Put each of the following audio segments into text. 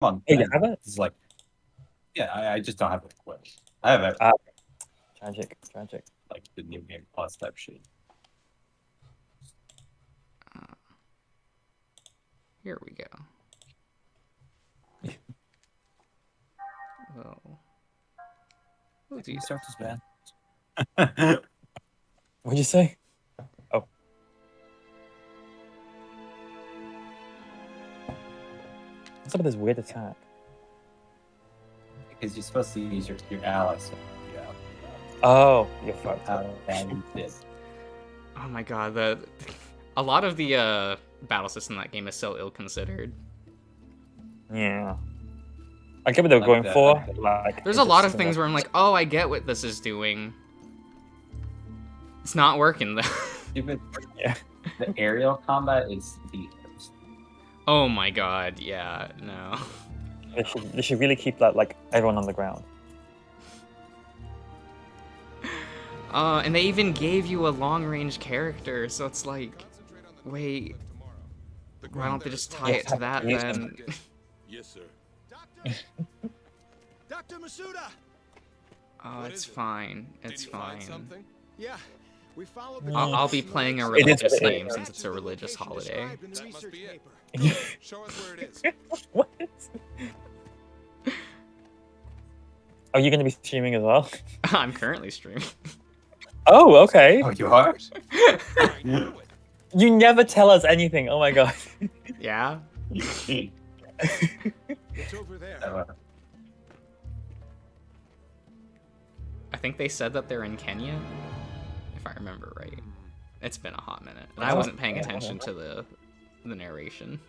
on. Oh, you have it? It's like, yeah, I just don't have it equipped. I have it. Tragic. Like the new game plus type shit. Here we go. Well, What do you start this bad? What'd you say? Oh. What's up with this weird attack? Because you're supposed to use your allies. So, yeah. Oh, you're fucked. How bad you did. oh my god, a lot of the battle system in that game is so ill-considered. Yeah. I get what they were going for. Like, there's a lot of things where I'm like, oh, I get what this is doing. It's not working though. Even the aerial combat is the worst. Oh my god, yeah, no. They should really keep that, like, everyone on the ground. And they even gave you a long-range character, so it's like, wait, why don't they just tie it to that then? Yes, sir. Dr. Masuda! Oh, it's fine. It's fine. Yeah, we followed the I'll be playing a religious game since it's a religious holiday. That must be it. Show us where it is. What? Are you going to be streaming as well? I'm currently streaming. Oh, okay. Oh, you are? You never tell us anything. Oh my god. Yeah? It's over there. I think they said that they're in Kenya, if I remember right. It's been a hot minute. And I wasn't paying attention to the narration.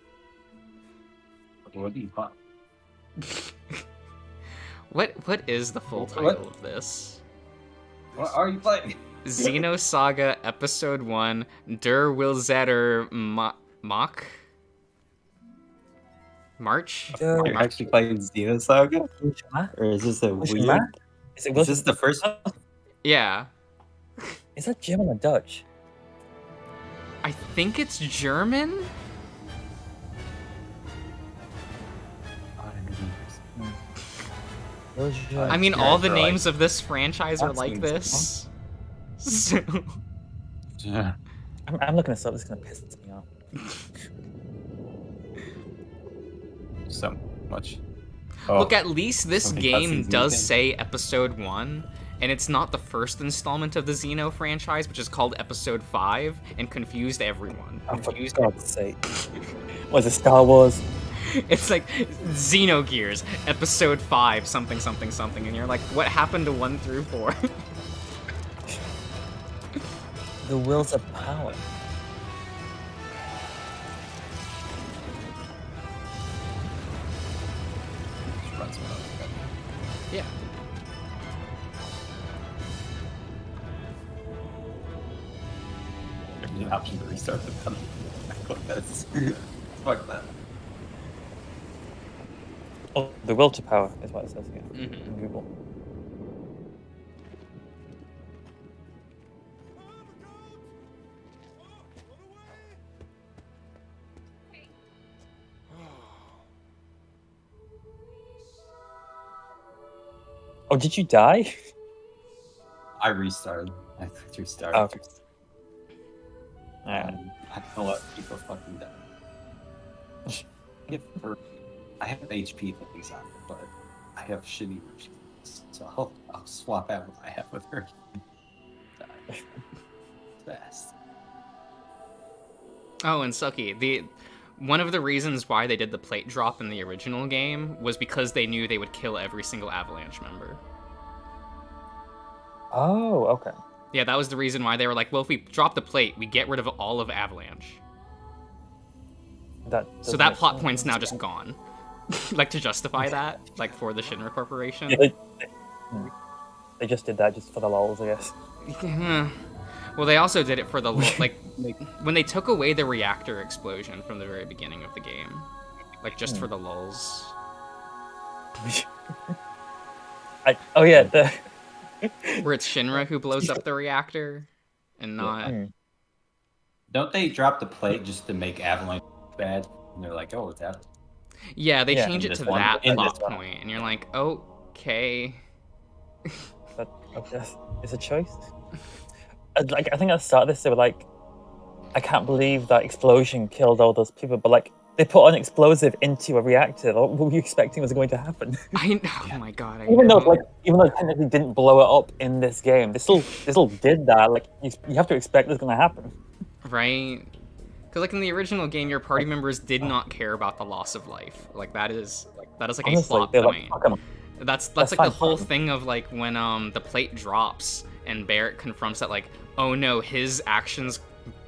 What do you want? What is the full title of this? What are you playing? Xenosaga Episode 1 Der Willezur Macht? March? Are you actually playing Xenosaga? Or is this a weird? Is this the first? Yeah. Is that German or Dutch? I think it's German? I mean, all the names of this franchise are like this. So... Yeah. I'm looking this up. This is gonna piss me off. So much. Look, at least this game does thing. say Episode 1, and it's not the first installment of the Xeno franchise, which is called Episode 5, and confused everyone. Oh, for God's sake. Was it Star Wars? It's like Xenogears, Episode 5, something, something, something, and you're like, what happened to 1 through 4? The Wheels of Power. Yeah. There's an option to restart the pen. Fuck this. Fuck that. Oh, the Will to Power is what it says again. Mm-hmm. In Google. Oh, did you die? I restarted. I clicked restart. Oh, okay. I don't know what people fucking die. I have HP things on it, but I have shitty versions. So I'll swap out what I have with her. Fast. Oh, and Suki, one of the reasons why they did the plate drop in the original game was because they knew they would kill every single Avalanche member. Oh, okay. Yeah, that was the reason why they were like, well, if we drop the plate, we get rid of all of Avalanche. So that plot point's now just gone. Like, to justify that, like, for the Shinra Corporation. Yeah, they just did that just for the lols, I guess. Well, they also did it for the, like, when they took away the reactor explosion from the very beginning of the game. Like, just for the lulz. Oh, yeah, where it's Shinra who blows up the reactor, and not... Don't they drop the plate just to make Avalanche bad? And they're like, oh, it's Avalanche. Yeah, they Yeah, change in it to this one- that in plot this one. point, and you're like, okay. But okay, it's a choice. Like I think at the start of this, they were like, I can't believe that explosion killed all those people, but like they put an explosive into a reactor. What were you expecting was going to happen? Oh my god, I Even though, know. even though it technically didn't blow it up in this game, they still did that. Like, you have to expect it's gonna happen. Right? Because like in the original game, your party members did not care about the loss of life. Like that is like Honestly, a plot they're like, point. fuck 'em. That's That's like fine, the whole fine. thing of like when the plate drops and Barrett confronts that, like, oh no, his actions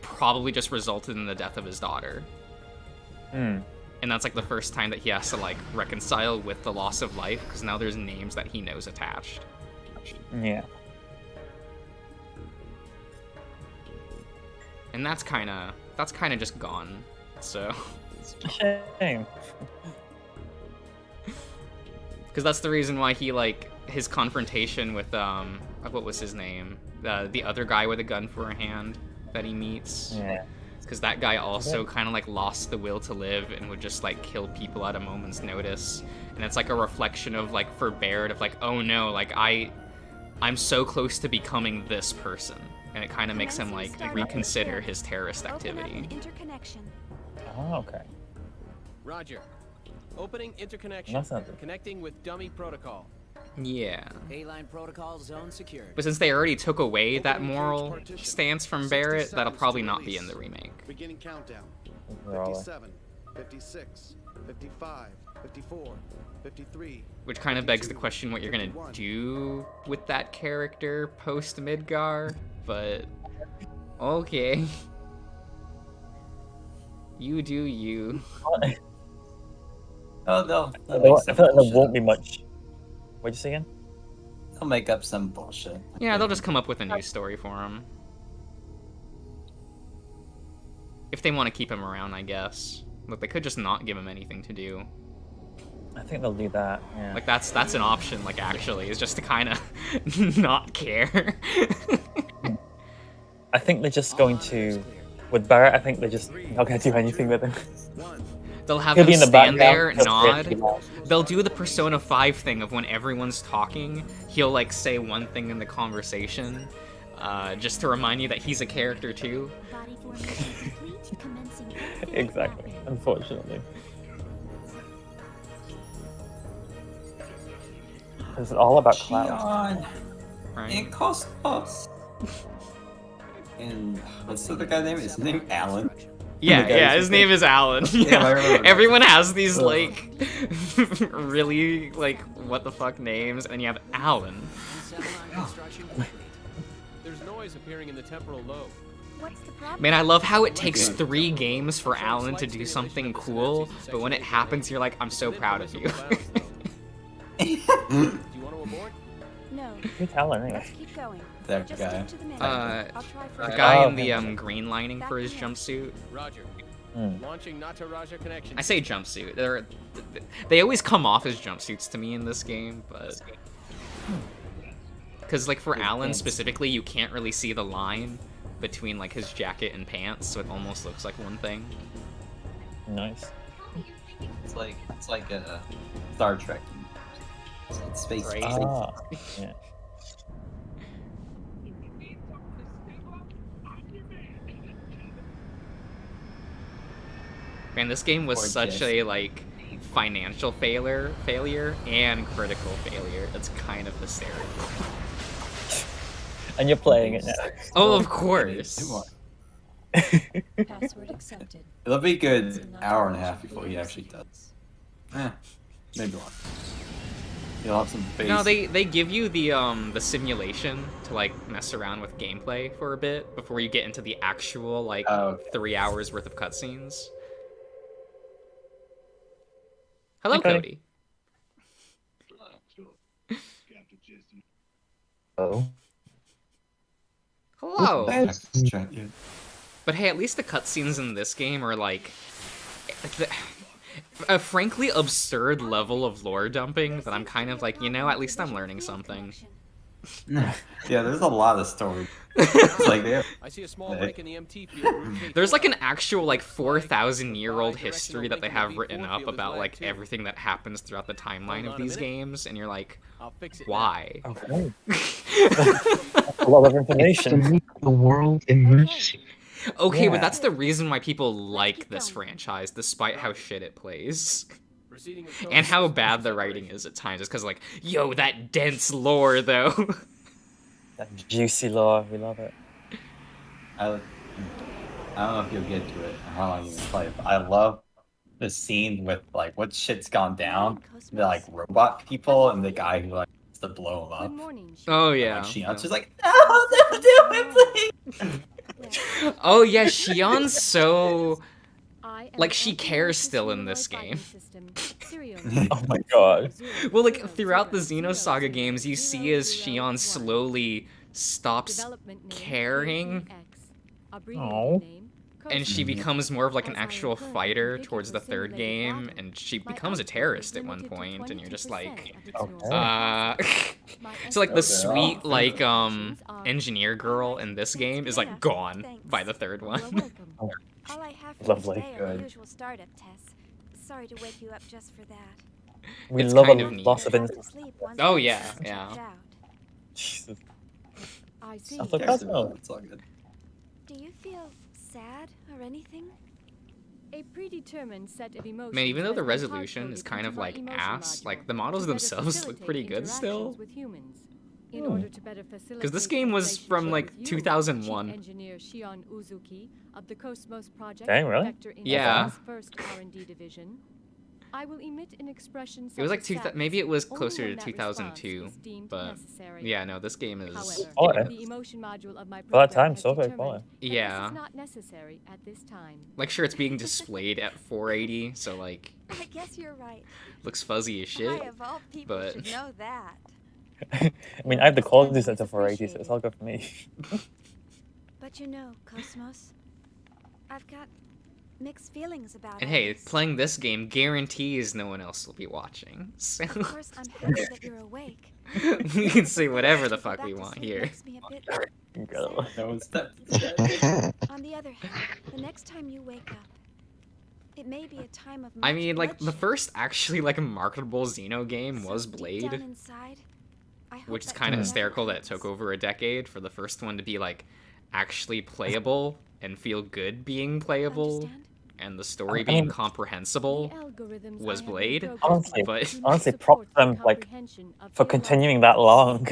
probably just resulted in the death of his daughter. And that's like the first time that he has to like reconcile with the loss of life, because now there's names that he knows attached. Yeah. And that's kind of just gone. So Shame. because that's the reason why he, like, his confrontation with what was his name, the other guy with a gun for a hand that he meets. Yeah. Because that guy also kind of like lost the will to live and would just like kill people at a moment's notice. And it's like a reflection of, like, for Baird, of like, oh no, like I'm so close to becoming this person. And it kind of makes him like reconsider his terrorist activity. Interconnection. Oh, okay. Roger. Opening interconnection. That's not good. Connecting with dummy protocol. Yeah. A-line protocol zone secured. But since they already took away that moral stance from Barrett, that'll probably not be in the remake. Beginning countdown. Overall. 57, 56, 55, 54, 53. Which kind of begs the question what you're gonna do with that character post Midgar, but okay. You do you. Oh, no. I feel like there won't be much. What'd you say again? They'll make up some bullshit. Yeah, they'll just come up with a new story for him. If they want to keep him around, I guess. Look, they could just not give him anything to do. I think they'll do that. Yeah. Like, that's an option, like, actually, is just to kind of not care. I think they're just going to, with Barrett, I think they're just not going to do anything with him. They'll have He'll him be in the stand there, background. nod. They'll do the Persona 5 thing of when everyone's talking, he'll, like, say one thing in the conversation, just to remind you that he's a character, too. Body formation complete. Commencing. Exactly, unfortunately. It's all about cloud. Gion Right? and Cosmos. And what's the other guy's name? His name Alan. Yeah, the guy yeah, who's his just name like- is Alan. Yeah, I Yeah. remember. Everyone has these, Ugh. like, really, like, what the fuck names, and then you have Alan. Construction complete. There's noise appearing in the temporal lobe. What's the problem? Man, I love how it takes 3 games for Alan to do something cool, but when it happens, you're like, I'm so proud of you. Do you want to abort? No. Who's Alan anyway? Let's keep going. That Just guy. stick to the minute. Uh, I'll try The for guy Oh, in the okay. green lining for his jumpsuit. Roger. Hmm. Launching Nataraja connection. I say jumpsuit. They always come off as jumpsuits to me in this game, but because, like, for Alan specifically, you can't really see the line between, like, his jacket and pants, so it almost looks like one thing. Nice. It's like a Star Trek. It's space. Right. Ah, yeah. Man, this game was Poor such Jesse. a, like, financial failure and critical failure. It's kind of hysterical. And you're playing it now. Oh, of course. Password accepted. It'll be good hour and a half before he actually does. Maybe one. You'll have some base. No, they give you the simulation to, like, mess around with gameplay for a bit before you get into the actual, like, Oh. 3 hours worth of cutscenes. Hello, Okay. Cody. Oh. Hello. Yeah. But hey, at least the cutscenes in this game are like a frankly absurd level of lore dumping that I'm kind of like, you know, at least I'm learning something. Yeah, there's a lot of stories. It's like they have, I see a small break in the MT field. Route There's like an K4. actual like Looks like 4,000-year-old the history that they bidirectional have link in written the up B4 field is about like lagged too. everything that happens throughout the timeline Hold of on a these minute. games, and you're like, I'll fix it. why? Okay. A lot of It's to information. make the world immersive. Okay, but Yeah. that's the reason why people like keep this going. franchise, despite how shit it plays. Proceeding with And how focus. bad the writing is at times. It's because, like, yo, that dense lore, though. That juicy lore, we love it. I don't know if you'll get to it or how long you can play it, but I love the scene with like what shit's gone down. The like robot people and the guy who like wants to blow him up. Good morning. Oh, And, yeah. like Shion's just like, no, don't do it, please. Oh, yeah, Shion's so... Like, she cares still in this game. Oh my god. Well, like, throughout the Xenosaga games, you see as Shion slowly stops caring, Oh. and she becomes more of like an actual fighter towards the third game, and she becomes a terrorist at one point, and you're just like, Okay. so like the Okay. sweet like engineer girl in this game is like gone by the third one. All I have for Lovely. you today are the Good. usual startup tests. Sorry to wake you up just for that. We It's love kind a of neat. loss of Back to innocence. sleep once Oh, the yeah, tests are yeah. checked out. Jesus. I see. Sounds like Character Cosmo. development's all good. Do you feel sad or anything? A predetermined set of emotions. Man, even though the has been resolution is hard-coded kind into of my like emotion ass, module like the to models better themselves look facilitate pretty good still. interactions with humans. In Hmm. order to better facilitate Because this game was from the like relationship with you, 2001. Chief Engineer Shion Uzuki of the Cosmos Project, Dang, really? Vector Yeah. Industries' first R&D division. I will emit an expression It was like such as maybe it was sadness closer only to when that response 2002, is deemed but necessary. yeah, no, this game is However, Oh, yeah. the emotion module of my For that program time, has so very determined quality. that this Yeah. is not necessary at this time. like sure it's being displayed at 480, so like I guess you're right. looks fuzzy as shit. I of all people but- should know that. I mean, I have the quality set to 480, so it's all good for me. But you know, Cosmos, I've got mixed feelings about And all hey, this. playing this game guarantees no one else will be watching. So Of course, I'm happy that you're awake. we can say whatever the To go fuck back we to want sleep here. makes me a bit Incredible. No one stepped. On the other hand, the next time you wake up, it may be a time of I much mean, like the bloodshed. first actually like marketable Xeno game was So deep Blade, down inside, I hope which is that kind of never hysterical that it happens. took over a decade for the first one to be like actually playable and feel good being playable, Understand? and the story I being mean- comprehensible. The algorithms was I have been Blade. programmed Honestly- But- to honestly, support props them, the like, comprehension of for continuing that long.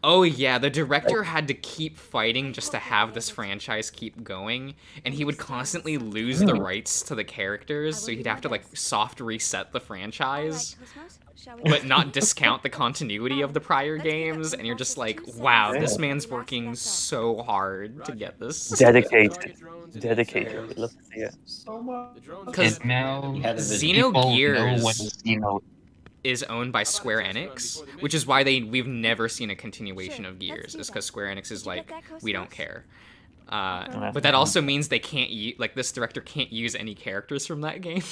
Oh yeah, the director had to keep fighting just to have this franchise keep going, and he would constantly lose the rights to the characters, so he'd have to like soft reset the All right, franchise, Cosmos, shall we but not discount the continuity of the prior Let's pick up games, some and you're just process like, 2 wow, seconds this Yeah. man's before we working last left off. so hard to get this. Dedicated. Target drones in Dedicated. the Love to see it. So much. The drones Because And now He had a vision. Xenogears- people know what Xeno is owned by Square Enix, which is why we've never seen a continuation of Gears, is because Square Enix is Did you like, get that, we don't Cosmos? care. Okay. But that also means they can't use, like, this director can't use any characters from that game.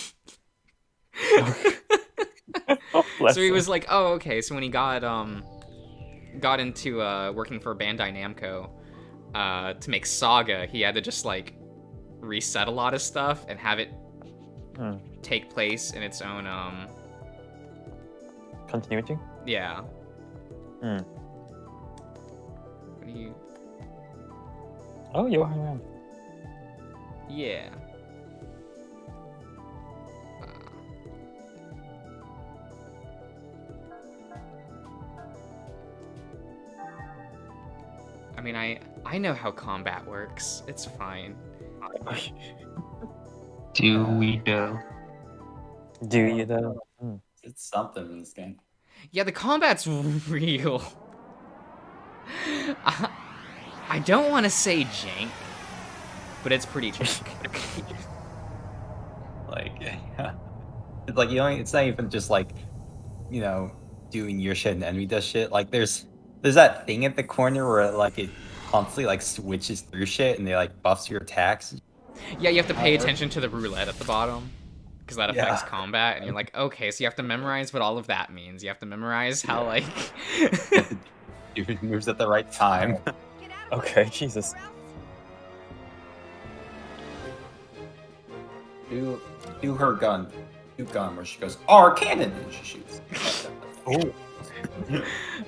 Oh, bless So he him. was like, oh, okay. So when he got into working for Bandai Namco to make Saga, he had to just like reset a lot of stuff and have it Hmm. take place in its own Continuity? yeah. Hmm. What do you? Oh, you're walking around. Yeah. I mean, I know how combat works. It's fine. do we know? Do you though? It's something in this game. Yeah, the combat's real. I don't want to say jank, but it's pretty jank. Like, it's like it's not even just like, doing your shit and the enemy does shit. Like, there's that thing at the corner where like it constantly like switches through shit and they like buffs your attacks. Yeah, you have to pay Or- attention to the roulette at the bottom, because that affects Yeah. combat, and you're like, okay, so you have to memorize what all of that means. You have to memorize how, like... He moves at the right time. Okay, Jesus. Do her gun. Do gun where she goes, "Our cannon!" and she shoots. Oh.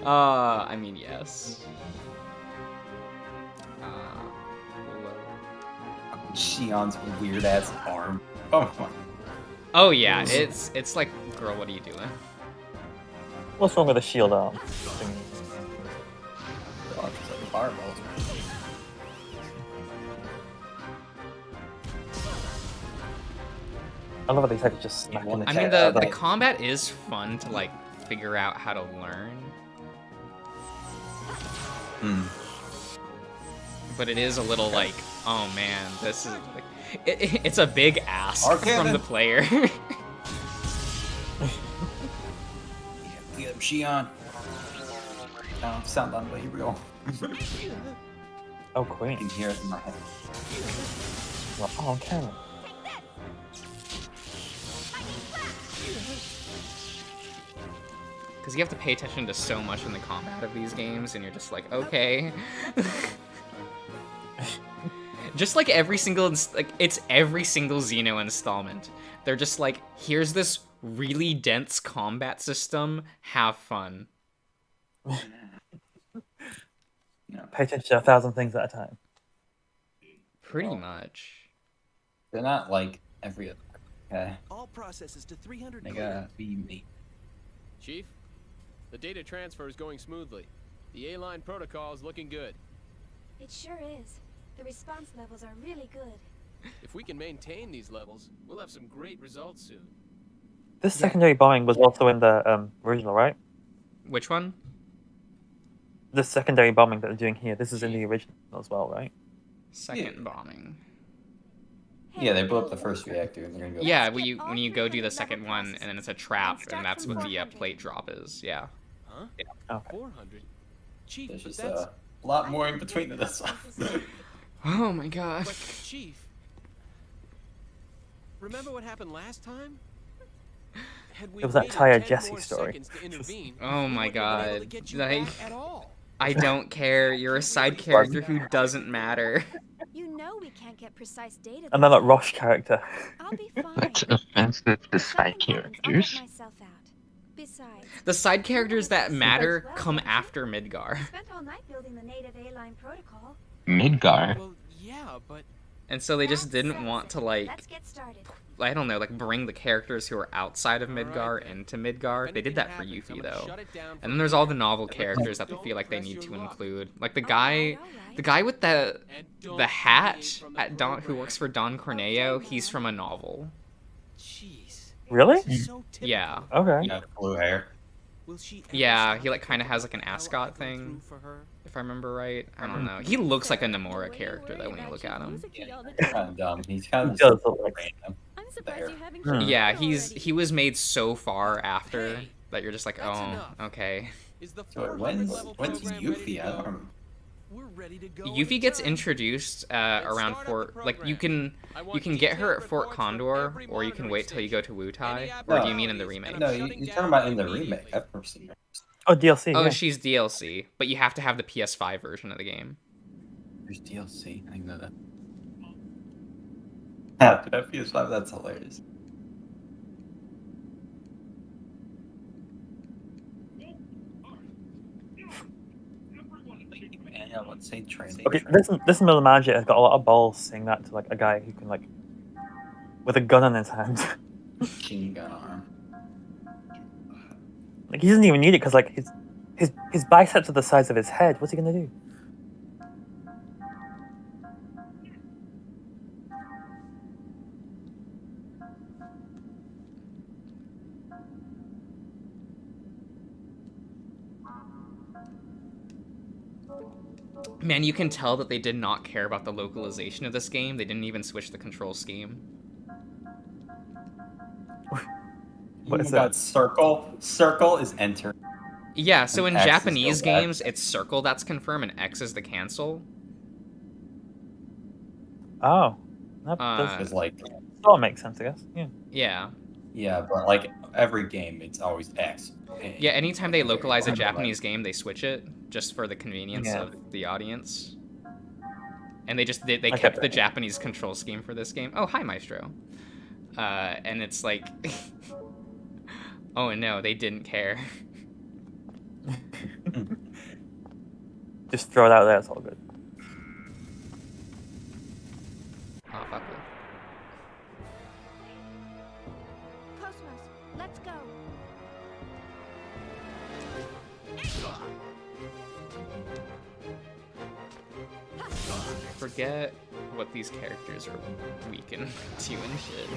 I mean, yes. Shion's weird ass arm. Oh my. Oh yeah, it's like, girl, what are you doing? What's wrong with the shield arm? God, it's like fireballs. I love how these heads just smack in the I chest. mean, the combat is fun to like figure out how to learn, but it is a little like, oh man, this is like, it's a big ask from the player. Get him, Shion. No, sound unbelievable. Oh, I queen. can hear it in my head. Well, oh, camera. Because you have to pay attention to so much in the combat of these games, and you're just like, okay. Just like every single, it's every single Xeno installment. They're just like, here's this really dense combat system, have fun. Pay attention to 1,000 things at a time. Pretty much. They're not like every other. Okay. All processes to 300 They clear. gotta be me. Chief, the data transfer is going smoothly. The A-line protocol is looking good. It sure is. The response levels are really good. If we can maintain these levels, we'll have some great results soon. This secondary bombing was also in the original, right? Which one? This secondary bombing that they're doing here, this is in the original as well, right? Second bombing. Yeah, they blew up the first reactor and they're gonna go. Yeah, when you go do the second one, and then it's a trap, and that's what the plate drop is. Yeah. Huh? Okay. 400? Chief, There's but just that's... a lot more in between this one. Oh my god. But, Chief... Remember what happened last time? Had we It was that waited tired 10 Jesse more story. seconds to intervene, Oh we my wouldn't have been able to god. get you Like, back at all. I don't care. You're a side character who doesn't matter. You know we can't get precise data. And then that Rosh character. I'll be fine. That's offensive to If side something happens, I'll get characters. myself out. Besides, The side characters that matter come after Midgar. we spent all night building the native A-line protocol. Midgar. Well, yeah, but... And so they just That didn't settles want it. to, like, Let's get started. I don't know, like, bring the characters who are outside of Midgar into Midgar. If They did anything that for happens, I'm Yuffie, gonna though. shut it down And for then there's all the good. novel And characters that they don't feel like they press need your to luck. include. Like the Alright, guy with the And don't hat deviate from the at Don who program. works for Don Corneo, he's from a novel. Jeez. Really? This is so typical. Yeah. Okay. You have blue hair. Will she ever Yeah, stop he like kind of thinking has like an about how I ascot go thing, through for her? if I remember right. I don't know. He looks like a Nomura character though when you look at him. Kind of dumb. He's kind He of does look like- random. I'm surprised you haven't Hmm. Yeah, he was made so far after Hey, that you're just like, that's oh, enough. okay. Is the So 400 when's level when's program ready to Yuffie? I go? don't remember. We're ready to go. Yuffie gets anytime. introduced Let's around start up Fort. the Like you program. can I you want can get her at detailed Fort reports from Condor, every or you can monitoring wait till you go to station. Wutai. Any Or do you aberrations, mean in the and remake? I'm No, shutting you're down talking about in the immediately. remake. I've never seen it. Oh, DLC. Oh, yeah. she's DLC, but you have to have the PS5 version of the game. There's DLC. I didn't know that. Yeah, that PS5. That's hilarious. Yeah, let's say train. Okay, this middle manager has got a lot of balls saying that to like a guy who can like with a gun in his hand. Machine gun arm. Like he doesn't even need it because like his biceps are the size of his head. What's he gonna do? Man, you can tell that they did not care about the localization of this game. They didn't even switch the control scheme. What is You that? got circle. Circle is enter. Yeah, so in And X is Japanese go back. games, it's circle that's confirm and X is the cancel. Oh, that Uh, Because like, sort of makes sense, I guess. Yeah. Yeah. yeah, but like every game, it's always X. Yeah, anytime they localize a Japanese game, they switch it. just for the convenience Yeah. of the audience. And they I kept get the that. Japanese control scheme for this game. Oh, hi, Maestro. And it's like, oh no, they didn't care. Just throw it out there. It's all good. Oh, fuck it. Cosmos, let's go. Forget what these characters are weakened to and shit.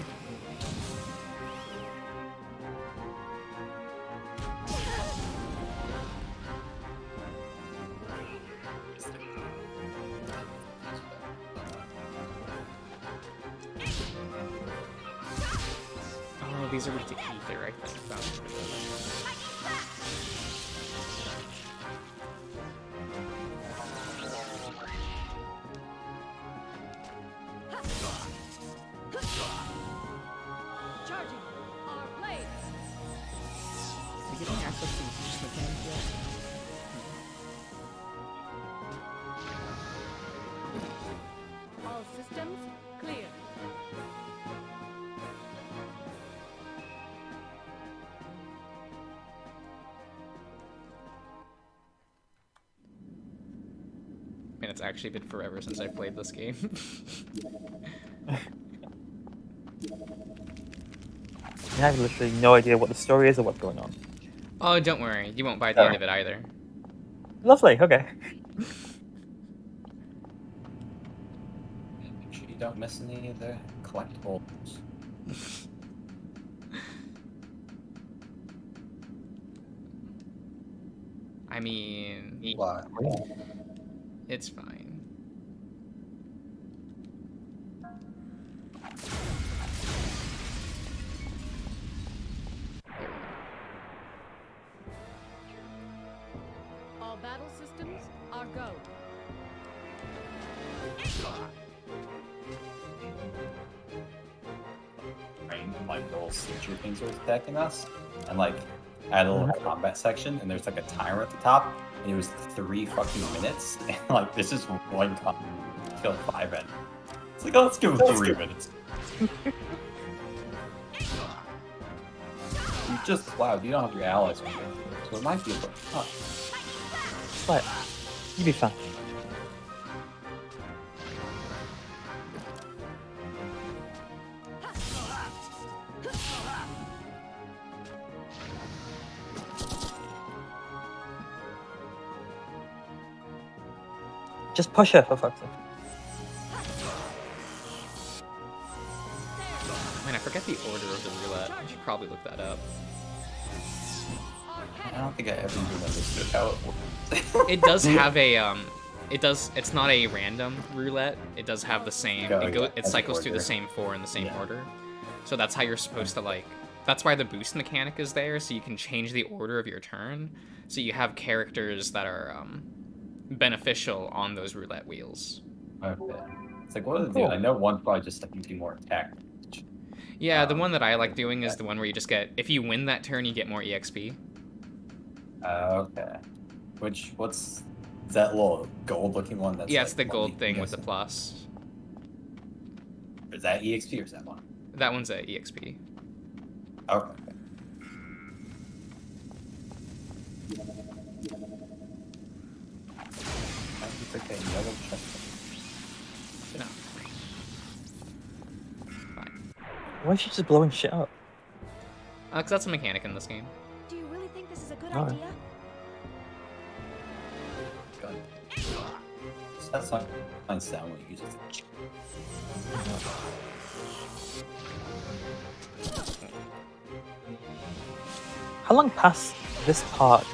Oh, these are weak to ether, I think. That's what it is. Charging our blades. Are you getting access to the mechanic yet? All systems clear. Man, it's actually been forever since I've played this game. I have literally no idea what the story is or what's going on. Oh, don't worry. You won't buy the end of it either. Lovely. Okay. Make sure you don't miss any of the collectibles. I mean, Why? it's fine. All battle systems are go. Like little signature things were attacking us, and like I had a little combat section, and there's like a timer at the top, and it was 3 fucking minutes, and like this is one combat killed 5 enemies. It's like, oh, let's give him 3 minutes. You just Cloud, you don't have your allies with you, so it might be a bit tough. Right. You'll be fine. Just push her for fuck's sake. Man, I forget the order of the roulette. I should probably look that up. I don't think I ever even understood how it works. It does have a it's not a random roulette. It does have the same. It cycles through the same 4 in the same order. So that's how you're supposed to like. That's why the boost mechanic is there, so you can change the order of your turn. So you have characters that are beneficial on those roulette wheels. Okay. It's like, what does it do? I know one probably just like do more attack. Yeah, the one that I like doing is the one where you just get, if you win that turn, you get more EXP. Okay. What's that little gold-looking one? That's Yeah, it's like the one gold you thing can with the get plus. some- Is that EXP or is that one? That one's a EXP. Okay. It's okay. You gotta check it. No. Fine. Why is she just blowing shit up? Because that's a mechanic in this game. Do you really think this is a good No. idea? Good. That's not fine sound when you use it. How long past this part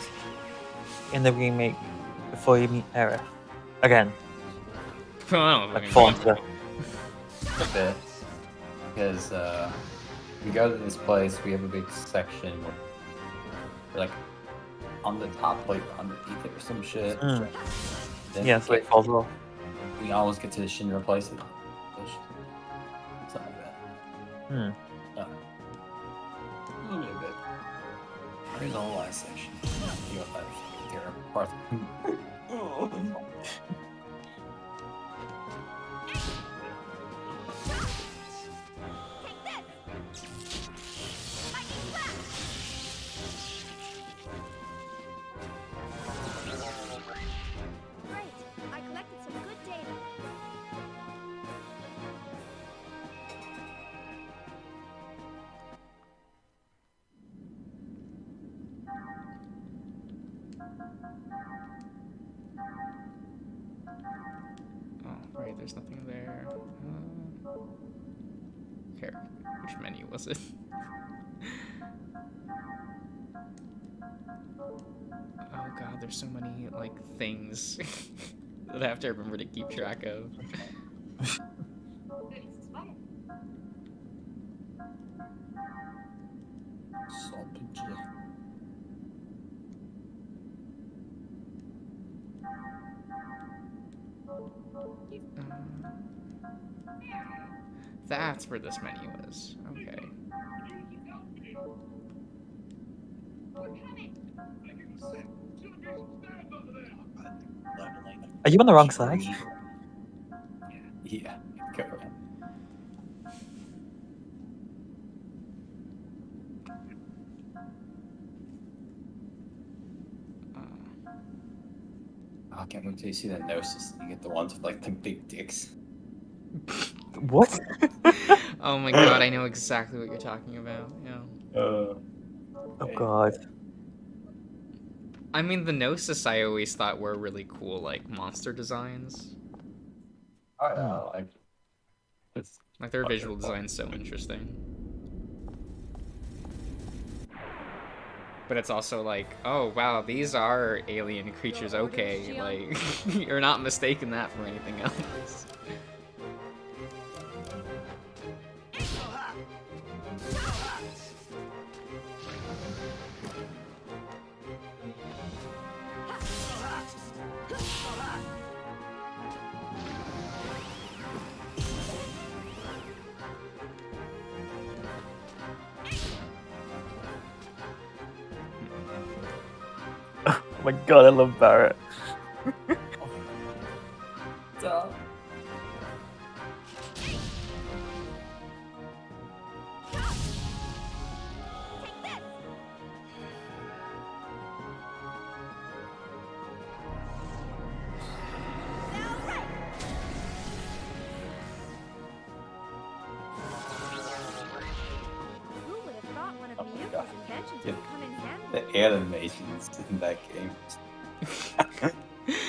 in the remake before you meet Aerith? Again, I don't know, like I fall mean, into the... A bit. Because we go to this place, we have a big section where we're like on the top, like underneath it or some shit. Mm. Then Yeah, we so it get- falls off. we almost get to the Shinra place and it's not bad. Hmm. A little bit. Here's the whole last section. You got that. Here, Arthur. Great. I collected some good data. Oh, right, there's nothing there. Here, which menu was it? Oh god, there's so many, like, things that I have to remember to keep track of. That's where this menu is. Okay. Are you on the wrong side? Yeah, go ahead. I can't wait till you see the Gnosis. You get the ones with like the big dicks. What? Oh my god, I know exactly what you're talking about. Yeah. Oh god. I mean, the Gnosis I always thought were really cool, like, monster designs. I know, Like, their visual design's so interesting. But it's also like, oh wow, these are alien creatures, okay. Like, you're not mistaking that for anything else. Oh my god, I love Barrett. Who would have thought one of Oh my Miyuki's God. inventions Yeah. would come in handy? the animations in that game.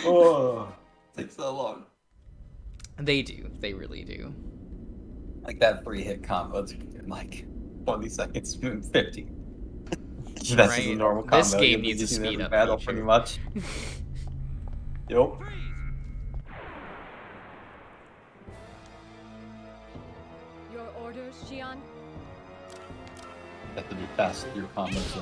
Oh, takes so long. They do. They really do. Like that 3-hit combo took like 20 seconds, 50. That's just a Right. normal combo. This game You'll be needs a using every speed up battle feature. pretty much. Yup. Your orders, Xian? Have to be fast with your combos.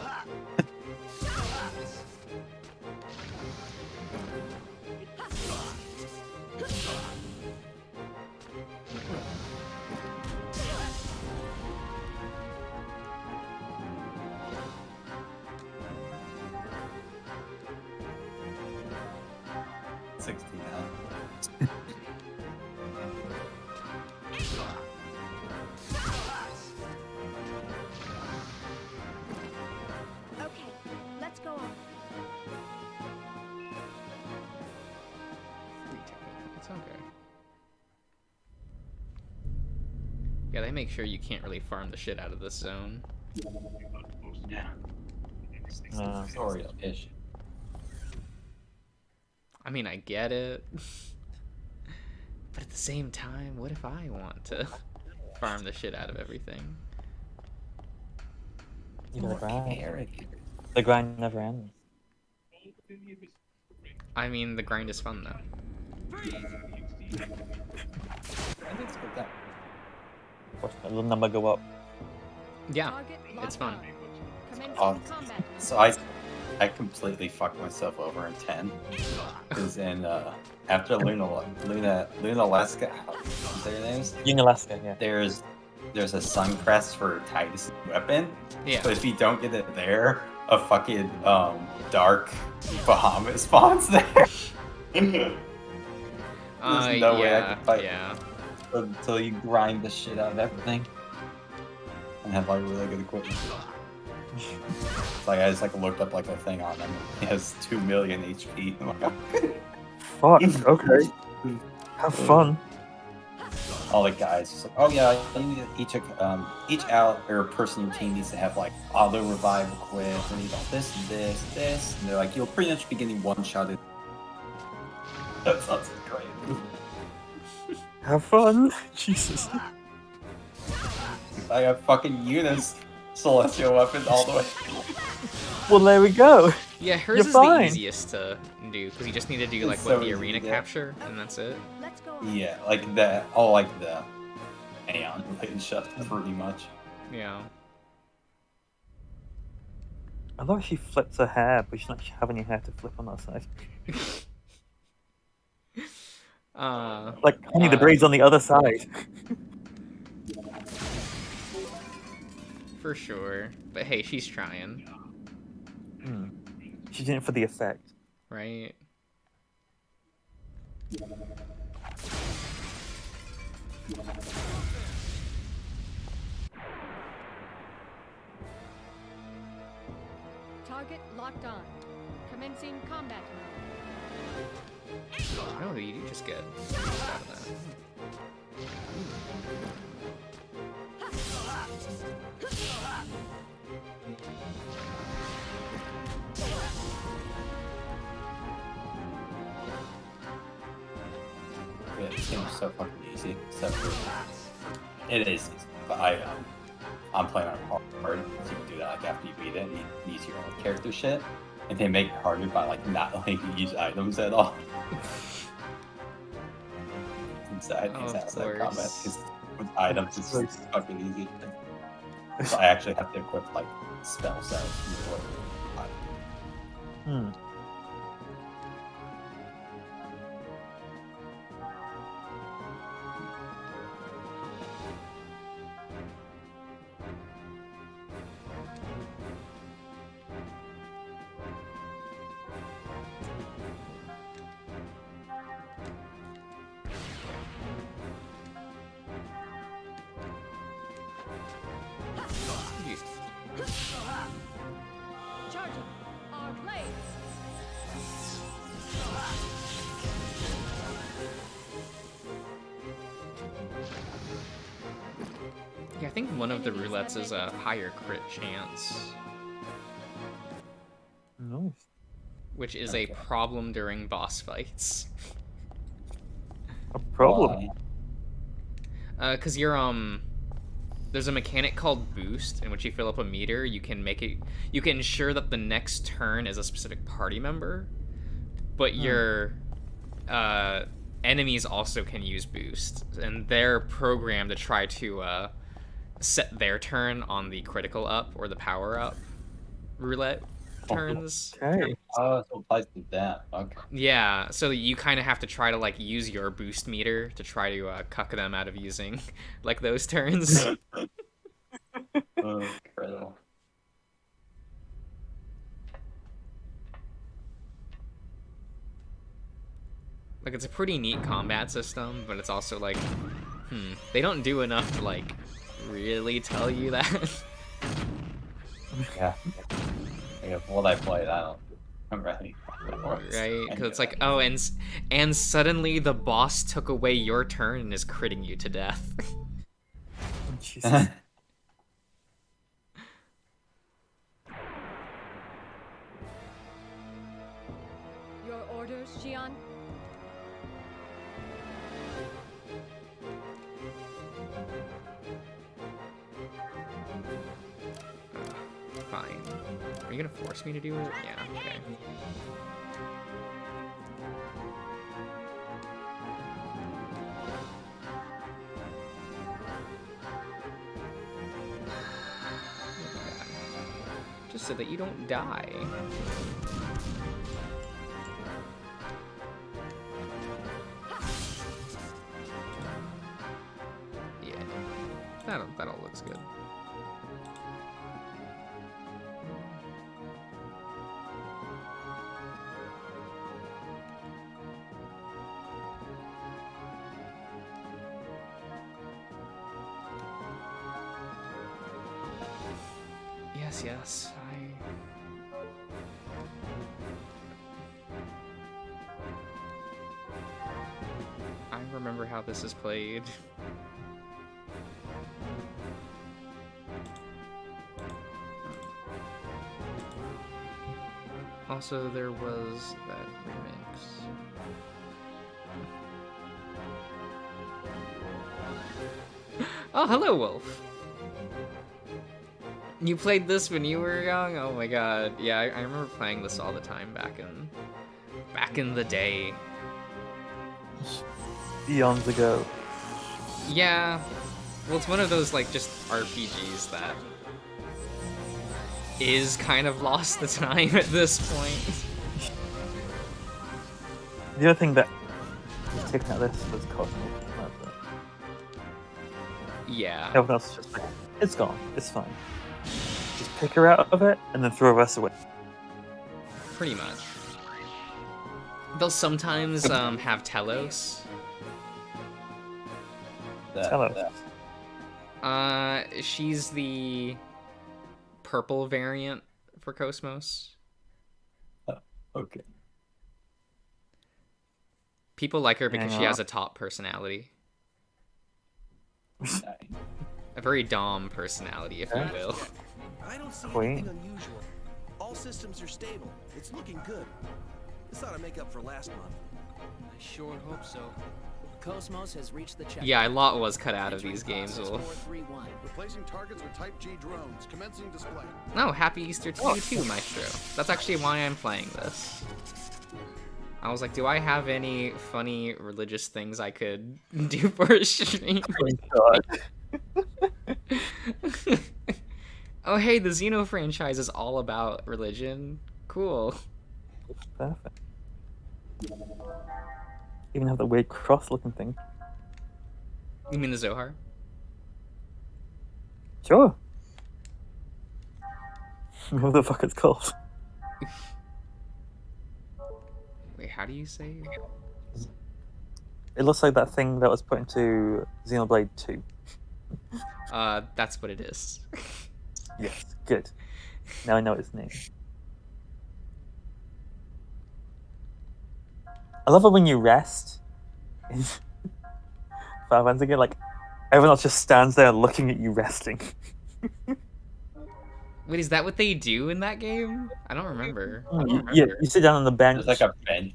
Okay, let's go on. It's okay. Yeah, they make sure you can't really farm the shit out of this zone. Yeah. Tutorial-ish. I mean, I get it. But at the same time, what if I want to farm the shit out of everything? You know, the grind. Eric. The grind never ends. I mean, the grind is fun, though. Watch that little number go up. Yeah, Target it's locked fun. on. Commencing combat. So I completely fucked myself over in 10. Because in after Lunalaska, is that your names? Unalaska, yeah. There's a sun crest for Titus' weapon. Yeah. But if you don't get it there, a fucking dark Bahamut spawns there. There's no way I yeah, can fight yeah. until you grind the shit out of everything and have like really good equipment. It's like I just like looked up like a thing on him. He has 2 million HP. I'm like, Fuck. Okay. Have fun. all the guys just like, oh yeah, you need each out or person in your team needs to have like auto revive equipped, and you know this and this and this, and they're like, you'll pretty much be getting one-shotted. That sounds great. Have fun. Jesus. I have fucking Eunice celestial weapons all the way. Well, there we go. Yeah, hers You're is fine. the easiest to do because you just need to do like It's what so the easy arena to get. capture, and that's it. Let's go. Yeah, like the Aeon related stuff, pretty much. Yeah. I thought she flips her hair, but she's not having any hair to flip on that side. Like, honey, the braid's on the other side. For sure. But hey, she's trying, She's doing it for the effect. right? Target locked on. Commencing combat mode. Oh, you do just get out of that. Yeah, this game is so fucking easy. It is, but I'm playing on hard, so you can do that like after you beat it, and you use your own character shit, and they make it harder by like not letting you use items at all. Inside Oh, of combat, course. because with items it's fucking easy. So I actually have to equip like spells that before. Charging. Our blades. Yeah, I think one of the roulettes is a higher crit chance, Nice. which is a problem during boss fights. A problem. Cause you're there's a mechanic called boost in which you fill up a meter. You can ensure that the next turn is a specific party member, but your enemies also can use boost, and they're programmed to try to set their turn on the critical up or the power up roulette turns. Okay. Oh, so it applies to that. Okay. Yeah, so you kind of have to try to like use your boost meter to try to cuck them out of using like those turns. Incredible. Like it's a pretty neat combat system, but it's also like, they don't do enough to like really tell you that. Yeah. What I played, I'm ready. Right? Because it's like, oh, and suddenly the boss took away your turn and is critting you to death. Jesus. Your orders, Xion? Fine. Are you gonna force me to do it? Yeah, okay. Just so that you don't die. Yeah, that all looks good. Yes. I remember how this is played. Also, there was that remix. Oh, hello, Wolf. You played this when you were young? Oh my god. Yeah, I remember playing this all the time back in the day. Eons ago. Yeah. Well, it's one of those like just RPGs that is kind of lost the time at this point. The other thing that was taken out of this was Cosmos. Yeah. Everyone else is just like, it's gone, it's fine. Just pick her out of it and then throw the rest away. Pretty much. They'll sometimes have Telos. Tell us. She's the purple variant for Cosmos. Okay. People like her because she Yeah. has a top personality. Nice. A very Dom personality, if you will. I don't see Queen. anything unusual. All systems are stable. It's looking good. This ought to make up for last month. I sure hope so. Cosmos has reached the check. Yeah, a lot was cut out of these games. Wolf. 431. Replacing targets with Type G drones. Commencing display. No, happy Easter to you too, Maestro. That's actually why I'm playing this. I was like, do I have any funny religious things I could do for a stream? God. Oh, hey, the Xeno franchise is all about religion. Cool. Perfect. Even have the weird cross-looking thing. You mean the Zohar? Sure. What the fuck it's called? Wait, how do you say? It looks like that thing that was put into Xenoblade 2. That's what it is. Yes, good. Now I know its name. I love it when you rest in Final Fantasy again, like everyone else just stands there looking at you resting. Wait, is that what they do in that game? I don't remember. Yeah, you sit down on the bench, There's like a bench.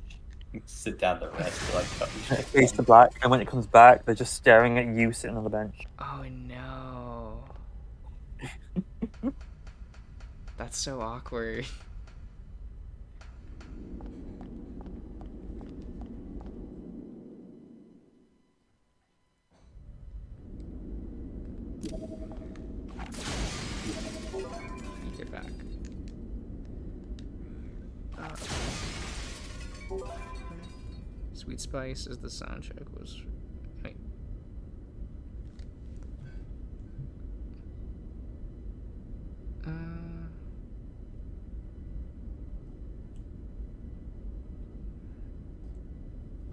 You can sit down the rest to like cut your shit. face to black, and when it comes back, they're just staring at you sitting on the bench. Oh no. That's so awkward. Get back. Sweet Spice is the soundtrack was. Wait.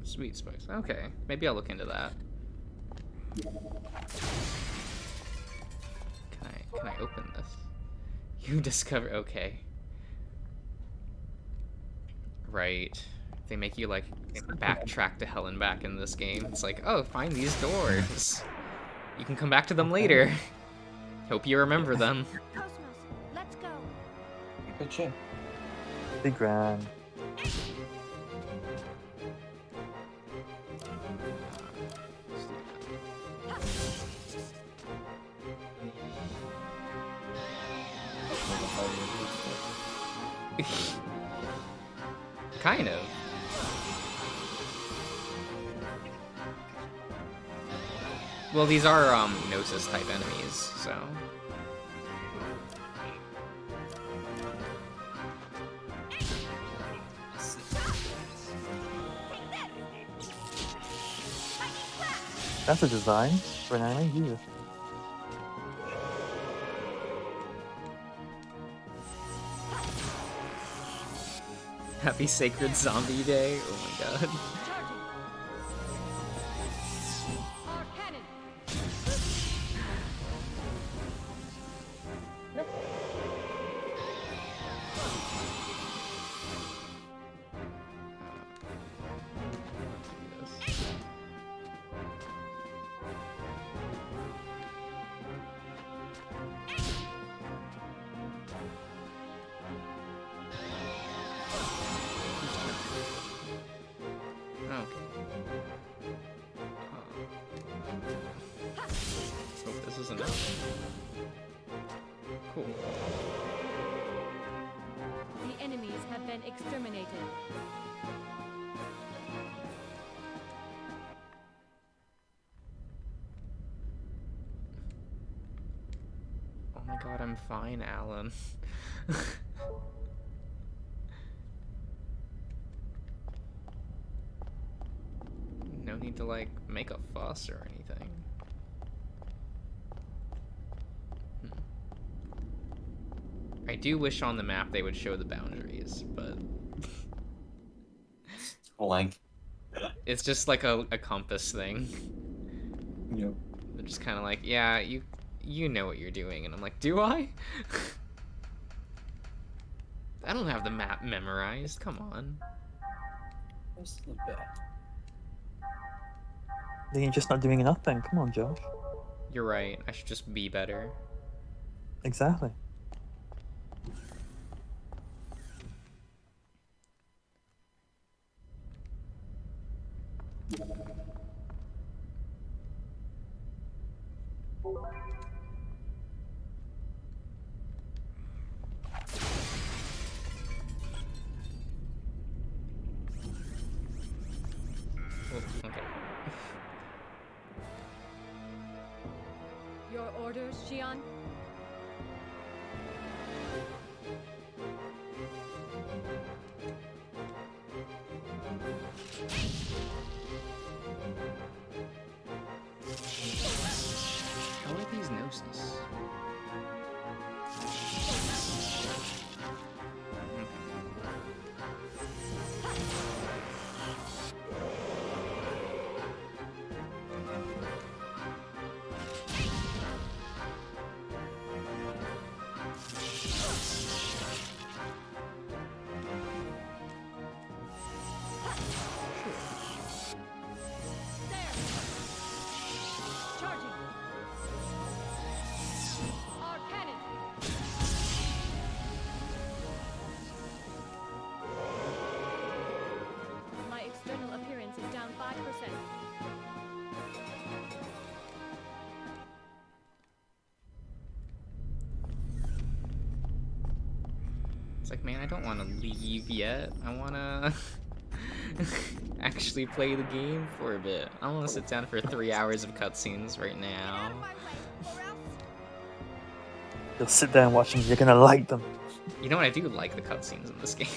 Sweet Spice. Okay, maybe I'll look into that. Can I open this? You discover. Okay. Right. They make you like backtrack to hell and back in this game. It's like, oh, find these doors. You can come back to them later. Hope you remember them. Cosmos, let's go. Good shit. Big grand. Kind of. Well, these are Gnosis type enemies, so. That's a design for an anime. Jesus. Happy Sacred Zombie Day. Oh my god. Charging. Our cannon. been exterminated. Oh my god, I'm fine, Alan. No need to, like, make a fuss or anything. I do wish on the map they would show the boundaries, but... Blank. It's just like a compass thing. Yep. They're just kind of like, yeah, you know what you're doing. And I'm like, do I? I don't have the map memorized. Come on. This is bad. Then you're just not doing enough then. Come on, Josh. You're right. I should just be better. Exactly. Oh, okay. Your orders, Xion? How are these gnosis? Charging! Our cannon! My external appearance is down 5%. It's like, man, I don't want to leave yet. I want to actually play the game for a bit. I want to sit down for 3 hours of cutscenes right now. You'll sit there and watch them. You're gonna like them. You know what? I do like the cutscenes in this game.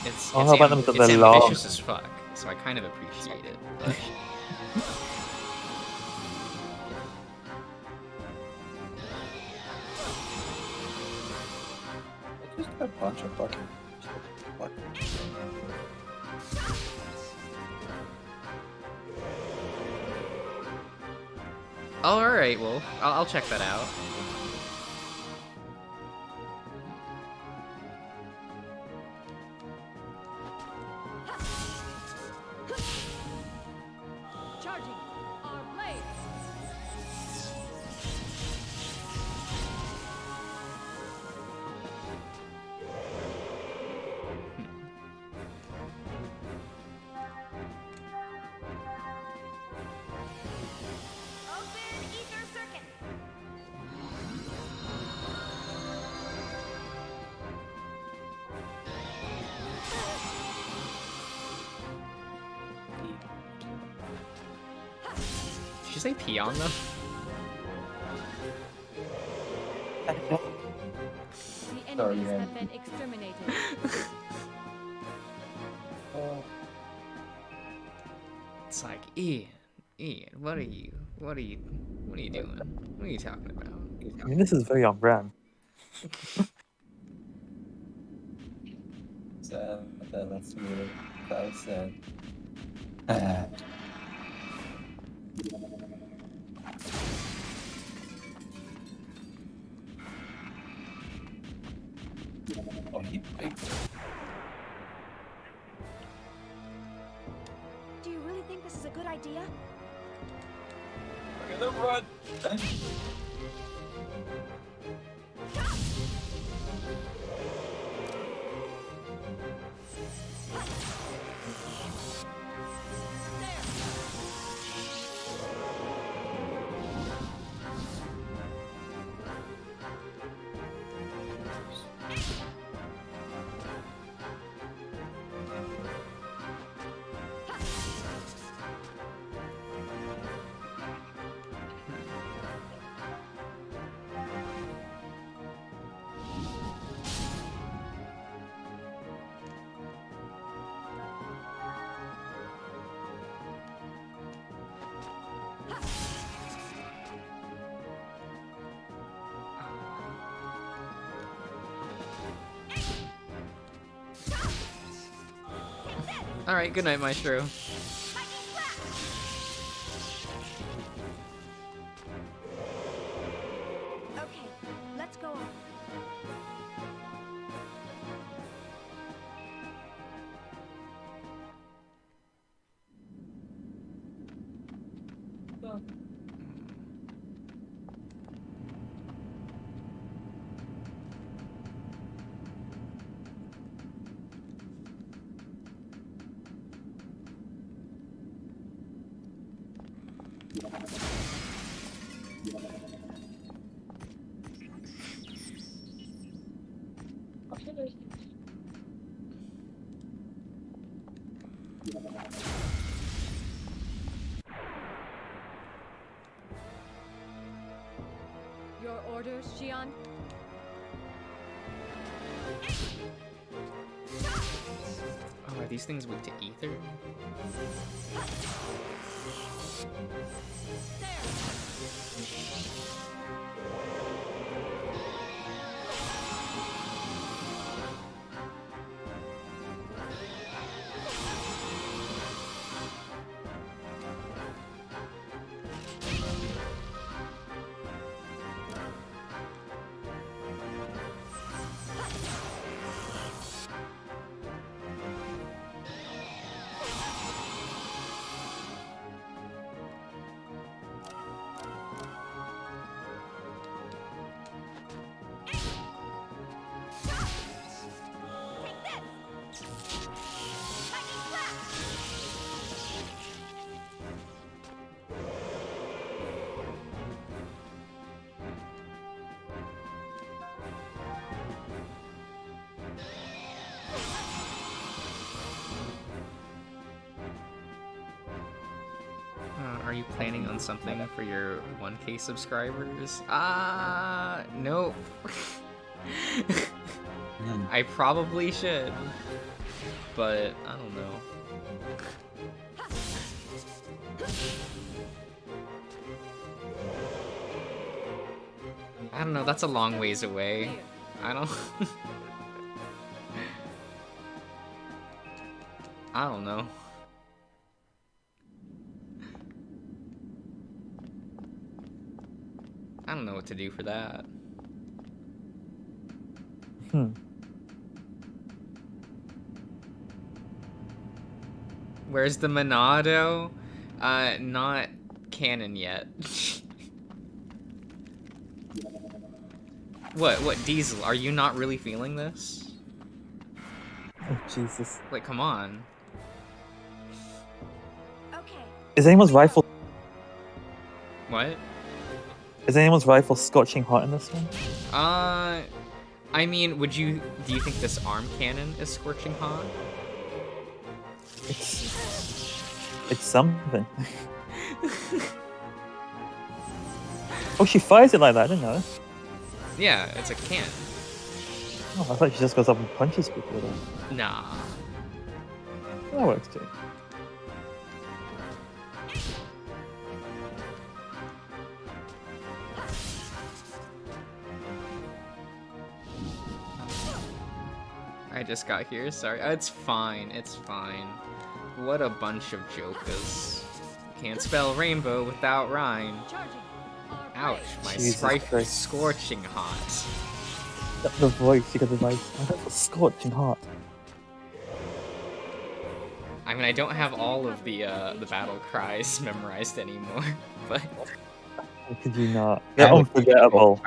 It's I don't know about them, but they're long. ambitious as fuck, so I kind of appreciate it. But... I just got a bunch of fucking. What? Oh, alright, well, I'll check that out. Charging! Our blades! Open ether circuit. Did you say pee on them? The Sorry, enemies man. have been exterminated. It's like, Ian, what are you doing? What are you talking about? I mean, this is very on brand. That's weird. That was sad. Oh, he picked it. Do you really think this is a good idea? Look at them run! Alright, good night, Maestro. Okay, let's go on. Your orders, Xion? Oh, are these things weak to ether? Are you planning on something for your 1K subscribers? Nope. I probably should, but I don't know. I don't know, that's a long ways away. I don't... I don't know. I don't know what to do for that. Where's the Monado? Not canon yet. What, Diesel? Are you not really feeling this? Oh, Jesus. Like, come on. Okay. Is anyone's rifle... What? Is anyone's rifle scorching hot in this one? I mean, do you think this arm cannon is scorching hot? It's something. Oh, she fires it like that, I didn't know. Yeah, it's a cannon. Oh, I thought she just goes up and punches people with it. Nah. That works too. I just got here, sorry. It's fine, it's fine. What a bunch of jokers. Can't spell rainbow without rhyme. Charging. Ouch, my Jesus rifle is Christ. scorching hot. The voice, you got the voice. My rifle's scorching hot. I mean, I don't have all of the battle cries memorized anymore, but... How could you not? They're unforgettable.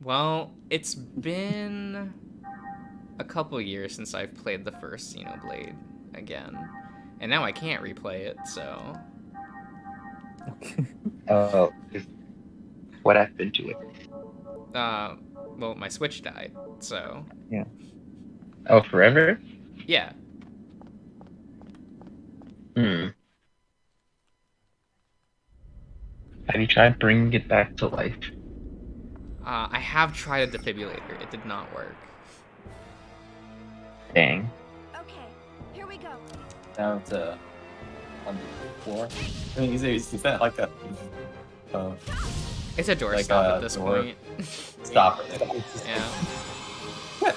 Well, it's been a couple years since I've played the first Xenoblade again. And now I can't replay it, so... Oh, what happened to it? Well, my Switch died, so... Yeah. Oh, forever? Yeah. Have you tried bringing it back to life? I have tried a defibrillator. It did not work. Dang. Okay, here we go. Down to on the floor. I mean, is that like a It's a doorstop like at a this door. point. Stop it? Yeah.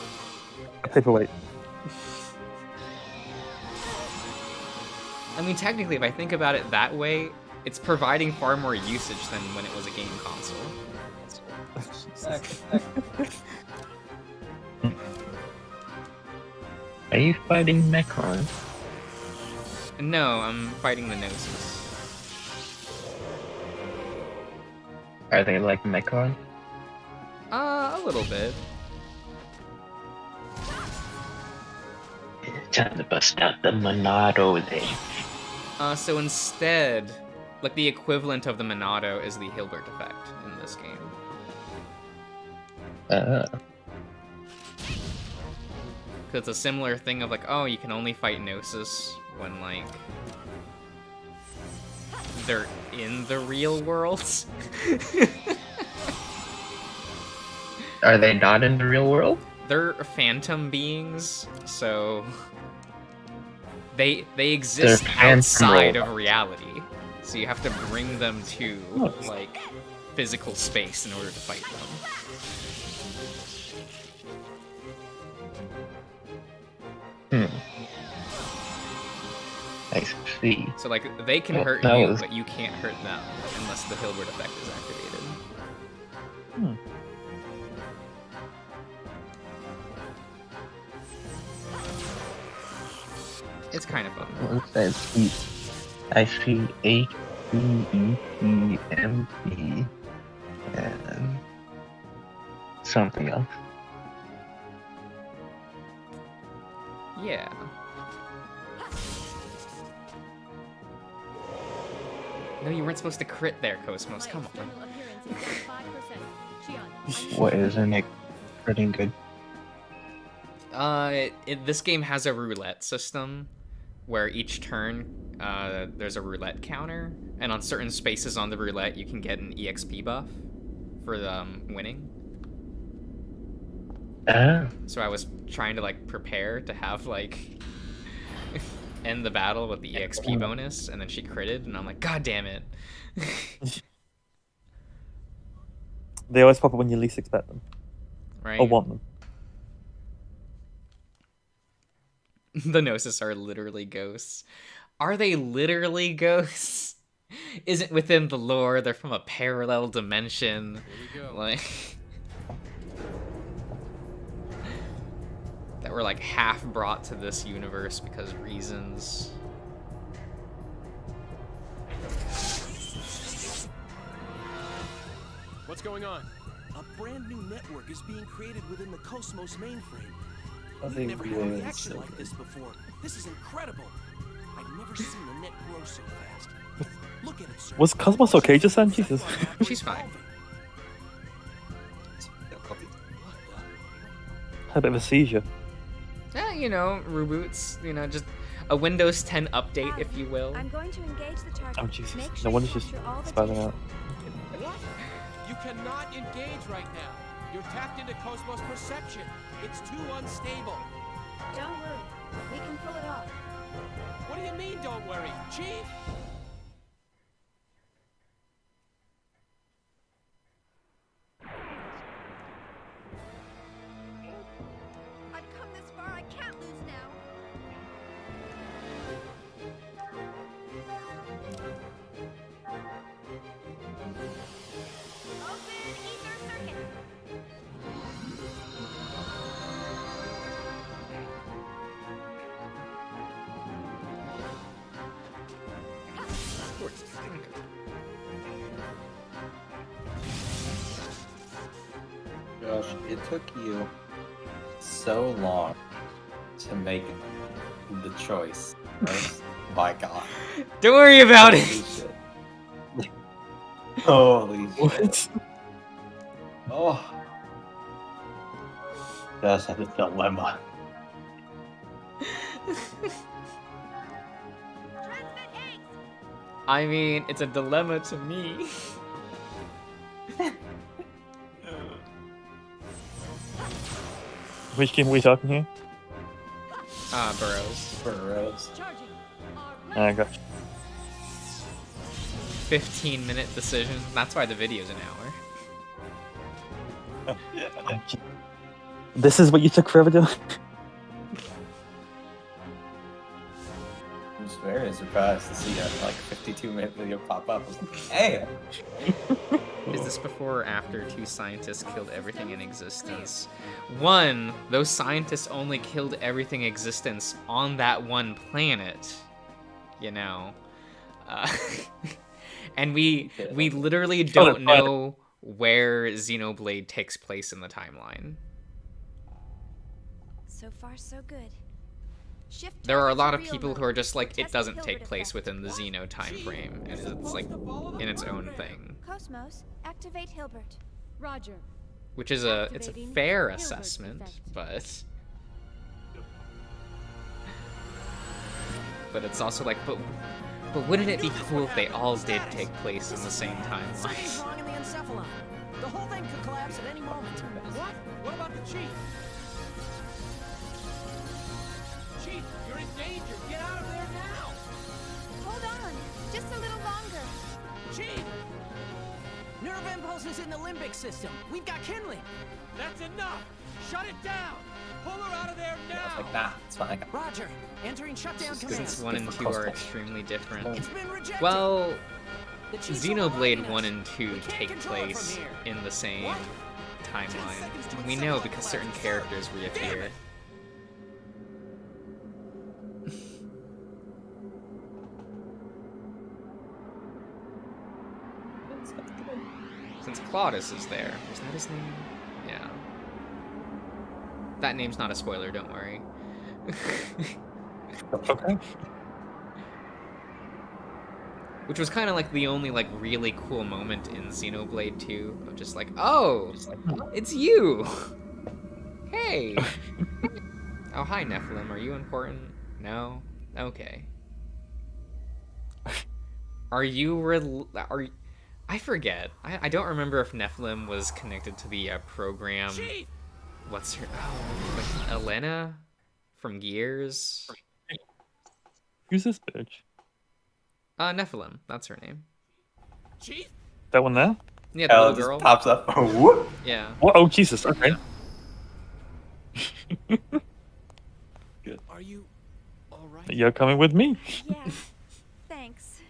A paperweight. I mean, technically, if I think about it that way, it's providing far more usage than when it was a game console. Are you fighting Mechon? No, I'm fighting the Gnosis. Are they like Mechon? A little bit. Time to bust out the Monado then. So instead, like the equivalent of the Monado is the Hilbert effect in this game. Cause it's a similar thing of like, oh, you can only fight Gnosis when like they're in the real world. Are they not in the real world? They're phantom beings, so they exist outside of reality. So you have to bring them to like physical space in order to fight them. I see. So like they can hurt you, but you can't hurt them unless the Hilbert effect is activated. It's kind of fun. What's that? I see HEEEMP and something else. Yeah. No, you weren't supposed to crit there, Cosmos. Come on. What isn't it pretty good? This game has a roulette system where each turn there's a roulette counter, and on certain spaces on the roulette you can get an EXP buff for winning. So I was trying to like prepare to have like end the battle with the EXP bonus, and then she critted, and I'm like, God damn it. They always pop up when you least expect them. Right? Or want them. The Gnosis are literally ghosts. Are they literally ghosts? Isn't within the lore, they're from a parallel dimension. Here we go. Like that were like half brought to this universe because reasons. What's going on? A brand new network is being created within the Cosmos mainframe. I We've think never we had a are reaction so like this before. This is incredible. I've never seen a net grow so fast. Look at it, sir. Was Cosmos okay just then? Jesus. She's fine. Had a bit of a seizure. Yeah, you know, reboots, you know, just a Windows 10 update, if you will. I'm going to engage the target. Oh Jesus. Make No sure wonder you she's capture all the spelling data. out. What? You cannot engage right now. You're tapped into Cosmos perception. It's too unstable. Don't worry. We can pull it off. What do you mean, don't worry? Chief? I've come this far. I can't lose now. Open ether circuit. Josh, it took you so long to make the choice. Right? My God. Don't worry about Holy it. shit. Holy What? shit. Oh. Josh had a dilemma. I mean, it's a dilemma to me. Which game are we talking here? Burrows. Burrows. I got you. 15-minute decision. That's why the video's an hour. This is what you took forever doing? very surprised to see a like 52-minute video pop up. I was like, hey! Is this before or after two scientists killed everything in existence? One, those scientists only killed everything in existence on that one planet. You know. And we literally don't know where Xenoblade takes place in the timeline. So far, so good. Shift There are a target lot to of real people mode. who are just like, We're it testing doesn't take Hilbert place effect. within the Xeno time frame, and it's like in its own thing, Cosmos, activate Hilbert. Roger. which is it's a Activating fair Hilbert assessment, effect. but it's also like, but wouldn't it be cool if they all did take place in the same Something's timeline? wrong in the encephalon. The whole thing could collapse at any moment. What? What about the chief? Chief, you're in danger. Get out of there now. Hold on, just a little longer. Chief, Nerve impulse is in the limbic system. We've got kindling. that's enough. Shut it down. Pull her out of there I was now. like, nah, it's fine. Roger. Entering shutdown Since commands. 1 and 2 are extremely different. It's been rejected. Well, The chief's Xenoblade overriding 1 us. and 2 We can't take control it place from here. in the same What? timeline. We know because certain characters reappear. Since Claudius is there. Was that his name? Yeah. That name's not a spoiler, don't worry. Okay. Which was kind of like the only like really cool moment in Xenoblade 2 of just like, oh, it's you. Hey. Oh, hi Nephilim. Are you important? No. Okay. Are you I forget. I don't remember if Nephilim was connected to the program. Chief, What's her? Oh, like Elena from Gears. Who's this bitch? Nephilim. That's her name. chief. That one there? Yeah, the Hell, little it just girl. pops up. Whoop! Yeah. What? Oh, Jesus. Okay. Are you all right? You're coming with me. Yeah, thanks.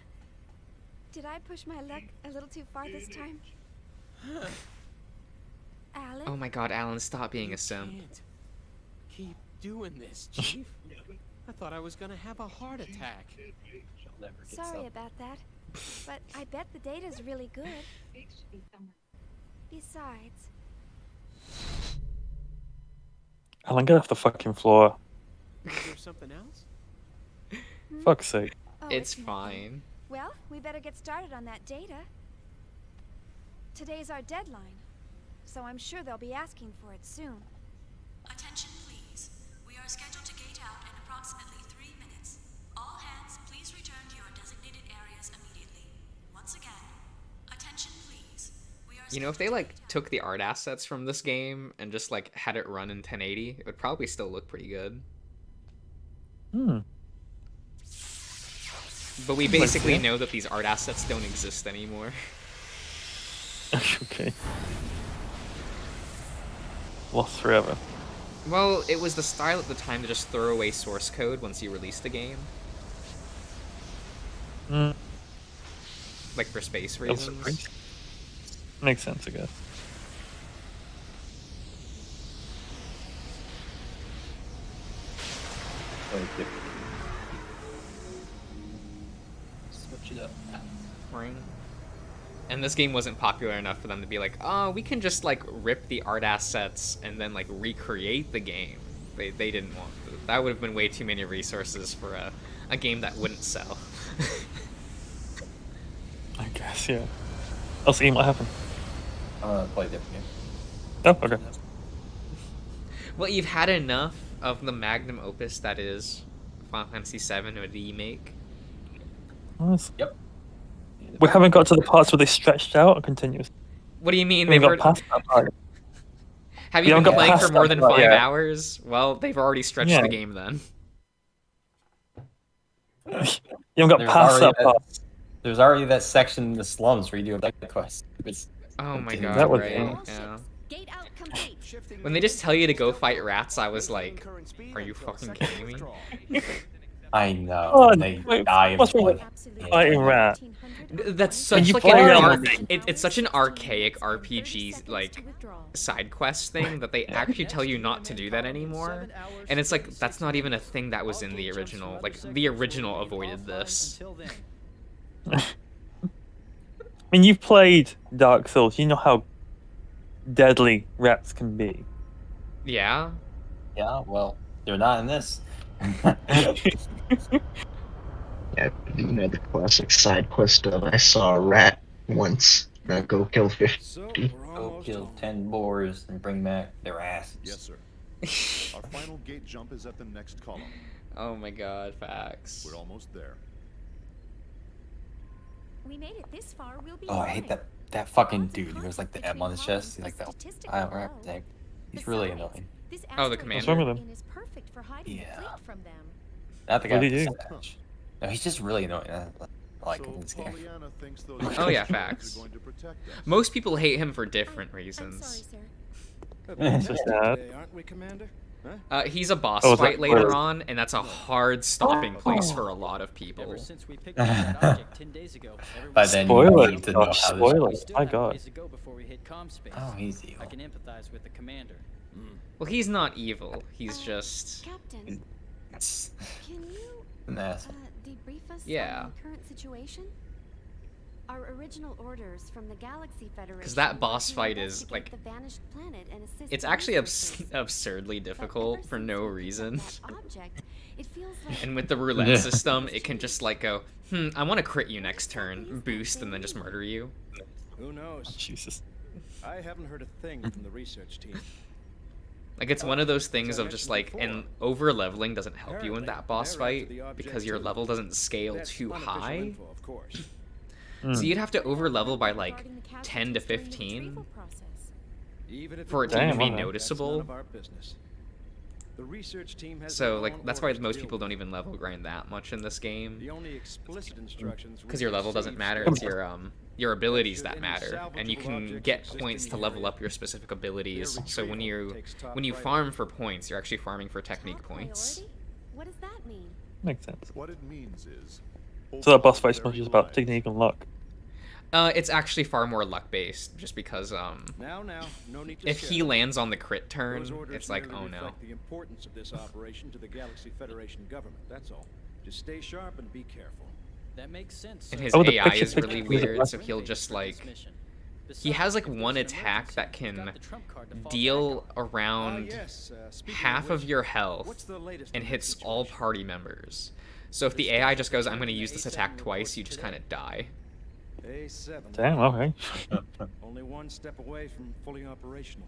Did I push my luck a little too far this time? Alan? Oh my God, Alan, stop being a simp. Can't keep doing this, chief. I thought I was gonna have a heart attack. Sorry about that, but I bet the data's really good. Besides, Alan, get off the fucking floor. Is there something else? Fuck's sake. oh, It's nothing. fine. Well, we better get started on that data. Today's our deadline, so I'm sure they'll be asking for it soon. Attention please. We are scheduled to gate out in approximately 3 minutes. All hands, please return to your designated areas immediately. Once again, attention please. We are You know, if they like took the art assets from this game and just like had it run in 1080, it would probably still look pretty good. Hmm. But we basically know that these art assets don't exist anymore. Okay. Lost forever. Well, it was the style at the time to just throw away source code once you released the game. Hmm. Like for space That's reasons. surprising. Makes sense, I guess. Switch it up. Ring. And this game wasn't popular enough for them to be like, oh, we can just like rip the art assets and then like recreate the game. They didn't want that. That would have been way too many resources for a game that wouldn't sell. I guess, yeah. I'll see what happened. Play a different game. Oh, okay. Well, you've had enough of the magnum opus that is Final Fantasy VII remake. Nice. Yep. We haven't got to the parts where they stretched out or continuous. What do you mean? We They've haven't got already... past that part. Have We you been haven't got playing for past more that than part 5 yet. hours? Well, they've already stretched Yeah. the game then. You haven't got There's past already that part. There's already that section in the slums where you do a deck quest. It's Oh my continuous. god, That was right? fun. Yeah. Gate out complete. When they just tell you to go fight rats, I was like, are you fucking kidding me? I know. Oh, and they wait, die of what's wrong with like, fighting rat? That's When such you like play an around it's such an archaic RPG like side quest thing that they actually tell you not to do that anymore. And it's like that's not even a thing that was in the original. Like the original avoided this. I mean, you've played Dark Souls. You know how deadly rats can be. Yeah. Yeah, well, they're not in this. Yeah, the classic side quest of I saw a rat once. Now go kill 50. Go kill 10 boars and bring back their asses. Yes, sir. Our final gate jump is at the next column. Oh my god, facts. We're almost there. We made it this far, we'll be Oh, I hate that fucking dude who has like the M on his chest. He's like that. I don't rap thing. He's really annoying. Oh, the commander. What's wrong with him? Is perfect for hiding the Yeah. fleet from them. Not the guy What with did he the do? mustache. No, he's just really annoying. I like him in this game. Pollyanna thinks those Oh yeah, are facts. going to protect us. Most people hate him for different I'm sorry, reasons. sir. It's just sad. Aren't we, Commander? He's a boss Oh, is that fight later spoilers? on, and that's a hard stopping place for a lot of people. Ever since we picked up that object 10 days ago, By everyone's then, Spoilers. you need to know how Spoilers. this. still My have God. ways to go before we hit comm space. Oh, he's evil. I can empathize with the commander. Well, he's not evil. He's just Captain, It's can you an asshole. debrief us Yeah. on the current situation? Our original orders from the Galaxy Federation. because that were boss to fight is investigate like the vanished planet and assist it's the actually researchers. absurdly But difficult ever for since no we picked up reason. that object, it feels like And with the roulette system, it can just like go, I want to crit you next turn, boost, and then just murder you. Who knows? Jesus. I haven't heard a thing from the research team. Like it's one of those things of just like, and over leveling doesn't help you in that boss fight because your level doesn't scale That's too unofficial high. info, of course. So you'd have to over level by like regarding the casualties 10 to during the 15 retrieval process. Even if for it to Damn, even be okay. That's noticeable. none of our business. The research team has So their like own that's why orders most to people deal don't with. even level grind that much in this game. The only explicit instructions Because your level doesn't matter, it's your abilities that matter, and you can get points to level up your specific abilities. So when you farm for points, you're actually farming for technique Top points. priority? What does that mean? Makes sense. What it means is. So that boss fight's their not just about lives. technique and luck. It's actually far more luck based, just because Now, no need to if he scout. lands on the crit turn, Those orders it's like, merely oh no. reflect the importance of this operation to the Galaxy Federation government. That's all. Just stay sharp and be careful. That makes sense. And sir. his Oh, the AI picture- is really picture- weird, so he'll Win just for this like mission. he has like Besides, if one there's an attack that emergency, we've can got the trump card to fall deal back on. around Yes, speaking half which, of your what's health the latest and on that hits all situation? party members. So if the AI just goes, I'm going to use this attack twice, you just kind of die. A7. Damn, okay. Only one step away from fully operational.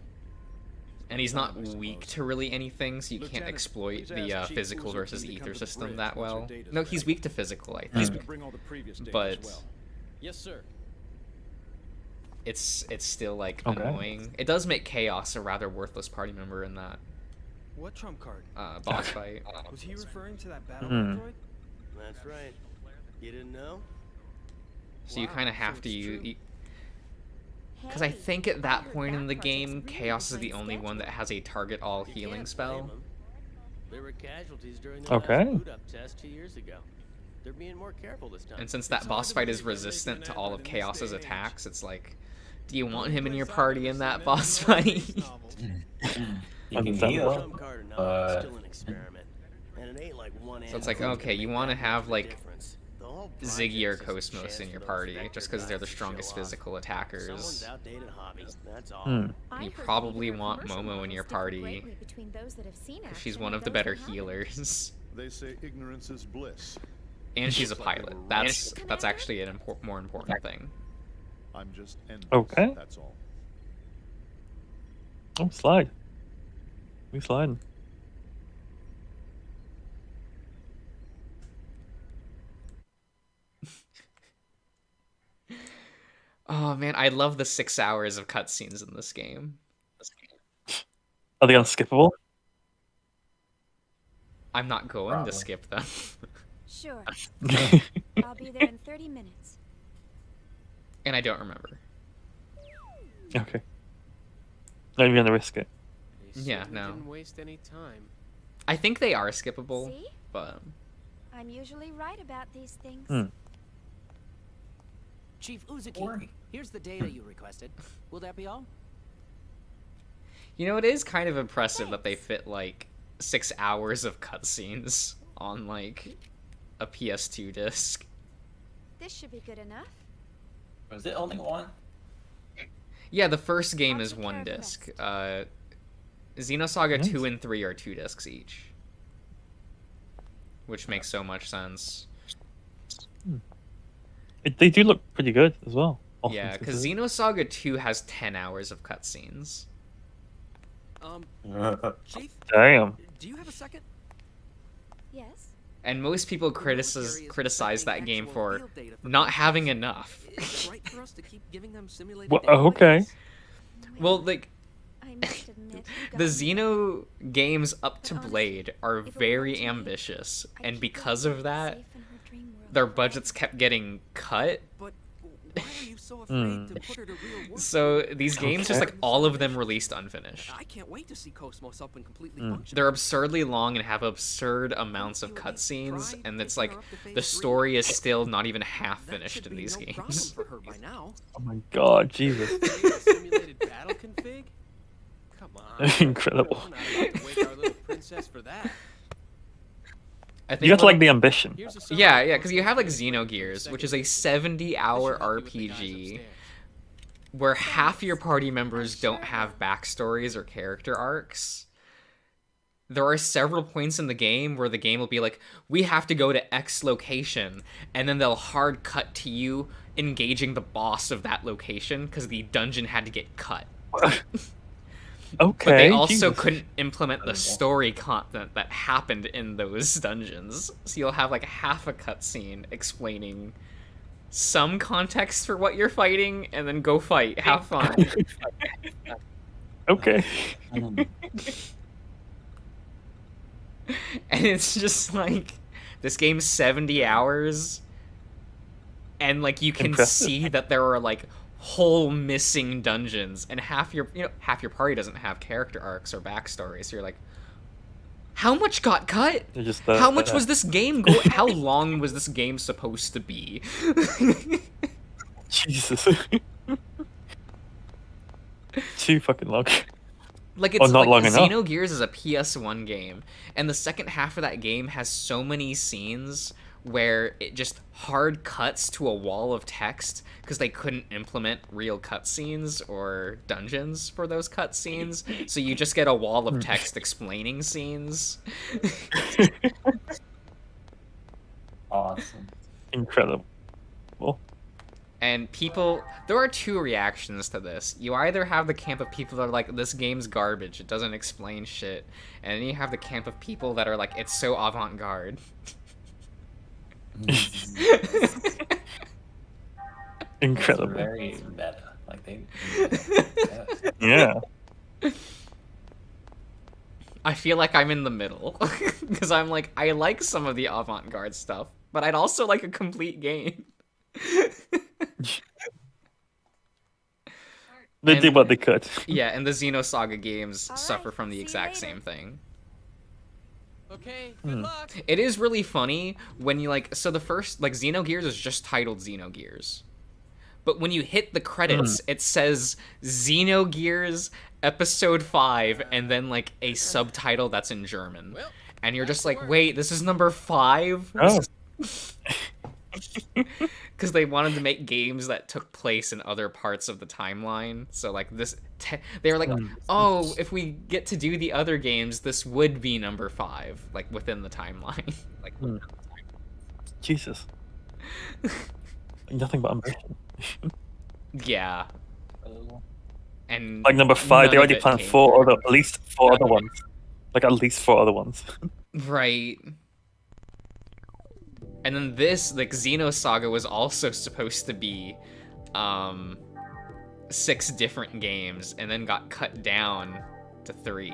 And he's not weak to really anything, so you can't Lieutenant, exploit please the ask Chief physical Willezur versus to come ether to the system bridge that once our well. data's No, he's ready. weak to physical, I Please think. bring all the previous data But as well. Yes, sir. it's still like Okay. annoying. It does make Chaos a rather worthless party member in that What trump card? boss fight. Was he referring to that battle Hmm. android? That's right. You didn't know? So you Wow, kind of have so to it's use. true. Because I Hey, think at I that heard point in the project's game, really Chaos is the behind only one that schedule. has a target all healing spell. There were casualties during the Okay. last boot-up test 2 years ago. They're being more careful this time. And since that boss fight is resistant to all of Chaos's attacks, it's like, do you want him in your party in that boss fight? You can Understandable. heal, Trump card or not, but it's still an experiment. And it ain't like one So it's like, animal's okay, gonna you make want to that have much of a like difference. The whole Ziggy or project's just a Cosmos chance in for your those party, vector just because they're the guys to strongest show off. physical Someone's attackers. outdated hobby. That's all. Hmm. I You heard probably even our want commercial Momo in your models differ party, greatly between those that have seen 'cause she's action one and of the those better that haven't. healers. They say ignorance is bliss. And she's a Looks like they pilot. were That's Commander? actually an more important thing. I'm just envious. Okay. That's all. Oh, slide. We sliding. Oh man, I love the 6 hours of cutscenes in this game. Are they unskippable? I'm not going Probably. to skip them. Sure. I'll be there in 30 minutes. And I don't remember. Okay. Not even gonna risk it. They Yeah, certainly no. Didn't waste any time. I think they are skippable, See? but I'm usually right about these things. Chief Uzuki, Boring. here's the data you requested. Will that be all? You know, it is kind of impressive that they fit like 6 hours of cutscenes on like a PS2 disc. This should be good enough. Was it only one? Yeah, the first game I'll is take care one of the disc. Xenosaga 2 and 3 are 2 discs each. Which makes so much sense. They do look pretty good as well. all Yeah, things because considered. Xenosaga 2 has 10 hours of cutscenes. Chief, Damn. do you have a second? Yes. And most people The military is criticize that collecting game actual for field data for not customers. having enough. Is it right for us to keep giving them simulated Well, data okay. waves? Well, like, I must admit, you've the got me. Xeno games up to But honestly, Blade are if it were very up to me, ambitious, I'd and keep because Willezur of that, safe in her dream world their forever. budgets kept getting cut. But why are you so afraid to put her to real work? So these games, just like Okay. all of them released unfinished. I can't wait to see Cosmos up and completely Mm. functional. They're absurdly long and have absurd amounts of You at least cutscenes, try and it's taking like her up to phase the 3? story is still not even half That finished should in be these no games. problem for her by now. Oh my god, Jesus. Create a simulated battle config? Come on. Incredible. We're not about to wake our little princess for that. I think You got to one like the ambition. Here's a summary Yeah, of yeah, because you have like Cosmos' Xenogears, which is a second 70-hour mission. I should help you with the guys RPG upstairs. where half your party members don't have backstories or character arcs. There are several points in the game where the game will be like, we have to go to X location, and then they'll hard cut to you engaging the boss of that location because the dungeon had to get cut. Okay. But they also Jesus. couldn't implement the story content that happened in those dungeons. So you'll have like half a cutscene explaining some context for what you're fighting, and then go fight. Have fun. Okay. And it's just like, this game's 70 hours, and like you can Impressive. see that there are like whole missing dungeons, and half your party doesn't have character arcs or backstories. So you're like, how much got cut? They're just, How much was this game how long was this game supposed to be? Jesus. Too fucking long. Like, it's Or not like long enough. Xenogears is a PS1 game, and the second half of that game has so many scenes where it just hard cuts to a wall of text because they couldn't implement real cutscenes or dungeons for those cutscenes, so you just get a wall of text explaining scenes. Awesome. Incredible. And people, there are two reactions to this. You either have the camp of people that are like, this game's garbage, it doesn't explain shit, and then you have the camp of people that are like, it's so avant-garde. Incredible. It's very meta. Like they. Yeah. I feel like I'm in the middle, because I'm like, I like some of the avant-garde stuff, but I'd also like a complete game. They did what they could. Yeah, and the Xenosaga games All right, suffer from the see you exact later. same thing. Okay, good luck. It is really funny when you like, so the first, like, Xenogears is just titled Xenogears. But when you hit the credits, it says Xenogears Episode 5, and then like a subtitle that's in German. Well, And you're that's just the like, word. wait, this is number 5? Oh. Because they wanted to make games that took place in other parts of the timeline. So like this, they were like, oh, if we get to do the other games, this would be number 5, like within the timeline. Like, Jesus. Nothing but ambition. yeah. And Like number 5, none they of already it planned came 4 through. other, at least 4 other ones. Like at least 4 other ones. Right. And then this, like, Xenosaga was also supposed to be 6 different games, and then got cut down to 3.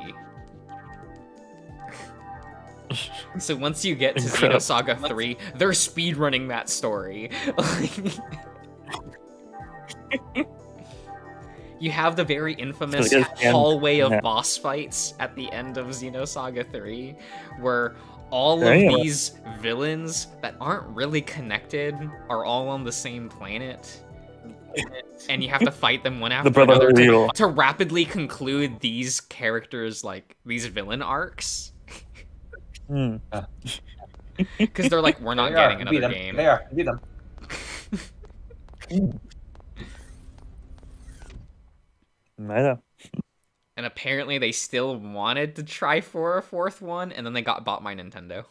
So once you get to Incredible. Xenosaga 3, they're speedrunning that story. You have the very infamous So it is the end. hallway of Yeah. boss fights at the end of Xenosaga 3, where all Damn. of these villains that aren't really connected are all on the same planet. And you have to fight them one after Brotherhood another of Evil. to rapidly conclude these characters, like, these villain arcs. Hmm. Because they're like, we're not getting another game. They are. Beat them. Meta. And apparently they still wanted to try for a fourth one, and then they got bought by Nintendo.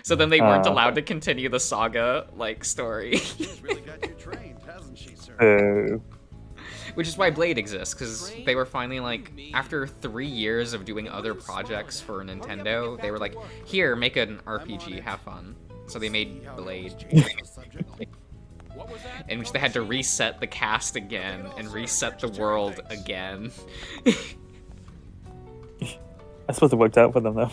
So then they weren't allowed to continue the saga, like, story. She's really got you trained, hasn't she, sir? Which is why Blade exists, because they were finally like, after 3 years of doing other projects for Nintendo, they were like, here, make an RPG, have fun. So they made Blade. In which they had to reset the cast again, and reset the world again. I suppose it worked out for them, though.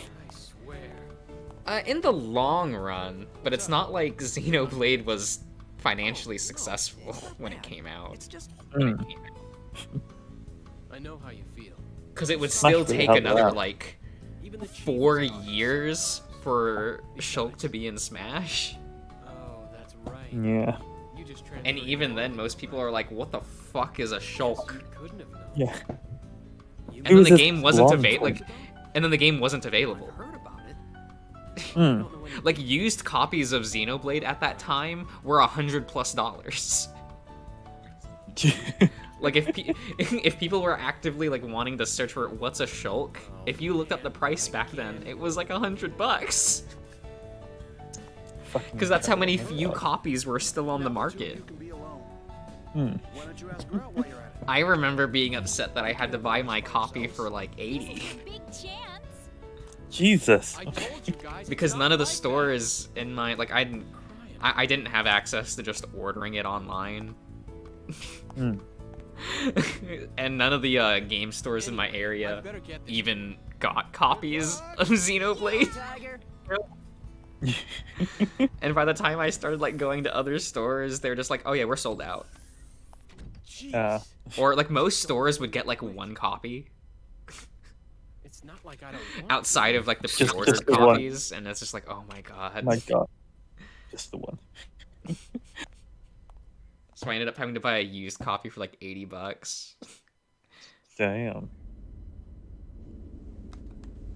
In the long run, but it's not like Xenoblade was financially successful when it came out. It's just. I know how you feel. Because it would still really take helped another, out. like, 4 years for Shulk to be in Smash. Oh, that's right. Yeah. You just And even then, most people are like, what the fuck is a Shulk? couldn't have known. Yeah. And It then was the just game wasn't long available. time. And then the game wasn't available. Heard about it. Hmm. Like, used copies of Xenoblade at that time were $100+. Like, if people were actively, like, wanting to search for what's a Shulk, if you looked up the price back then, it was like $100. Because that's how many few copies were still on the market. Hmm. Why don't you ask her out while you're at it? I remember being upset that I had to buy my copy for like 80. Big chance. Jesus. I told you guys. Because it's none not of the like stores in my, like, I didn't have access to just ordering it online. Hmm. And none of the game stores in my area even got copies of Xenoblade. Tiger. And by the time I started, like, going to other stores, they were just like, oh yeah, we're sold out. Or, like, most stores would get, like, 1 copy It's not like I don't want outside of, like, the Just pre-ordered the one. copies, and it's just like, oh my god. My God. Just the one. So I ended up having to buy a used copy for like $80. Damn.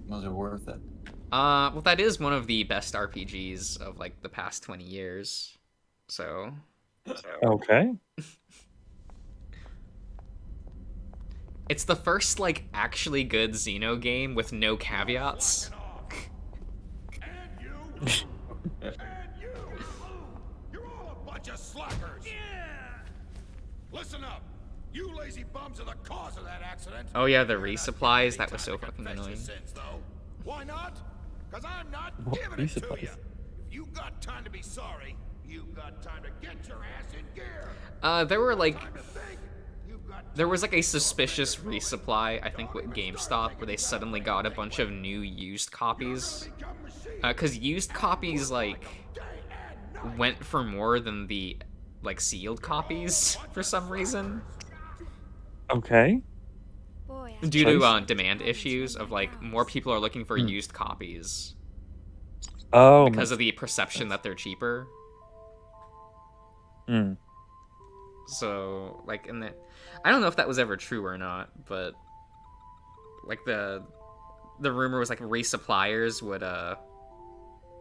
Those are worth it. Well, that is one of the best RPGs of like the past 20 years. So. Okay. It's the first like actually good Xeno game with no caveats. You're all a bunch of slackers. Listen up. You lazy bums are the cause of that accident. Oh yeah, the resupplies, that was so fucking annoying. Why not? Because I'm not What giving it to resupplies? you. If you got time to be sorry, you got time to get your ass in gear. There were like Time to think. You got there was like a suspicious resupply, I think with GameStop, where they suddenly got a bunch of new used copies. Cause used copies like went for more than the like sealed copies for some reason. Okay. Boy, Due to Choice? demand issues of like more people are looking for used copies Oh. because of the perception that they're cheaper. Hmm. So like in the, I don't know if that was ever true or not, but like the rumor was like resuppliers would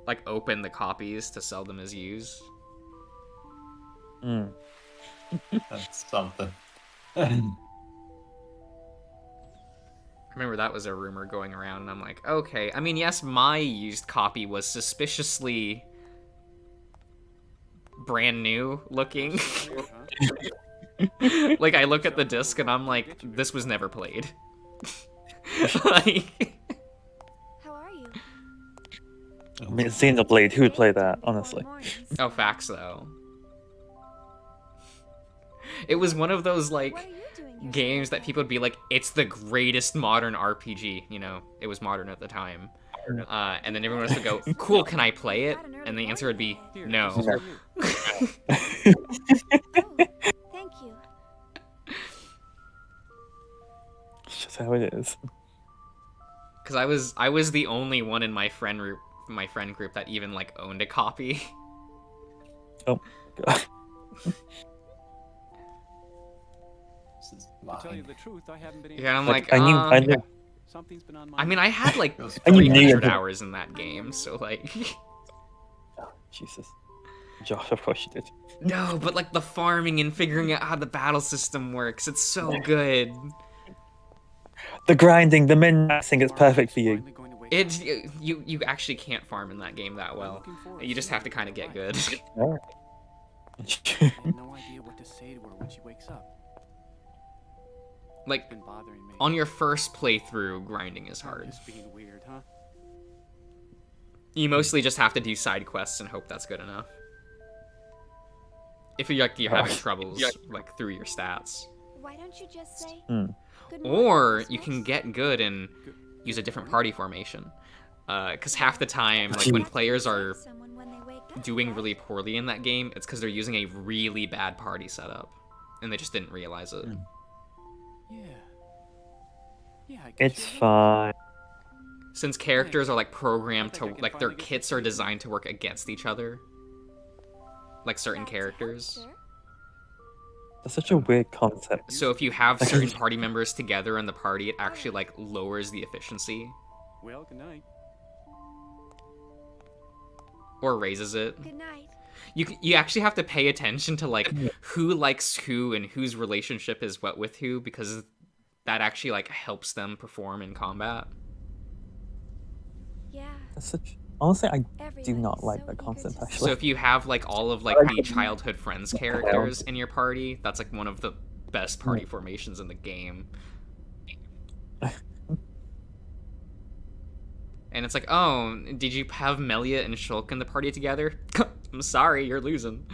like open the copies to sell them as used. Hmm. That's something. I remember that was a rumor going around, and I'm like, okay. I mean, yes, my used copy was suspiciously brand new looking. Like, I look at the disc and I'm like, this was never played. Like, how are you? I mean, Xenoblade, who would play that, honestly? oh, facts though. It was one of those like What are you doing here? games that people would be like, it's the greatest modern RPG. You know, it was modern at the time. And then everyone else would go, cool, can I play it? And the answer would be, no. Oh, thank you. It's just how it is. Because I was the only one in my friend group that even like owned a copy. Oh god. To tell you the truth, I haven't been able Yeah, I'm Like, like, I knew. Something's been on my I mean, I had like And you knew 300 it. hours in that game, so like. Jesus. Josh, of course you did. No, but like the farming and figuring out how the battle system works, it's so good. The grinding, the min-maxing, it's perfect for you. You actually can't farm in that game that well. You just have to kind of get good. Yeah. I have no idea what to say to her when she wakes up. Like, Been bothering me. on your first playthrough, grinding is hard. Just being weird, huh? You mostly just have to do side quests and hope that's good enough. If you're having troubles like through your stats. Why don't you just say good morning, Or you Cosmos? can get good and use a different party formation. Because half the time, like when players are Someone when they wake up, doing right? really poorly in that game, it's because they're using a really bad party setup. And they just didn't realize it. Yeah. Yeah, I guess It's you're right. fine. Since characters are like programmed to, like their kits are designed to work against each other. Like certain Glad to help, characters. sir. That's such a weird concept. So if you have certain party members together in the party, it actually like lowers the efficiency. Well, good night. Or raises it. Good night. You actually have to pay attention to like who likes who and whose relationship is what with who, because that actually like helps them perform in combat. Yeah. That's such. Honestly, I do Everyone not is like so that eager concept. to So Actually, if you have like all of like the childhood friends characters in your party, that's like one of the best party formations in the game. And it's like, oh, did you have Melia and Shulk in the party together? I'm sorry, you're losing.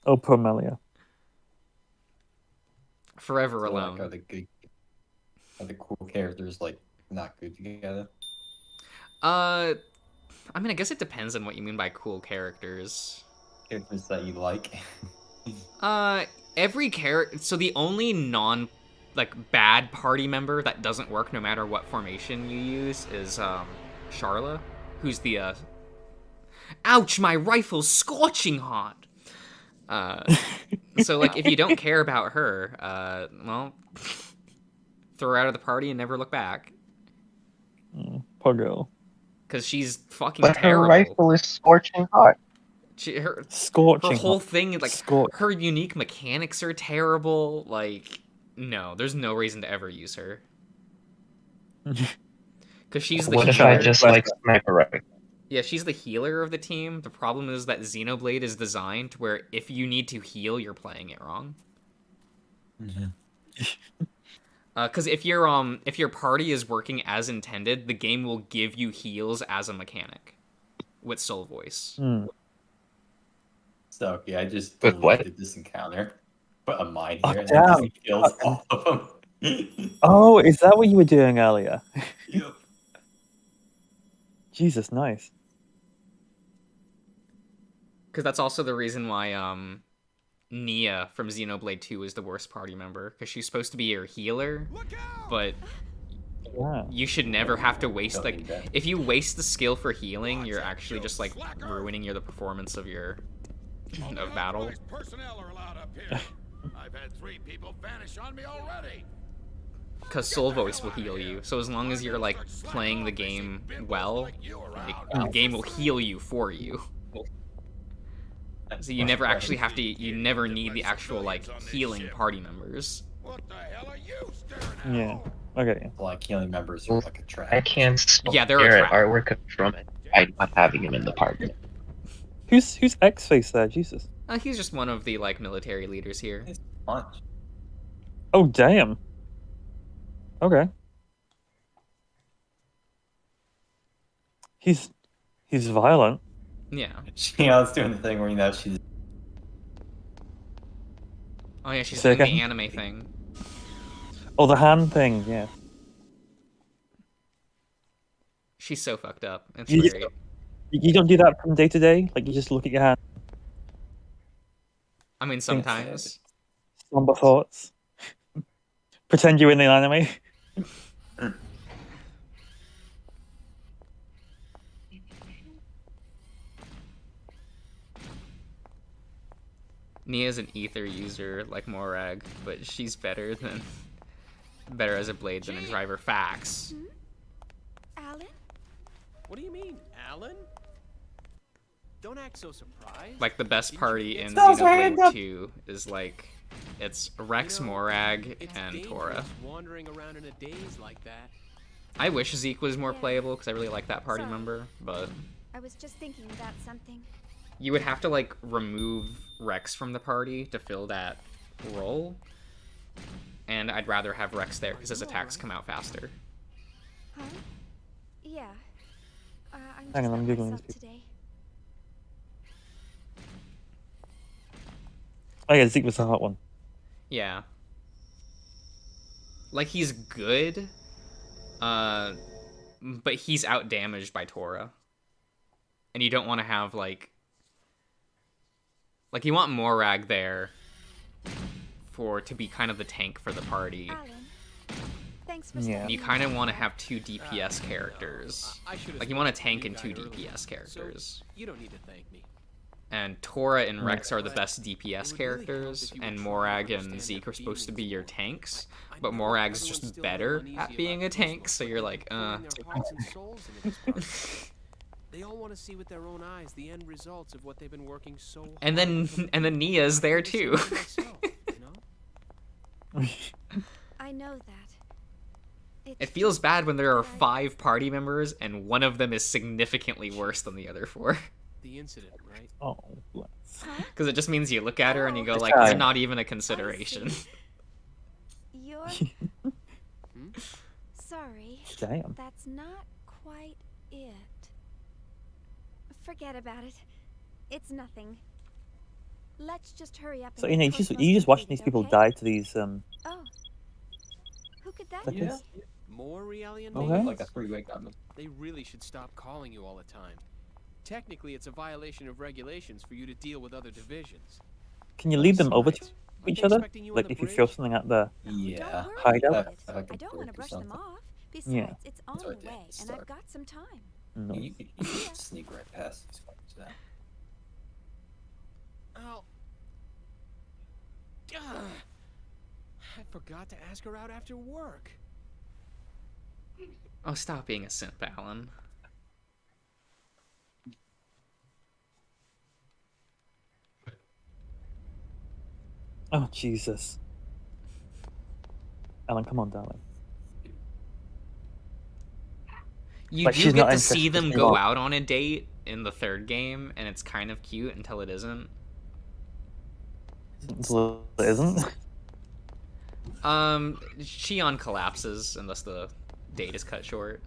oh, poor Melia. Forever So, alone. like, are the cool characters like not good together? I mean, I guess it depends on what you mean by cool characters. Characters that you like? Every character. So the only bad party member that doesn't work no matter what formation you use is Charla, who's the ouch, my rifle's scorching hot. So like if you don't care about her, well, throw her out of the party and never look back. Poor girl. Because she's fucking But terrible. her rifle is scorching hot. Her Scorching. whole thing, like, Scorch. her unique mechanics are terrible. Like, no, there's no reason to ever use her. Because she's the What if healer. I just like sniper rifle? Yeah, she's the healer of the team. The problem is that Xenoblade is designed to where if you need to heal, you're playing it wrong. Because if your party is working as intended, the game will give you heals as a mechanic with soul voice. So yeah, I just With what? deleted this encounter. Put a mine Oh, here and damn. then just kills all of them. Oh, is that what you were doing earlier? Yep. Jesus, nice. Because that's also the reason why Nia from Xenoblade 2 is the worst party member. Because she's supposed to be your healer, but Yeah. you should never have to waste, Don't like, need that. if you waste the skill for healing, you're actually just, like, ruining the performance of your, of battle. Personnel are allowed up here. I've had 3 people vanish on me already. Because soul voice will heal you, so as long as you're, like, playing the game well, the game will heal you for you. So you never actually have to, you never need the actual, like, healing party members. What the hell are you staring at? Yeah. Okay. Like healing members are like a trap. I can't Yeah, they're a stare at trap. artwork of Drummond by not having him in the party. Who's X-Face there? Jesus. He's just one of the, like, military leaders here. It's punch. Oh, damn. Okay. He's violent. Yeah. She was doing the thing where she's Oh yeah, she's Say doing the again? anime thing. Oh, the hand thing. Yeah. She's so fucked up. It's You just- great. You don't do that from day to day. Like you just look at your hand, I mean, sometimes. somber thoughts, Pretend you're in the anime. Nia's an ether user like Morag, but she's better as a blade than a driver. Facts. Alan? What do you mean, Alan? Don't act so surprised. Like the best party in Those Xenoblade 2 is like it's Rex, Morag, It's and dangerous Tora. wandering around in a daze like that. I wish Zeke was more playable because I really like that party member, but I was just thinking about something. you would have to like remove Rex from the party to fill that role. And I'd rather have Rex there because his attacks come out faster. Huh? Yeah. I'm Hang just on, I'm by googling myself these people. today. Oh yeah, Zeke was the hot one. Yeah. Like he's good, but he's out damaged by Tora. And you don't want to have like you want Morag there to be kind of the tank for the party. Alan, thanks for Yeah. You kind of want to have two DPS characters. I should've Like you want a spoken tank to and you two guy earlier, DPS characters. So you don't need to thank me. And Tora and Rex are the best DPS characters, if you and would Morag try to and understand Zeke their are supposed to be feelings your more. tanks, I but know Morag's everyone's just still better uneasy at being a about tank, Cosmos, so but you're they're like, pouring their hearts and souls into this project. They all want to see with their own eyes the end results of what they've been working so hard. And then Nia's there too. I know that. It feels bad when there are 5 party members and one of them is significantly worse than the other 4. The incident, right? Oh, bless. Because it just means you look at her and you go like, Sorry. you're not even a consideration. You're... Sorry. Damn. That's not quite it. Forget about it. It's nothing. Let's just hurry up. So and get you just Cosmos watching these completed, people okay? die to these Oh. Who could that be? Yeah. More reality Okay. invaders? Like a 3-way gun. They really should stop calling you all the time. Technically, it's a violation of regulations for you to deal with other divisions. Can you lead them over to Besides, each they other? expecting you on Like the if you bridge? throw something at the Yeah. hideout? I don't want to brush them off. Besides, Yeah. it's on That's the what they way, and start. I've got some time. No. You can sneak right past these fuckers now. Oh. I forgot to ask her out after work. Oh, stop being a simp, Alan. Oh Jesus. Alan, come on, darling. You Like, do she's get not to see interested them in go you. out on a date in the 3rd game, and it's kind of cute until it isn't. Until it isn't. Shion collapses, and thus the date is cut short.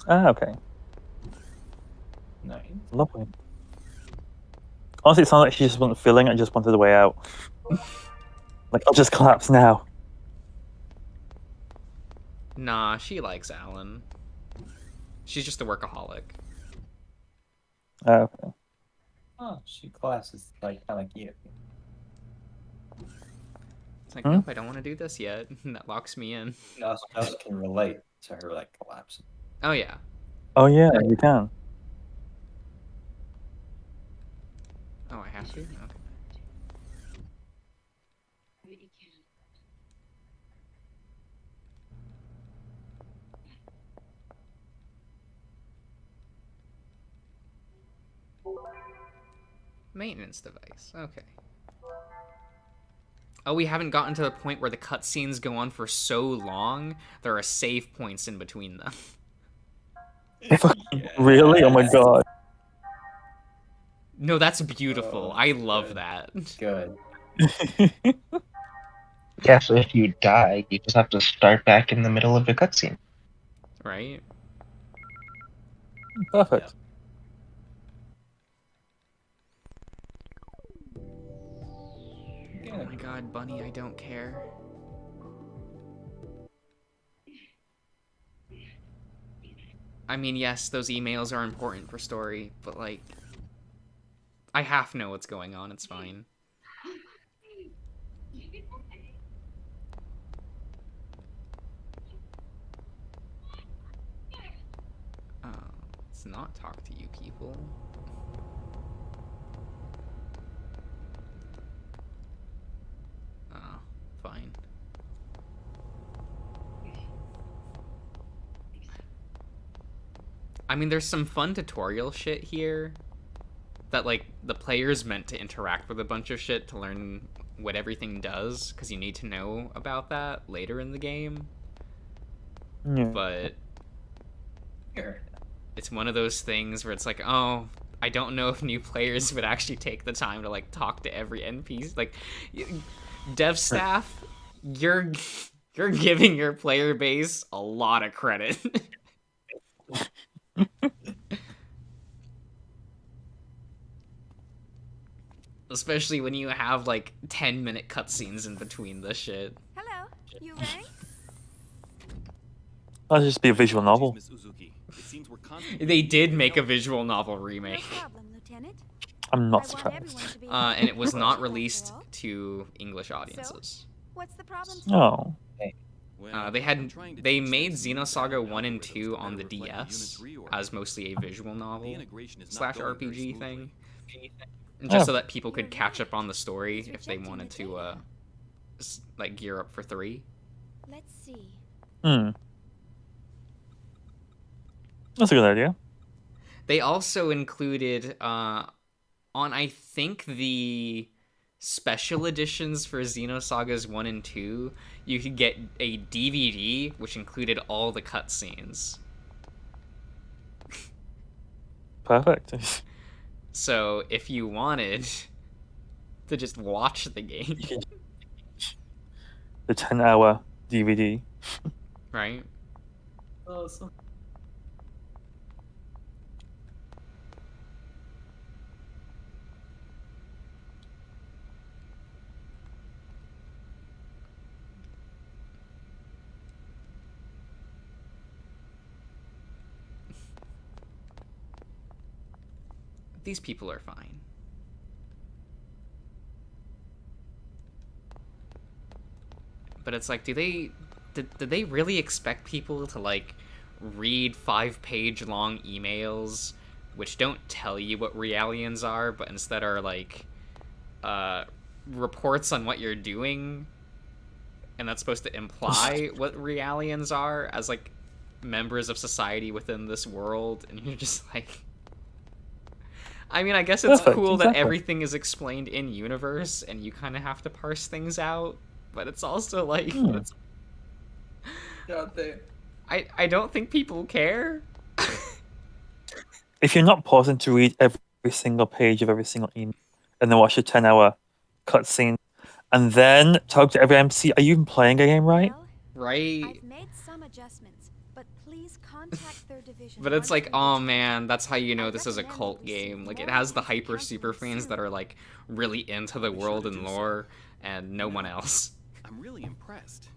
Ah, okay. Nice. Lovely. Honestly, it sounded like she just wasn't feeling it and just wanted a way out. Like, I'll just collapse now. Nah, she likes Alan. She's just a workaholic. Ah, okay. Oh, she classes like kind of like you. It's like, nope, I don't want to do this yet. That locks me in. I also can relate to her like collapsing. Oh, yeah. Oh yeah, you can. Oh, I have to? Okay. Maintenance device. Okay. Oh, we haven't gotten to the point where the cutscenes go on for so long, there are save points in between them. Really? Oh my god. No, that's beautiful. I love that. Good. Yeah, so if you die, you just have to start back in the middle of the cutscene. Right? Perfect. Oh my god, Bunny, I don't care. I mean, yes, those emails are important for story, but like, I half know what's going on, it's fine. Let's not talk to you people. Oh, fine. I mean, there's some fun tutorial shit here that, like, the player's meant to interact with a bunch of shit to learn what everything does, because you need to know about that later in the game. Yeah. But it's one of those things where it's like, oh, I don't know if new players would actually take the time to, like, talk to every NPC. Like, dev staff, you're giving your player base a lot of credit. Especially when you have, like, 10-minute cutscenes in between this shit. Hello, you rang? That'll just be a visual novel. They did make a visual novel remake. No problem, Lieutenant. I'm I not want surprised. everyone to be And it was not after released all. to English audiences. What's the problem? Oh. They made Xenosaga 1 and 2 on the DS as mostly a visual novel slash RPG thing. Just so that people could catch up on the story if they wanted to, like, gear up for 3. Let's see. That's a good idea. They also included, on, I think, the special editions for Xenosagas 1 and 2, you could get a DVD which included all the cutscenes. Perfect. So, if you wanted to just watch the game, The 10-hour DVD. right? Awesome. These people are fine. But it's like, did they really expect people to, like, read 5-page long emails which don't tell you what realians are, but instead are, like, reports on what you're doing, and that's supposed to imply what realians are as, like, members of society within this world, and you're just like... I mean, I guess it's Perfect, cool exactly. that everything is explained in universe, and you kind of have to parse things out, but it's also like... God damn. I don't think people care. If you're not pausing to read every single page of every single email and then watch a 10-hour cutscene and then talk to every MC, are you even playing a game right? Right? I've made some adjustments, but please contact their division. But it's once like, you oh reach man, that's how you know this is a cult game. Like, it has the hyper super fans that are, like, really into the world and lore, and no one else. I'm really impressed.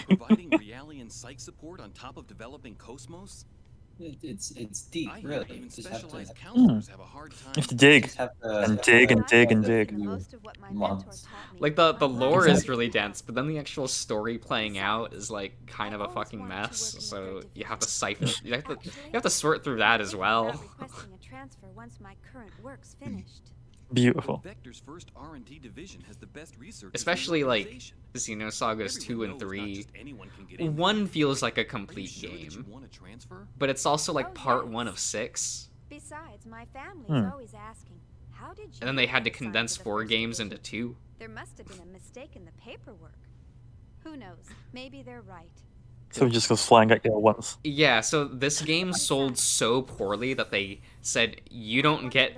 Providing Realian psych support on top of developing Cosmos? It's deep, really. Even You just have to specialized have- counselors have a hard time. You have to dig just have to- and dig and dig and dig. Months. Like, the lore is really dense, but then the actual story playing out is, like, kind of a fucking mess, so you have to siphon... You have to sort through that as well. requesting a transfer once my current work's finished. Beautiful. Vector's first R&D division has the best research. Especially, like, Xenosagas 2 and 3. 1 feels like a complete game. But it's also, like, part 1 of 6. Besides, my family's Hmm. always asking, how did you And then they had to get assigned condense the 4 first games division? into 2. There must have been a mistake in the paperwork. Who knows? Maybe they're right. So it just goes flying at you at once. Yeah, so this game sold so poorly that they said, you don't get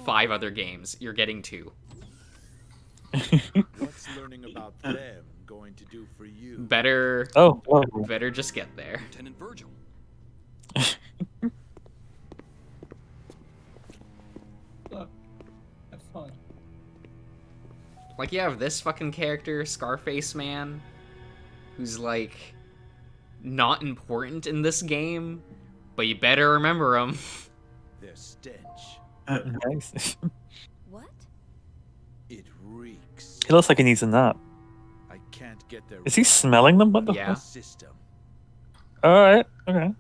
5 other games, you're getting 2. What's learning about them going to do for you? Better... Oh, lovely. Better just get there. Lieutenant Virgil. Have fun. Like, you have this fucking character, Scarface Man, who's, like, not important in this game, but you better remember him. Their stench. Nice. What? It reeks. He looks like he needs a nap. I can't get their Is he smelling them? What the Yeah. fuck? system. Alright, okay.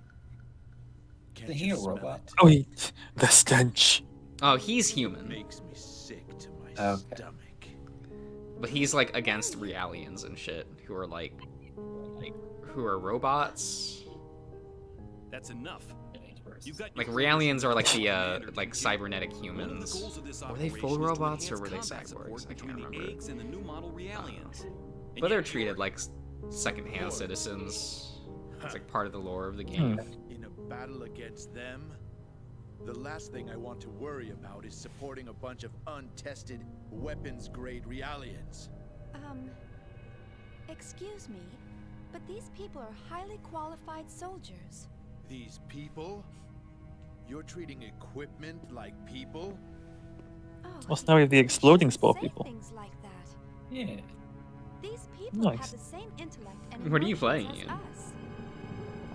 Isn't he a robot? Oh, the stench. Oh, he's human. Makes me sick to my Okay. stomach. But he's like against Realians and shit, who are who are robots. That's enough. You got Like your Realians are like the Commander like here. cybernetic One of the humans. goals of this Were they full operation is to robots or enhance were they combat support cyborgs? I can't between the remember. eggs and the new model Realians. And But they're yet you treated are- like secondhand citizens. It's like part of the lore of the game. In a battle against them, the last thing I want to worry about is supporting a bunch of untested weapons-grade Realians. Excuse me, but these people are highly qualified soldiers. These people? You're treating equipment like people? Oh, What's now with the exploding spore say people? things like that. Yeah. These people Nice. have the same intellect and What are you emotions playing as in? us.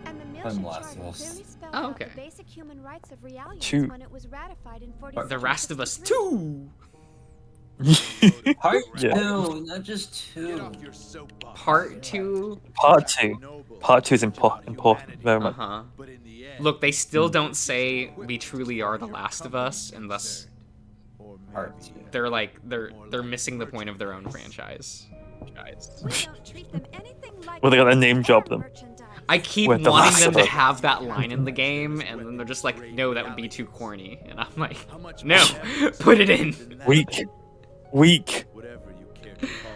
And the I'm Milsha Last of Charter Us. clearly spelled Oh, out okay. the basic human rights of Realians Two. when it was ratified in Or The 47. Last of Us 2! Part Yeah. 2, not just Get 2. off your soapbox. Part 2? Part 2. Part 2 is important, very much. Uh-huh. But in the end, Look, they still don't say we truly are The Last of Us, and thus or Part maybe 2. they're like they're missing the point of their own franchise. We don't treat them anything like Well, they gotta our name drop them. merchandise. I keep With The wanting Last them of to Us. have that line in the game, and then they're just like, no, that would be too corny. And I'm like, no, put it in. Weak. Weak. whatever you care to call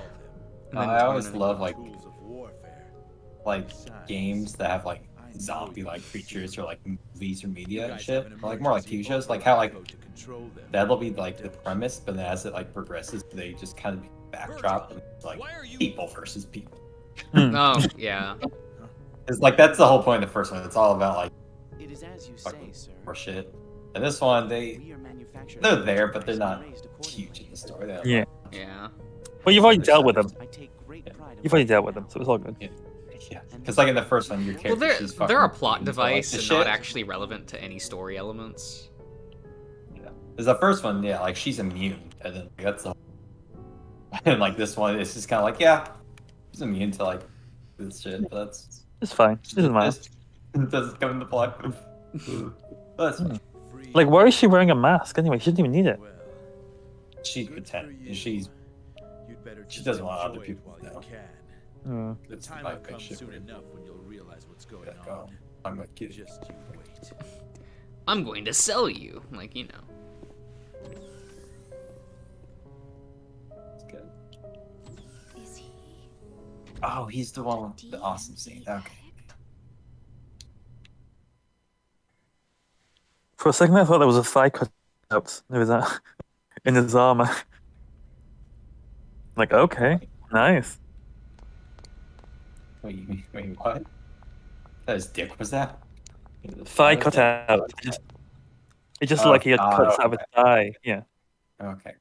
them. I always love Tools of warfare. like games that have like zombie-like creatures or like movies or media and shit. Or, like more like TV shows. Like how like that'll be like the premise, but then as it like progresses, they just kind of backdrop and it's like people versus people. Oh, yeah. It's like that's the whole point of the first one. It's all about like It is as you fucking say, sir. more shit. And this one, We are manufactured they're there, but they're not huge in the story. They're Yeah. Yeah. Well, you've already dealt with them. I take great pride in You've already dealt with them, so it's all good. Yeah, because like in the first one, your Well, character they're she's they're a fucking plot mean, so, like, device the and shit- not actually relevant to any story elements. Yeah, because the first one, yeah, like she's immune, and then like, that's the. And like this one, it's just kind of like yeah, she's immune to like this shit, but that's It's fine. It doesn't matter. it doesn't come into play. But that's Like, why is she wearing a mask anyway? She doesn't even need it. she's pretend. She doesn't want other people to know. Hmm. The It's time my will come picture. soon enough when you'll realize what's going Yeah, go. on. I'm gonna kill you. Just you wait. I'm going to sell you, like you know. It's good. Is he? Oh, he's the one with the awesome scene. Okay. For a second, I thought there was a thigh cut out. There was that in his armor. Like, okay, nice. Wait, what? That his dick was that? Thigh cut out. It just looked like he had cuts out of his thigh. Yeah. Okay.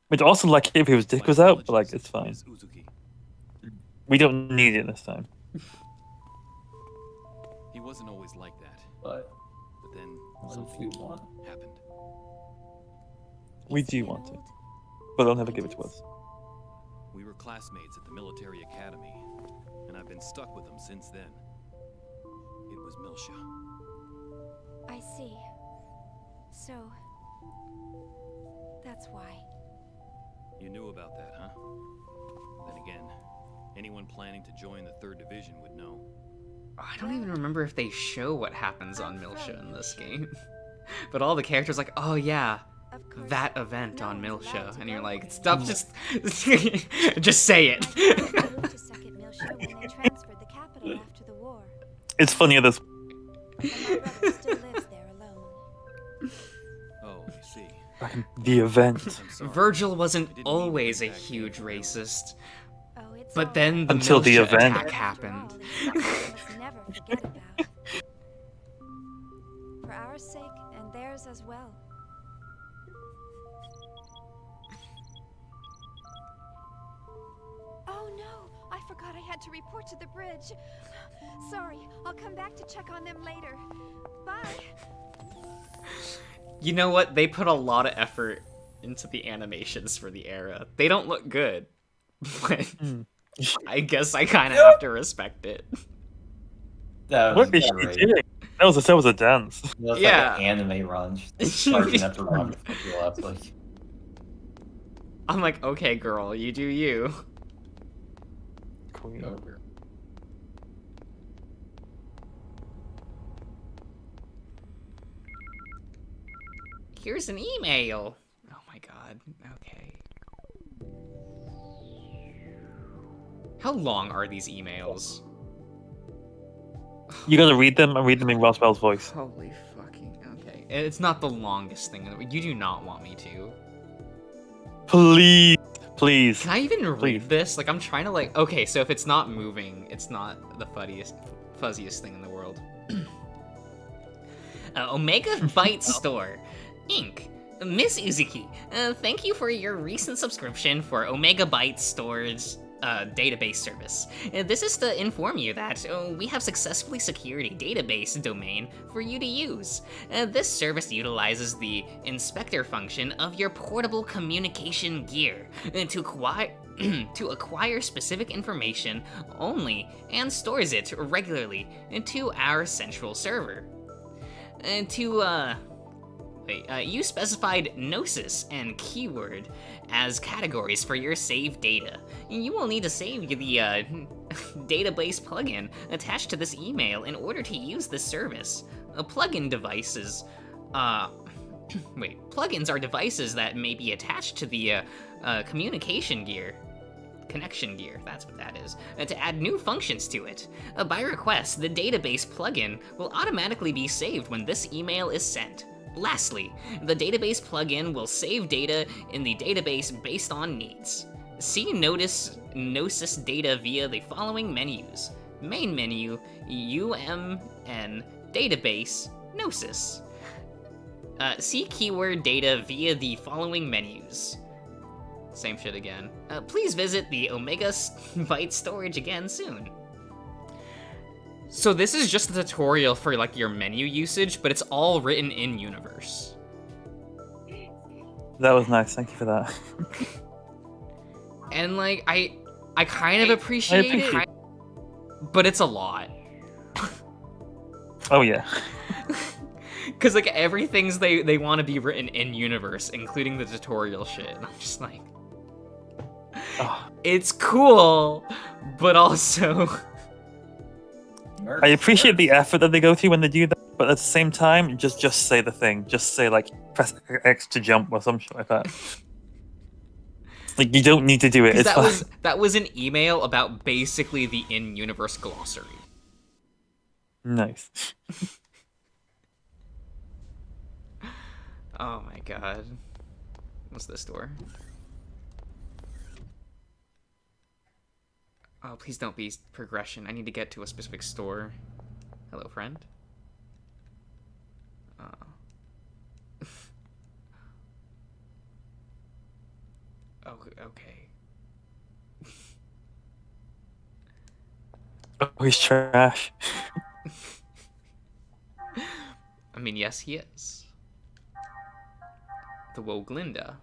Which also like if his dick was out, but like it's fine. Ms. Uzuki. We don't need it this time. He wasn't always like that. But then what if something you want? happened. We do want it, but they'll never give it to us. We were classmates at the military academy, and I've been stuck with him since then. It was Milsha. I see. So that's why. You knew about that, huh? Then again, anyone planning to join the 3rd Division would know. I don't even remember if they show what happens on Milsha in this game. But all the characters like, oh yeah, that event on Milsha, and you're like, stop, just just say it. Moved to Second Milsha when they transferred the capital after the war. It's funny at this. And my brother still lives there alone. Oh, I see. The event. Virgil wasn't always a huge racist. Oh, it's But then the Until the Milsha event. attack happened. something we must never forget about. For our sake and theirs as well. Oh no! I forgot I had to report to the bridge. Sorry, I'll come back to check on them later. Bye. You know what? They put a lot of effort into the animations for the era. They don't look good. But I guess I kind of have to respect it. That What was is she great. doing? That was a dance. That's Yeah. like an anime run. Charging at the run before you left. Like, I'm like, okay, girl, you do you. Queen. over. Here's an email. Oh my god. Okay. How long are these emails? You gotta read them and read them in Roswell's voice. Holy fucking okay. It's not the longest thing. You do not want me to. Please, please. Can I even Please. read this? Like, I'm trying to like. Okay, so if it's not moving, it's not the fuzziest thing in the world. Omega Byte Store, Inc. Miss Uzuki, thank you for your recent subscription for Omega Byte Store's database service. This is to inform you that we have successfully secured a database domain for you to use. This service utilizes the inspector function of your portable communication gear to acquire specific information only and stores it regularly into our central server. You specified Gnosis and Keyword as categories for your saved data. You will need to save the database plugin attached to this email in order to use this service. Plugin devices, plugins are devices that may be attached to the connection gear, that's what that is, to add new functions to it. By request, the database plugin will automatically be saved when this email is sent. Lastly, the database plugin will save data in the database based on needs. See Gnosis data via the following menus. Main menu, UMN, database, Gnosis. See keyword data via the following menus. Same shit again. Please visit the Omega Byte storage again soon. So this is just a tutorial for like your menu usage, but it's all written in universe. That was nice. Thank you for that. And like I kind of appreciate it, but it's a lot. Oh yeah. Cause like everything's they want to be written in universe, including the tutorial shit. And I'm just like, it's cool, but also. I appreciate the effort that they go through when they do that, but at the same time, just say the thing. Just say like press X to jump or some shit like that. Like you don't need to do it. It's that was an email about basically the in-universe glossary. Nice. Oh my god. What's this door? Oh, please don't be progression. I need to get to a specific store. Hello, friend. Okay. Oh, he's trash. I mean, yes, he is. The Woglinda.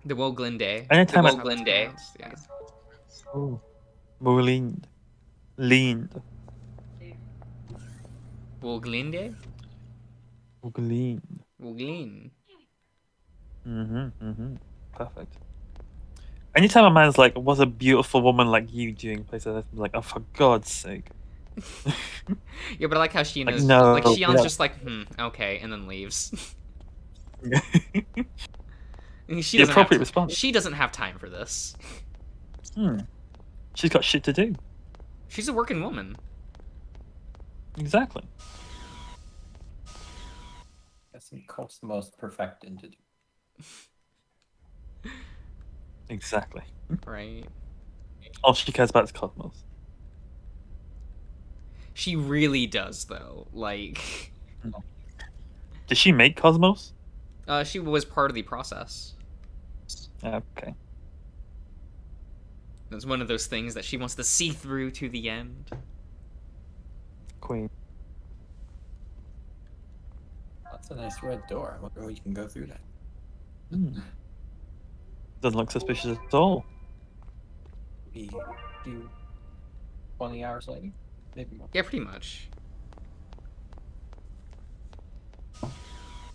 The Woglinde. Anytime the Woglinde. Yeah. Oh. Leaned. Woglinde? Woglin. Woglin. Perfect. Anytime a man's like, "What's a beautiful woman like you doing?" places, I'm like, "Oh, for God's sake." Yeah, but I like how Sheena's no, like Shion's no. just like, okay, and then leaves. The appropriate response. She doesn't have time for this. She's got shit to do. She's a working woman. Exactly. That's the most perfected to do. Exactly. Right. All she cares about is Cosmos. She really does, though. Like, Did she make Cosmos? She was part of the process. Okay. It's one of those things that she wants to see through to the end. Queen. That's a nice red door. I wonder how you can go through that. Doesn't look suspicious at all. We do 20 hours later. Maybe more. Yeah, pretty much.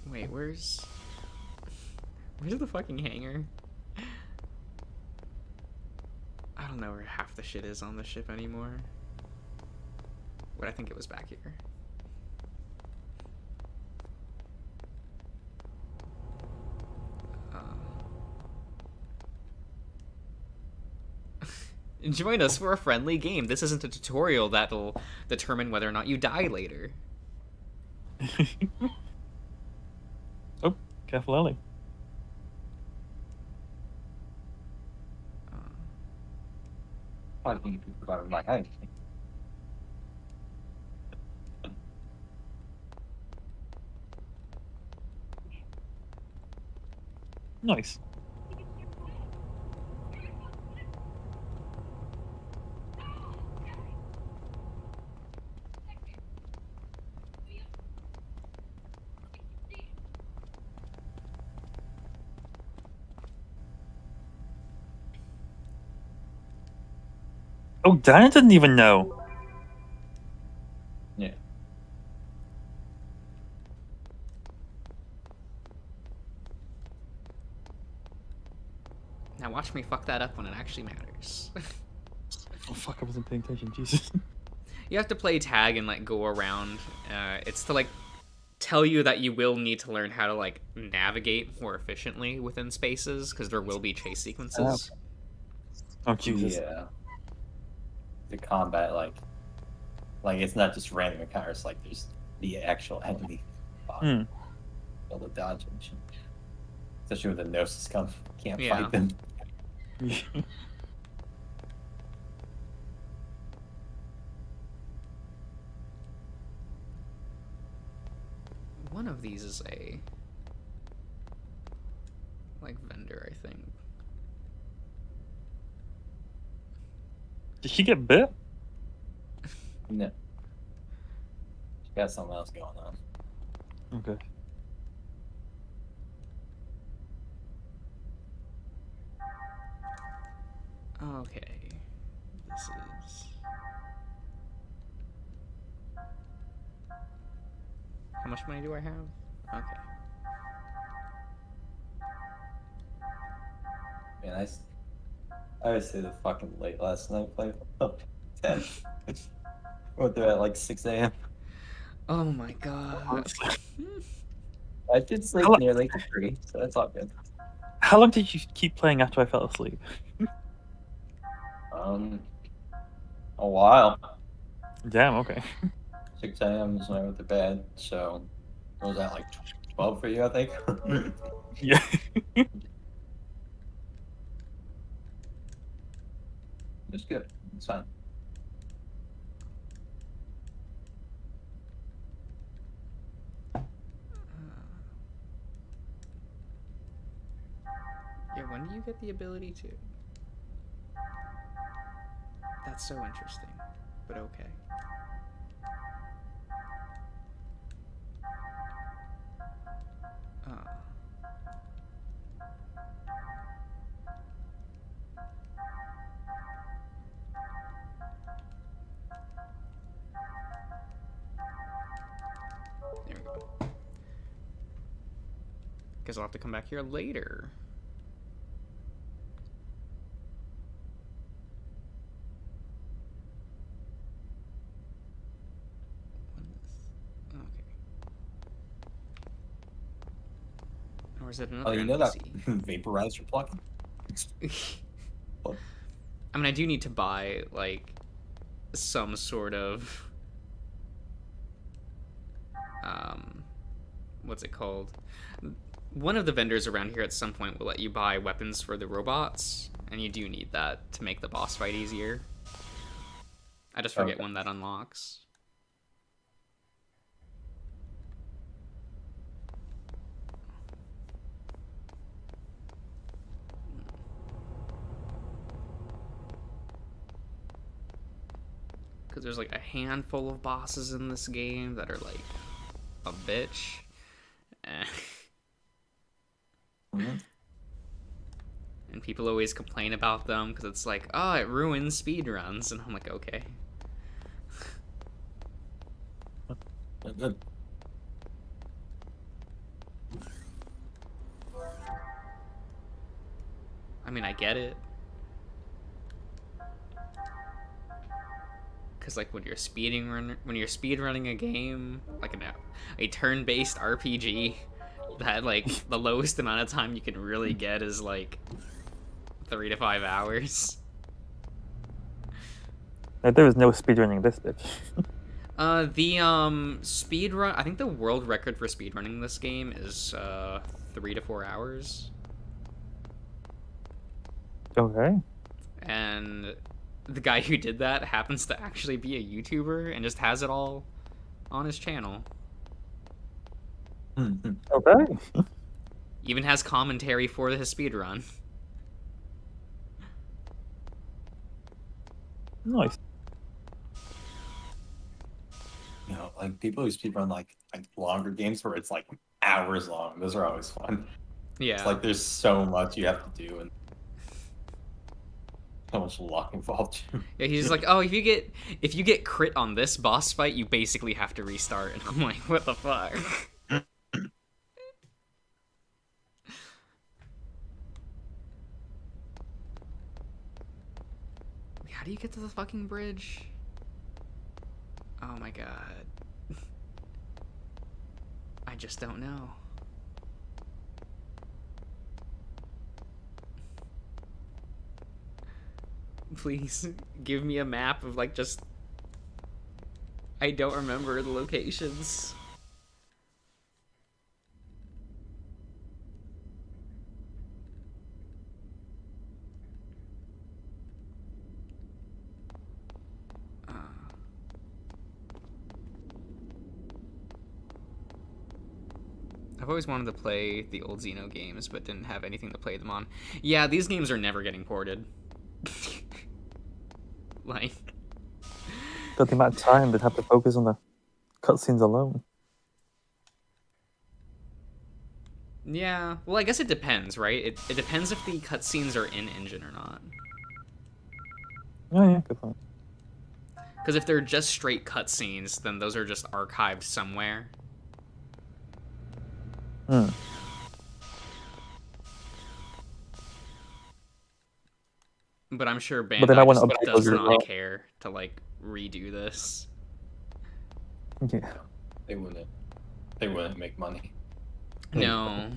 Wait, where's the fucking hangar? I don't know where half the shit is on the ship anymore. But I think it was back here. Join us for a friendly game. This isn't a tutorial that'll determine whether or not you die later. Oh, careful, Ellie. I think people about it like, hey. Nice. Oh, Diana didn't even know. Yeah. Now watch me fuck that up when it actually matters. Oh fuck, I wasn't paying attention, Jesus. You have to play tag and like go around. It's to like tell you that you will need to learn how to like navigate more efficiently within spaces because there will be chase sequences. Oh Jesus. Yeah. The combat, like it's not just random encounters. Like there's the actual enemy. All the dodge and shit. Especially when the Gnosis come, can't fight them. One of these is a like vendor, I think. Did she get bit? No. She got something else going on. Okay. Okay. This is... How much money do I have? Okay. Man, I always say the fucking late last night played 10. Went there at like 6 a.m. Oh my god. I did sleep nearly 3, so that's all good. How long did you keep playing after I fell asleep? A while. Damn, okay. 6 a.m. is when I went to bed, so what was that, like 12 for you, I think? Yeah. It's good. It's fine. Yeah, when do you get the ability to? That's so interesting, but okay. There we go. Guess I'll have to come back here later. Or is it another Oh, you know NPC? that vaporizer plucking? I mean, I do need to buy, like, some sort of... what's it called? One of the vendors around here at some point will let you buy weapons for the robots, and you do need that to make the boss fight easier. I just forget when that unlocks. Because there's like a handful of bosses in this game that are like a bitch. And people always complain about them because it's like, oh, it ruins speedruns. And I'm like, okay. Good. I mean, I get it. Cause like when you're speedrunning a game, like a turn-based RPG, that like the lowest amount of time you can really get is like 3 to 5 hours. Like, there is no speedrunning this bitch. The speedrun, I think the world record for speedrunning this game is 3 to 4 hours. Okay. And the guy who did that happens to actually be a YouTuber and just has it all on his channel. Okay. Even has commentary for his speedrun. Nice. You know, like people who speedrun like longer games where it's like hours long. Those are always fun. Yeah. It's like there's so much you have to do and so much luck involved. Yeah, he's just like, oh, if you get crit on this boss fight, you basically have to restart. And I'm like, what the fuck? How do you get to the fucking bridge? Oh my god. I just don't know. Please give me a map of like just... I don't remember the locations. I've always wanted to play the old Xeno games, but didn't have anything to play them on. Yeah, these games are never getting ported. Like... But the amount of time they'd have to focus on the cutscenes alone. Yeah, well, I guess it depends, right? It depends if the cutscenes are in-engine or not. Oh yeah, good point. Because if they're just straight cutscenes, then those are just archived somewhere. Hmm. But I'm sure But then I Bandai want just to update does those as not well. care to, like, redo this. Yeah. They wouldn't make money. No.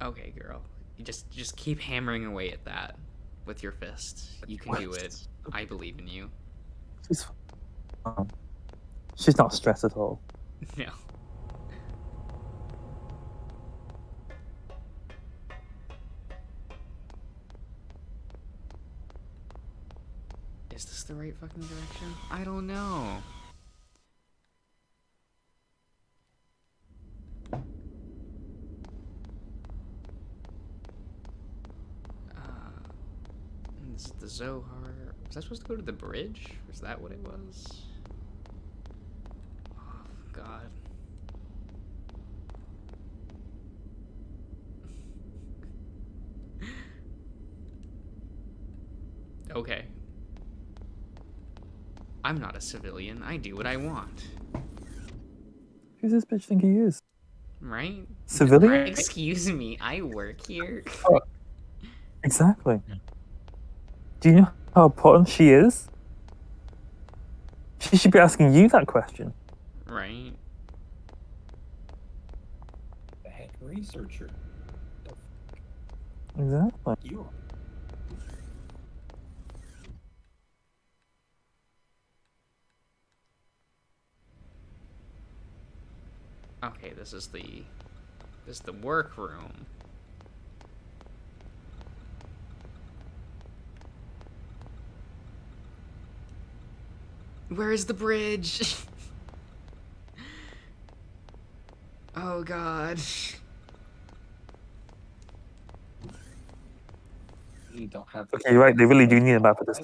Okay, girl. You just keep hammering away at that with your fists. You can do it. I believe in you. She's not stressed at all. No. Is this the right fucking direction? I don't know. This is the Zohar. Was I supposed to go to the bridge? Was that what it was? Oh, God. Okay. I'm not a civilian. I do what I want. Who's this bitch think he is? Right? Civilian? Excuse me, I work here. Oh, exactly. Do you know how important she is? She should be asking you that question. Right? The head researcher. Exactly. You. Okay, this is the workroom. Where is the bridge? Oh God. You don't have. Okay, you're right. They really do need a map for this.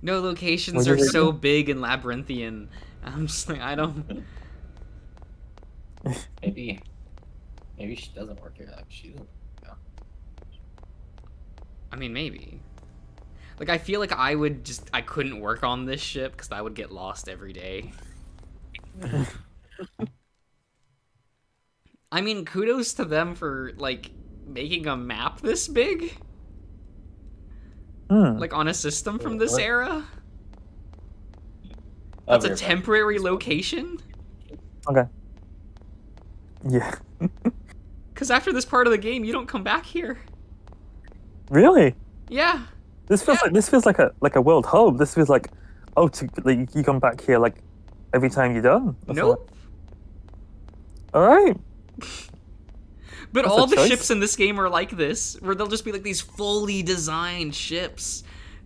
No, locations What are did they so do? big and labyrinthian. I'm just like, I don't. Maybe she doesn't work here. Like she doesn't. I mean, maybe. Like, I feel like I couldn't work on this ship because I would get lost every day. I mean, kudos to them for, like, making a map this big. Like, on a system from this era. That's a temporary location? Okay. Yeah. Because after this part of the game, you don't come back here. Really? Yeah. This feels like a world hub. This feels like, like you come back here like every time you're done. Nope. All right. But That's all a the choice. ships in this game are like this, where they'll just be like these fully designed ships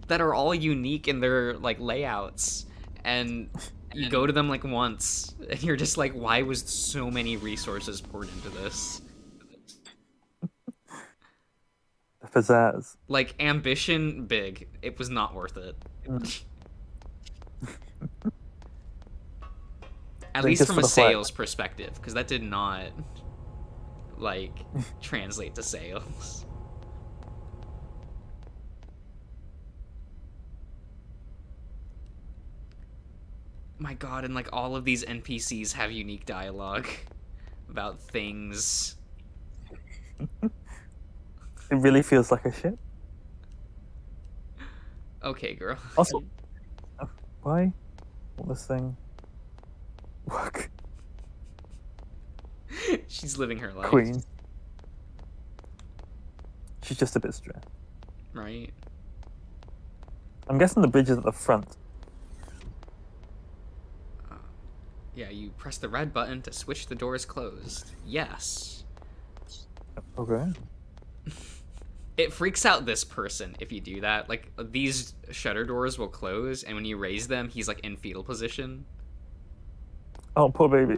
that are all unique in their like layouts, and you go to them like once, and you're just like, why was so many resources poured into this? The pizzazz. Like, ambition big, it was not worth it. At least Just from for a the flag. sales perspective, because that did not like translate to sales. My god, and like all of these NPCs have unique dialogue about things. It really feels like a ship. Okay, girl. Also, why will this thing work? She's living her life. Queen. She's just a bit stressed. Right? I'm guessing the bridge is at the front. Yeah, you press the red button to switch the doors closed. Yes. Okay. It freaks out this person if you do that. Like, these shutter doors will close, and when you raise them, he's like in fetal position. Oh, poor baby.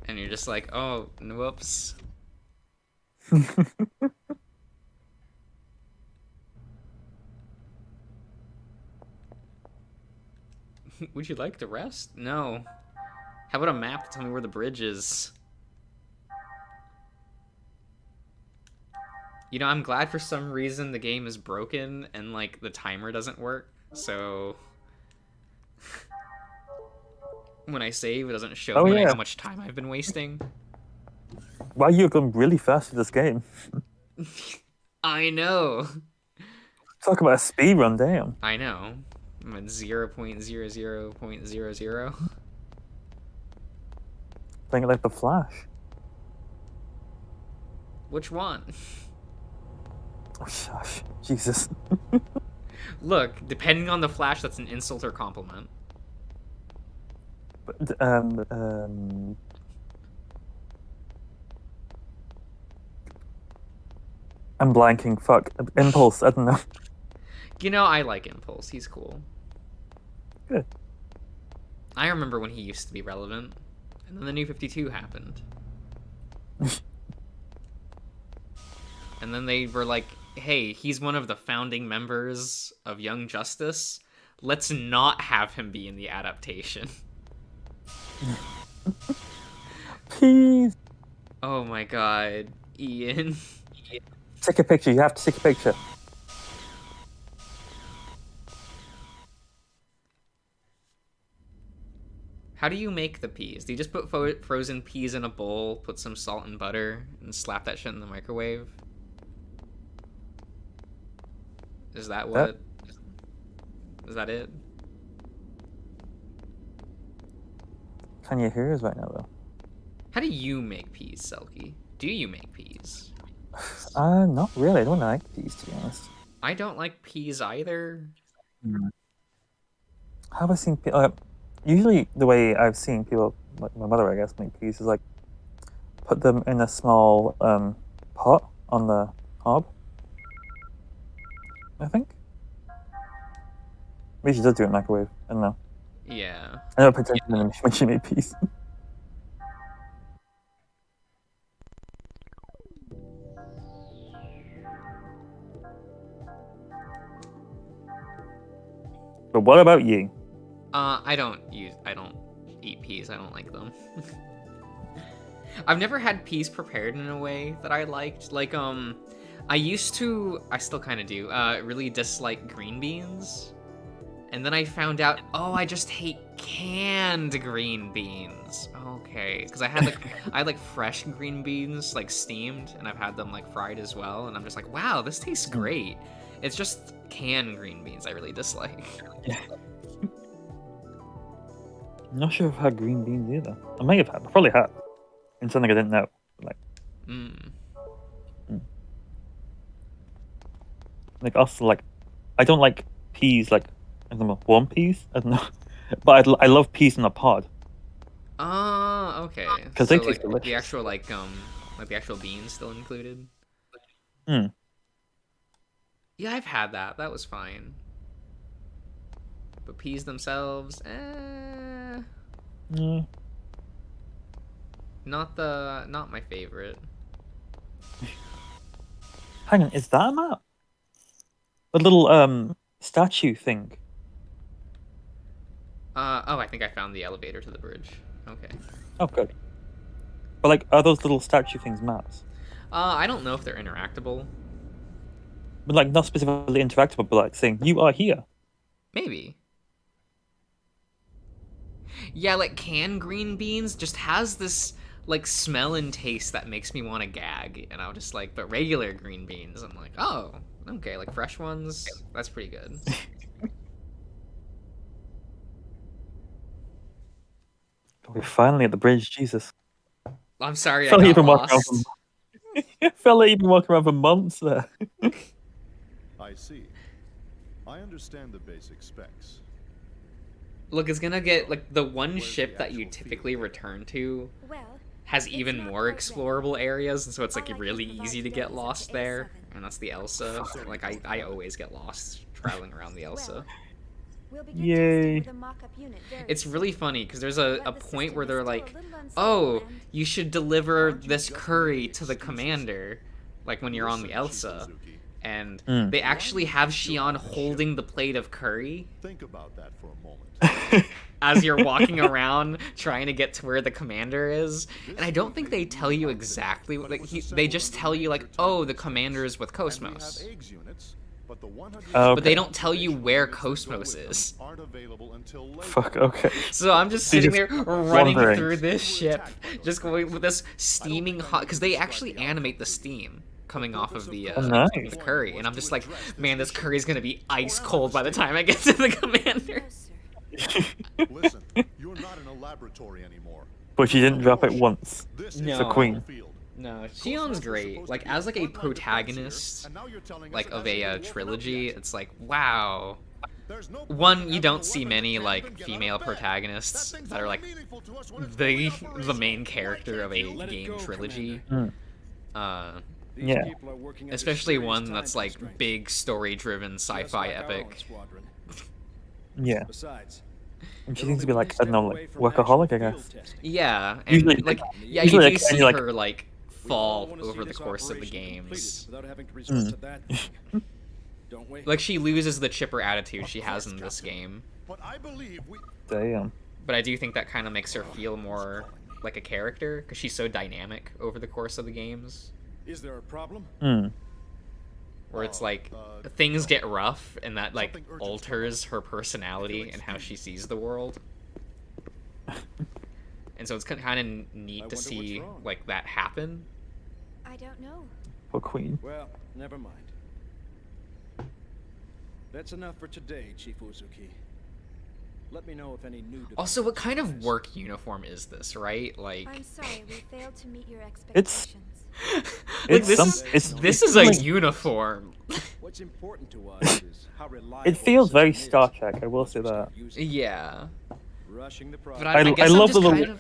And you're just like, oh, whoops. Would you like to rest? No. How about a map to tell me where the bridge is? You know, I'm glad for some reason the game is broken and, like, the timer doesn't work, so... when I save, it doesn't show me like, how much time I've been wasting. Wow, you're going really fast with this game. I know. Talk about a speed run, damn. I know. I'm at 0.00.00. Playing it like the Flash. Which one? Oh, shush. Jesus. Look, depending on the Flash, that's an insult or compliment. But, I'm blanking. Fuck. Impulse. I don't know. You know, I like Impulse. He's cool. Good. I remember when he used to be relevant, and then the New 52 happened. And then they were like, hey, he's one of the founding members of Young Justice. Let's not have him be in the adaptation. Please. Oh my god, Ian. Take a picture. You have to take a picture. How do you make the peas? Do you just put frozen peas in a bowl, put some salt and butter, and slap that shit in the microwave? Is that what? Yep. Is that it? Can you hear us right now, though? How do you make peas, Selkie? Do you make peas? Not really. I don't like peas, to be honest. I don't like peas either. How have I seen people? Usually, the way I've seen people, like my mother, I guess, make peas is like put them in a small pot on the hob. I think. Maybe she does do it in microwave. I don't know. Yeah. I never paid attention when she made peas. But what about you? I don't eat peas. I don't like them. I've never had peas prepared in a way that I liked. Like, I still kind of do, really dislike green beans. And then I found out, oh, I just hate canned green beans. Okay, because I had like fresh green beans, like steamed, and I've had them like fried as well. And I'm just like, wow, this tastes great. It's just canned green beans I really dislike. Yeah. I'm not sure if I've had green beans either. I may have had. I probably had. And something I didn't know. Like. Like also like, I don't like peas like I don't know, warm peas. I don't know, but I love peas in a pod. Oh, okay. Because so, they taste like, delicious. the actual like the actual beans still included. Hmm. Yeah, I've had that. That was fine. But peas themselves, Yeah. not my favorite. Hang on, is that a map? A little statue thing. Oh, I think I found the elevator to the bridge. Okay. Oh, good. But like, are those little statue things maps? I don't know if they're interactable. But like, not specifically interactable, but like saying you are here. Maybe. Yeah, like canned green beans just has this like smell and taste that makes me want to gag, and I'm just like, but regular green beans, I'm like, oh, okay, like fresh ones, that's pretty good. We're finally at the bridge, Jesus. I'm sorry, I Fella got even walking around lost. Fella even walking around for months there. I see. I understand the basic specs. Look, it's gonna get like the one ship that you typically return to has even more explorable areas, and so it's like really easy to get lost there, and that's the Elsa. Like I always get lost traveling around the Elsa. Yay. It's really funny because there's a point where they're like, oh, you should deliver this curry to the commander, like when you're on the Elsa. And they actually have Xion holding the plate of curry. Think about that for a moment. As you're walking around trying to get to where the commander is. And I don't think they tell you exactly what they just tell you like, oh, the commander is with Cosmos. Okay. But they don't tell you where Cosmos is. Fuck, okay. So I'm just sitting there running through this ship, just going with this steaming hot, because they actually animate the steam coming off of the, nice. the curry, and I'm just like, man, this curry's gonna be ice cold by the time I get to the commander. Listen, you're not in a laboratory anymore. But she didn't drop it once. No. The queen. No, Xion's great. Like, as like a protagonist, like of a trilogy, it's like, wow. One, you don't see many like female protagonists that are like the main character of a game trilogy. Yeah. Especially one that's like big story-driven sci-fi epic. Yeah. And she seems to be like, I don't know, like workaholic, I guess. Yeah, and Usually, like, yeah, usually, you do like, see like, her like fall over the course of the games. Like she loses the chipper attitude she has in this game. Damn. But I do think that kind of makes her feel more like a character because she's so dynamic over the course of the games. Is there a problem? Where it's like things get rough and that like alters her personality and how she sees the world. And so it's kind of neat to see like that happen. I don't know. For Queen. Well, never mind. That's enough for today, Chief Uzuki. Let me know if any new. Also, what kind of work uniform is this, right? Like, I'm sorry, we failed to meet your expectations. Like, this is a uniform. What's important to us is how reliable. It feels very Star Trek, I will say that. Yeah. Rushing the But I guess love the I'm little.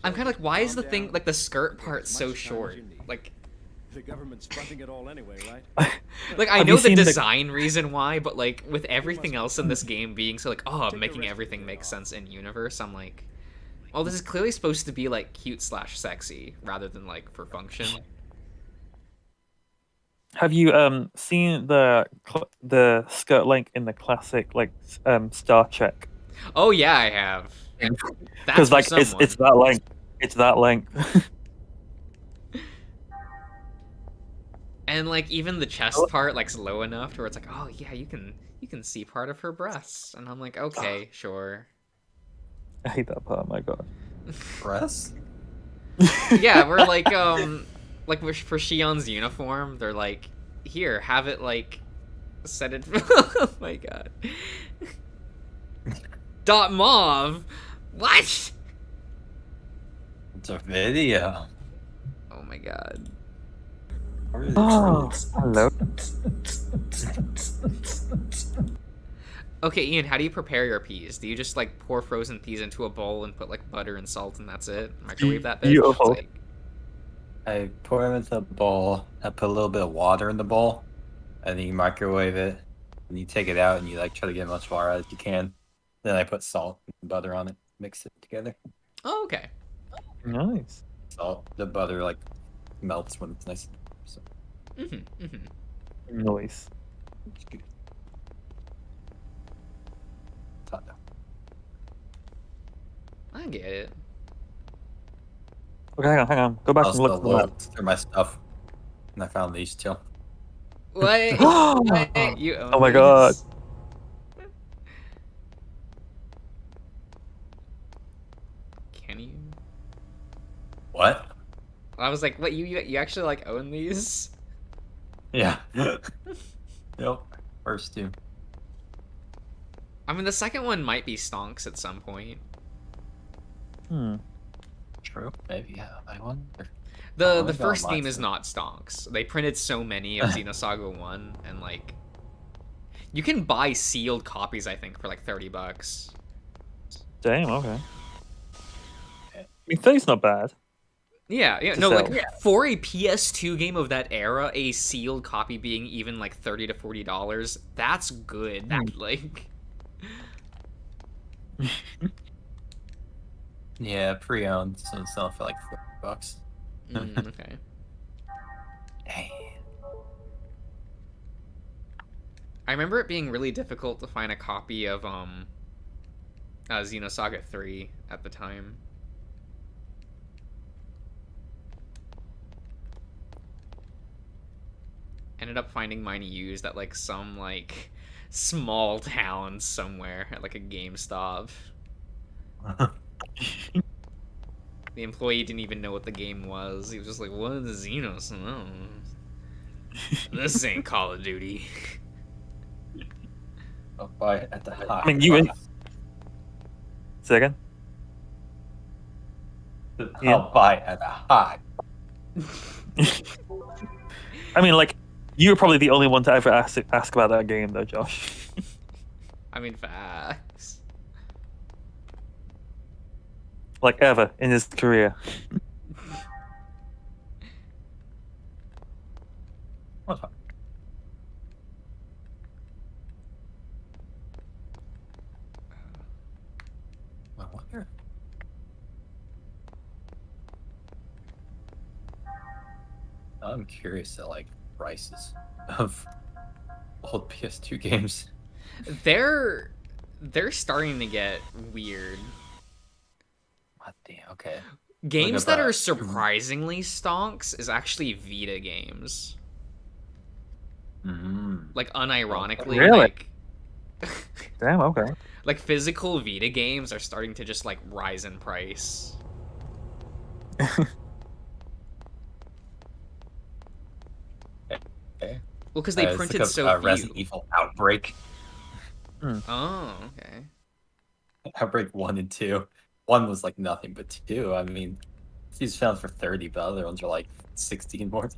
kind of like, why is the thing like the skirt part so short? Like, the government's funding it all anyway, right? like I know the design reason why, but like with everything else in this game being so like, oh, making everything make sense in universe, I'm like, well, this is clearly supposed to be like cute/sexy rather than like for function. Have you seen the skirt length in the classic like Star Trek? Oh yeah, I have. Because like it's that length. It's that length. And like even the chest part like's low enough to where it's like, oh yeah, you can see part of her breasts, and I'm like, okay, sure. I hate that part. My God. Breasts? Yeah, we're like for Shion's uniform, they're like, here, have it like set it. Oh my God. Dot mauve. What? It's a video. Oh my God. Oh, hello. Okay, Ian, how do you prepare your peas? Do you just like pour frozen peas into a bowl and put like butter and salt and that's it? Microwave that bitch? Beautiful. Like, I pour them into a bowl. I put a little bit of water in the bowl, and then you microwave it. And you take it out, and you like try to get as much water as you can. Then I put salt and butter on it, mix it together. oh, okay. Nice. Salt, the butter like melts when it's nice. So Nice. it's good. It's hot though. I get it. Okay, hang on. Go back I and also look for the map. looked through my stuff, and I found these two. What? What? You own Oh my God. these? Can you? What? I was like, what? You actually like own these? Yeah. Yep. First two. I mean, the second one might be stonks at some point. True. Maybe. Yeah. I wonder. The first game is not stonks. They printed so many of Xenosaga 1, and like, you can buy sealed copies, I think, for like $30. Damn. Okay. I mean, 30's not bad. Yeah, To no, like sell. for a PS2 game of that era, a sealed copy being even like $30 to $40, that's good. Like, Yeah, pre-owned, so it's selling for like $40. okay. Hey. I remember it being really difficult to find a copy of Xenosaga 3 at the time. Ended up finding mine used at like some like small town somewhere at like a GameStop. The employee didn't even know what the game was. He was just like, what is Xenosaga? This ain't Call of Duty. I'll buy it at the high. I mean, you in. Say again? I'll buy it at a high. I mean, like, you were probably the only one to ever ask about that game, though, Josh. I mean, facts. Like, ever in his career. What's up? I wonder. I'm curious at like prices of old PS2 games. They're starting to get weird. What the okay. Games that are surprisingly stonks is actually Vita games. Like unironically, Really? like Damn, okay. like physical Vita games are starting to just like rise in price. Okay. Well, because they printed so few. Resident Evil Outbreak. Oh, okay. Outbreak 1 and 2. 1 was like nothing, but 2, I mean, these found for 30, but other ones are like 16 more.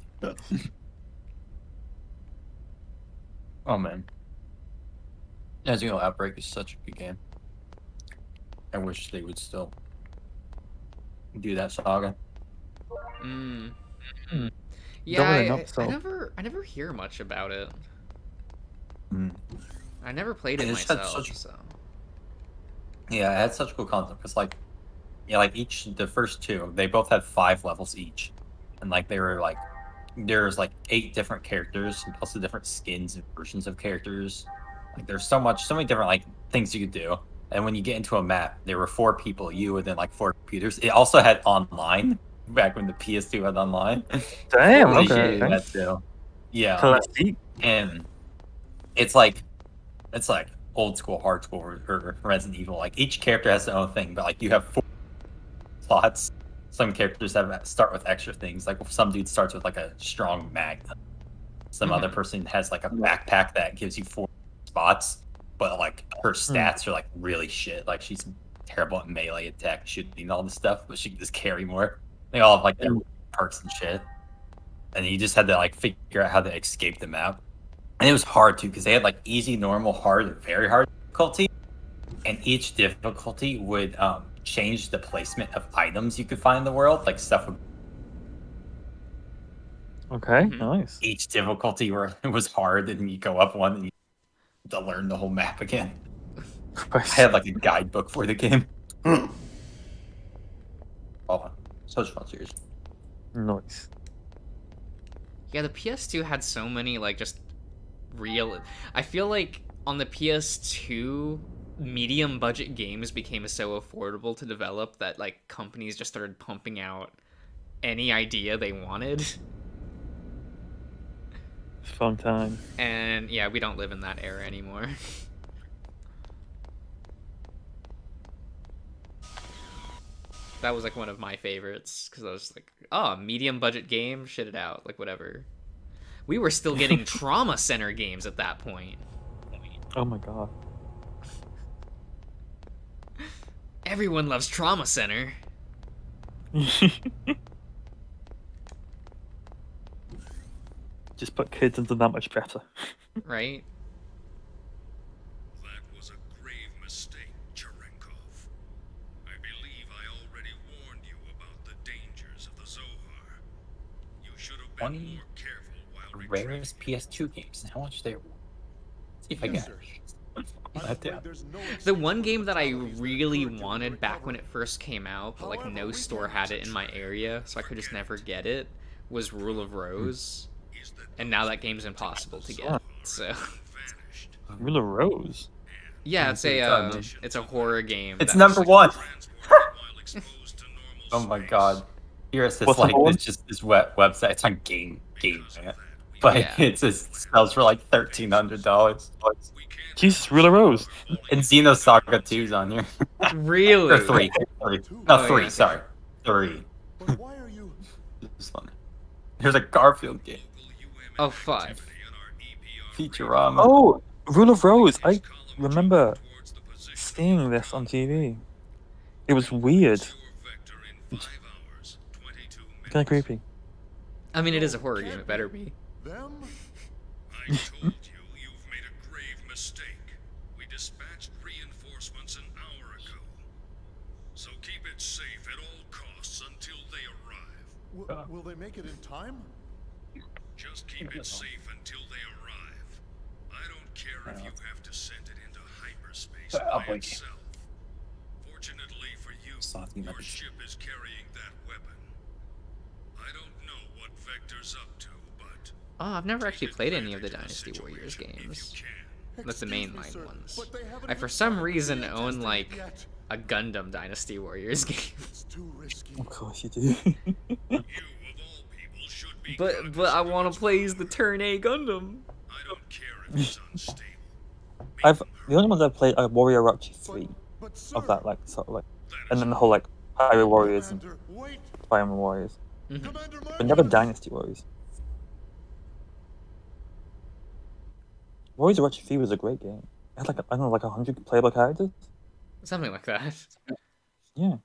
Oh man. As you know, Outbreak is such a good game. I wish they would still do that saga. Yeah, I never hear much about it. I never played it It's had myself, such- so. Yeah, it had such cool concept. Because like, yeah, like the first two, they both had 5 levels each, and like they were like, there's like 8 different characters, and plus the different skins and versions of characters. Like there's so many different like things you could do, And when you get into a map, there were 4 people, you and then like 4 computers. It also had online back when the PS2 had online. Damn, Holy okay. shit, that too. Yeah. Classic. And it's like old school, hard school, or Resident Evil. Like each character has their own thing, but like you have 4 slots. Some characters start with extra things. Like some dude starts with like a strong magnum. Some other person has like a backpack that gives you 4 spots, but like her stats are like really shit. Like she's terrible at melee attack, shooting, all this stuff, but she can just carry more. They all have like their perks and shit. And you just had to like figure out how to escape the map. And it was hard too, because they had like easy, normal, hard, and very hard difficulty. And each difficulty would change the placement of items you could find in the world. Like stuff would. Okay, nice. Each difficulty was hard, and you go up one, and you have to learn the whole map again. I had like a guidebook for the game. Oh, such fun series. Nice. Yeah, the PS2 had so many like just real. I feel like on the PS2, medium budget games became so affordable to develop that like companies just started pumping out any idea they wanted. Fun time. And yeah, we don't live in that era anymore. That was like one of my favorites because I was like, oh, medium budget game, shit it out, like whatever. We were still getting Trauma Center games at that point. Oh my god. Everyone loves Trauma Center. Just put kids into that much better. Right? That was a grave mistake, Cherenkov. I believe I already warned you about the dangers of the Zohar. You should have been more careful while Rarest PS2 games. How much they? See if I get. The one game that I really wanted back when it first came out, but like no store had it in my area, so I could just never get it, was Rule of Rose. And now that game's impossible to get. So Rule of Rose? Yeah, it's a horror game. It's number 1. Oh my god. Here's this like it's just this website. It's on game man. But it just sells for like $1,300. Jesus, Rule of Rose. And Xenosaga 2's on here. Really? Or 3. No, 3, sorry. 3. This one. There's a Garfield game. Oh, 5. Futurama. Oh, Rule of Rose. I remember seeing this on TV. It was weird. Kind of creepy. I mean, it is a horror game. It better be. Them? I told you you've made a grave mistake. We dispatched reinforcements an hour ago. So keep it safe at all costs until they arrive. Will they make it in time? Just keep it safe until they arrive. I don't care if you have to send it into hyperspace by itself. Fortunately for you, your ship is carrying that weapon. I don't know what Vector's up to, but... Oh, I've never actually played any of the Dynasty Warriors games. That's the mainline ones. I, for some reason, own, like, a Gundam Dynasty Warriors game. Of course you do. But I want to play as the Turn A Gundam. The only ones I've played are Warrior Rocky 3 of that like sort of like, and then the whole like Pirate Warriors and Fireman Warriors, but never Dynasty Warriors. Warriors Rocky 3 was a great game. It had like I don't know, like 100 playable characters. Something like that. Yeah,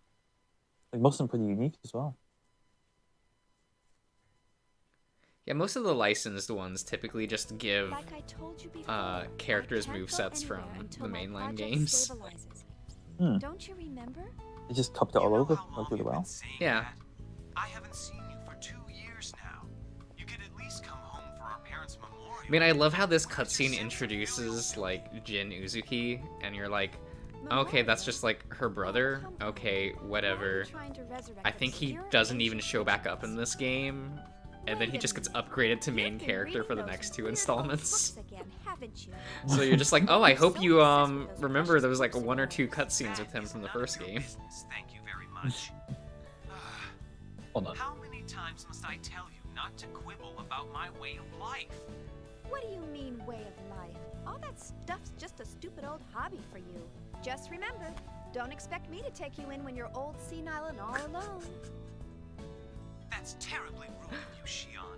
like most of them pretty unique as well. Yeah, most of the licensed ones typically just give characters movesets from the mainline games. Don't you remember? They just copied it all over like really well. Yeah. I haven't seen you for 2 years now. You could at least come home for our parents' memorial. I mean, I love how this cutscene introduces like Jin Uzuki, and you're like, okay, that's just like her brother. Okay, whatever. I think he doesn't even show back up in this game. and then he just gets upgraded to main character for the next 2 installments. Again, haven't you? So you're just like, oh, I hope you remember there was like 1 or 2 cutscenes with him from the first game. Thank you very much. Hold on. How many times must I tell you not to quibble about my way of life? What do you mean, way of life? All that stuff's just a stupid old hobby for you. Just remember, don't expect me to take you in when you're old, senile, and all alone. That's terribly rude of you, Shion.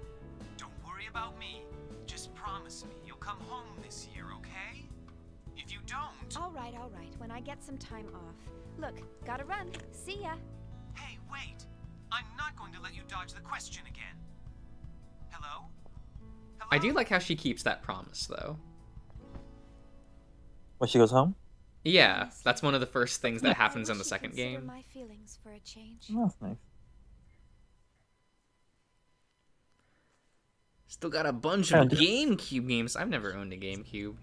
Don't worry about me. Just promise me you'll come home this year, okay? If you don't... All right, when I get some time off. Look, gotta run. See ya. Hey, wait! I'm not going to let you dodge the question again. Hello? I do like how she keeps that promise, though. When she goes home? Yeah, that's one of the first things that happens in the second game. My feelings for a change. Oh, that's nice. Still got a bunch of GameCube games. I've never owned a GameCube.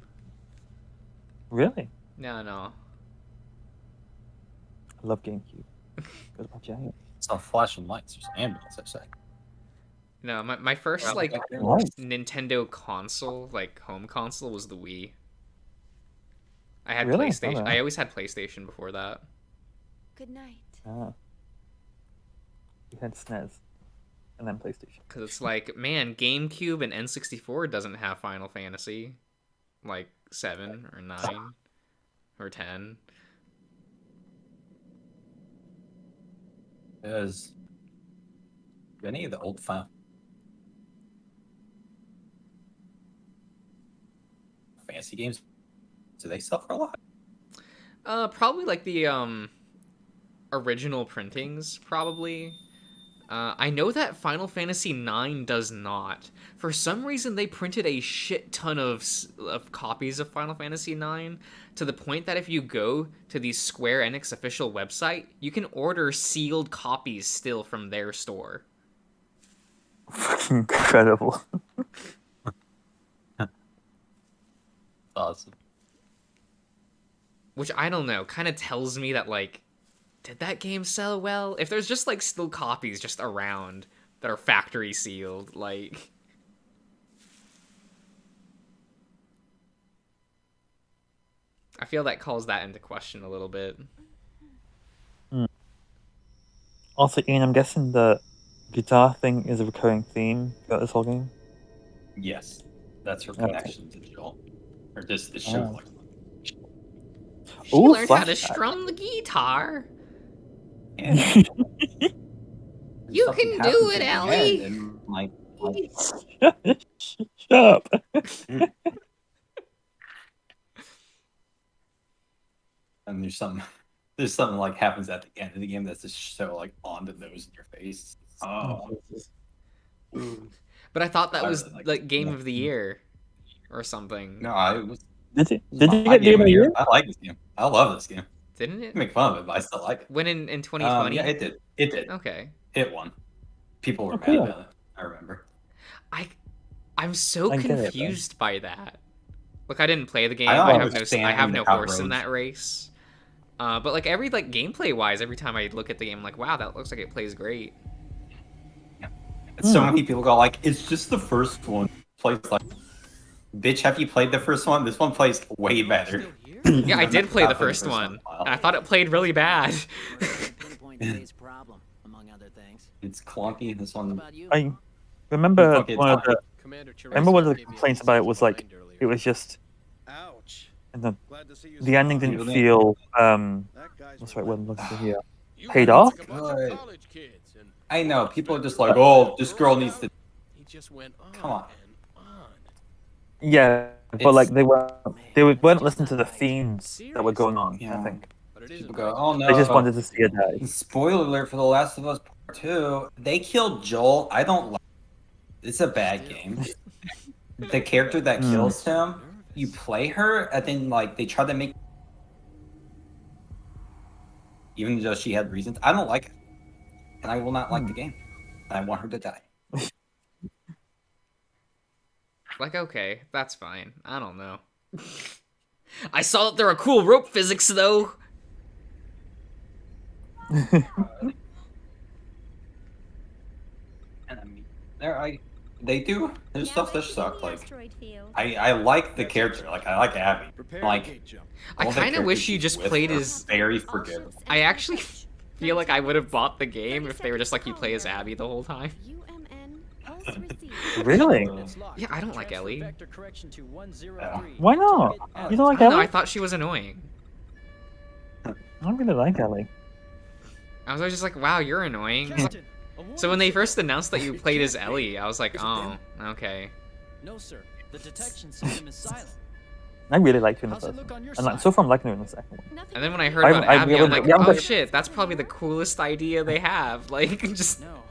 Really? No. I love GameCube. Goes my giant. It's not flashing lights. There's an ambulance, I say. No, my first like What? Nintendo console, like home console, was the Wii. I had Really? PlayStation. Oh, I always had PlayStation before that. Good night. Ah. We had SNES. And then PlayStation. Because it's like, man, GameCube and N64 doesn't have Final Fantasy. Like 7 or 9 or 10. Is any of the old Final Fantasy games, do they sell for a lot? Probably like the original printings, probably. I know that Final Fantasy IX does not. For some reason, they printed a shit ton of copies of Final Fantasy IX, to the point that if you go to the Square Enix official website, you can order sealed copies still from their store. Fucking incredible. Awesome. Which, I don't know, kind of tells me that, like, did that game sell well? If there's just, like, still copies just around that are factory sealed, like... I feel that calls that into question a little bit. Also, Ian, I'm guessing the guitar thing is a recurring theme throughout this whole game? Yes. That's her connection to Joel. Or just the show. Oh. She learned how to strum the guitar. Yeah. You can do it, Ellie! Shut up! And there's something like happens at the end of the game that's just so like on the nose in your face. Oh. But I thought that was like Game of the Year or something. No, I was. Did you get Game of the Year? I like this game. I love this game. Didn't it? I make fun of it, but I still like it. When in 2020? Yeah, it did. It did. Okay. It won. People were mad cool. about it. I remember. I'm so I get it, confused by that. Look, I didn't play the game. I don't I have understand no how horse in roads- that race. But like every like gameplay wise, every time I look at the game, I'm like, wow, that looks like it plays great. So many people go like, it's just the first one. Plays like, bitch, have you played the first one? This one plays way better. Yeah, I did play the first one. And I thought it played really bad. problem, among other things. It's clunky. This one. I remember Okay, one of the. Commander I remember one of the gave me a complaints about it was like it was just. Ouch. And Glad to see you the ending didn't smiling. feel That guy's what's the right word I'm looking for here? You Paid guys off? like a bunch of college kids, and I know. People are just like, oh, this girl needs to. he just went on Come on. and on. Yeah, but It's- like they weren't listening to the themes that were going on. Yeah. I think But it is People go, oh no. they just wanted to see her die. Spoiler alert for The Last of Us Part 2. They killed Joel. I don't like. It's a bad game. The character that kills him, you play her, and then like they try to make. Even though she had reasons, I don't like it, and I will not like the game. And I want her to die. Like, okay, that's fine. I don't know. I saw that there are cool rope physics though. They do. There's Now stuff that exit suck. the Like asteroid field. I like the character. Like I like Abby. Like I all the kind of wish characters you she's just with played are as. very forgivable. I actually feel like I would have bought the game if they were just like you play as Abby the whole time. Really? Yeah, I don't like Ellie. Why not? You don't like I don't know, Ellie? I thought she was annoying. I don't really like Ellie. I was always just like, wow, you're annoying. So when they first announced that you played as Ellie, I was like, oh, okay. No, sir. The detection system is silent. I really liked her in the How's it first look one. on your And like, side? so far I'm liking her in the second one. And then when I heard about Abby, I'm like, we haven't oh got- shit, that's probably the coolest idea they have. Like, just. No,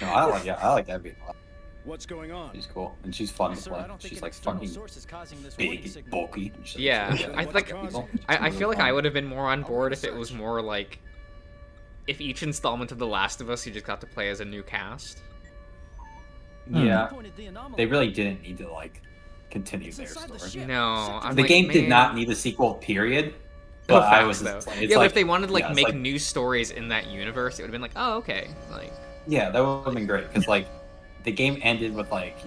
I like Abby a lot. What's going on? She's cool and she's fun to play. She's like fucking big, bulky. and shit. Yeah, She's I like. I feel like I would have been more on board if it was more like, if each installment of The Last of Us you just got to play as a new cast. Yeah, they really didn't need to like continue their story. No, I'm the like, game did man. not need a sequel. Period. No But I facts, was though. just like, Yeah, it's but like, if they wanted to like yeah, it's make like- new stories in that universe, it would have been like, oh okay, like. Yeah, that would have been great because like the game ended with like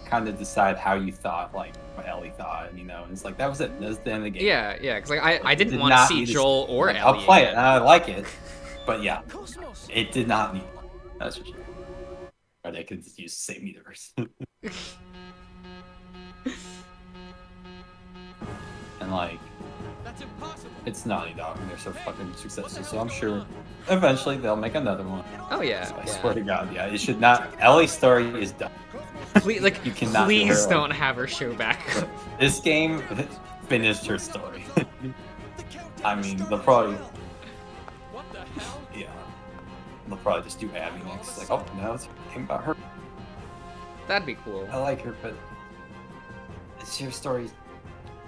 kind of decide how you thought like what Ellie thought, and it's like that was it. That was the end of the game. Yeah, because like I didn't Did want to not see need Joel or like, Ellie. I'll play it. again. And I like it, but yeah, it did not need one. That's for sure. Or they could just use the same universe. And like, it's Naughty Dog, and they're so fucking successful. So I'm sure eventually they'll make another one. Oh yeah. So I swear to God, yeah, it should not. Ellie's story is done. Please, like, you cannot. do please her, don't like, have her show back. This game finished her story. I mean, they'll probably. Yeah. They'll probably just do Abby next. Like, oh, now it's a game about her. That'd be cool. I like her, but her story's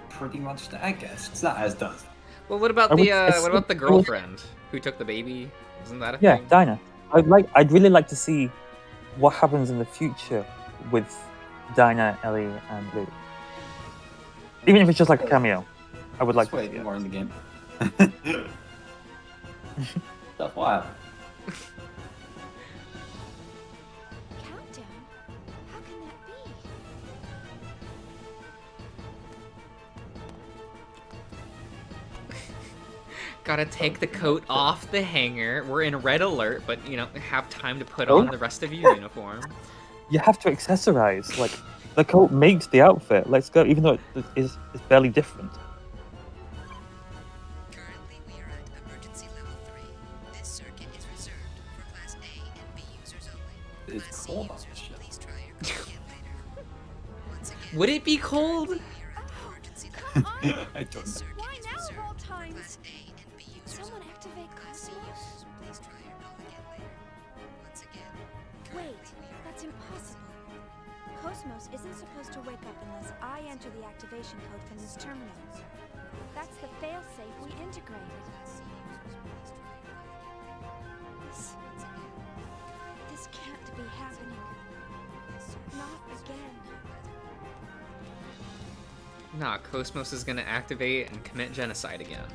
pretty much, I guess, it's not as done. Well, what about the girlfriend who took the baby? Isn't that a Yeah, thing? Dinah. I'd really like to see what happens in the future with Dinah, Ellie, and Lou. Even if it's just like a cameo, I would like to see it. More in the game. Stuff wild. Countdown? How can that be? Gotta take the coat off the hanger. We're in red alert, but have time to put Oh. on the rest of your uniform. You have to accessorize. Like, the coat makes the outfit. Let's go, even though it's barely different. Currently, we are at emergency level 3. This circuit is reserved for Class A and B users only. It's Class cold C on users, this shit. please try your code again later. Once again, Would it be cold? I don't know. Why now of all times? Someone activate Cosmos? please try your code again later. Once again, Wait, that's impossible. Cosmos isn't supposed to wake up unless I enter the activation code from this terminal. That's the failsafe we integrated. This can't be happening. Not again. Nah, Cosmos is gonna activate and commit genocide again.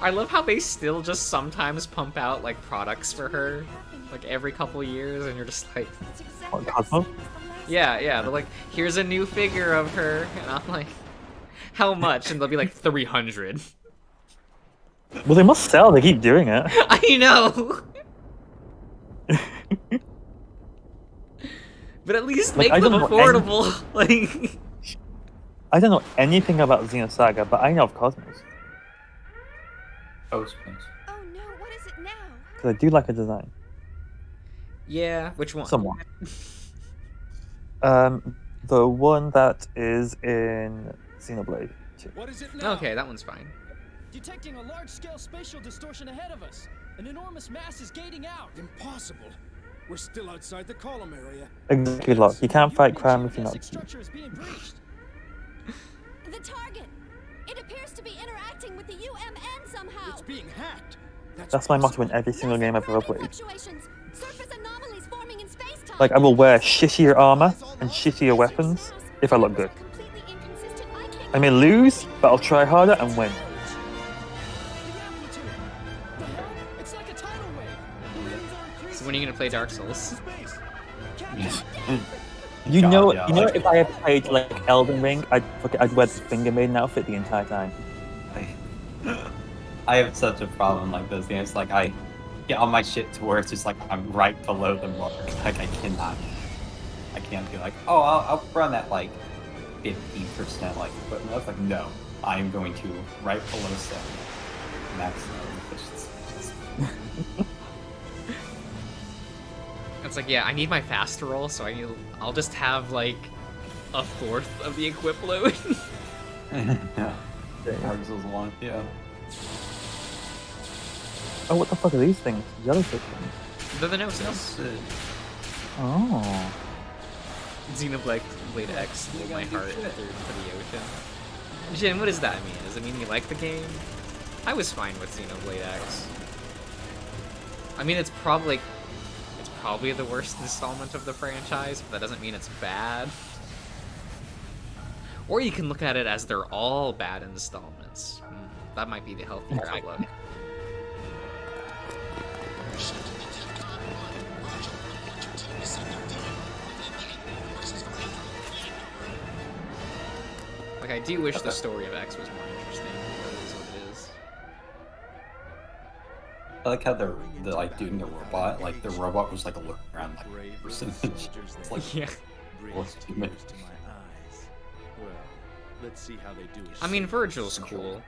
I love how they still just sometimes pump out like products for her, like every couple years, and you're just like, What, Cosmo? yeah, they're like, here's a new figure of her, and I'm like, how much? And they'll be like 300. Well, they must sell. They keep doing it. I know. But at least Like, make I them don't know affordable. Like, I don't know anything about Xenosaga, but I know of Cosmos. Oh no, what is it now? Because I do like a design. yeah, which one? Somewhat. The one that is in Xenoblade 2. What is it now? Okay, that one's fine. Detecting a large-scale spatial distortion ahead of us. An enormous mass is gating out. Impossible. We're still outside the column area. Exactly, look. You can't fight crime if you're not. Structure is being breached. The target! It appears to be interacting with the UMN somehow! It's being hacked. That's my motto in every single game I've ever played. Fluctuations! Surface anomalies forming in space-time! Like, I will wear shittier armor and shittier weapons if I look good. Completely inconsistent. I can't I may lose, but I'll try harder and win. So when are you gonna play Dark Souls? You God, know, yeah, you know, like- if I had played like Elden Ring, I'd wear the finger maiden outfit the entire time. I have such a problem like those games. Like I get all my shit to where it's just like I'm right below the mark. Like I can't be like, oh, I'll run at like 50% like equipment. I was like, no, I'm going to right below 7 maximum efficiency. It's like, yeah, I need my fast roll, so I'll just have like a fourth of the equip load. Yeah. Dark Souls 1, yeah. Oh, what the fuck are these things? Jellyfish things. They're the Gnosis. Oh. Xenoblade X lit my heart for the ocean. Jin, what does that mean? Does it mean you like the game? I was fine with Xenoblade X. I mean, it's probably the worst installment of the franchise, but that doesn't mean it's bad. Or you can look at it as they're all bad installments. That might be the healthier outlook. Like, I do wish the story of X was more interesting, but it is what it is. I like how they're like doing the robot. Like the robot was like a look around like person. It's like Yeah. what's 2 minutes? To my eyes. Well, let's see how they do. I mean, Virgil's cool.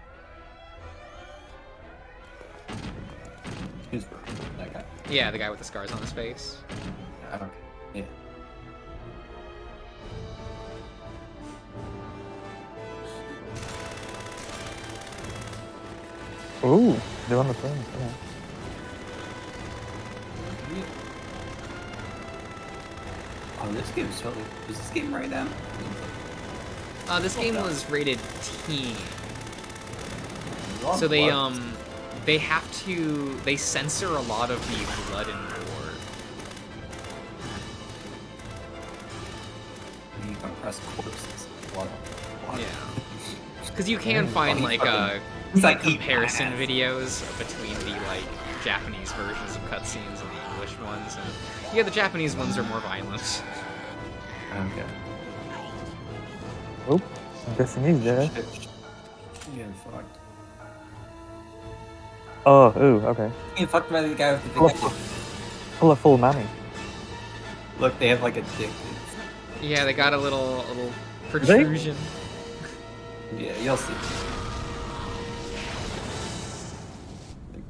Who's Virgil? That guy. Yeah, the guy with the scars on his face. Okay. Yeah. Ooh, they're on the plane. Yeah. Oh, this game is totally. Is this game right now? This game was rated teen. Wrong So they buttons. they censor a lot of the blood and gore. You can press corpses. What? Yeah. Because you can find like he's like, eat comparison my ass. videos between the like Japanese versions of cutscenes and the English ones, and yeah, the Japanese ones are more violent. Okay. Oh, I'm guessing he's dead. Yeah, fucked. Oh, ooh, okay. You fucked by the guy with the big dick. Full of full money. Look, they have like a dick. Yeah, they got a little protrusion. Yeah, you'll see.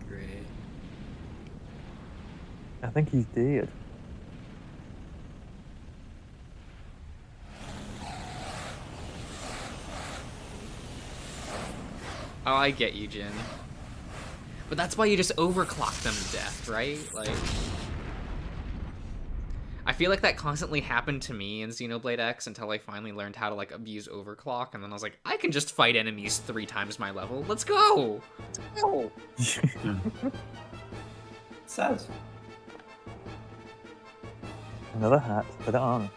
Great. I think he's dead. Oh, I get you, Jin. But that's why you just overclock them to death, right? Like, I feel like that constantly happened to me in Xenoblade X until I finally learned how to like abuse overclock, and then I was like, I can just fight enemies 3 times my level. Let's go! Oh. Says. Another hat. Put it on.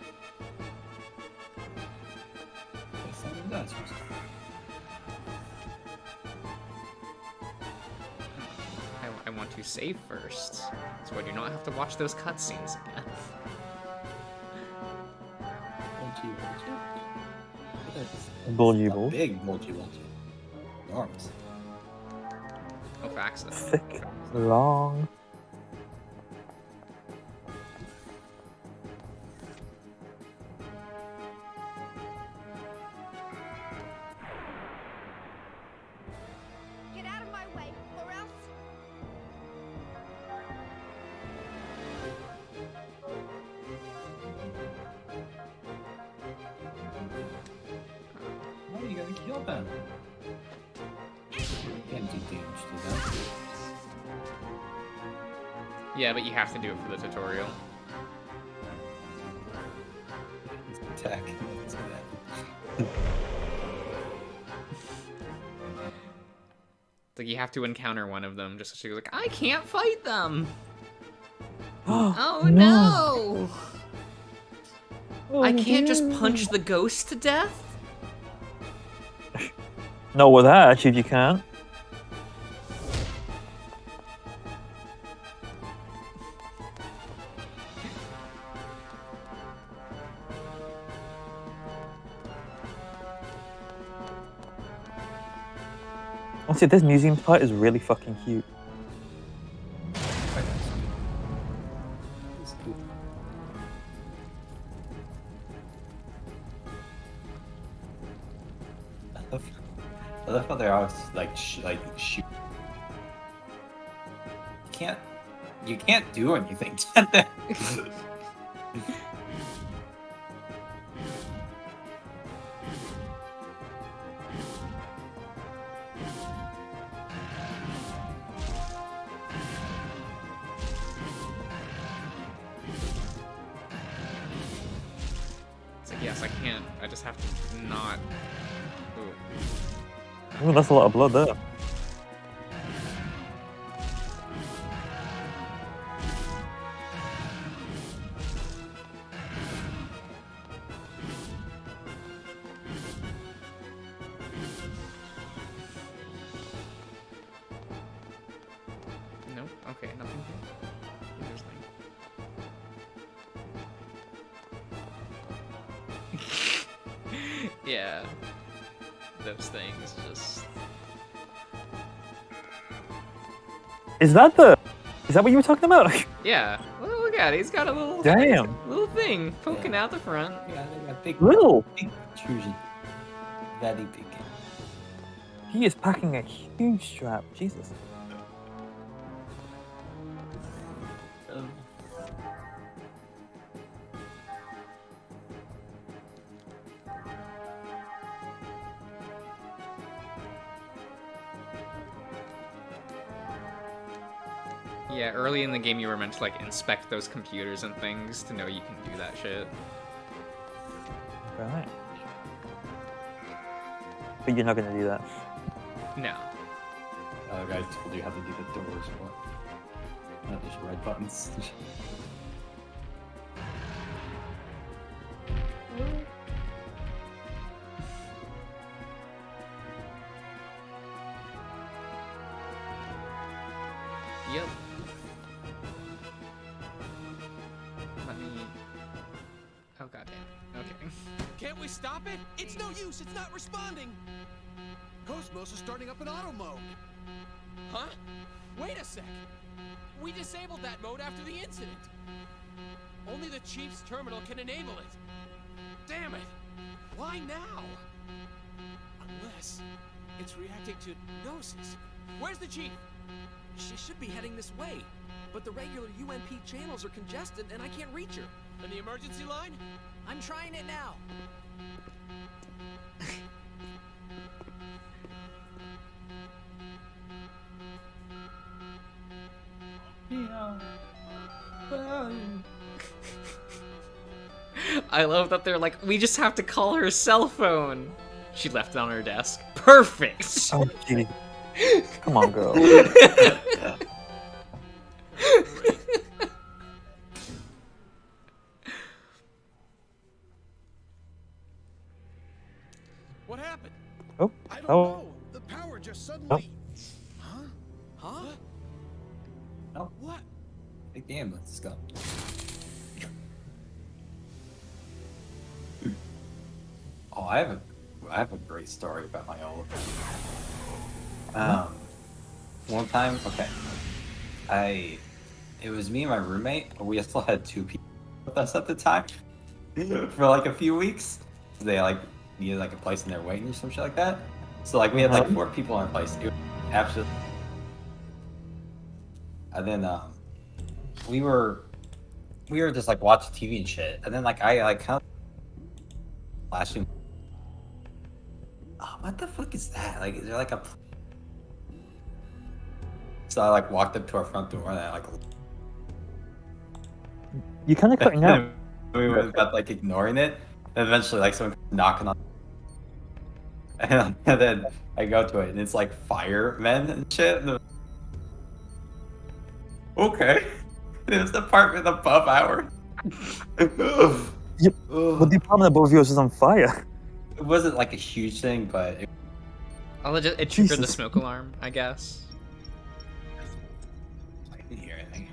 I want to save first, so I do not have to watch those cutscenes again. Bulgy bull. Big bulgy. Enormous. Oh, facts though. Thick. Long. Get out of my way, or else. Why are you gonna kill them? You can't do damage to them. Yeah, but you have to do it for the tutorial. Attack. Like, you have to encounter one of them just so you're like, I can't fight them! Oh no! I can't just punch the ghost to death? No, with that attitude, you can't. Honestly, this museum part is really fucking cute. It's cool. I love how they're always like shoot. You can't do anything to them. It's like, yes, I can't. I just have to not. Ooh. Ooh, that's a lot of blood there. Nope. Okay, nothing here. There's like. Yeah. Those things just. Is that what you were talking about? Yeah. Well, look at it. He's got a little. Damn. Little thing poking out the front. Yeah, they got big Little. protrusion. Very big. He is packing a huge strap. Jesus. Yeah, early in the game you were meant to like inspect those computers and things to know you can do that shit. Right. But you're not gonna do that. No. I told you how to do the doors, what? Not just red buttons. Yep. Let me. Oh goddamn. Okay. Can't we stop it? It's no use. It's not responding. Cosmos is starting up in auto mode. Huh? Wait a sec. We disabled that mode after the incident. Only the Chief's terminal can enable it. Damn it. Why now? Unless it's reacting to Gnosis. Where's the Chief? She should be heading this way, but the regular UNP channels are congested and I can't reach her. And the emergency line? I'm trying it now. I love that they're like, we just have to call her cell phone. She left it on her desk. Perfect. Oh, gee. Come on, girl. What happened? Oh. I don't Oh. know. The power just suddenly. Huh? Huh? No. What? Big damn, let's go. Oh, I have a great story about my old. One time, okay, it was me and my roommate. We still had 2 people with us at the time for like a few weeks. They like needed like a place in their waiting or some shit like that. So like we had like 4 people in place. It was absolutely. And then we were just like watching TV and shit. And then like I like kind of flashing. Oh, what the fuck is that? Like, is there like a? So I like walked up to our front door and I like. You kind of cutting out. We were like ignoring it, and eventually like someone knocking on. And then I go to it and it's like firemen and shit. And okay, it was the apartment above ours. But the apartment above yours is on fire. It wasn't like a huge thing, but I'll just, it triggered the Jesus. smoke alarm, I guess. I didn't hear anything.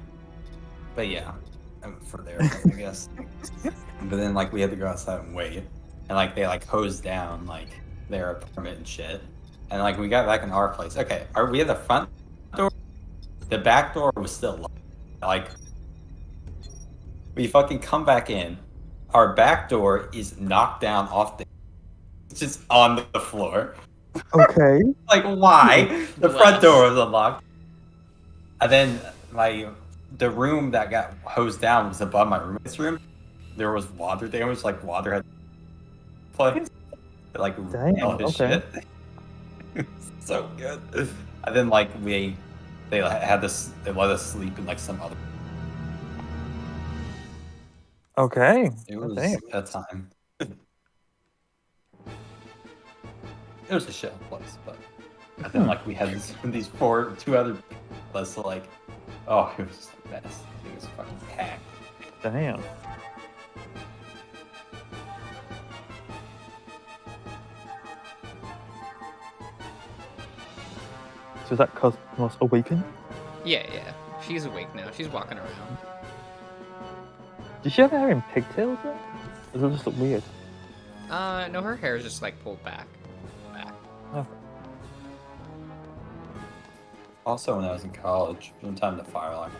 But yeah, for there, I guess. But then like we had to go outside and wait, and like they like hosed down like their apartment and shit, and like we got back in our place. Okay, we had the front door, the back door was still locked. Like we fucking come back in, our back door is knocked down off the, it's just on the floor. Okay. Like why? The front door was unlocked, and then the room that got hosed down was above my roommate's room. There was water damage, like water had plugs, like Damn, all his okay. shit. So good. And then like they had this, they let us sleep in like some other. Okay. It was Damn. a time. It was a shit place, but and then like we had these two other plus so like, oh, it was just a mess. It was fucking packed. Damn. So is that Cosmos awakened? Yeah, yeah. She's awake now. She's walking around. Does she have her hair in pigtails though? Or does it just look weird? No, her hair is just like pulled back. Okay. Also, when I was in college, one time the fire alarm,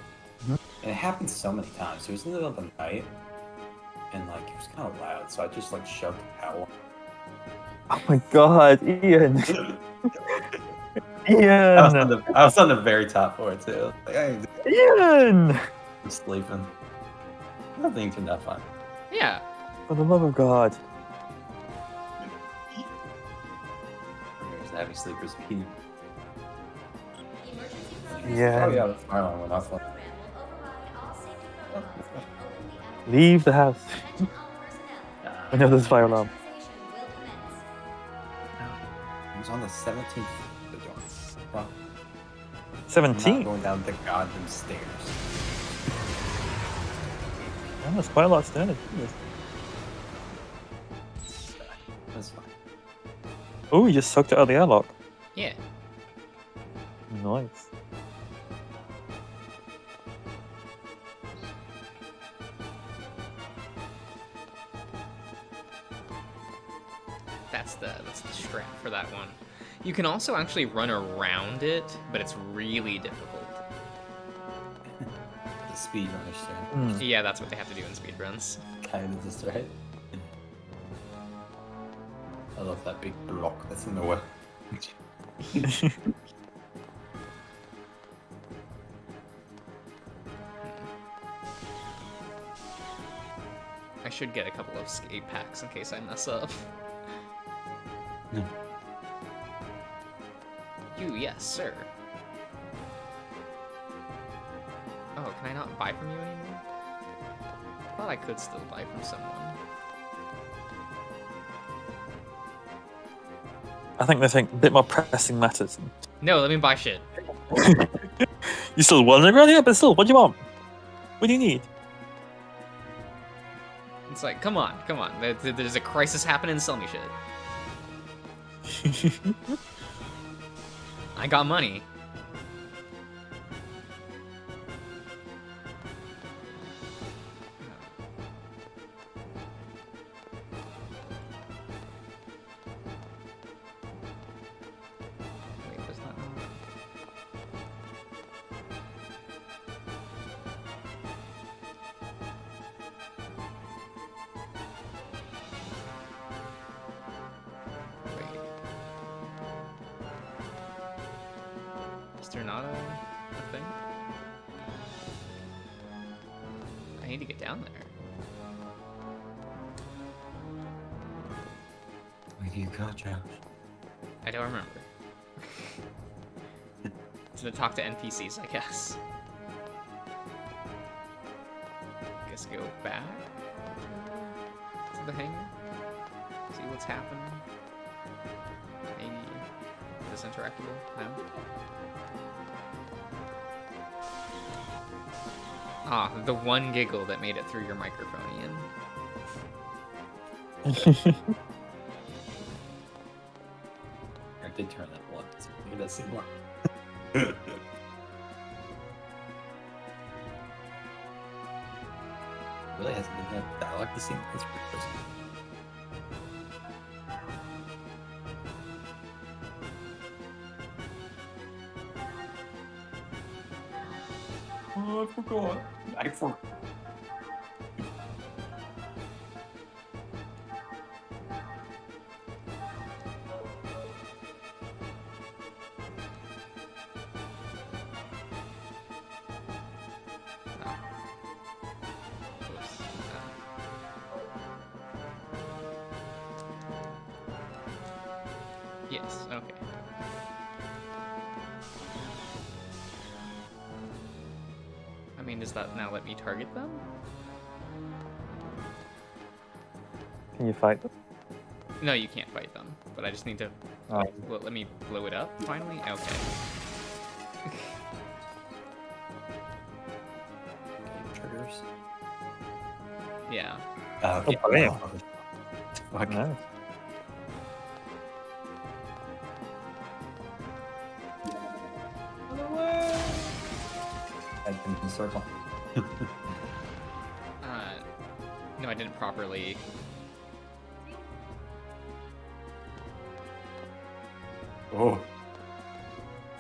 and it happened so many times. It was in the middle of the night, and like it was kind of loud, so I just like shoved the towel. Oh my god, Ian! Ian! I was on the very top floor too. Like, Ian! I'm sleeping. Nothing turned out fine. Yeah. For the love of God. There's heavy sleepers. Yeah. Oh yeah, the fire alarm went off. Leave the house. Whenever there's fire alarm. It was on the 17th. Well, 17? not going down the goddamn stairs. Oh, that's quite a lot of stairs. That's fine. Oh, you just sucked it out of the airlock. Yeah. Nice. That's the strat for that one. You can also actually run around it, but it's really difficult. The speedrunners there. Yeah, that's what they have to do in speedruns. Kind of just right. I love that big block that's in the way. I should get a couple of skate packs in case I mess up. You, yes, sir. Oh, can I not buy from you anymore? I thought I could still buy from someone. I think they think a bit more pressing matters. No, let me buy shit. You still wandering around here, but still, what do you want? What do you need? It's like, come on. There's a crisis happening, sell me shit. I got money. Wait, was that one? Is there not a thing? I need to get down there. Where do you go, Josh? I don't remember. To talk to NPCs, I guess. Guess go back to the hangar. See what's happening. Maybe this interactable? No? Ah, the one giggle that made it through your microphone, Ian. I did turn that. this anymore. Really hasn't been that dialogue the same. That's pretty crazy. Oh, I forgot. I forgot. Yes, okay. I mean, does that now let me target them? Can you fight them? No, you can't fight them, but I just need to... Oh. Well, let me blow it up, finally? Okay. Triggers. Yeah. Okay. Oh, bam. Fuck. Nice. I've been in a circle. No, I didn't properly... Oh.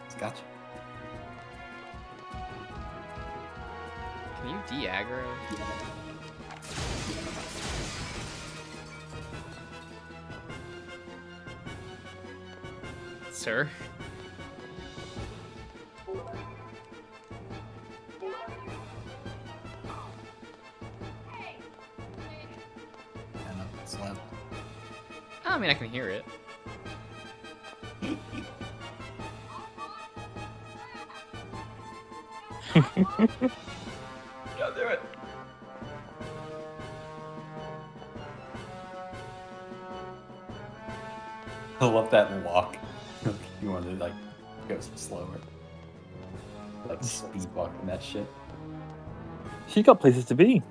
It's got you. Can you de-aggro? Sir? Slap. I mean, I can hear it. Go do it. I love that walk. You want to like go some slower, like speed walking that shit. She got places to be.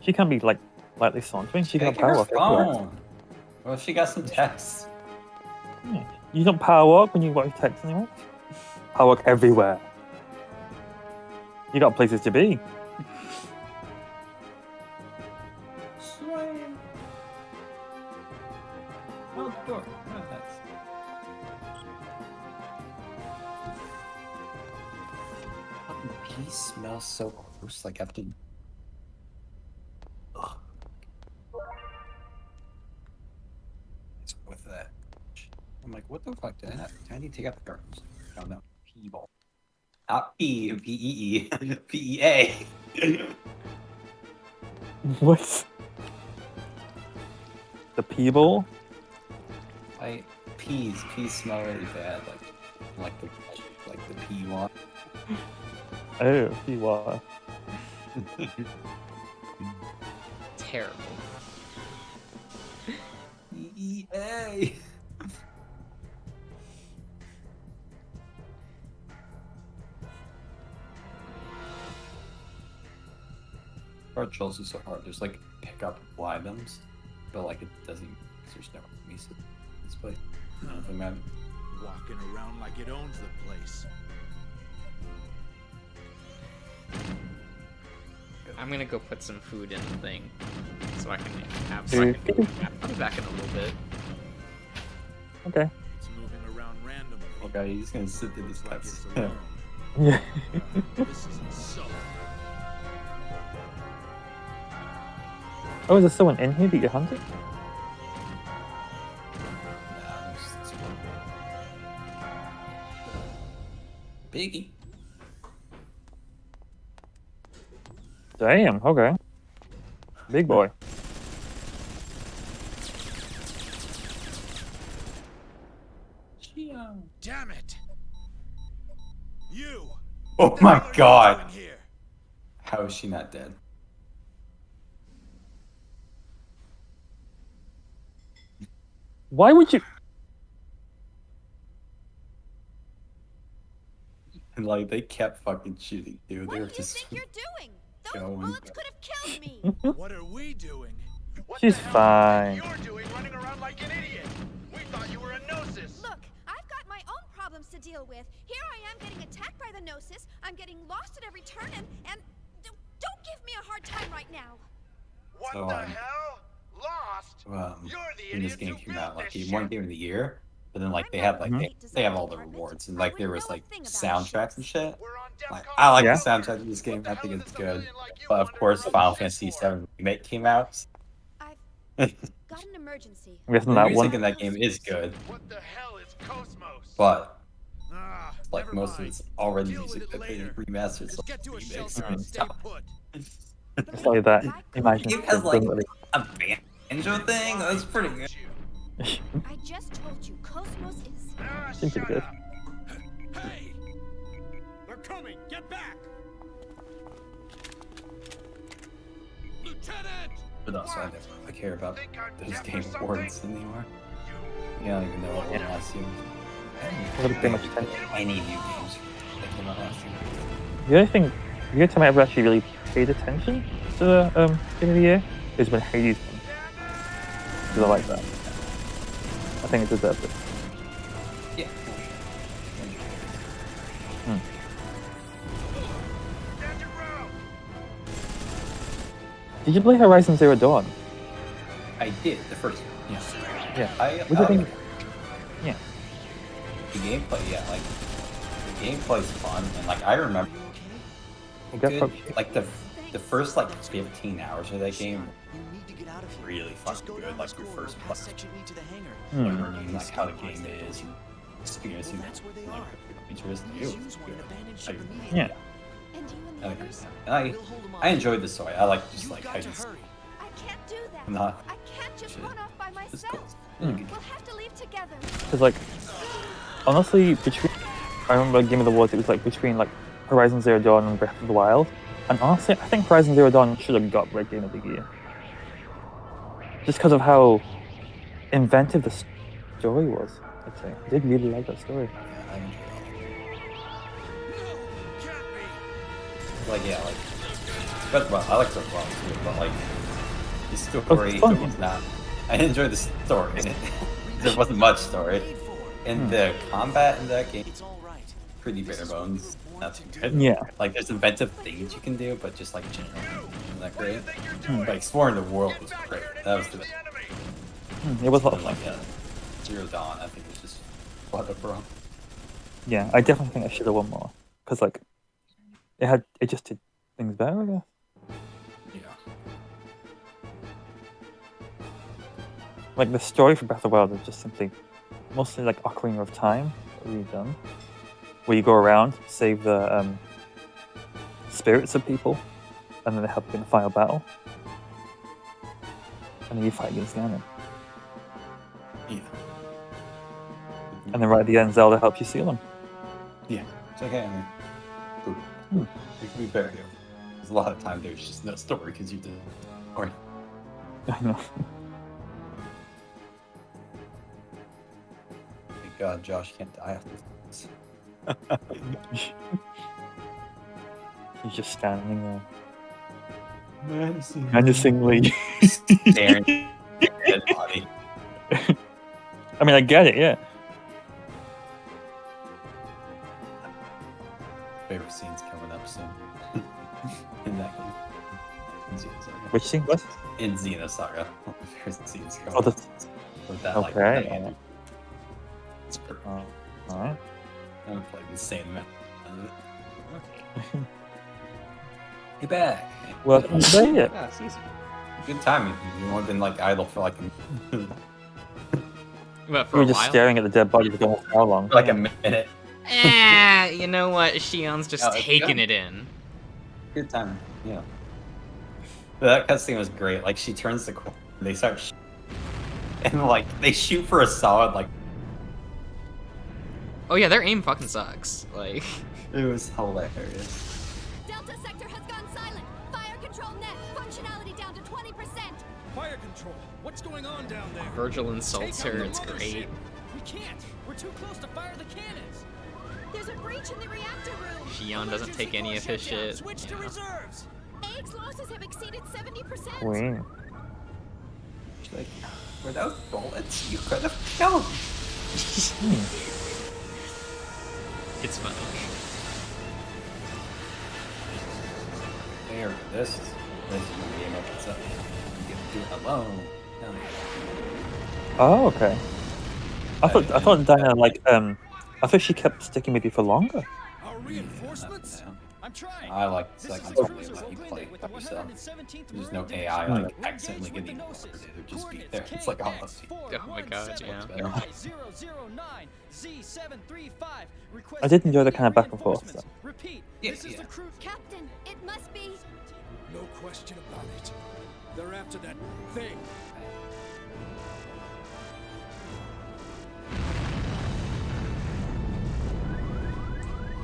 She can't be like lightly sauntering. She got Take her power walk everywhere. phone. Well, she got some texts. Yeah. You don't power walk when you watch text anymore. Power walk everywhere. You got places to be. Swing. Oh, the door. Oh, that's... He smells so gross. Like after. Ugh. It's with that. I'm like, what the fuck? Did I need to take out the garbage? Oh no, pee ball. Not P, P-E-E, P-E-A. What? The pee bowl? Peas smell really bad, like the pea one. Oh, pee water. Terrible. P-E-A. Hard trolls is so hard. There's like pick up items, but like it doesn't. There's no music. This place. Nothing matters. Walking around like it owns the place. I'm gonna go put some food in the thing, so I can have Dude. some. I'll be back in a little bit. Okay. It's moving around randomly. Okay, he's gonna sit in his Like left. it's alone. Yeah. This isn't so. Oh, is there someone in here that you hunted? Biggie. Damn, okay. Big boy. Damn it! You! Oh my god! How is she not dead? Why would you? And like they kept fucking shooting, dude. What They do were you just think you're doing? Those going. bullets could have killed me. What are we doing? She's fine. Look, I've got my own problems to deal with. diagnosis. I'm getting lost at every turn, and don't give me a hard time right now. What So, the hell? Lost? You're the when this idiots game who came built out, like this he won shit. Game of the Year, but then like they have like they have all the rewards and like there was like soundtracks and shit. Like I like Yeah. the soundtrack of this game. I think it's good. But of course, Final Fantasy VII Remake came out. Got an emergency. Isn't The that music one? in that game is good, What the hell is Cosmos? but Ah, like never most of mind. it's already Deal with music it that they later. remastered. Just So get to a remakes shelter and and stay stuff. put. It's like that. Imagine It has it like doesn't really- a banjo thing. That's pretty good. I just told you, Cosmos is. Seems pretty good. Hey! They're coming! Get back! Lieutenant! But also, I never really care about those game awards anymore. I don't even know what won last year. What a pretty much attention. Any new games that came out last year. The only time I ever actually really paid attention to the Game of the Year is when Hades won. Because I like that. I think it deserved it. Yeah. Did you play Horizon Zero Dawn? I did the first one. Yeah. Yeah. I What do you think? Yeah. The gameplay, yeah, like the gameplay's fun, and like I remember, like the first like 15 hours of that game, really fucking good. Like your first play, learning like how the game is, experiencing like features. Like, yeah. I enjoyed the story. I like just like how you I can't do that. not. I can't just run off by myself. Mm. We'll have to leave together. Because like, honestly, I remember Game of the Awards. It was like between like Horizon Zero Dawn and Breath of the Wild. And honestly, I think Horizon Zero Dawn should have got Red Game of the Year. Just because of how inventive the story was. I'd say I did really like that story. Yeah, I enjoyed it. Like yeah, like I like Breath of the Wild too, but like the story was not. I enjoyed the story in it. There wasn't much story, and the combat in that game pretty bare bones. Not too good. Yeah. Like there's inventive things you can do, but just like generally isn't that great. Like exploring the world was great. That was the. It was a lot of like fun. Zero Dawn, I think was just what a pro. Yeah, I definitely think I should have won more because like it just did things better, I guess. Yeah. Like the story for Breath of the Wild is just simply mostly like Ocarina of Time redone, where you go around, save the spirits of people, and then they help you in the final battle, and then you fight against Ganon. Yeah. And then right at the end, Zelda helps you seal them. Yeah. It's okay. I mean, it could be better. There's a lot of time there's just no story because you did. Or I know. thank God Josh can't die after this. He's just standing there. Menacingly. Menacingly. Staring at a dead body. I mean, I get it, yeah. Favorite scenes coming up soon. In that game. In Xenosaga. Which scene? What? In Xenosaga. Favorite scenes coming Oh, the... up. With that, Okay. that it's perfect. Alright. I'm gonna play the insane amount of it. Okay. Get back. Welcome to play it. Yeah, it's easy. Good timing. You've only been like idle for like a What, for We a were just while? staring at the dead body for almost how long? for like a minute. You know what? Shion's just No, it's taking good. it in. Good timing. Yeah. That cutscene was great. Like she turns the corner, they start, and like they shoot for a solid like. Oh yeah, their aim fucking sucks. Like. It was hilarious. Delta sector has gone silent. Fire control net functionality down to 20%. Fire control. What's going on down there? Virgil insults Take out her. the It's mothership. great. We can't. We're too close to fire the cannons. There's a breach in the reactor room. Shion doesn't take any of his shit. Switch to Yeah. reserves. AX losses have exceeded 70%. Queen. She's like, without bullets, you could have killed me. It's funny. here. This is the game up itself. You get to do it alone. Hell yeah. Oh, okay. I thought Diana I thought she kept sticking with you for longer. Our reinforcements? I'm trying. I like the This second is one. Cruiser Let you play Oakland with by the yourself. 117th There's no Marine AI Division. like We're accidentally engaged getting with the ignored. Gnosis. It would just be Coordinates there. It's like, oh, let's see. Oh my god, yeah. Y009 Z735. I did enjoy the kind of back and forth. Though. Repeat. Yeah, This is the crew. Captain, it must be. No question about it. They're after that thing.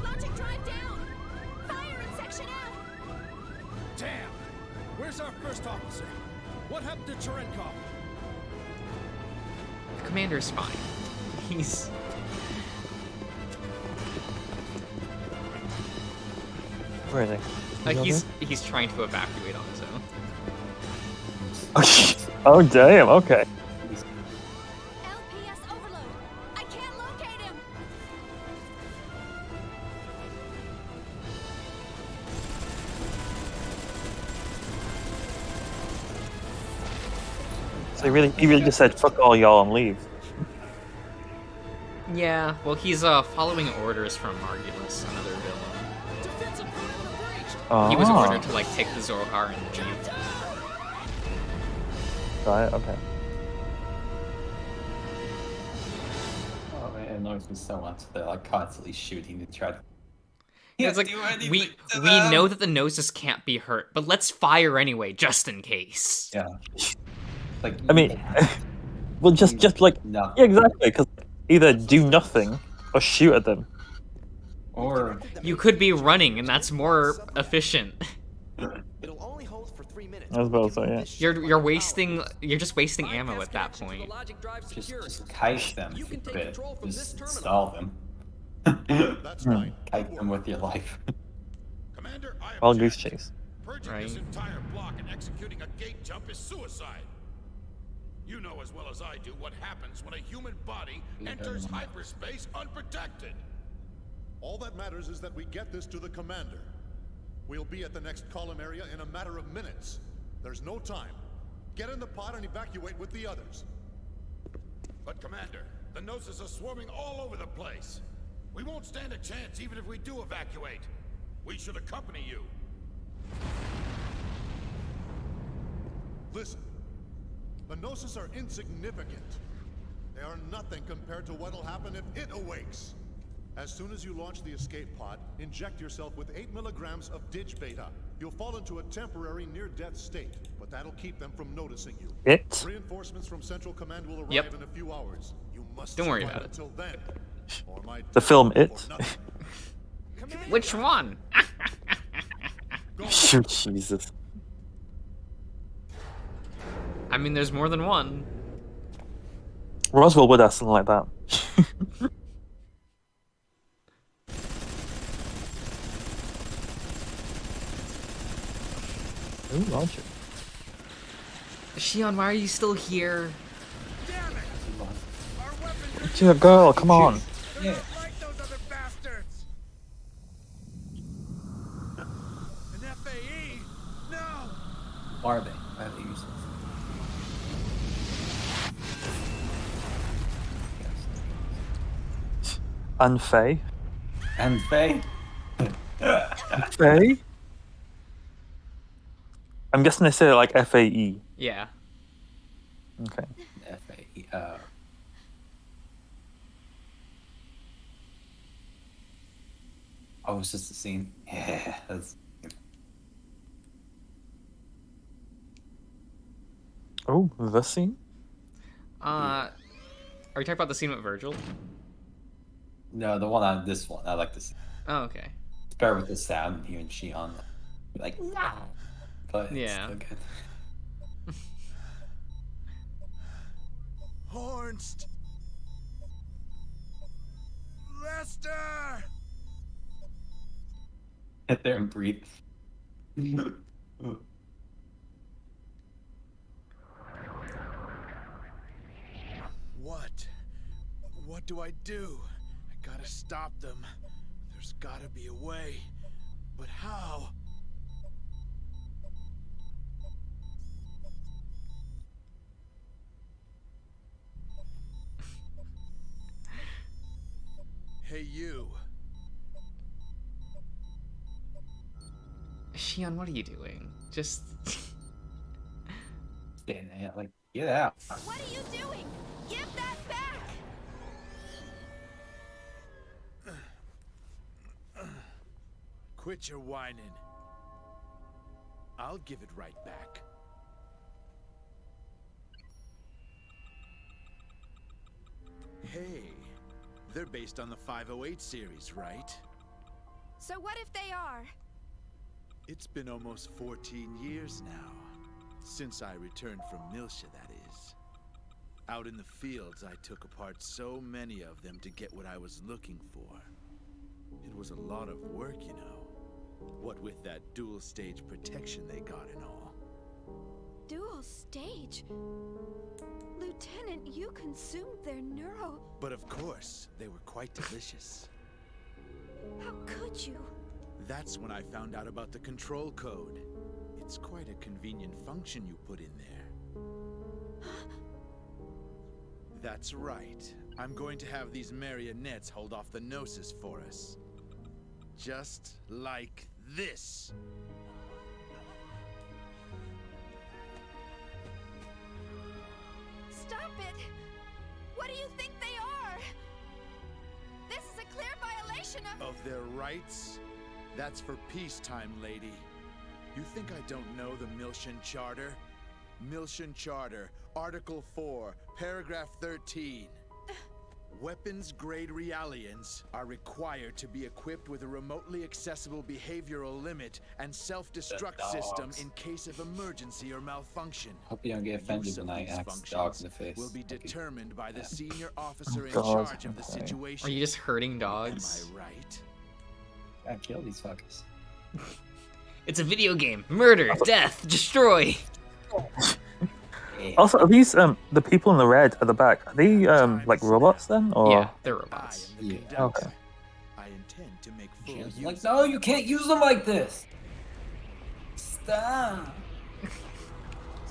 Logic drive down. Fire in section F. Damn! Where's our first officer? What happened to Cherenkov? The commander's fine. He's... Where is he? He's trying to evacuate on his own. Oh damn! Okay. LPS overload. I can't locate him. So he really just said fuck all y'all and leave. Yeah, well, he's following orders from Margulis, another villain. He was ordered to like take the Zohar and leave. Right. Okay. Oh man, it annoys me so much. They're like constantly shooting to try to. It's like we know that the Gnosis can't be hurt, but let's fire anyway, just in case. Yeah. Like I mean, well, just like yeah, exactly, because either do nothing or shoot at them. Or you could be running, and that's more efficient. It'll only hold for 3 minutes. I was about to say, yeah. You're just wasting ammo at that point. Just kite them for a bit. Just install them. That's fine. Kite them with your life. Commander, I All goose chase. purging Right. this entire block and executing a gate jump is suicide. You know as well as I do what happens when a human body enters hyperspace unprotected. All that matters is that we get this to the commander. We'll be at the next column area in a matter of minutes. There's no time. Get in the pod and evacuate with the others. But Commander, the Gnosis are swarming all over the place. We won't stand a chance even if we do evacuate. We should accompany you. Listen. The Gnosis are insignificant. They are nothing compared to what'll happen if it awakes. As soon as you launch the escape pod, inject yourself with 8 milligrams of dig beta. You'll fall into a temporary near-death state, but that'll keep them from noticing you. It? Reinforcements from Central Command will arrive in a few hours. You must Don't worry survive about it. until then. Or my The film It. Which one? Jesus. I mean, there's more than one. Roswell would have something like that. Ooh, logic. Shion, why are you still here? Dear girl, come on. Yeah. Are they? Are they useless? And Faye. And Faye? Faye? I'm guessing they say it like F-A-E. Yeah. Okay. F-A-E. Oh, it's just a scene. Yeah, that's... Oh, the scene? Are you talking about the scene with Virgil? No, the one on this one. I like this. Oh, okay. It's better with the sound and hearing Shion. Like, nah. But it's Yeah. still good. Hornst! Lester! Sit there and breathe. What do I do? I gotta stop them. There's gotta be a way. But how? Hey, you. Shion, what are you doing? Just Stand there, like, get out. What are you doing? Give that back! Quit your whining. I'll give it right back. Hey, they're based on the 508 series, right? So what if they are? It's been almost 14 years now. Since I returned from Milsha, that is. Out in the fields, I took apart so many of them to get what I was looking for. It was a lot of work, you know. What with that dual-stage protection they got and all. Dual stage? Lieutenant, you consumed their neuro... But of course, they were quite delicious. How could you? That's when I found out about the control code. It's quite a convenient function you put in there. That's right. I'm going to have these marionettes hold off the Gnosis for us. Just like this. Stop it! What do you think they are? This is a clear violation of... Of their rights? That's for peacetime, lady. You think I don't know the Milshan Charter? Milshan Charter, Article 4, Paragraph 13. Weapons-grade Realians are required to be equipped with a remotely accessible behavioral limit and self-destruct system in case of emergency or malfunction. Hope you don't get offended when I axe dogs in the face. Will be determined by the senior officer in God, charge of the okay. situation. are you just hurting dogs? Am I right? Gotta kill these fuckers. It's a video game. Murder, death, destroy. Also, are these the people in the red at the back? Are they like robots then, or? Yeah, they're robots. Yeah. Okay. I intend to make full She's use like, of no, you can't use them like this. Stop.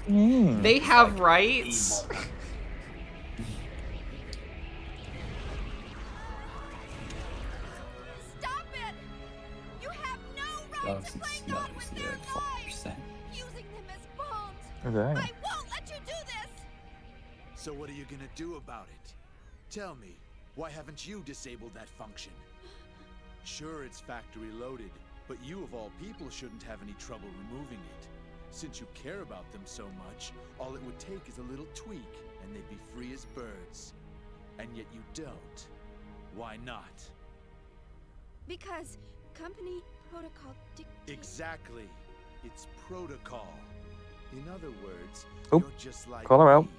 They have rights. Stop it! You have no right to play God with their lives! Using them as pawns! Okay. I won't let you do this! So what are you gonna do about it? Tell me, why haven't you disabled that function? Sure, it's factory loaded, but you of all people shouldn't have any trouble removing it. Since you care about them so much, all it would take is a little tweak, and they'd be free as birds. And yet you don't. Why not? Because company protocol dictates... Exactly. It's protocol. In other words, Oh, you're just like call her out. me,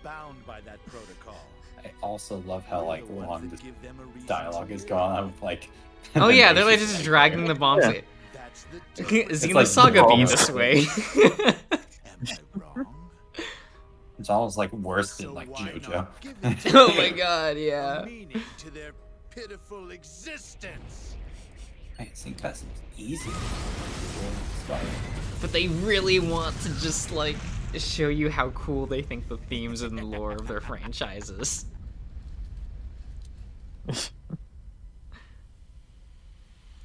bound by that protocol. I also love how like You're the ones long that this give them a reason dialogue to is live. going on with like. Oh yeah, they're like Macy's, just dragging the bombs. Yeah. That's the difference. Xenosaga like be bombs. this way. Am I wrong? It's almost like worse than So like why JoJo. not give it to Oh them? my god, A yeah. meaning to their pitiful existence. I think that's easy. But they really want to just like show you how cool they think the themes and the lore of their franchises.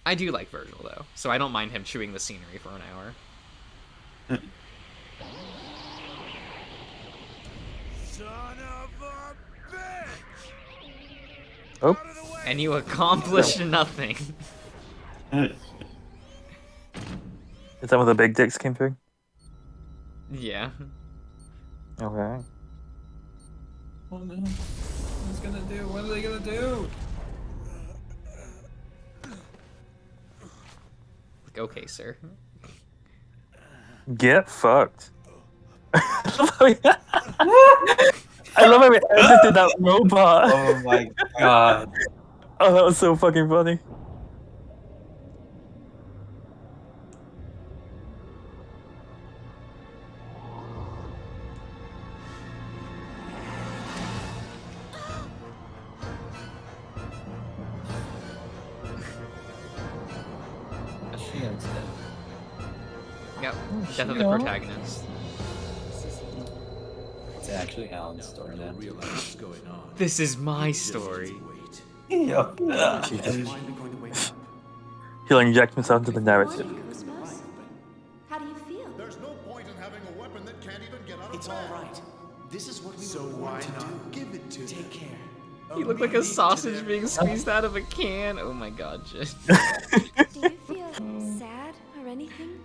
I do like Virgil though, so I don't mind him chewing the scenery for an hour. Son of a bitch! Oh. And you accomplished nothing. Is that where the big dicks came through? Yeah. Okay. Oh no. What's gonna do? What are they gonna do? Like, okay, sir. Get fucked. I love how we edited that robot. Oh my god. Oh, that was so fucking funny. Shion's dead. Yep. Death of the Shion. protagonist. It's actually Alan's story now. Realize what's going on. This is my Just story. wait. Yep. He'll inject himself into the narrative. Cosmos? How do you feel? There's no point in having a weapon that can't even get out of It's bed. all right. This is what we So were why born to not do. give it to Take care. He looked like a sausage being squeezed out of a can. Oh my god, Jin. Do you feel sad or anything?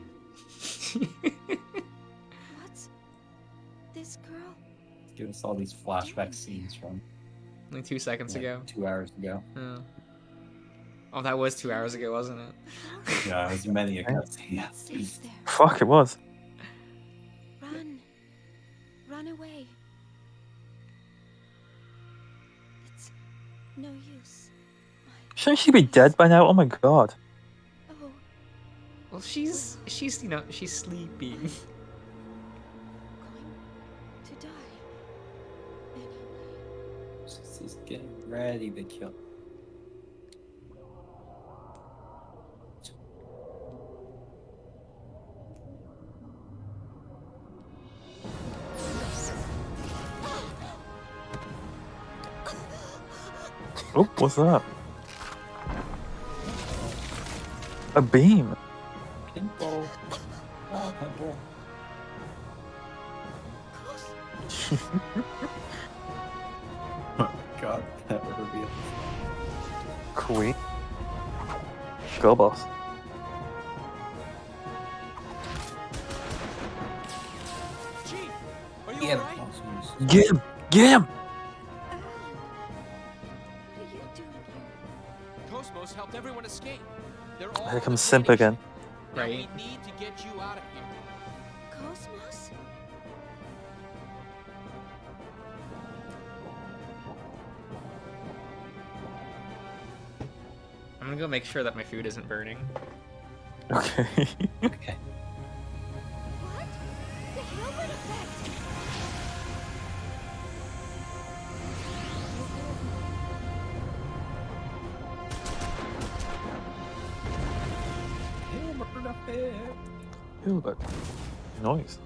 What's this girl? Give us all these flashback scenes from Only 2 seconds ago. 2 hours ago. Yeah. Oh, that was 2 hours ago, wasn't it? Yeah, it was many a cutscene. Yeah. Safe there. Fuck, it was. Run. Run away. It's no use. Shouldn't she be dead by now? Oh my god. Oh, Well, she's she's sleeping. to die. She's getting ready to kill. Oh, what's that? A beam. Pimple. Oh, pimple. Oh my god, that reveal. Queen. Girl boss. Chief, are you Yeah. alright? Get him! Get him! What are you doing here? Cosmos helped everyone escape. They're all Here on comes the Simp training again. ship. Now Right. we need to get you out of here. Cosmos? I'm gonna go make sure that my food isn't burning. Okay. Okay. What? The Hilbert effect! Hilbert. Noise.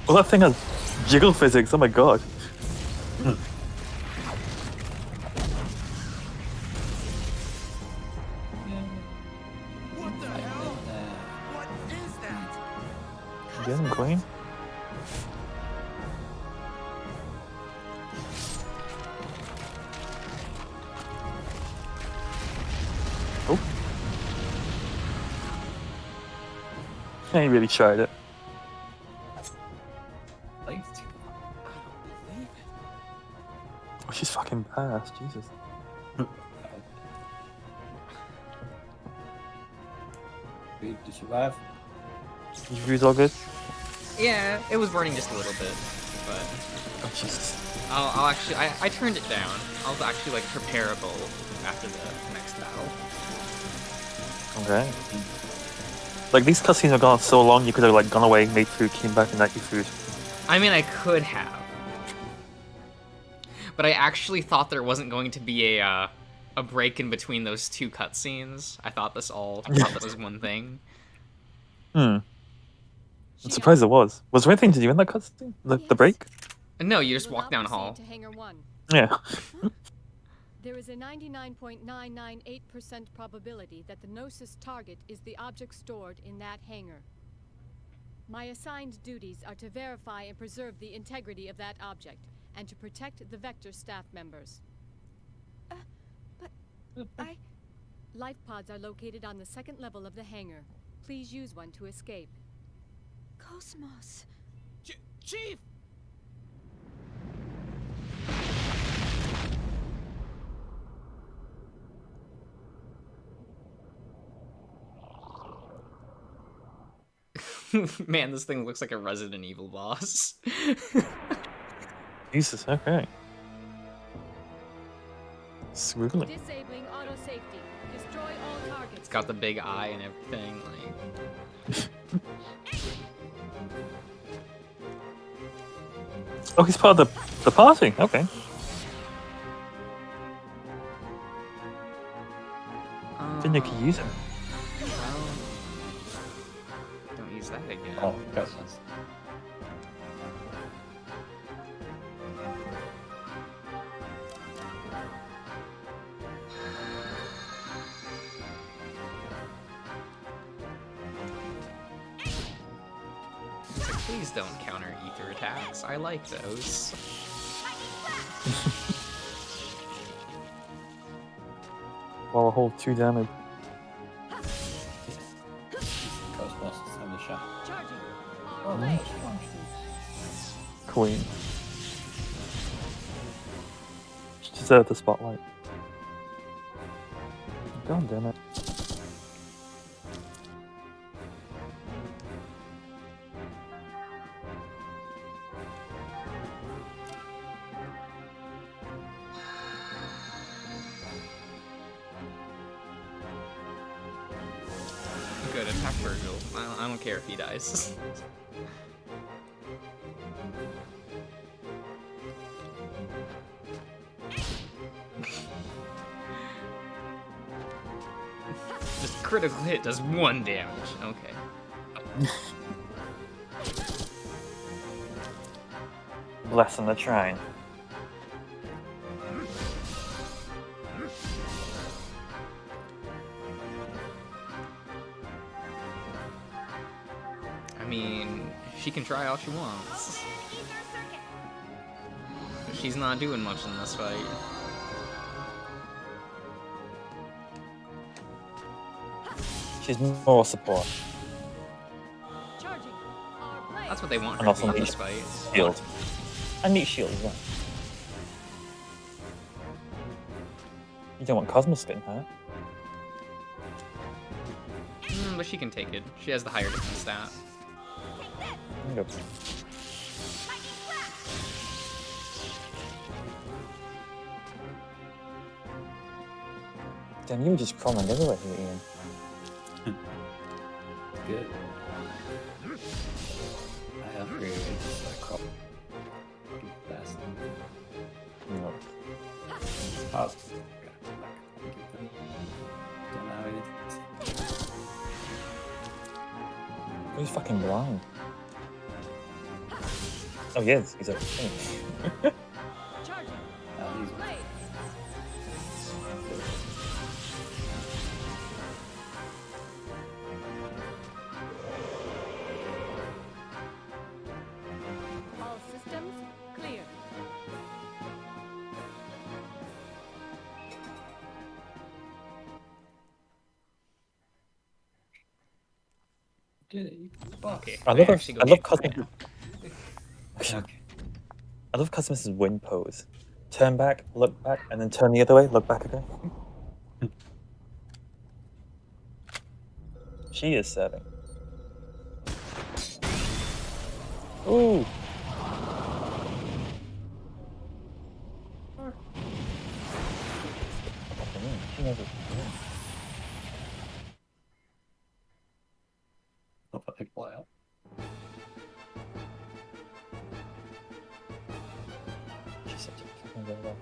Well, that thing has jiggle physics. Oh my god. What the hell? What is that? Get him, Queen. Oh. I really tried it. Like, Oh, she's fucking badass. Jesus. Wait, to survive. Your view's all good? Yeah, it was burning just a little bit, but Oh, Jesus. I'll actually I turned it down. I'll actually like preparable after the next battle. Okay. Like, these cutscenes have gone so long, you could have, like, gone away, made food, came back, and ate your food. I mean, I could have, but I actually thought there wasn't going to be a break in between those two cutscenes. I thought that was one thing. I'm surprised there was. Was there anything to do in that cutscene? The break? No, you just walk down a hall. To Hangar 1. Yeah. There is a 99.998% probability that the Gnosis target is the object stored in that hangar. My assigned duties are to verify and preserve the integrity of that object, and to protect the Vector staff members. Life pods are located on the second level of the hangar. Please use one to escape. Cosmos. Chief! Man, this thing looks like a Resident Evil boss. Jesus, okay. Swiggly. Disabling auto safety. Destroy all targets. It's got the big eye and everything. Like, Oh, he's part of the party. Okay. Didn't you could use him? well, don't use that again. Oh, goodness. Please don't counter ether attacks. I like those. Well, I'll hold 2 damage. Ghostbusters have a shot. Queen. She deserved the spotlight. God damn it. Good, attack Virgil. I don't care if he dies. Just critical hit does 1 damage. Okay. Blessing the shrine. I mean, she can try all she wants. But she's not doing much in this fight. She's more support. That's what they want And her to also be in neat this fight. shield. And neat shield as well. You don't want Cosmos getting hurt. But she can take it. She has the higher defense stat. There you go. Damn, you were just crawling everywhere here, Ian. Good. I upgraded it just like crawl. Fast. No. It's possible. Don't know how it is. He's fucking blind. Oh, he is. He's a thing. All systems clear. Get it. Okay. I love actually go I love get Cosmos. Okay. I love Cosmos's win pose. Turn back, look back, and then turn the other way, look back again. She is serving. Ooh. She knows what she's doing. Hope I fly out. She's such a fucking good boss.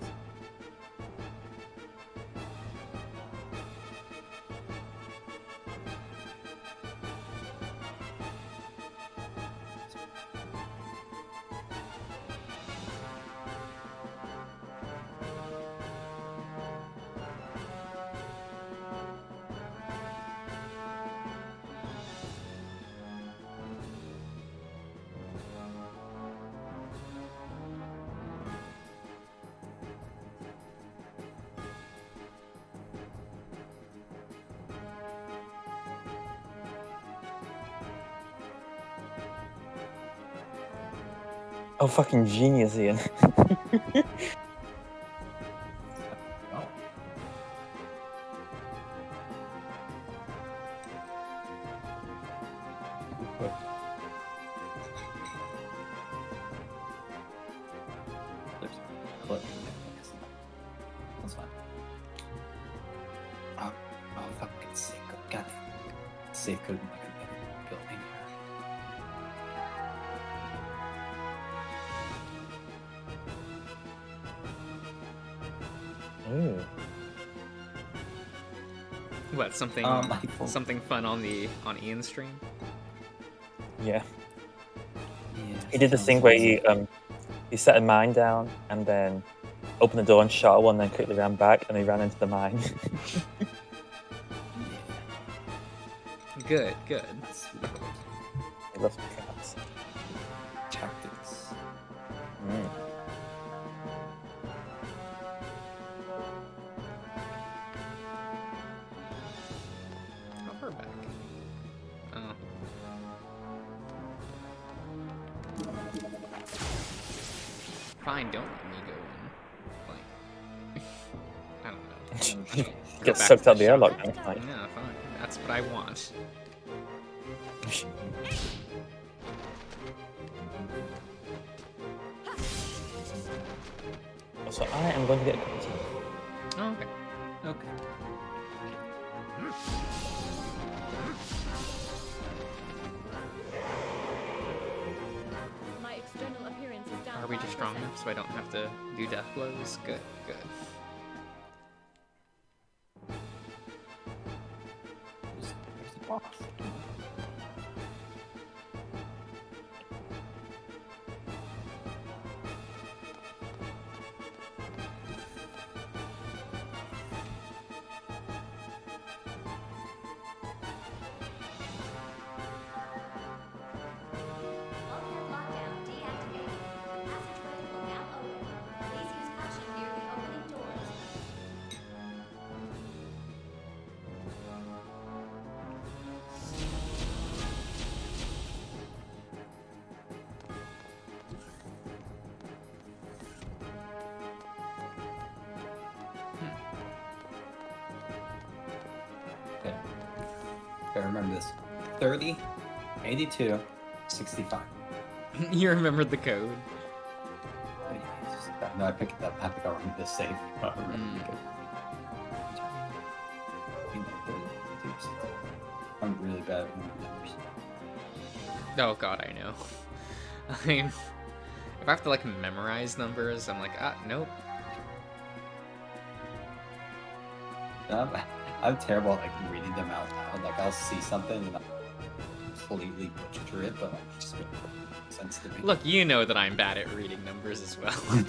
Oh, fucking genius, Ian. That's fine. Oh, fucking sick. God damn. Safe code in my building. Ooh. What, something something fun on Ian's stream? Yeah. He did this thing where he set a mine down and then opened the door and shot one, then quickly ran back and he ran into the mine. Good, good. He loves cats. Fine, don't let me go in. Like, I don't know. Go Get back sucked to out the shop. airlock then. Like, Yeah, fine. That's what I want. so I am going to get a cup of tea. Oh, okay. Okay. My external appearance is down. Are we just strong 5%. enough so I don't have to do death blows? Good, good. Where's the boss? Bulkhead lockdown deactivated. The passageway will now open. Please use caution near the opening doors. Okay. I remember this. 30, 82, 65. You remembered the code. No, I picked it up. I have to go remember this save. I remember the code. I'm really bad at numbers. Oh god, I know. If I have to like memorize numbers, I'm like, nope. I'm terrible at like reading them out loud. Like I'll see something and I'll completely butcher it, but like it just makes sense to me. Look, you know that I'm bad at reading numbers as well.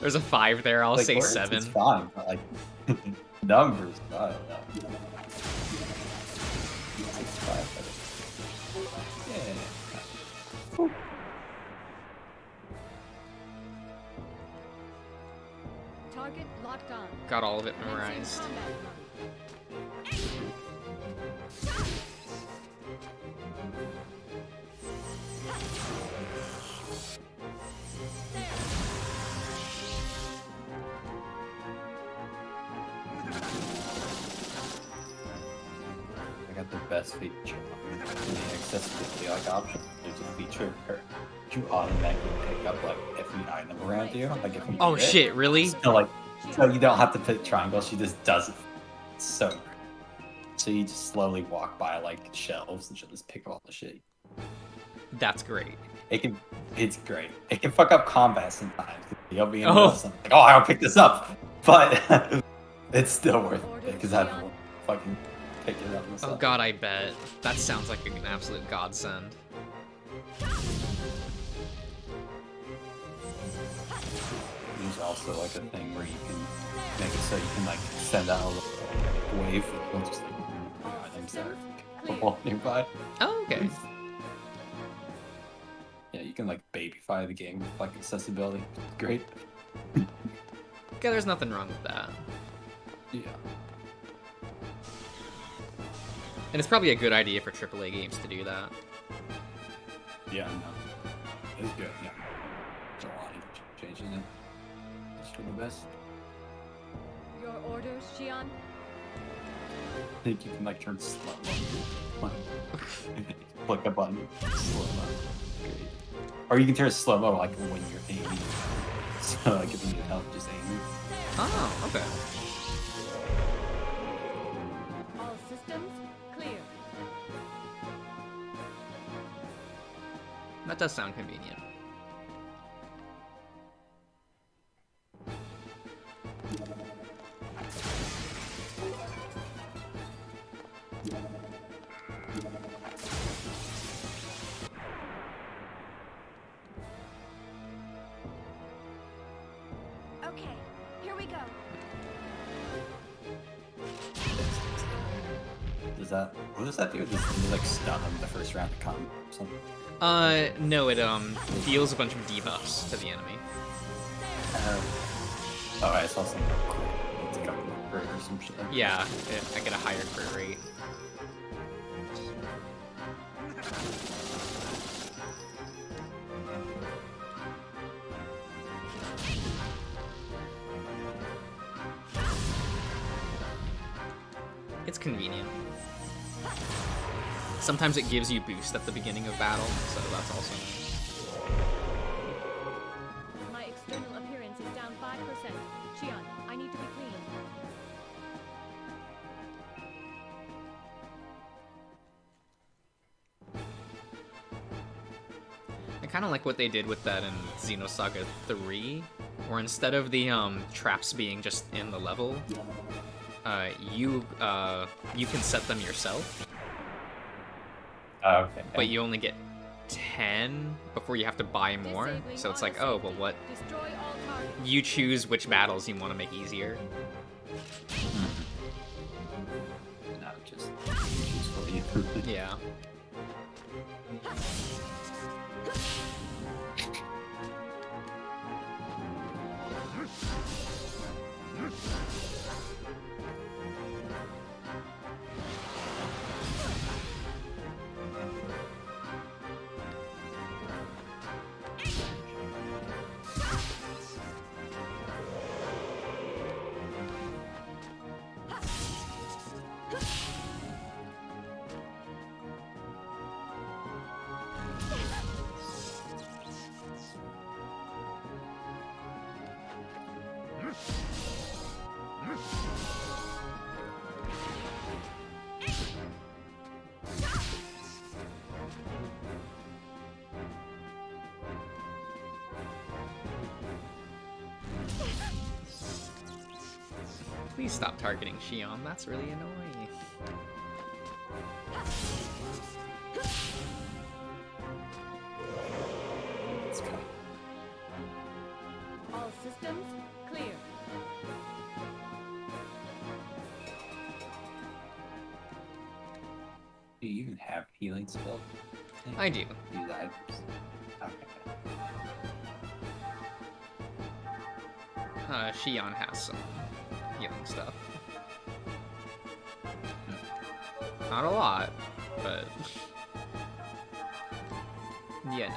There's a 5 there, I'll Like, say words, 7. It's fine, but like numbers, I don't know. 65, yeah. Target locked on. Got all of it memorized. Combat mode. I got the best feature in the accessibility like option. There's a feature where you automatically pick up like every item around you. Like if you Oh need it. shit, really? So you don't have to pick triangles, she just does it. It's so great. So you just slowly walk by like shelves and she'll just pick up all the shit. That's great. It's great. It can fuck up combat sometimes. You'll be in the Oh. middle of something like, oh, I'll pick this up. But it's still worth it because I have to fucking pick it up myself. Oh god, I bet. That sounds like an absolute godsend. There's also like a thing where you can make it so you can like send out a little wave of just like items that are capable nearby. Oh, okay. Yeah, you can like babyfy the game with like accessibility. It's great. Okay, there's nothing wrong with that. Yeah. And it's probably a good idea for AAA games to do that. Yeah, no. It's good, yeah. There's a lot of changes in it. It's for the best. Your orders, Xion? I think you can like turn slow mo. Click a button, slow mo. Great. Or you can turn slow mo like when you're aiming. So like if you need help, just aim. Oh, okay. All systems clear. That does sound convenient. Okay, here we go. What does that do? Does it like stun them the first round of combat or something? No, it deals a bunch of debuffs to the enemy. Oh, I saw something to go or some shit. Yeah, I get a higher crit rate. It's convenient. Sometimes it gives you boost at the beginning of battle, so that's also nice. My external appearance is down 5%. Shion, I need to be clean. I kind of like what they did with that in Xenosaga 3, where instead of the traps being just in the level, you can set them yourself. Okay. But you only get 10 before you have to buy more. So it's like, oh, well, what? You choose which battles you want to make easier. Not just choose for you. Yeah. Please stop targeting Shion, that's really annoying. All systems clear. Do you even have healing spell? I do. Use items. Okay. Shion has some healing stuff. Not a lot, but yeah,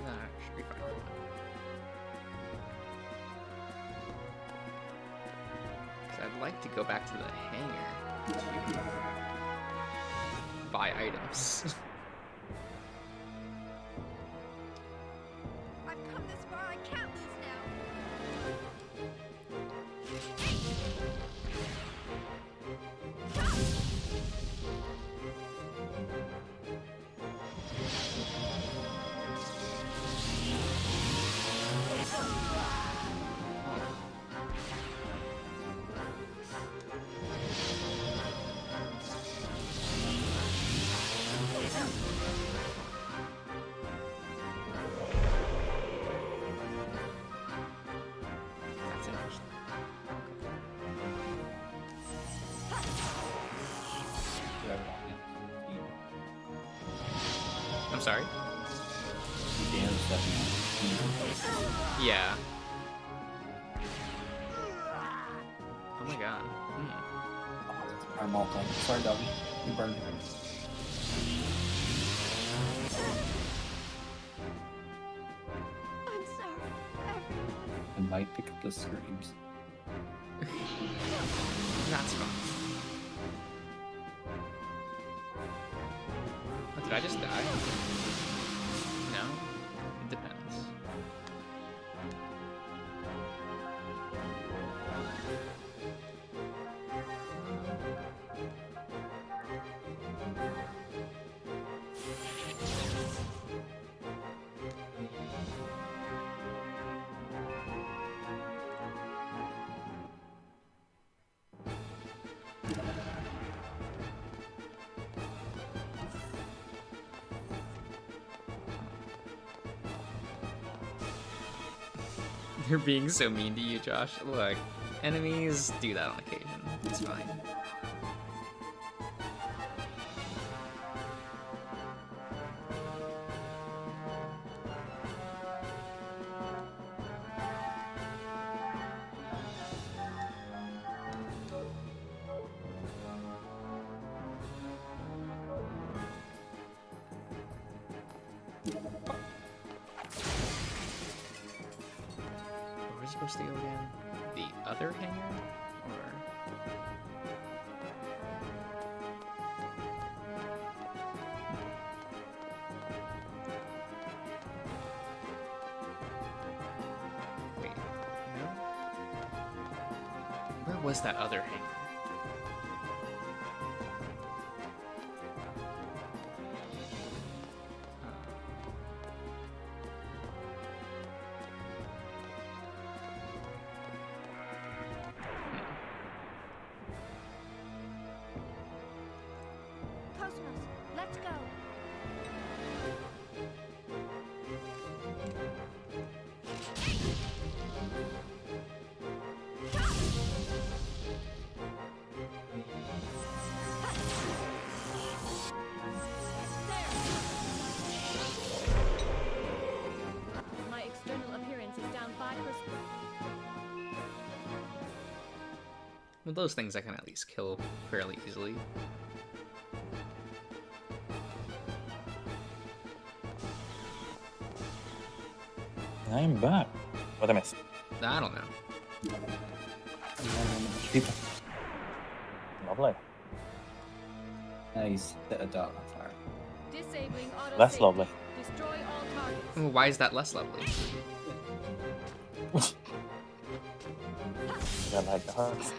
no. Should be fine. I'd like to go back to the hangar to buy items. I've come this far, I can't lose That's interesting. I'm sorry? Yeah. Oh my god. I'm all done. Sorry, Dobby. You burned me. I'm sorry, everyone. I might pick up the screams. That's fine. Oh, did I just die? No? It depends. They're being so mean to you, Josh. Look, enemies do that on occasion. It's fine. Where are we supposed to go again? The other hangar? Or... Wait, no? Where was that other hangar? Cosmos, let's go. My external appearance is down 5%. Well, those things I can at least kill fairly easily. I'm back. What I missed? I don't know. People. Lovely. Nice. Set a dot on fire. Disabling auto That's safety. lovely. Destroy all targets. Well, why is that less lovely? I like the hearts.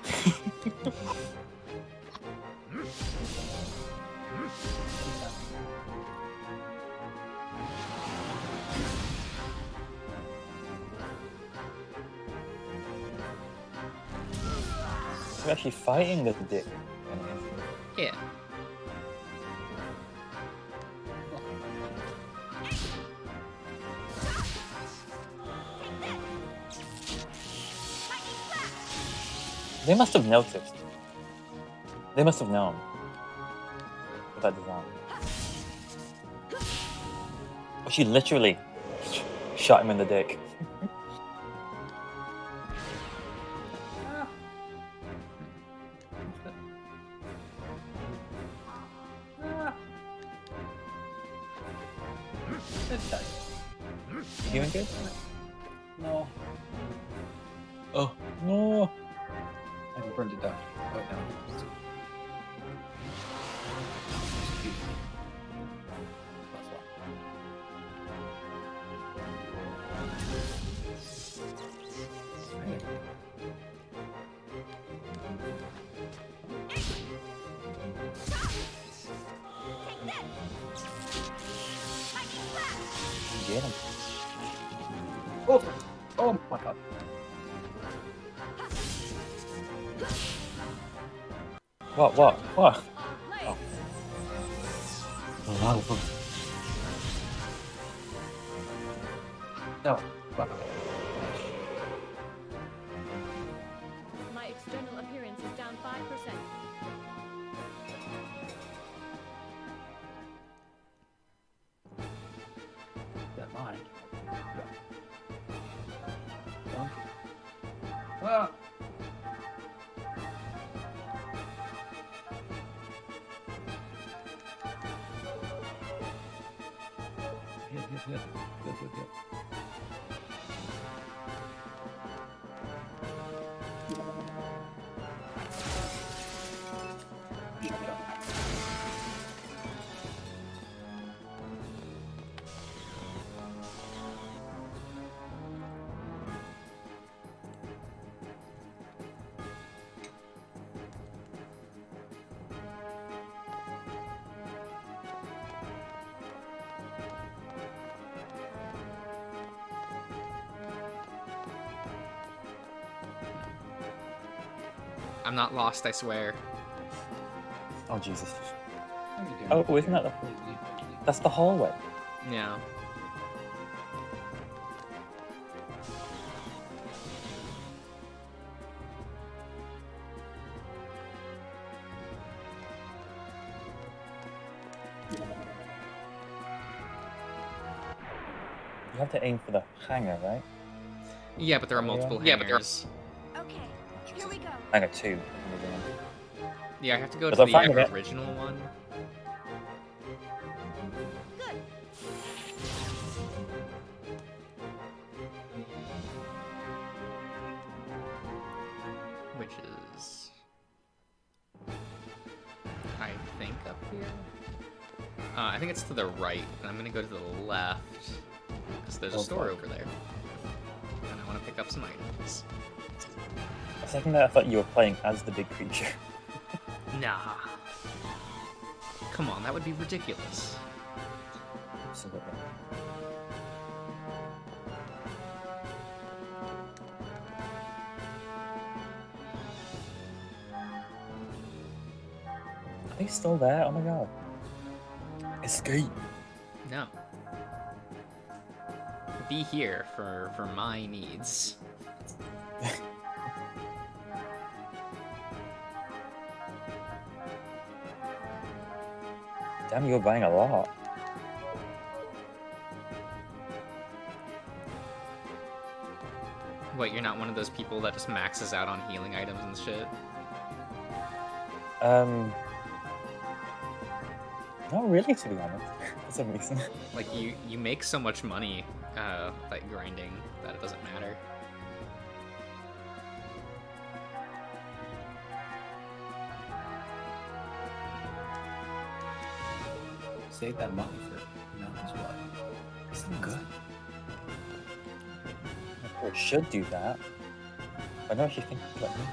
We're actually fighting the dick. Yeah. They must have noticed. They must have known. With that design. Oh, she literally shot him in the dick. You doing good? No. Oh, no. I burned it down. Oh, no. Get him. Oh, oh my god. What? Oh. No. Fuck. My external appearance is down 5%. That mine. Ah. Hit. I'm not lost, I swear. Oh, Jesus. Oh, isn't that the... That's the hallway. Yeah. You have to aim for the hangar, right? Yeah, but there are multiple hangars. Okay, here we go. Hangar 2. Yeah, I have to go But to they'll find the it. original one. Which is, I think, up here. I think it's to the right, and I'm gonna go to the left because there's a store over there, and I want to pick up some items. A second there, I thought you were playing as the big creature. Nah. Come on, that would be ridiculous. Absolutely. Are they still there? Oh my god. Escape. No. Be here for my needs. Damn, you're buying a lot. What, you're not one of those people that just maxes out on healing items and shit? Not really, to be honest. For some reason. Like, you make so much money, like, grinding, that it doesn't matter. Save that money for who knows what. It's not good. I should do that. I know what you think about me.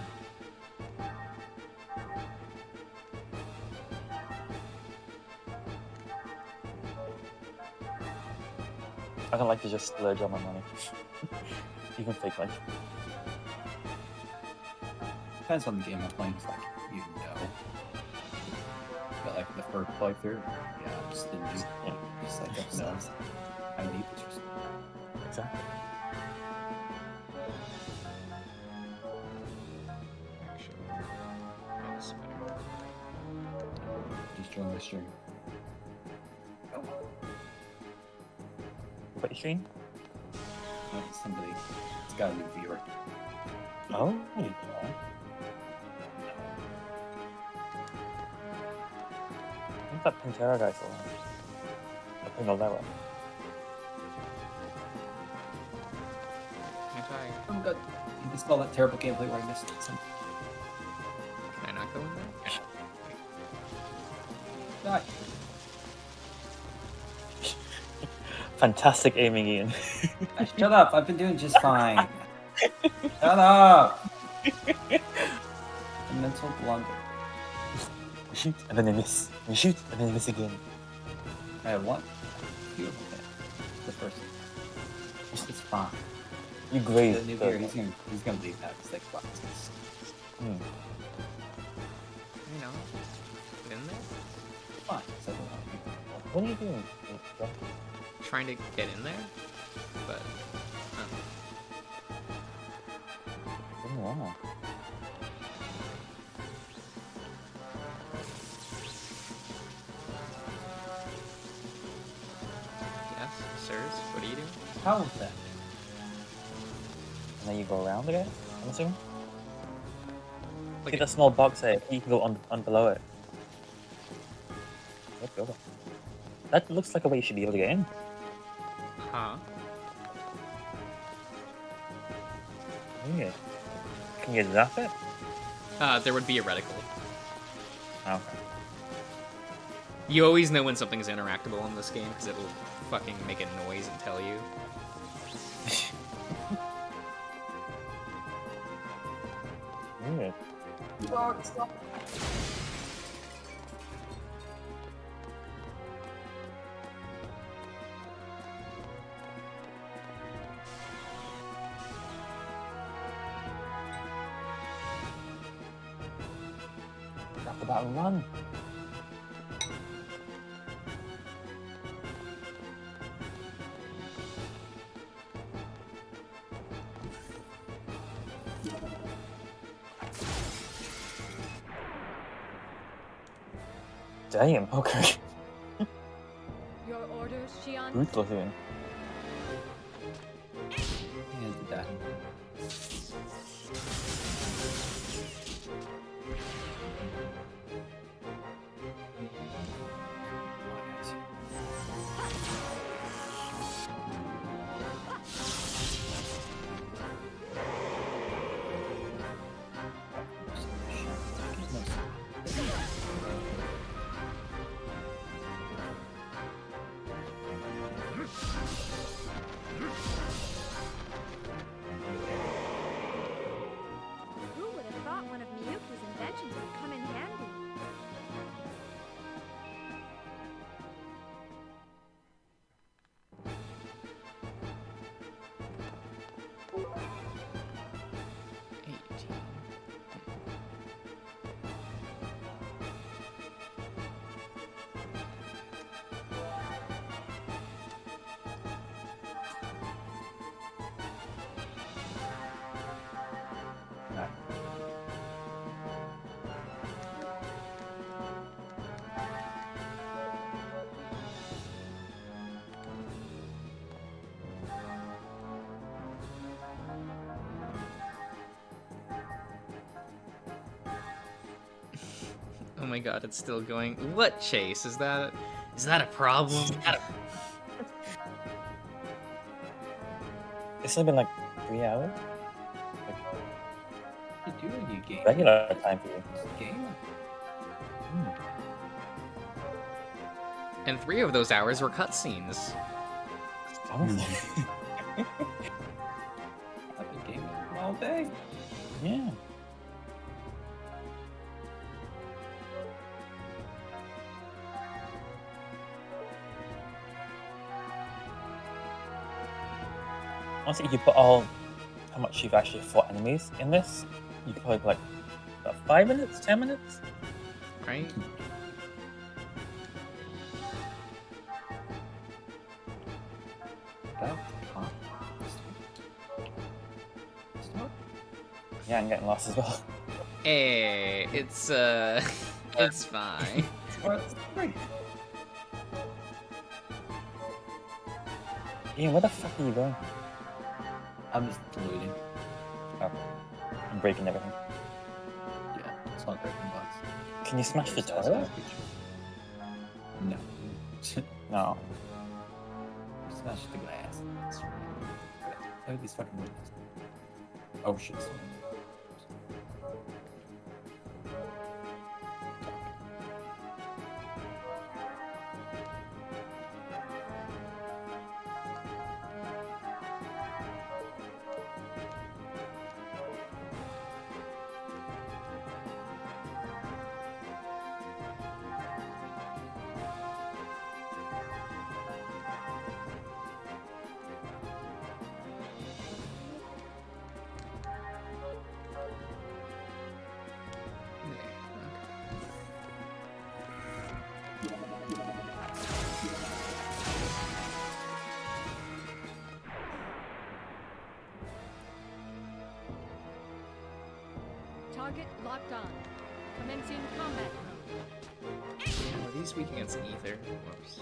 I don't like to just splurge on my money. Even fake life. Depends on the game I'm playing. It's like, you know. But like the first playthrough, yeah, I'm just didn't do just like episodes. I need this or something. Exactly. Just join the stream. What you stream? Somebody, it's got a new viewer. Oh, yeah. I think that Pantera guy's the one. I think I'll that one. I'm good. You can spell that terrible gameplay where I missed it. Can I not go in there? Die. Fantastic aiming, Ian. Shut up! I've been doing just fine. Shut up! A mental blunder. You shoot and then you miss. You shoot and then you miss again. I have one. Beautiful hit. The first. It's fine. You grade. The new gear, he's gonna leave that because they boxes. You know, get in there. Fine. So, what are you doing? Trying to get in there, but Oh, wow. yes, sirs. What are you doing? How was that? And then you go around again, I'm assuming? Like See that small box there, you can go on below it. Let's go. That looks like a way you should be able to get in. Huh? Yeah. Can you zap it? There would be a reticle. Okay. You always know when something's interactable in this game because it'll fucking make a noise and tell you. Weird. Drop the button, run. Damn, okay. Your orders, Xian? Brutal here. And that. Who would have thought one of Miyuki's inventions would come in handy? Oh my god, it's still going. What, Chase? Is that a problem? It's only been like 3 hours. What you doing, you game? Regular time for you. Game? And 3 of those hours were cutscenes. I've been gaming all day. Yeah. Honestly, if you put all how much you've actually fought enemies in this, you could probably put like about 5 minutes, 10 minutes. Right? Yeah, I'm getting lost as well. Hey, it's it's fine. Ian, where the fuck are you going? I'm just looting. Oh, I'm breaking everything. Yeah, it's not breaking box. Can you smash the That's toilet? not a feature. No. No. Smash the glass. Look at these fucking windows. Oh shit. Target locked on. Commencing combat. Are these weak against ether? Whoops.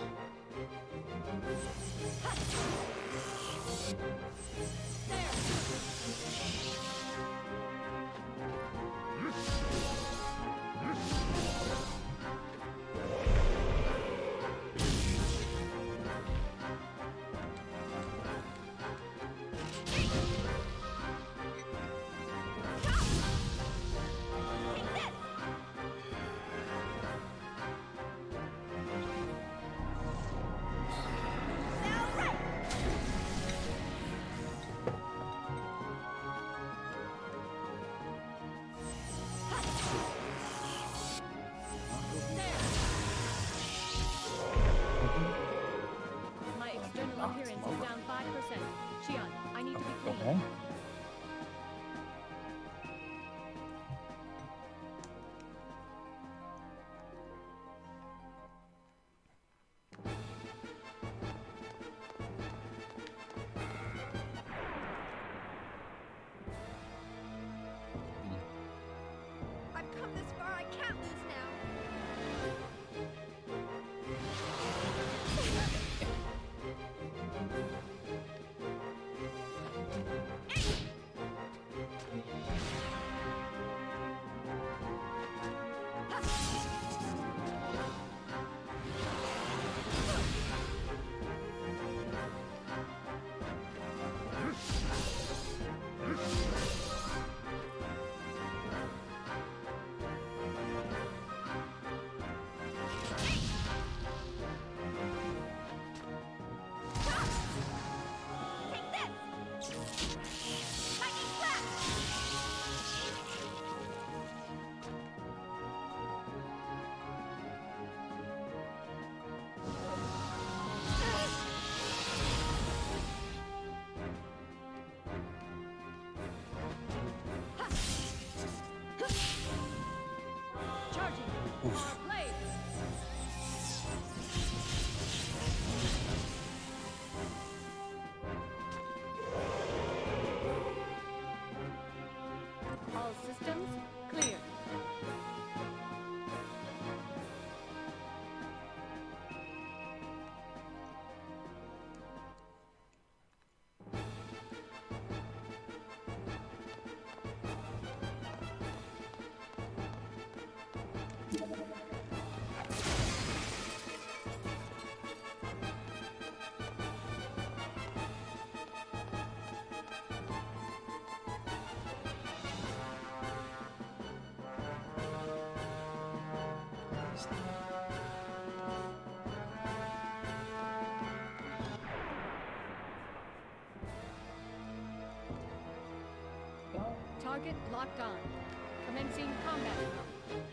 Target locked on. Commencing combat mode.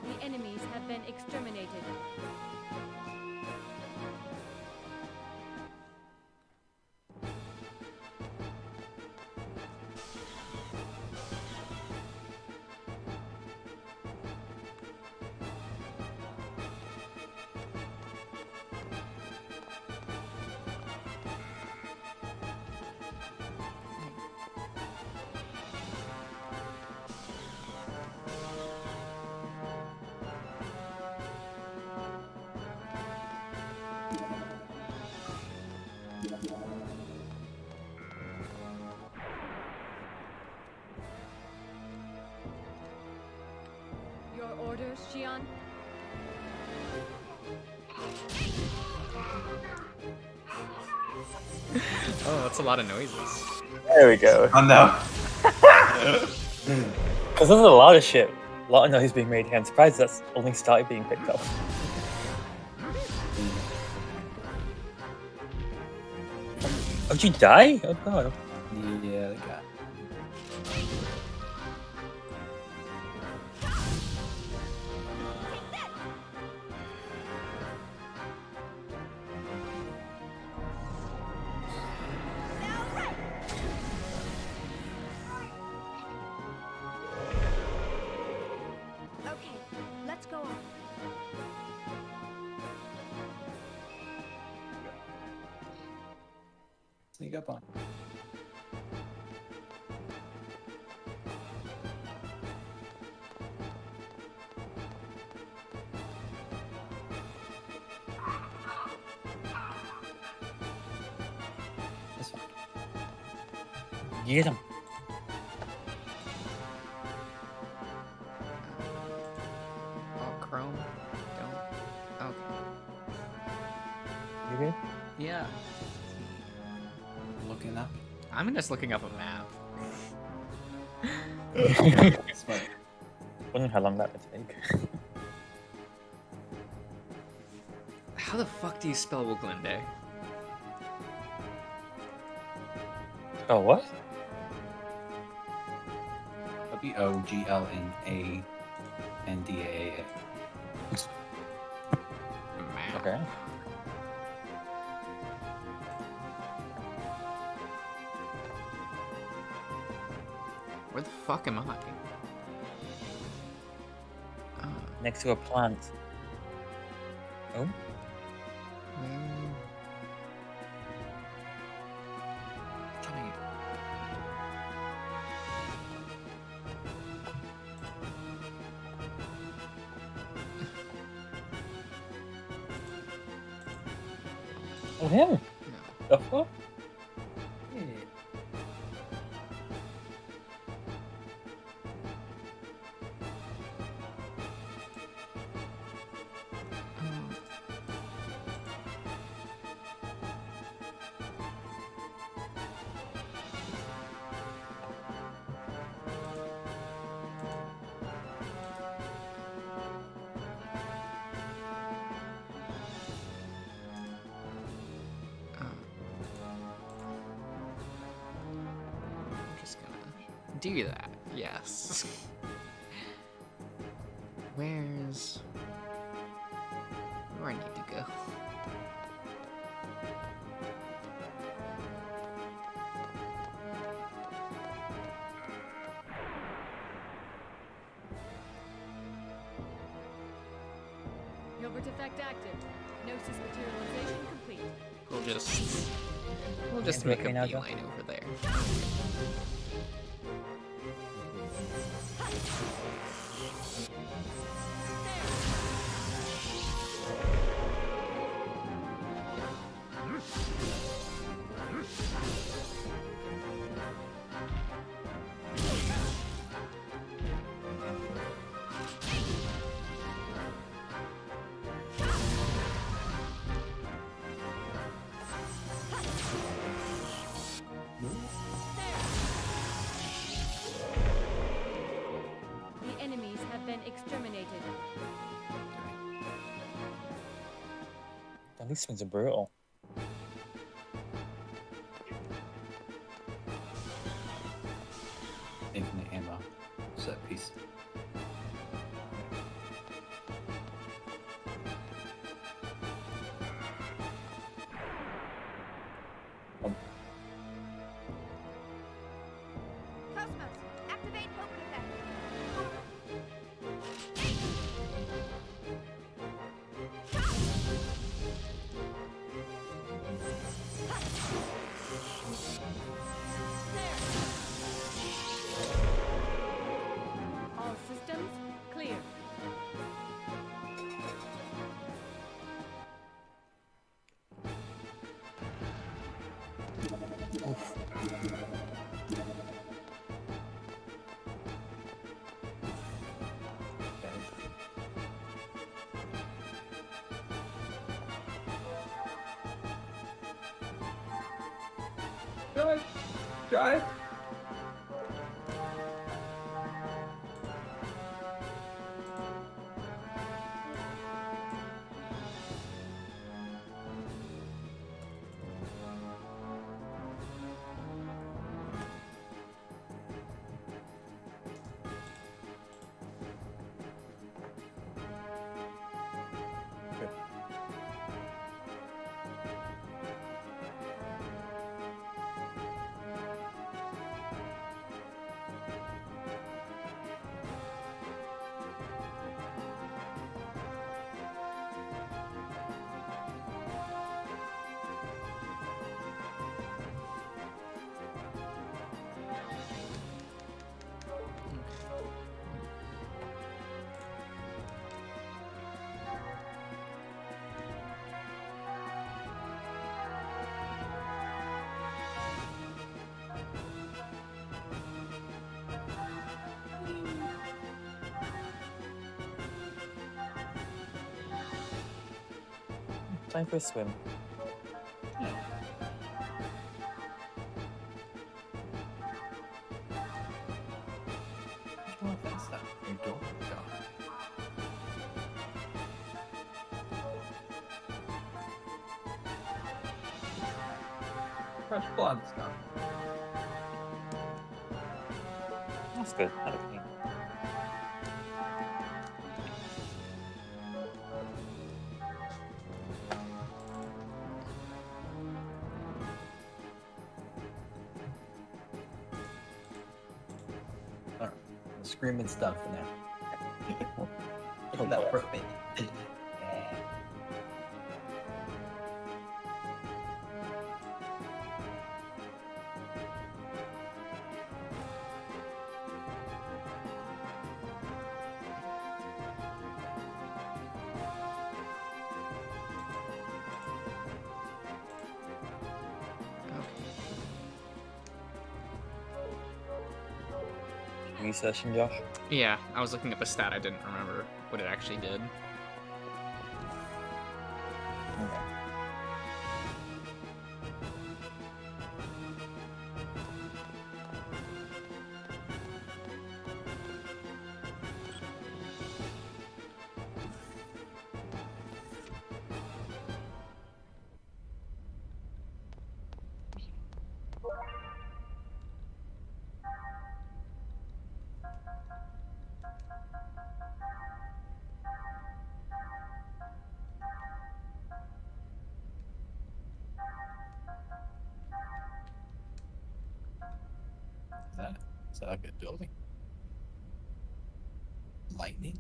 The enemies have been exterminated. Your orders, Xion? Oh, that's a lot of noises. There we go. Oh no. Because there's a lot of shit. A lot of noise being made here. I'm surprised that's only started being picked up. Oh, did you die? Oh god. Yeah, they got. Okay, let's go on. Sneak up on. That's fine. Get him. Oh, Chrome. Don't. Okay. You good? Yeah. Looking up. I'm just looking up a map. It's fine. Wondering how long that would take. How the fuck do you spell Woglinde? Oh, what? WOGLNANDAA. Okay. Where the fuck am I? Next to a plant. Oh? Johnny. Oh, him? The fuck? Do that, yes. Where's... Where I need to go? Gilbert effect active. Gnosis materialization complete. We'll just make a beeline over there. these swings are brutal. Infinite ammo. Set piece. Cosmos, activate poker effect. All systems clear. Drive! Drive! Time for a swim. Oh, that's not your door. Fresh blood stuff. That's good. That'll clean. Alright, screaming stuff now. Isn't that perfect? Yeah. Researching, Josh. Yeah, I was looking up a stat. I didn't remember what it actually did. Is that a good building? Lightning?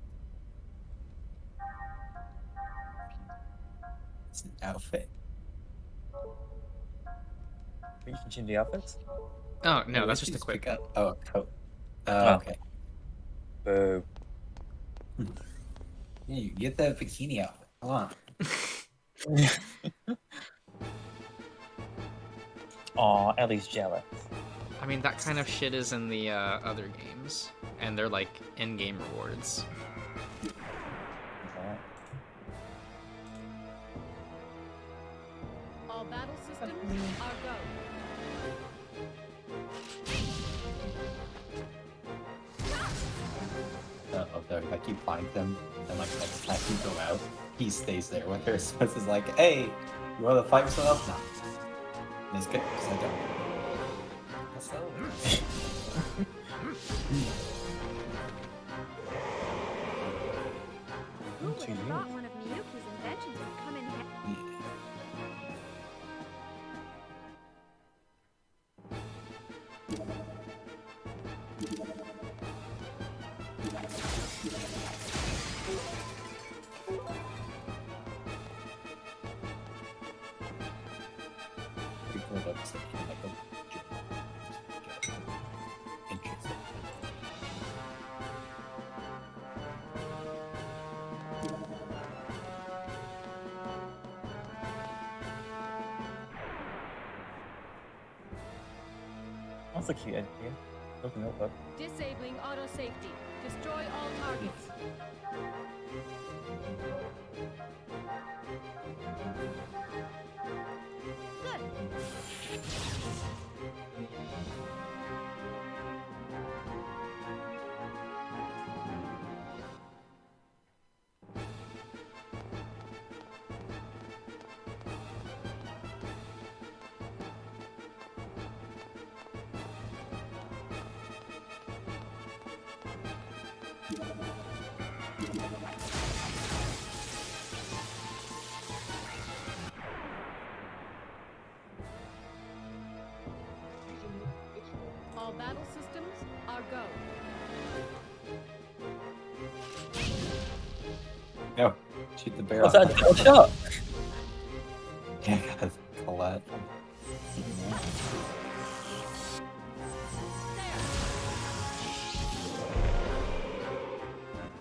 It's an outfit. Are you changing the outfits? Oh no, that's just a quick. Oh, coat. Oh. Okay. Boo. Yeah, you get that bikini outfit. Come on. Aw, Ellie's jealous. I mean, that kind of shit is in the other games, and they're like in-game rewards. All battle systems are go. If I keep finding them, then like next time you go out, he stays there with her. So it's like, hey, you want to fight with someone else? No. And he's good, so I don't. That's Who would have thought one of Miyuki's inventions would come in handy? That's a cute idea. Doesn't it, but Disabling auto safety. Destroy all targets. All battle systems are go. No, shoot the bear. What's that? Double shot? Yeah, guys, Colette.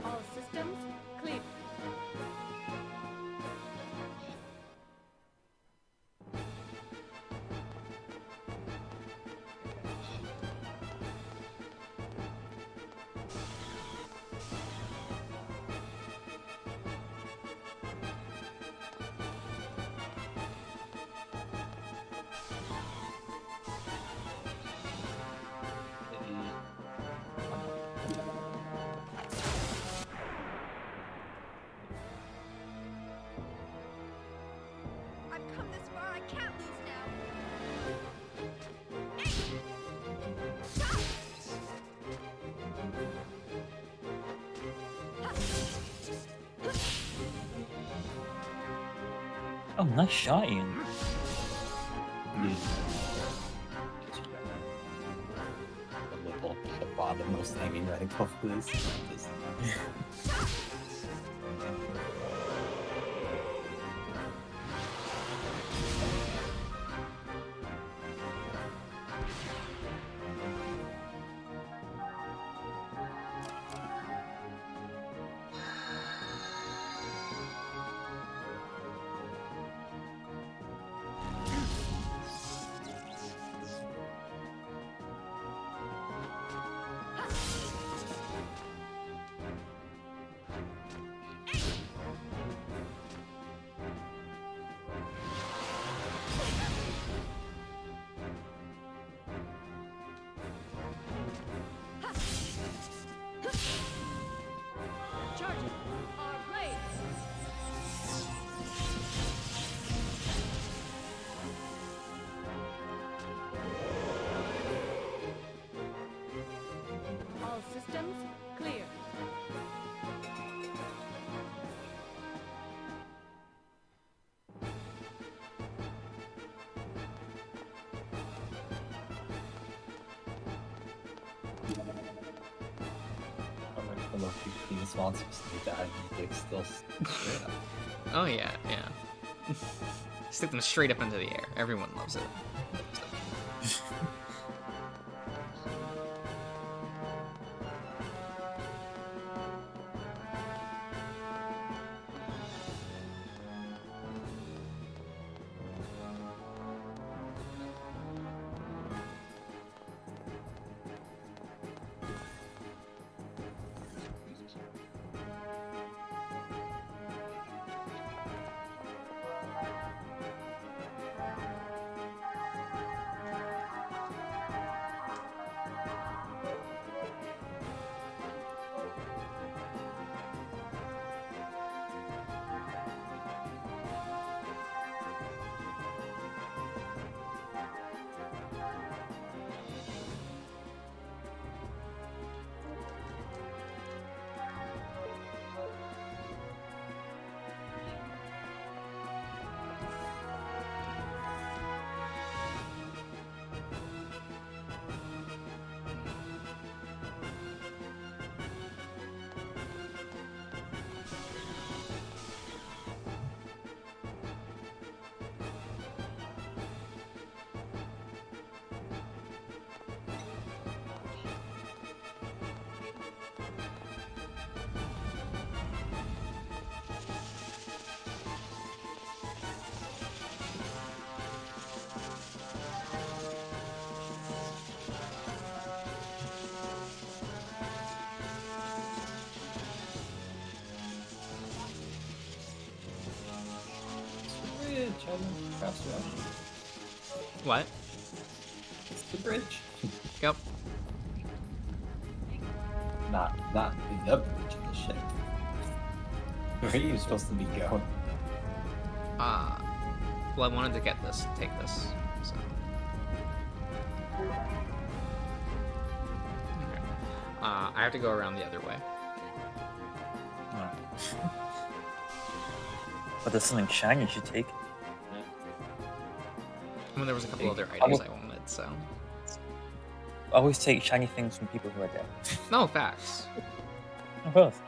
All systems clear. I've come this far, I can't lose now. Oh, nice shot, Ian. The bottommost hanging reticle, please. Charging our blades. All systems clear. The Loki Queen's monsters to die and dick still straight up. Oh yeah, yeah. Stick them straight up into the air. Everyone loves it. I think? Faster up. What? It's the bridge. Yep. Not the bridge of the ship. Where are you supposed to be going? Well, I wanted to get this, take this, so. Okay. I have to go around the other way. But there's something shiny you should take. I mean, there was a couple other items I wanted, so. Always take shiny things from people who are dead. No, facts. Of course.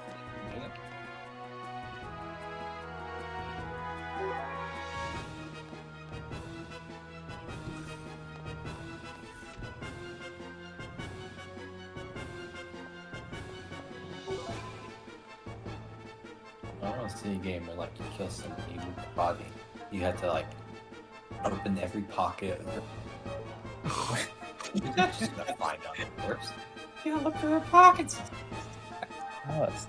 I want to see a game where like you kill somebody with the body. You had to like open every pocket. You're not just gonna find out the corpse. You gotta look through her pockets. Oh, it's...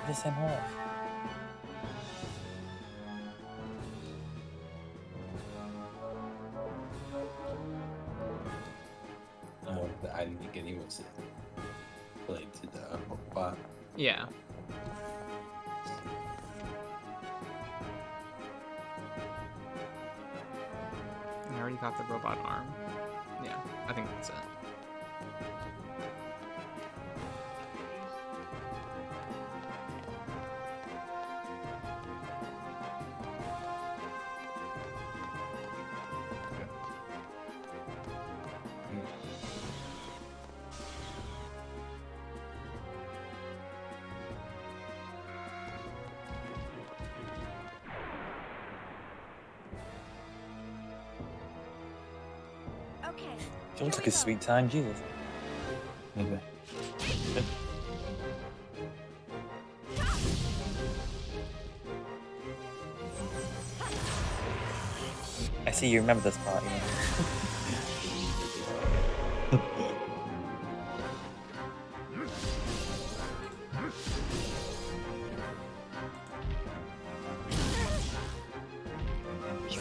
the same horse. I didn't think anyone was played to the robot. Yeah. I already got the robot arm. Yeah, I think that's it. Okay. Don't take a sweet time, Jesus. Maybe. I see you remember this part, you know.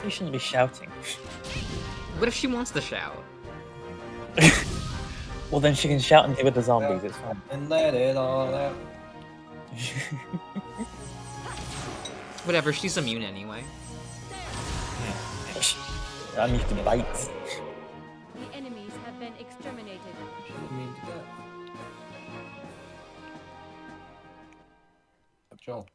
You shouldn't be shouting. What if she wants to shout? Well, then she can shout and deal with the zombies, it's fine. And let it all out. Whatever, she's immune anyway. I'm used to bites. The enemies have been exterminated. She didn't mean to do that. Joel.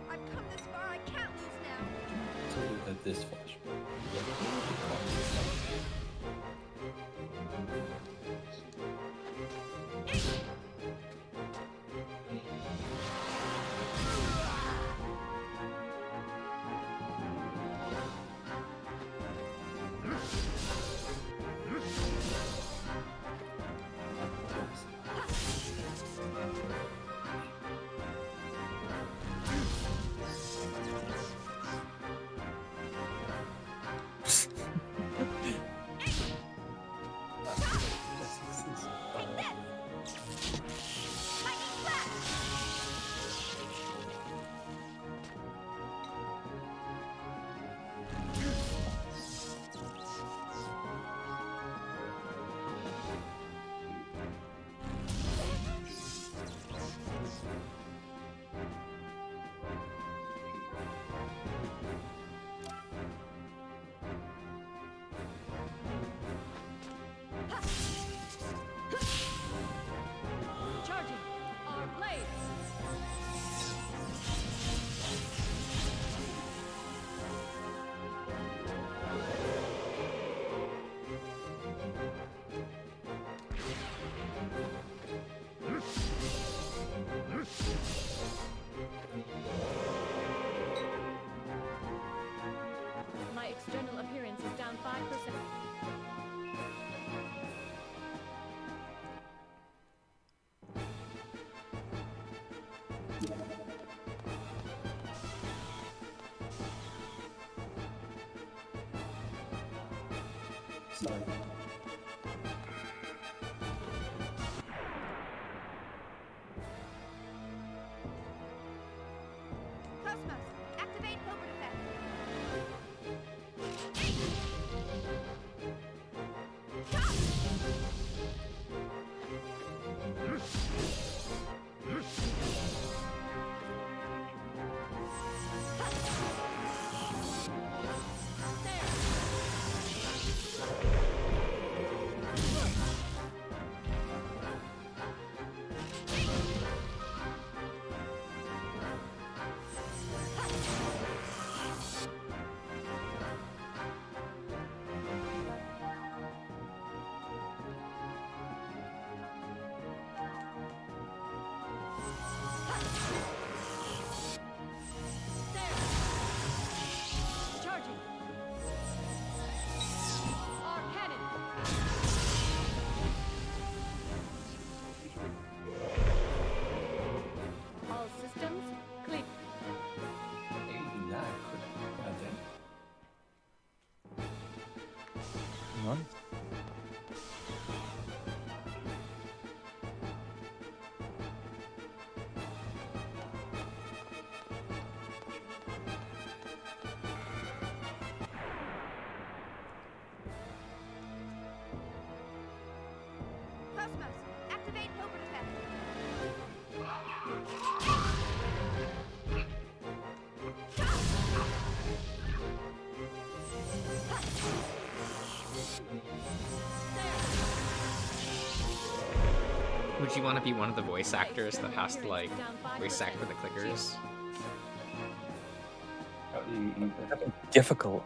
I've come this far, I can't lose now. So at this flashback. Charging our blades. My external appearance is down 5%. Sorry. Cosmos, activate Hilbert effect. Charging. Our cannon. All systems clear. 89. Goddamn. Nice. Cosmos, activate Hilbert effect. Would you want to be one of the voice actors that has to like voice act for the clickers? How do you even, Difficult.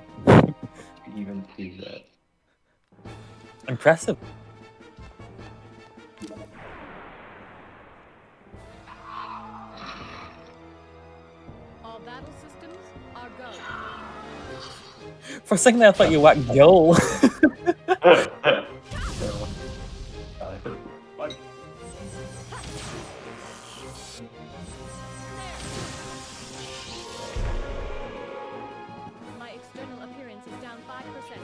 even do that? Impressive. All battle systems are go. For a second there, I thought you whacked Joel. My external appearance is down 5%.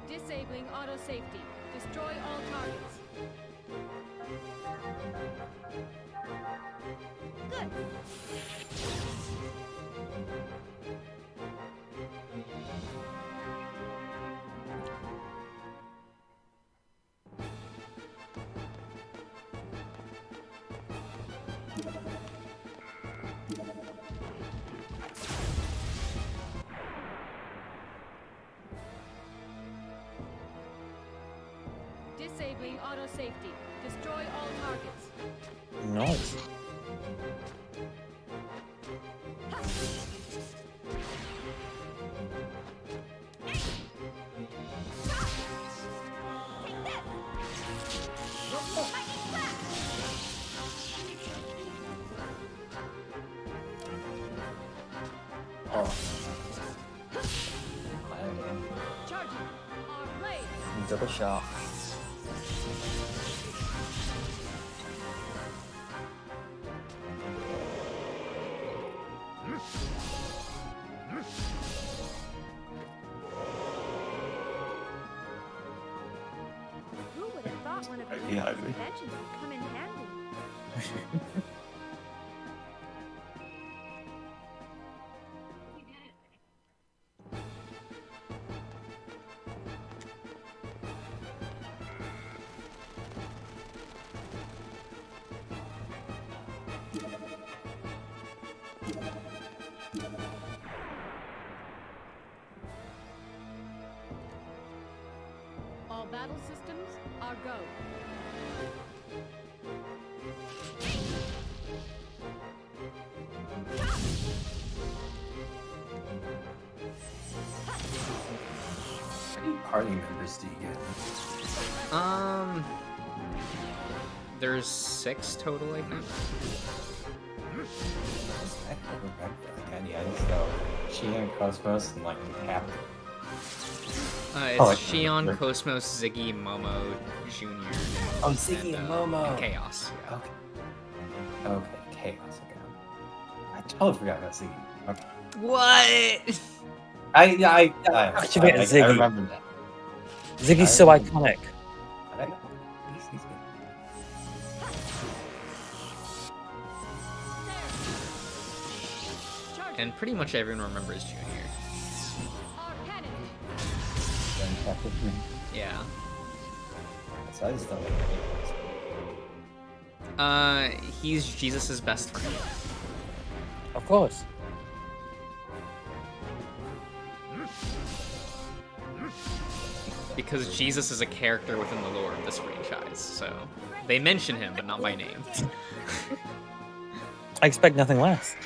Disabling auto safety. Destroy all targets. Good. Disabling auto safety. Destroy all targets. Nice. Charging. Our blade. Double shot. Who would have thought one of the Yeah, I latest agree. inventions would come in handy? All battle systems are go. How many party members do you get? There's 6 total, I think. I don't remember like any. I just know Shion, Cosmos, and like half. It's like, Shion, Cosmos, Ziggy, Momo, Junior. Oh, Ziggy and Momo. And Chaos. Yeah. Okay, Chaos again. I totally forgot about Ziggy. Okay. What? I Activate Ziggy. I remember that. Ziggy's so iconic. I know. He's good. And pretty much everyone remembers Junior. Yeah. So I just don't he's Jesus' best friend. Of course. Because Jesus is a character within the lore of this franchise, so they mention him, but not by name. I expect nothing less.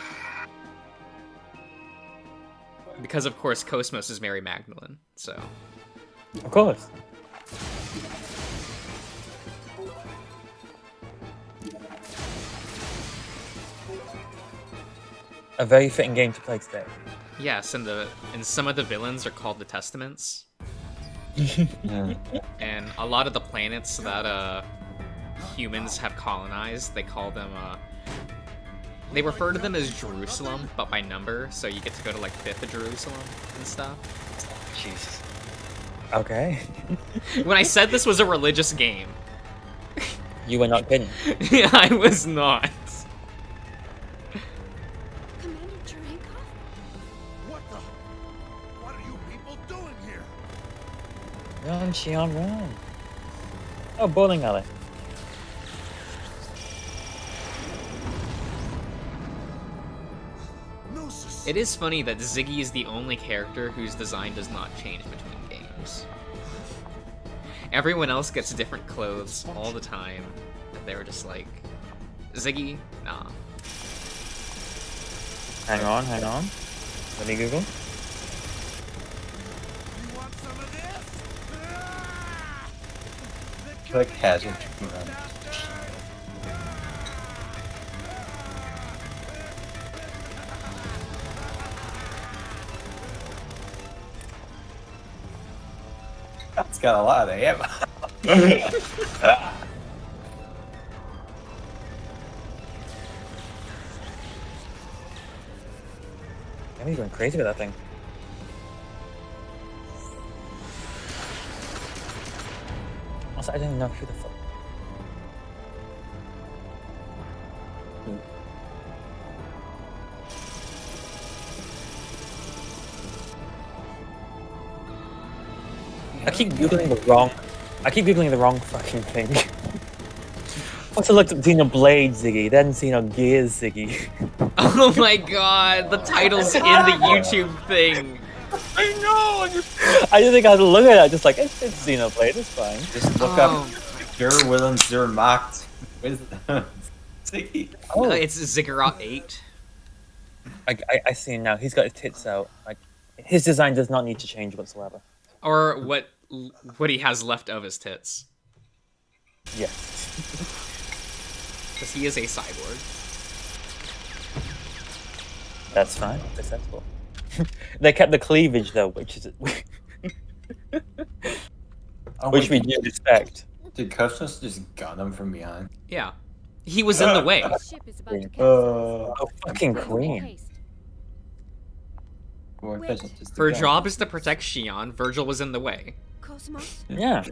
Because of course Cosmos is Mary Magdalene, so. Of course. A very fitting game to play today. Yes, and some of the villains are called the Testaments. And a lot of the planets that humans have colonized, they call them they refer to them as Jerusalem, but by number, so you get to go to like 5th Jerusalem and stuff. Jesus. Okay. When I said this was a religious game. You were not kidding. Yeah, I was not. Commander Cherenkov? What are you people doing here? Run, Shion, run. Oh, bowling alley. It is funny that Ziggy is the only character whose design does not change between games. Everyone else gets different clothes all the time, and they were just like, Ziggy? Nah. Hang on. Let me Google. Like casual around. That's got a lot of ammo. Yeah, he's going crazy with that thing. Also, I didn't know who the fuck. I keep googling the wrong fucking thing. Once I looked at Xenoblade Ziggy, then Xenogears Ziggy. Oh my god, the title's in the YouTube thing. I know! I didn't think I had to look at it, just like, it's Xenoblade, it's fine. Just look up Willezur, Macht. Ziggy. Oh, it's Ziggurat 8. I see him now. He's got his tits out. Like, his design does not need to change whatsoever. Or what he has left of his tits. Yes. Because he is a cyborg. That's fine. That's acceptable. They kept the cleavage though, which is which we do respect. Did Cosmos just gun him from behind? Yeah. He was in the way. Oh, fucking queen. Her job is to protect Shion. Virgil was in the way. Cosmos? Yeah.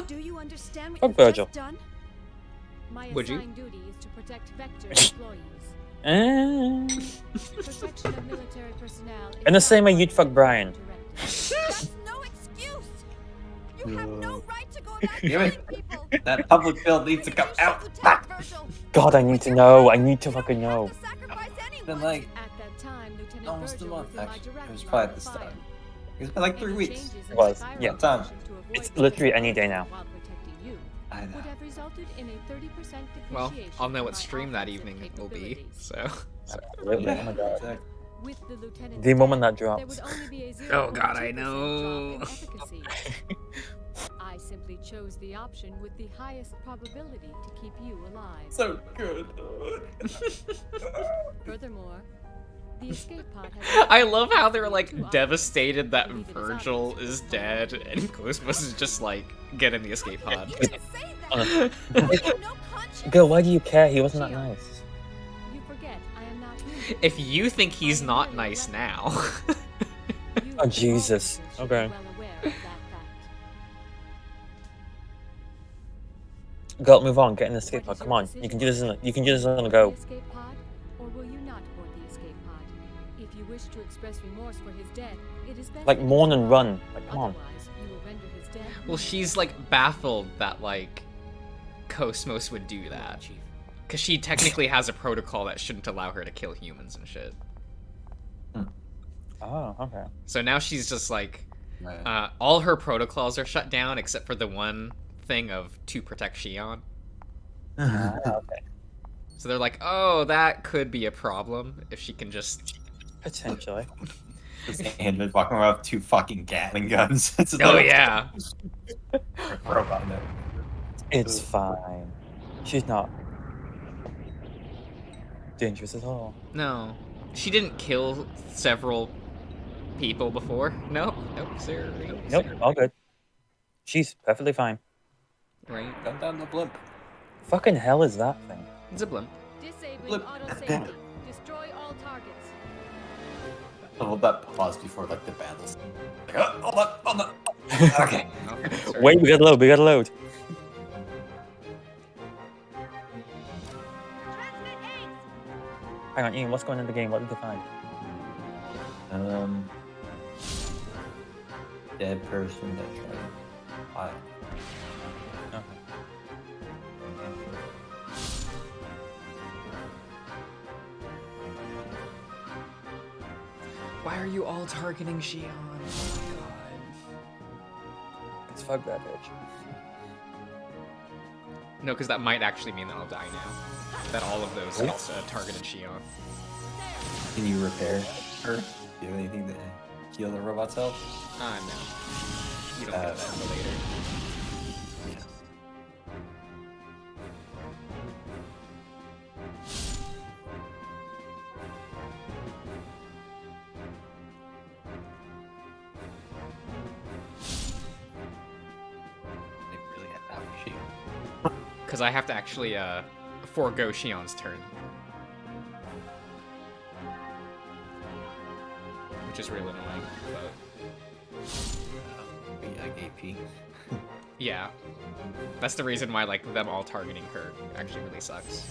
Do you understand what Fuck you've Virgil. just done? My Would you? assigned duty is to protect Vector employees. Protection of military personnel is In the same way you'd fuck Brian. That's no excuse! You have no right to go about Damn it. killing people! That public bill needs to come out. God, I need to know. I need to fucking know. Then like At that time, Lieutenant almost a Virgil month was in my actually. direct It was line probably at of the start. fire. It's been like 3 weeks. It was, yeah. What time? It's literally any day now. I know. Would have resulted in a 30% Well, depreciation I'll know in what my stream that offensive evening it will be. capabilities. So. Absolutely. Oh my god. With the lieutenant's The moment death, that drops. there would only be a Oh god, I 0.2% know. drop in efficacy. I simply chose the option with the highest probability to keep you alive. So good. Furthermore, the escape pod has I love how they're like devastated that Virgil is dead and Cosmos is just like, get in the escape pod. Girl, why do you care? He wasn't that nice. You forget I am not human. If you think he's not nice now. Oh Jesus. Okay. Well aware of that fact. Girl, move on. Get in the escape pod. Come on. You can do this. You can do this on the go. The escape pod, or will you not board the escape pod? If you wish to express remorse for his death, it is best Like that mourn you and run. Like come on. Otherwise, you will render his death Well, she's like baffled that like Cosmos would do that. Because she technically has a protocol that shouldn't allow her to kill humans and shit. Oh, okay. So now she's just like, all her protocols are shut down except for the one thing of to protect Xion. Okay. So they're like, oh, that could be a problem if she can just... Potentially. And been walking around with 2 fucking Gatling guns. Oh, yeah. It's fine. She's not dangerous at all. No. She didn't kill several people before. Nope. Nope. Sorry. Nope. All good. She's perfectly fine. Right. Gun down the blimp. Fucking hell is that thing? It's a blimp. Disabling auto safety. Destroy all targets. Hold that pause before like the battles. Like, oh, hold on. Okay. Wait, we gotta load. We gotta load. Hang on, Ian. What's going on in the game? What did they find? Dead person that tried. Why? Why are you all targeting Xion? Oh my god. Let's fuck that bitch. No, because that might actually mean that I'll die now. That all of those targeted Xion. Can you repair her? Do you have anything to heal the robot's health? No. You don't get that until later. They really have that machine. Because I have to actually forego Xion's turn. Which is really annoying, but... Be like AP. Yeah. That's the reason why, like, them all targeting her actually really sucks.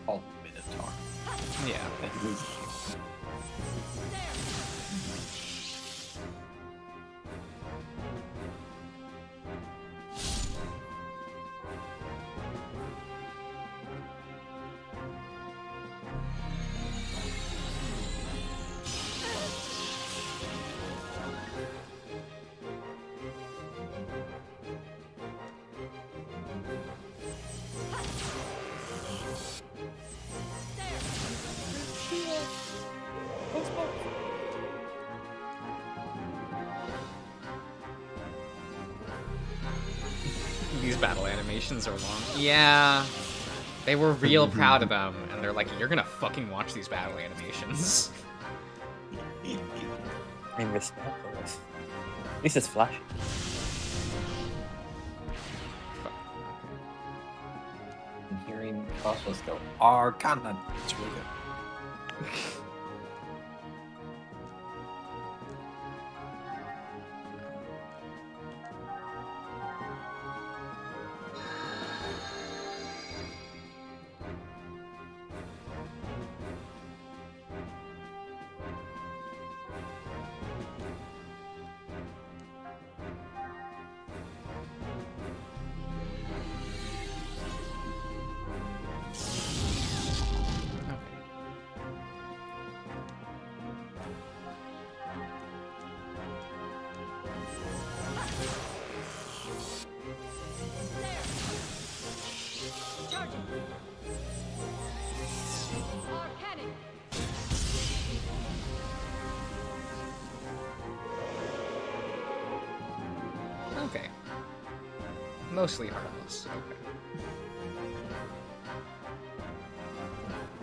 Called Minotaur. Yeah. These battle animations are long. Yeah. They were real proud of them, and they're like, you're gonna fucking watch these battle animations. mean, respect. At least it's flashy. I'm hearing crossbows go, Arcana. It's really good. Okay. Mostly harmless. Okay.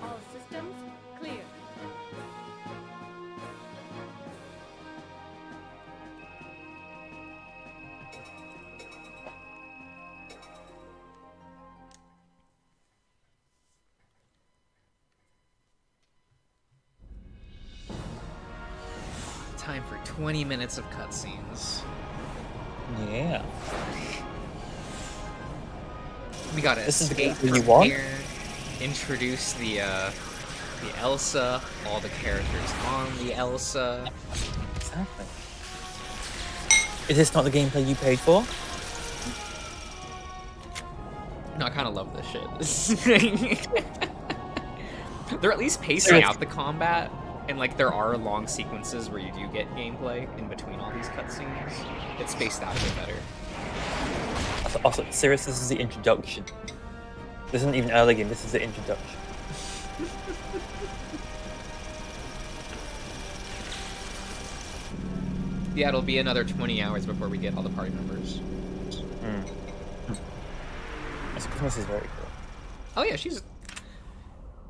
All systems clear. Time for 20 minutes of cutscenes. Yeah. We gotta This is the escape game from you want? here, introduce the Elsa, all the characters on the Elsa. Exactly. Is this not the gameplay you paid for? No, I kind of love this shit. They're at least pacing out the combat, and like there are long sequences where you do get gameplay in between all these cutscenes. It's spaced out a bit better. Also, serious, this is the introduction. This isn't even early game, this is the introduction. Yeah, it'll be another 20 hours before we get all the party members. This is very cool. Oh yeah, she's...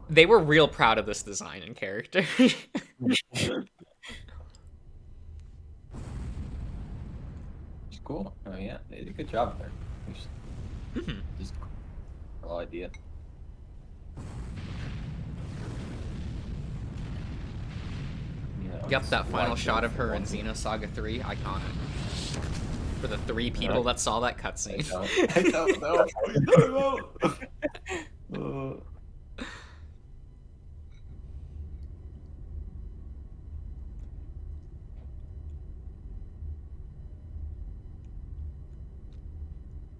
They were real proud of this design and character. It's cool. Oh yeah, they did a good job there. Just cool idea. Yep, that final shot of her in Xenosaga 3, iconic. For the 3 people that saw that cutscene. I don't know.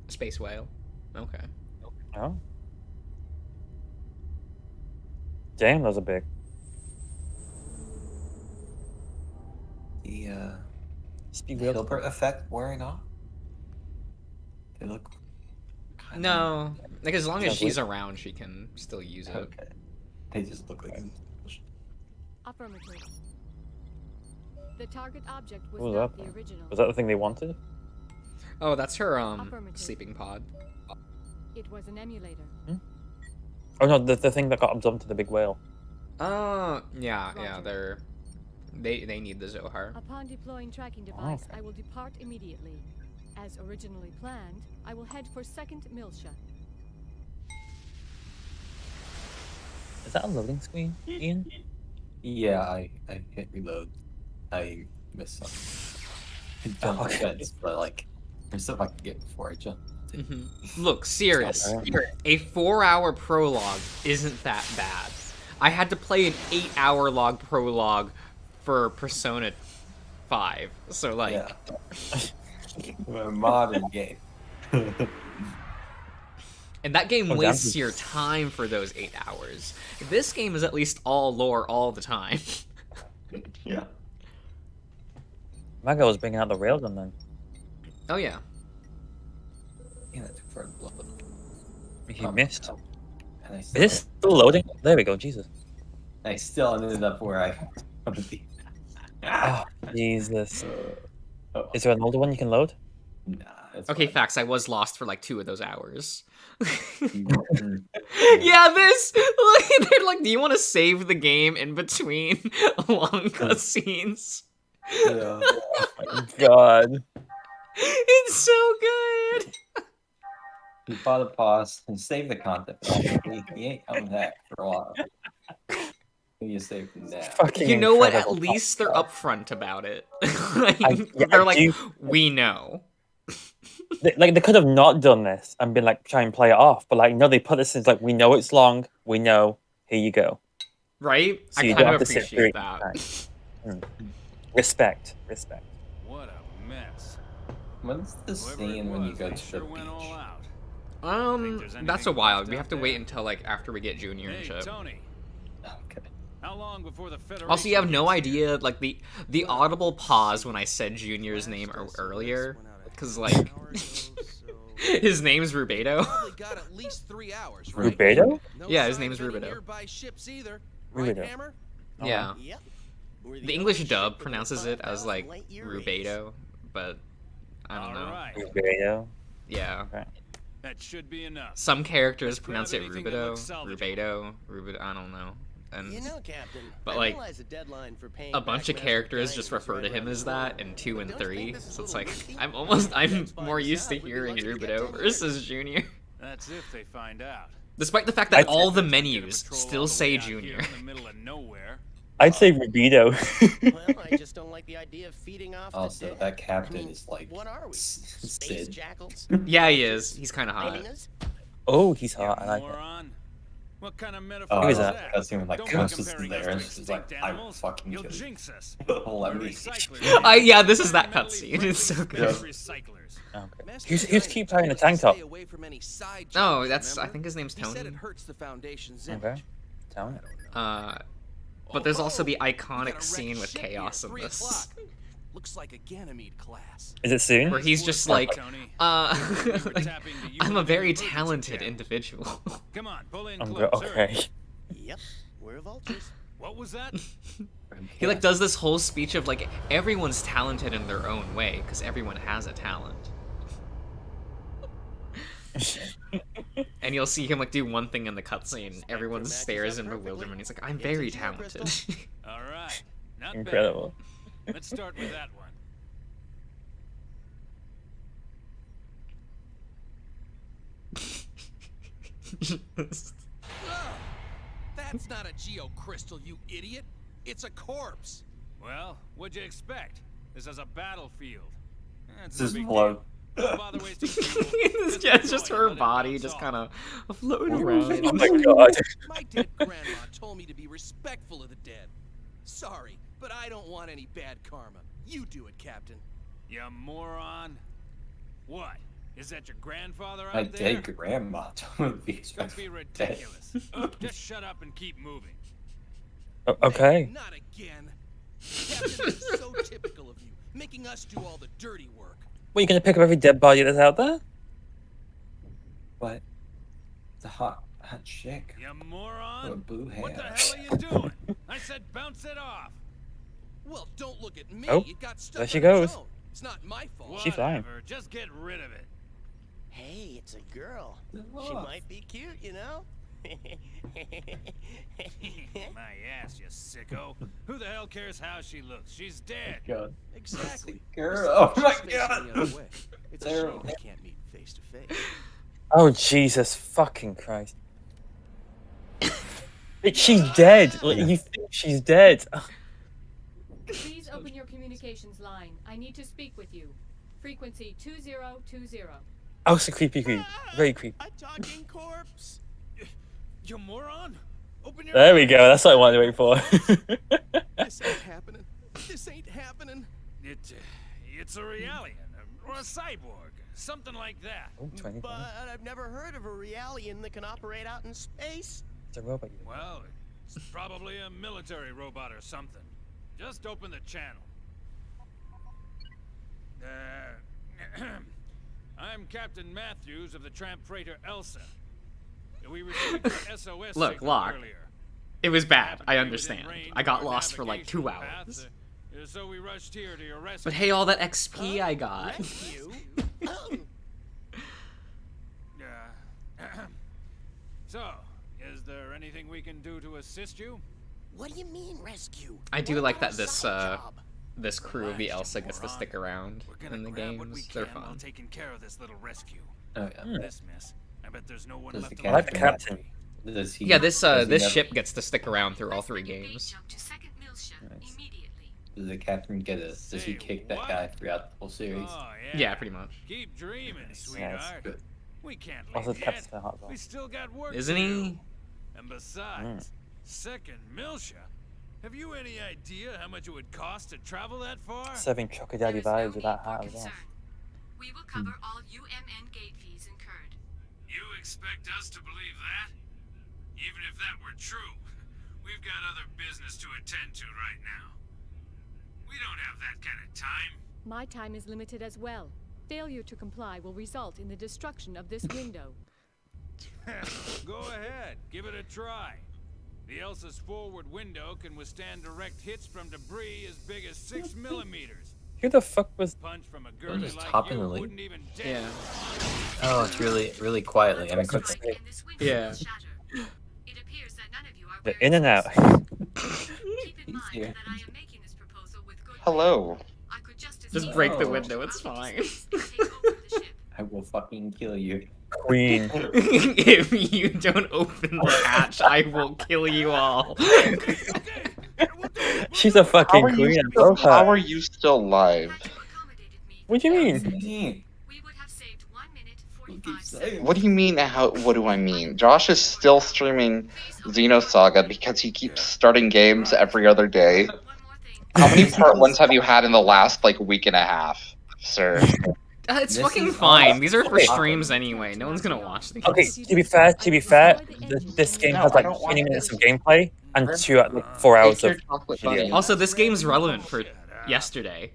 Space whale. Okay. Oh. Damn, those are big. The Speed Hilbert effect wearing off? They look No, like as long as Lovely. she's around, she can still use it. okay. They just look like Affirmative. The target object was What was not that? the original. Was that the thing they wanted? Oh, that's her Affirmative. sleeping pod. It was an emulator. Oh no, the thing that got absorbed to the big whale. Oh, yeah, they need the Zohar. Upon deploying tracking device, okay. I will depart immediately. As originally planned, I will head for second Milsha. Is that a loading screen, Ian? Yeah, I hit reload. I missed something. I jumped the fence, but like there's stuff I can get before I jump. Look, serious. A 4-hour prologue isn't that bad. I had to play an 8-hour log prologue for Persona 5, so like... Yeah. A modern game. And that game Oh, wastes damn. your time for those 8 hours. This game is at least all lore all the time. Yeah. My guy was bringing out the railgun then. Oh yeah. Yeah, that took forever to load. He missed. And I Is still, this still loading? There we go, Jesus. I still ended up where I wanted to be. Oh, Jesus. Oh. Is there an older one you can load? Nah, that's Okay, fine. facts. I was lost for like 2 of those hours. Mhm. Yeah, this. They're like, do you want to save the game in between long cutscenes? Yeah. Oh my god. It's so good. He fought a boss and saved the content. He ain't coming back for a while. You save him now. You know what? At least they're upfront about it. They're like, we know. They could have not done this and been like, try and play it off, but like, no, they put this as like, we know it's long, we know, here you go. Right? So I you kind don't of have to sit appreciate through that. it. Respect. What a mess. When's the scene when you go to the beach? That's a while. We have to wait until like after we get Junior and shit. Tony. Okay. How long before the Federation? Also, you have no idea, like the audible pause when I said Junior's name earlier, because like his name's Rubedo. Got at least 3 hours, right? Rubedo? Yeah, his name's Rubedo. Nearby ships either, right, Rubedo. Hammer? Yeah. Yep. The English dub pronounces it as like Rubedo, but I don't know. Rubedo. Yeah. That should be enough. Some characters pronounce it Rubedo, I don't know. And You know, Captain, but I like realize a deadline for paying a bunch of back characters Master just Giant is refer to right him around as the that corner. in 2 and Don't you think 3. this is So a it's little like risky? I'm more used to hearing Rubedo versus Junior. That's if they find out. Despite the fact that all the menus still say Junior. In the middle of nowhere. I'd say Rubedo. Well, I just don't like the idea of feeding off Also, the dead. that captain is like What are we? Space Sid. jackals? Yeah, he is. He's kind of hot. Raiding us? Oh, he's hot. I like it. What kind of Oh, metaphor I Who is love that? that scene when like Don't Ghost be is comparing there us and to she's like, extinct I'm animals. fucking You'll kidding. jinx us. Let me. Yeah, this is that cutscene. It's so good. Recyclers. Okay. Who's keep wearing a tank top? Oh, that's. I think his name's He said Tony. it hurts the Foundation's image. Okay. Tell me. But there's also the iconic scene with Chaos in this. Looks like a Ganymede class. Is it soon? Where he's just like, I'm a very talented individual. Come on, pull in I'm close. okay. Yep, we're vultures. What was that? He like does this whole speech of like everyone's talented in their own way because everyone has a talent. And you'll see him like do one thing in the cutscene. Everyone stares in bewilderment. He's like, I'm very talented. All right. Not Incredible. bad. Let's start with that one. That's not a geocrystal, you idiot. It's a corpse. Well, what'd you expect? This is a battlefield. That's This is no big blood. deal. Don't bother wasting fuel. It's just her body just kind of floating around. Oh my god. My dead grandma told me to be respectful of the dead. Sorry, but I don't want any bad karma. You do it, Captain. You moron. What? Is that your grandfather out My there? dead grandma told me to be Don't be ridiculous. Just shut up and keep moving. Okay. Not again. Captain, this is so typical of you, making us do all the dirty work. What, you gonna pick up every dead body that's out there? What? The hot chick. You With a moron. blue hair. What the hell are you doing? I said bounce it off. Well, don't look at me. Oh, It got stuck there she on its goes. own. It's not my fault. She's fine. Whatever, just get rid of it. Hey, it's a girl. She might be cute, you know? My ass, you sicko. Who the hell cares how she looks? She's dead. God. Exactly. Girl. Oh my She's facing god. the other way. It's a shame Terrible. we can't meet face to face. Oh, Jesus fucking Christ. She's dead. Like, you think she's dead. Please open your communications line. I need to speak with you. Frequency 2020. Oh, so creepy. Very creepy. A talking corpse. You moron. Open your There we go. That's what I wanted to wait for. This ain't happening. This ain't happening. It's a Realian or a cyborg, something like that. Oh, 20. But I've never heard of a Realian that can operate out in space. It's a robot. Well, it's probably a military robot or something. Just open the channel. I'm Captain Matthews of the tramp freighter Elsa. We received an SOS Look, signal Locke. earlier. It was bad. I understand. I got lost for like 2 hours. So we rushed here to your rescue. But hey, all that XP I got. Rescue? So, is there anything we can do to assist you? What do you mean rescue? I do What like about that a this side job? this crew of the Elsa gets to stick around in the games. They're fun. Taking care of this little rescue. Oh yeah. This mess. I bet there's no one Does left the I like the captain. Does he? Yeah, this does he this never- ship gets to stick around through all 3 games. Nice. Does the captain get a? Does he kick that guy throughout the whole series? Oh, Yeah, pretty much. Keep dreaming, Nice. sweetheart. Good. We can't Also, leave the yet. captain's hot We still got work Isn't to he? do. And besides, second Milsha. Have you any idea how much it would cost to travel that far? Serving Choco Daddy vibes with that hat as well. We will cover all UMN gate fees incurred. You expect us to believe that? Even if that were true, we've got other business to attend to right now. We don't have that kind of time. My time is limited as well. Failure to comply will result in the destruction of this window. Go ahead, give it a try. The Elsa's forward window can withstand direct hits from debris as big as 6 millimeters. Who the fuck was? Punch from a We're girlie just like topping you the league. wouldn't even dare. Yeah. Oh, it's really quietly. I mean, quickly. Yeah. It appears that none of you are The in and out. Keep in mind Easier. that I am making this proposal with good Hello. I could just as Just break the Oh. window, it's fine. I will fucking kill you. Queen. If you don't open the hatch, I will kill you all. She's a How fucking are, queen. you I still, love how her. are you still alive? What do you mean? What do you mean? What do I mean? Josh is still streaming Xenosaga because he keeps starting games every other day. How many part ones have you had in the last like week and a half, sir? It's This fucking is fine. all- These are for Okay. streams anyway. No one's gonna watch these. Okay, to be fair, this game has like 20 minutes of gameplay and 4 hours of video. Also, this game's relevant for yesterday,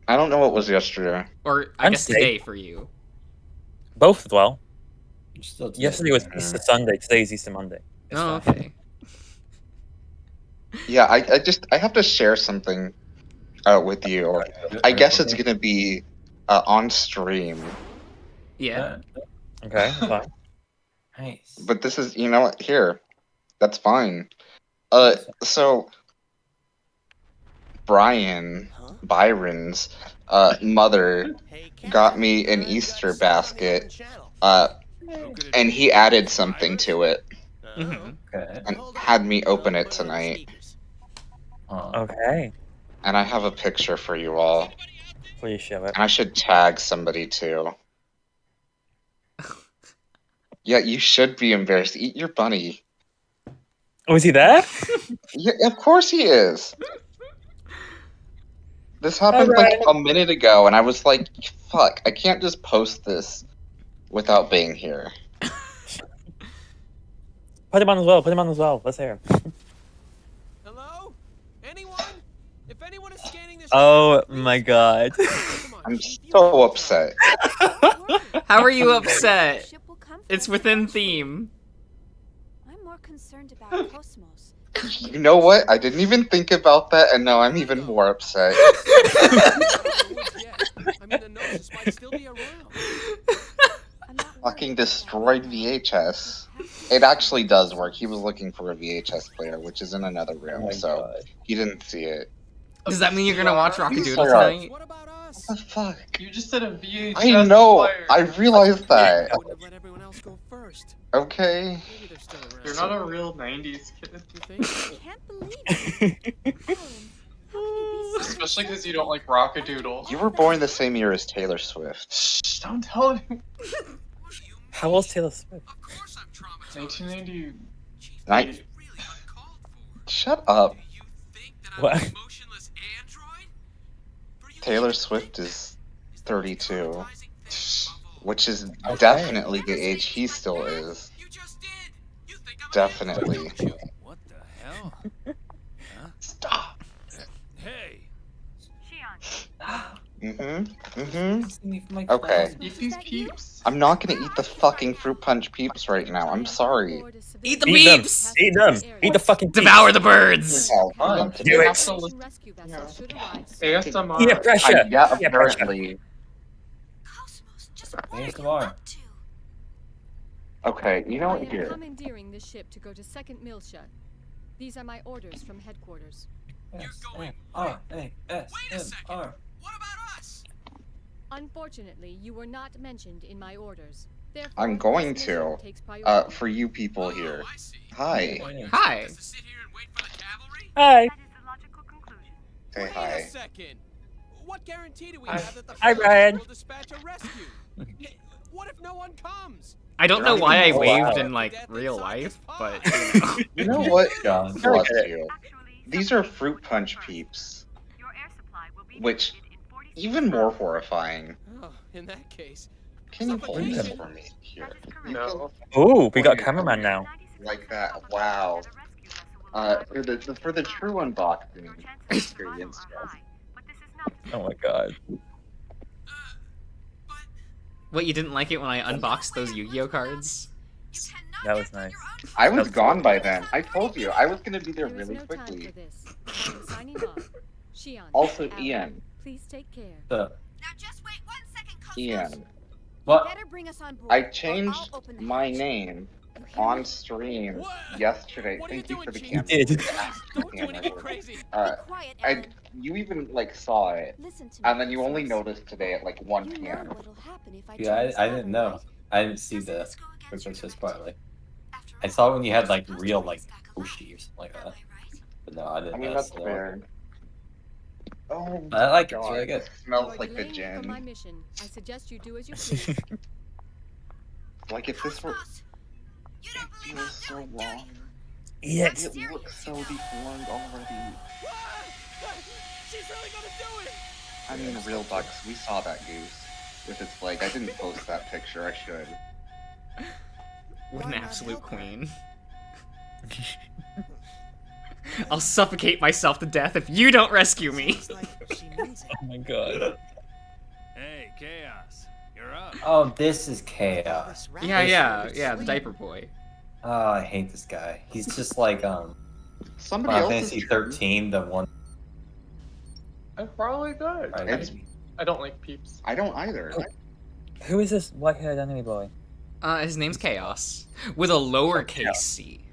I don't know what was yesterday. or I And guess today. today for you. Both as well. Still today. Yesterday was Easter Sunday. Today's Easter Monday. It's Oh, fine. okay. Yeah, I have to share something with you. I guess it's gonna be on stream. Yeah. Okay, fine. Nice. But this is, you know what? Here, that's fine. So Byron's mother got me an Easter basket, and he added something to it, Mhm. Okay. and had me open it tonight. Okay. And I have a picture for you all, Please show it. and I should tag somebody too. Yeah, you should be embarrassed. Eat your bunny. Oh, is he there? Yeah, of course he is. This happened like a minute ago, and I was like, fuck, I can't just post this without being here. Put him on as well. Put him on as well. Let's hear him. Hello? Anyone? If anyone is scanning this Oh my god. I'm so upset. How are you upset? It's within theme. I'm more concerned about Cosmos. You know what? I didn't even think about that, and now I'm even more upset. Fucking destroyed VHS. It actually does work. He was looking for a VHS player, which is in another room, so he didn't see it. Does that mean you're gonna watch Rockadoodle Sorry. tonight? What the fuck? You just said a VHS I know. player. I realized that. Let everyone else go first. Okay. Maybe they're still around. You're not a real 90s kid. You think? Can't believe it. Especially because you don't like Rockadoodle. You were born the same year as Taylor Swift. Shh, don't tell him. How old's Taylor Swift? 1990. Night. Shut up. What? Taylor Swift is 32, which is definitely the age he still is. Definitely. What the hell? Stop. Hey. Okay. Eat these peeps. I'm not gonna eat the fucking fruit punch peeps right now. I'm sorry. Eat the Eat them. peeps! Eat them. Eat the fucking peeps. Devour the birds! Oh, Do You it. have to listen. ASMR. Yeah, pressure. yeah, Yeah, pressure. apparently. ASMR. Okay, you know I what? am Here. commandeering this ship to go to Second Milsha. These are my orders from headquarters. S-M-R-A-S-M-R. Unfortunately, you were not mentioned in my orders. Therefore, I'm going this mission to. takes priority. For you people here. Hi. Hi. Hi. Say Wait a hi. second. What guarantee do we have that the Hi, Failsafe Ryan. will dispatch a rescue? What if no one comes? I don't know why I Oh, waved wow. in like real life, but You know what? John. Bless you. These are fruit punch peeps. Which, even more horrifying. Oh, in that case. Can you hold this for me here? No. Ooh, we got a cameraman now. Like that. Wow. For the true unboxing experience. Oh my god. what, you didn't like it when I unboxed those Yu-Gi-Oh cards? That was nice. I was gone by then. I told you I was gonna be there really No time quickly. for this. I'm signing off. Shion, Also, Alan, Ian. Please take care. Ian. What? Better bring us on board, I or I'll changed open the my hatch. name on stream yesterday. What are you Thank you doing, for the Chief? camera. You did. Don't do anything crazy. Quiet, Alan. You even like saw it, Listen to me, and then you only Christmas. noticed today at like 1 You know p.m. what'll happen if I Yeah, turn this I didn't lever, know. right? I didn't see the Princess Twilight. I saw it when you had like real like Oshi or something like that. But no, I didn't I mean know. that's So- fair. Oh, I like it. God, It's really good. it smells You like are the delaying for my gin. mission. I suggest you do as you please. Like if this were, it feels so long. Yes. It looks so deformed already. She's really gonna do it. I mean, real bucks. We saw that goose with its leg. I didn't post that picture. I should. What an absolute queen. I'll suffocate myself to death if you don't rescue me. Oh my god. Hey, Chaos. You're up. Oh, this is chaos. Yeah, the diaper boy. Oh, I hate this guy. He's just like Somebody Final else's Fantasy turn. 13, the one. That's probably good. Right, It's- I don't like peeps. I don't either. Who is this white-haired enemy boy? His name's Chaos. With a lowercase c.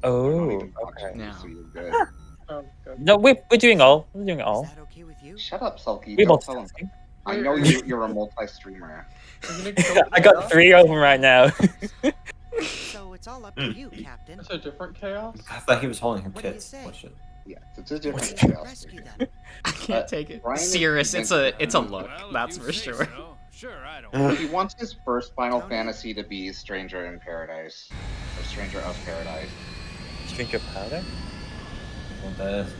Oh, okay. No. So you're good. Oh, good. No, we're doing all. We're doing all. Shut up, Sulky. We're Don't tell him. multitasking. I know you're a multi-streamer. I got 3 of them right now. So it's all up to you, Captain. It's a different chaos. I thought he was holding her What do you kids. say? What shit? Yeah, it's a different We chaos. rescue them. I can't take it. Brian is Serious, it's a look. Well, if That's you for say sure. so. Sure, I don't. He wants his first Final Fantasy to be Stranger in Paradise. Or Stranger of Paradise. Stranger Paradise? What that is?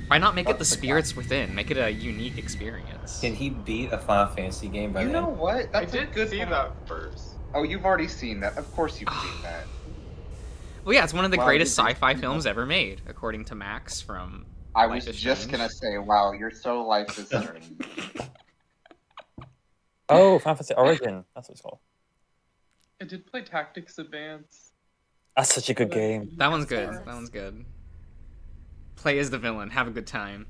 Why not make it the spirits within? Make it a unique experience. Can he beat a Final Fantasy game by You the know end? what? I That's a did good see point. that first. Oh, you've already seen that. Of course you've seen that. Well, yeah, it's one of the Wow, greatest you did- sci-fi films ever made, according to Max from I Life was is just Strange. gonna say, wow, you're so life is strange. Oh, Final Fantasy Origin. That's what it's called. I did play Tactics Advance. That's such a good game. That one's good. That one's good. Play as the villain. Have a good time.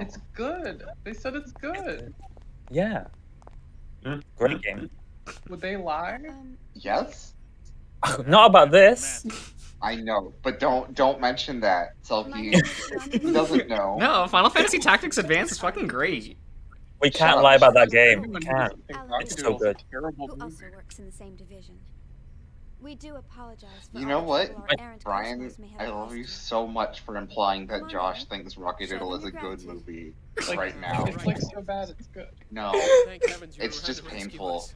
It's good. They said it's good. Yeah. Great game. Would they lie? Yes? Not about this. I know, but don't mention that, Sulky. He doesn't know. No, Final Fantasy Tactics Advance is fucking great. We can't lie about that game. We can't. Rocket It's so Duel's a good. terrible Who movie. also works in the same division. We do apologize for You know all the what, trouble our errant Brian? customers may have I love caused you so much for implying that Josh thinks Rocket Show Doodle them is a your good gratitude. movie Like, right now. It's like so bad, it's good. No, Thank heavens you it's never just had to rescue painful. us.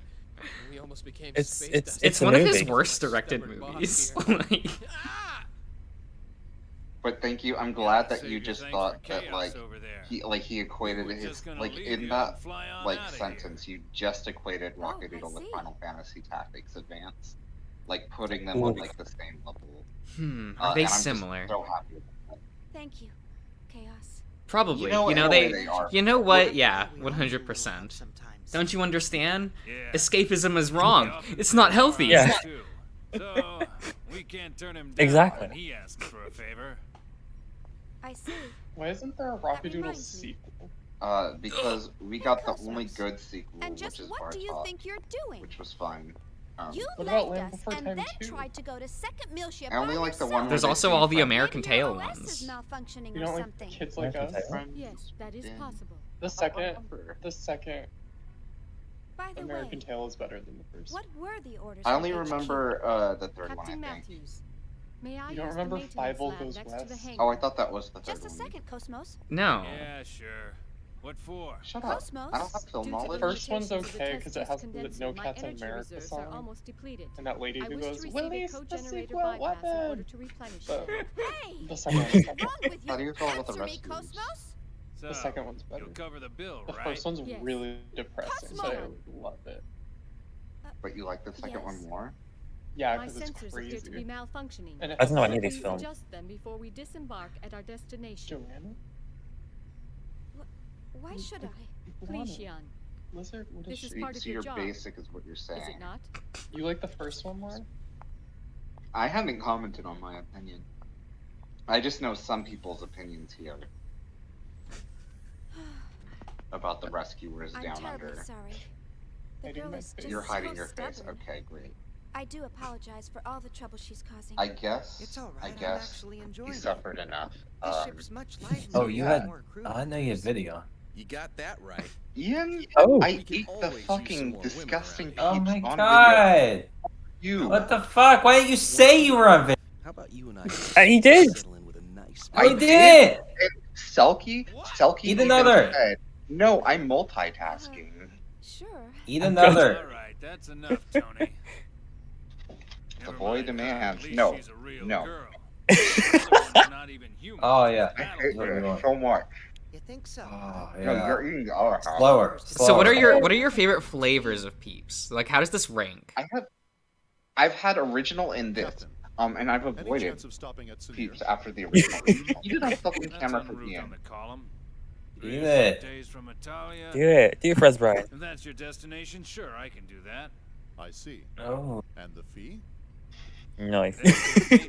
We almost became It's- space it's- dust. It's a one of his movie. worst directed Stubborn boss movies. here. Like, But thank you. I'm glad that Save you your just thanks thought for that chaos over there. he equated We're his just gonna like leave in you that and fly on like outta here. sentence you just equated Rocket I Doodle with see. Final Fantasy Tactics Advance, like putting them on like the same level. are they and I'm just similar? so happy with that. Thank you, Chaos. Probably. You know, You know, in a way they. they are. You know what? Yeah, 100%. Don't you understand? Yeah. Escapism is wrong. It's not healthy. Yeah. So, we can't turn him down Exactly. when he asks for a favor. I see. Why isn't there a Rocket Doodle reminds me. sequel? Because we got the only good sequel, And which just is what do you Bartok, think you're doing? which was fun. You What about left Land us Before and Time then 2? tried to go to second mill ship I only by like the yourself. one where There's they also came all the from. American Maybe your Tail OS is ones. malfunctioning You or don't like something. kids like American us? Tail? Yes, that is Yeah. possible. The second By the American way, Tail is better than the first. what were the orders? I from only HQ? remember the third one, Captain I think. Matthews, may I You don't use remember the maintenance Fievel lab Goes next to the West? hangar? Oh, I thought that was the third Just a one. second, Cosmos. No. Yeah, sure. What for? Shut up. Cosmos? I don't have film Due to the knowledge. First one's limitations of the okay because it test has test the condenser, No my Cats in energy America reserves are song. almost depleted. And that lady I who wish to goes, receive a "Release the co-generator secret bypass in order weapon!" to replenish The, it. Hey, the second what's one's wrong better. with you? How do you feel about the Answer me, rescues? Cosmos. So, The second one's better. you'll cover the bill, The right? first one's Yes. really depressing, so I Cosmo! love it. But you like the second one Yes. more? Yeah, My because it's sensors appear to be crazy. malfunctioning. And it I don't know has any of like- these Please films. adjust them before we disembark at our destination. Joanna? Why should I? Please, Xian. Lizard? What is This is she? part of So your you're job. basic is what you're Is saying. it not? You like the first one more? I haven't commented on my opinion. I just know some people's opinions here about the rescuers I'm down terribly under. sorry. The Hiding girl my is face. just You're hiding so your face. stubborn. Okay, great. I do apologize for all the trouble she's causing. I guess. It's all right. I I'm guess actually he enjoying it. suffered enough. This ship's much lighter. Oh, than you the had. more crew I know you had video. You got that right. Ian, Oh. I We can eat the always use some fucking more women disgusting around peeps Oh my on god! video. You. What the fuck? Why didn't you say you were on video? How about you and I And he did. settle in with a nice I did! Selkie Eat even another. said, no, I'm multitasking. Sure. Eat All another. right, that's enough, Tony. The Never boy mind, demands. at least No. she's a real No. girl. The other one's not even human. Oh yeah. I hate What do you her want? so much. You think so? Oh No, yeah. you're eating our house. Slower. So what are slower. your favorite flavors of Peeps? Like, how does this rank? I've had original in this. Captain, And I've any avoided chance of stopping at Sinir? peeps after the original. You did on fucking That's camera en for route Ian. on the column. Eat 3 or it. 4 days from Italia. Do it. Do it for us, Brian. If that's your destination, sure, I can do that. I see. Oh. And the fee? Nice. Getting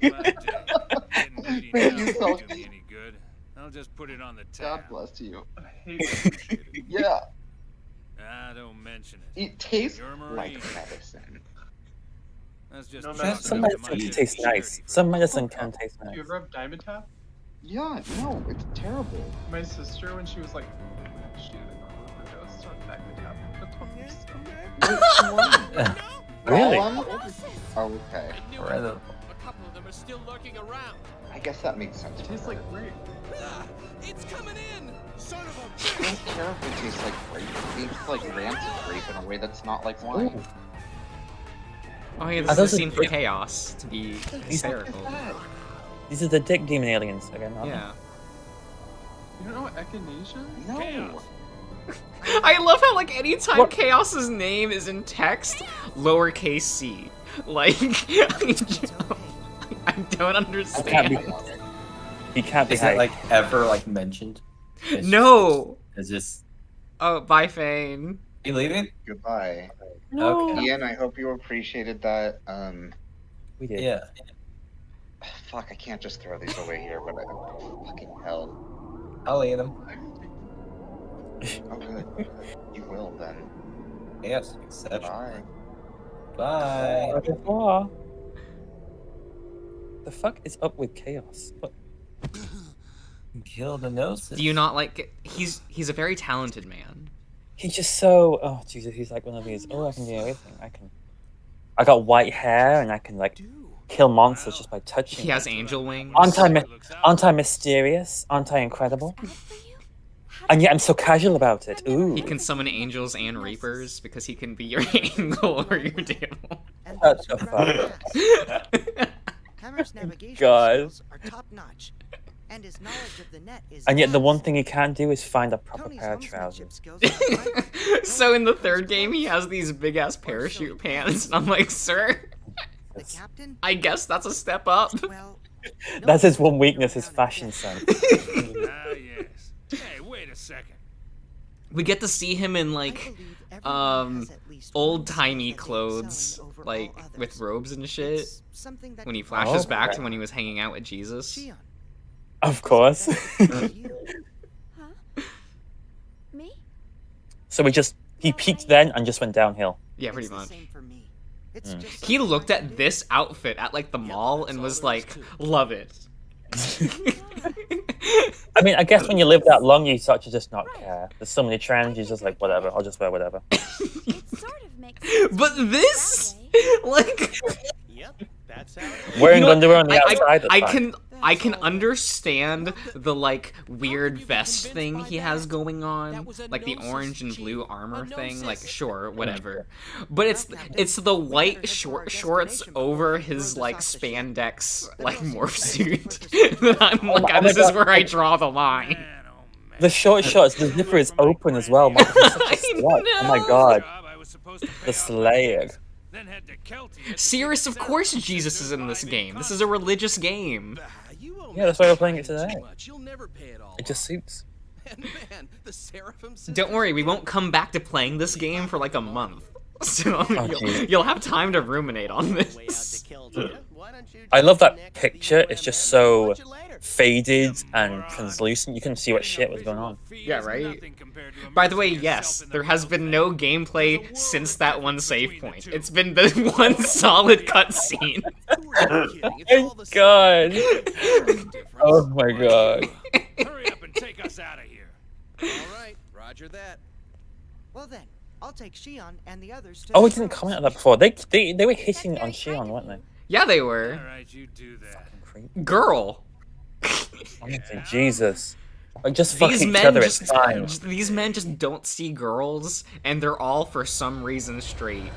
greedy Thank now you, won't Selkie. do me any good. I'll just put it on the God tab. bless you. I hate it. Yeah, Ah, don't mention it. it tastes You're a like Marine. medicine. That's just No, chalk that's- Some up to medicine my can taste charity nice. for Some that. medicine can taste Do nice. you ever have Diamond Tap? Yeah, no, it's terrible. My sister, when she was like, she overdosed on Diamond Tap. That's what we said. Really? All of them? Oh, okay. I knew Right. it. A couple of them are still lurking around. I guess that makes sense. It tastes like grape. Ah, it's coming in! Son of a I don't care if it tastes like grape. It tastes like rancid grape in a way that's not like wine. Oh yeah, Are this is a those the scene for dick- chaos to be hysterical. These are the dick demon aliens again, aren't Yeah. You don't know what echinacea is? No. I love how like anytime Chaos's name is in text, lowercase c. Like I don't understand. He can't be Is it high. like ever like mentioned? It's No. It's just. Oh, bye, Fane. You leaving? Goodbye. No. Okay. Ian, I hope you appreciated that. We did. Yeah. Fuck, I can't just throw these away here, but fucking hell. I'll eat them. Oh, good. You will then. Yes. Exception. Bye. Bye. The fuck is up with Chaos? What? Kill the noses. Do you not like? He's a very talented man. He's just so. Oh Jesus, he's like one of these. Oh, I can do everything. I got white hair and I can like kill monsters just by touching. He has angel wings. Aren't I mysterious? Aren't I incredible? And yet I'm so casual about it. Ooh. He can summon angels and reapers because he can be your angel or your devil. Shut the fuck. Hammer's navigation God. skills are top notch, and his knowledge of the net is. And yet the one vast. thing he can't do is find a proper Tony's pair of homesmanship trousers. skills are right. So in the third game, he has these big ass parachute pants, and I'm like, sir, The captain? I guess that's a step up. Well, That's his one weakness, his fashion sense. Ah, yes. Hey, wait a second. We get to see him in like old timey clothes, like with robes and shit. something that When he flashes Oh, back okay. to when he was hanging out with Jesus. Of course. Me? So he peaked then and just went downhill. Yeah, pretty it's the much. same for me. It's just He looked at this outfit at like the mall and was like, love it. I mean, I guess when you live that long, you start to just not care. There's so many trends, you're just like, whatever, I'll just wear whatever. But this, like, Yep, that's how. Wearing underwear on the outside. I can understand the like weird vest thing he has going on, like the orange and blue armor thing. Like, sure, whatever. But it's the white shorts over his like spandex like morph suit that I'm like, this is where I draw the line. The short shorts, the zipper is open as well. Mark, he's such a slut. Oh my god. The Slayer. Serious, of course Jesus is in this game. This is a religious game. Yeah, that's why we're playing it today. It just suits. Don't worry, we won't come back to playing this game for like a month. So you'll have time to ruminate on this. I love that picture. It's just so faded and translucent. You couldn't see what shit was going on. Yeah, right? By the way, yes, there has been no gameplay since that one save point. It's been the one solid cutscene. Oh my god. Oh my god. Hurry up and take us out of here. All right, roger that. Well then, I'll take Shion and the others to. Oh, we didn't comment on that before. They were hitting on Shion, weren't they? Yeah, they were. All right, you do that. Girl. Honestly, Jesus. Like, just fuck each other, it's fine. These men just don't see girls, and they're all for some reason straight,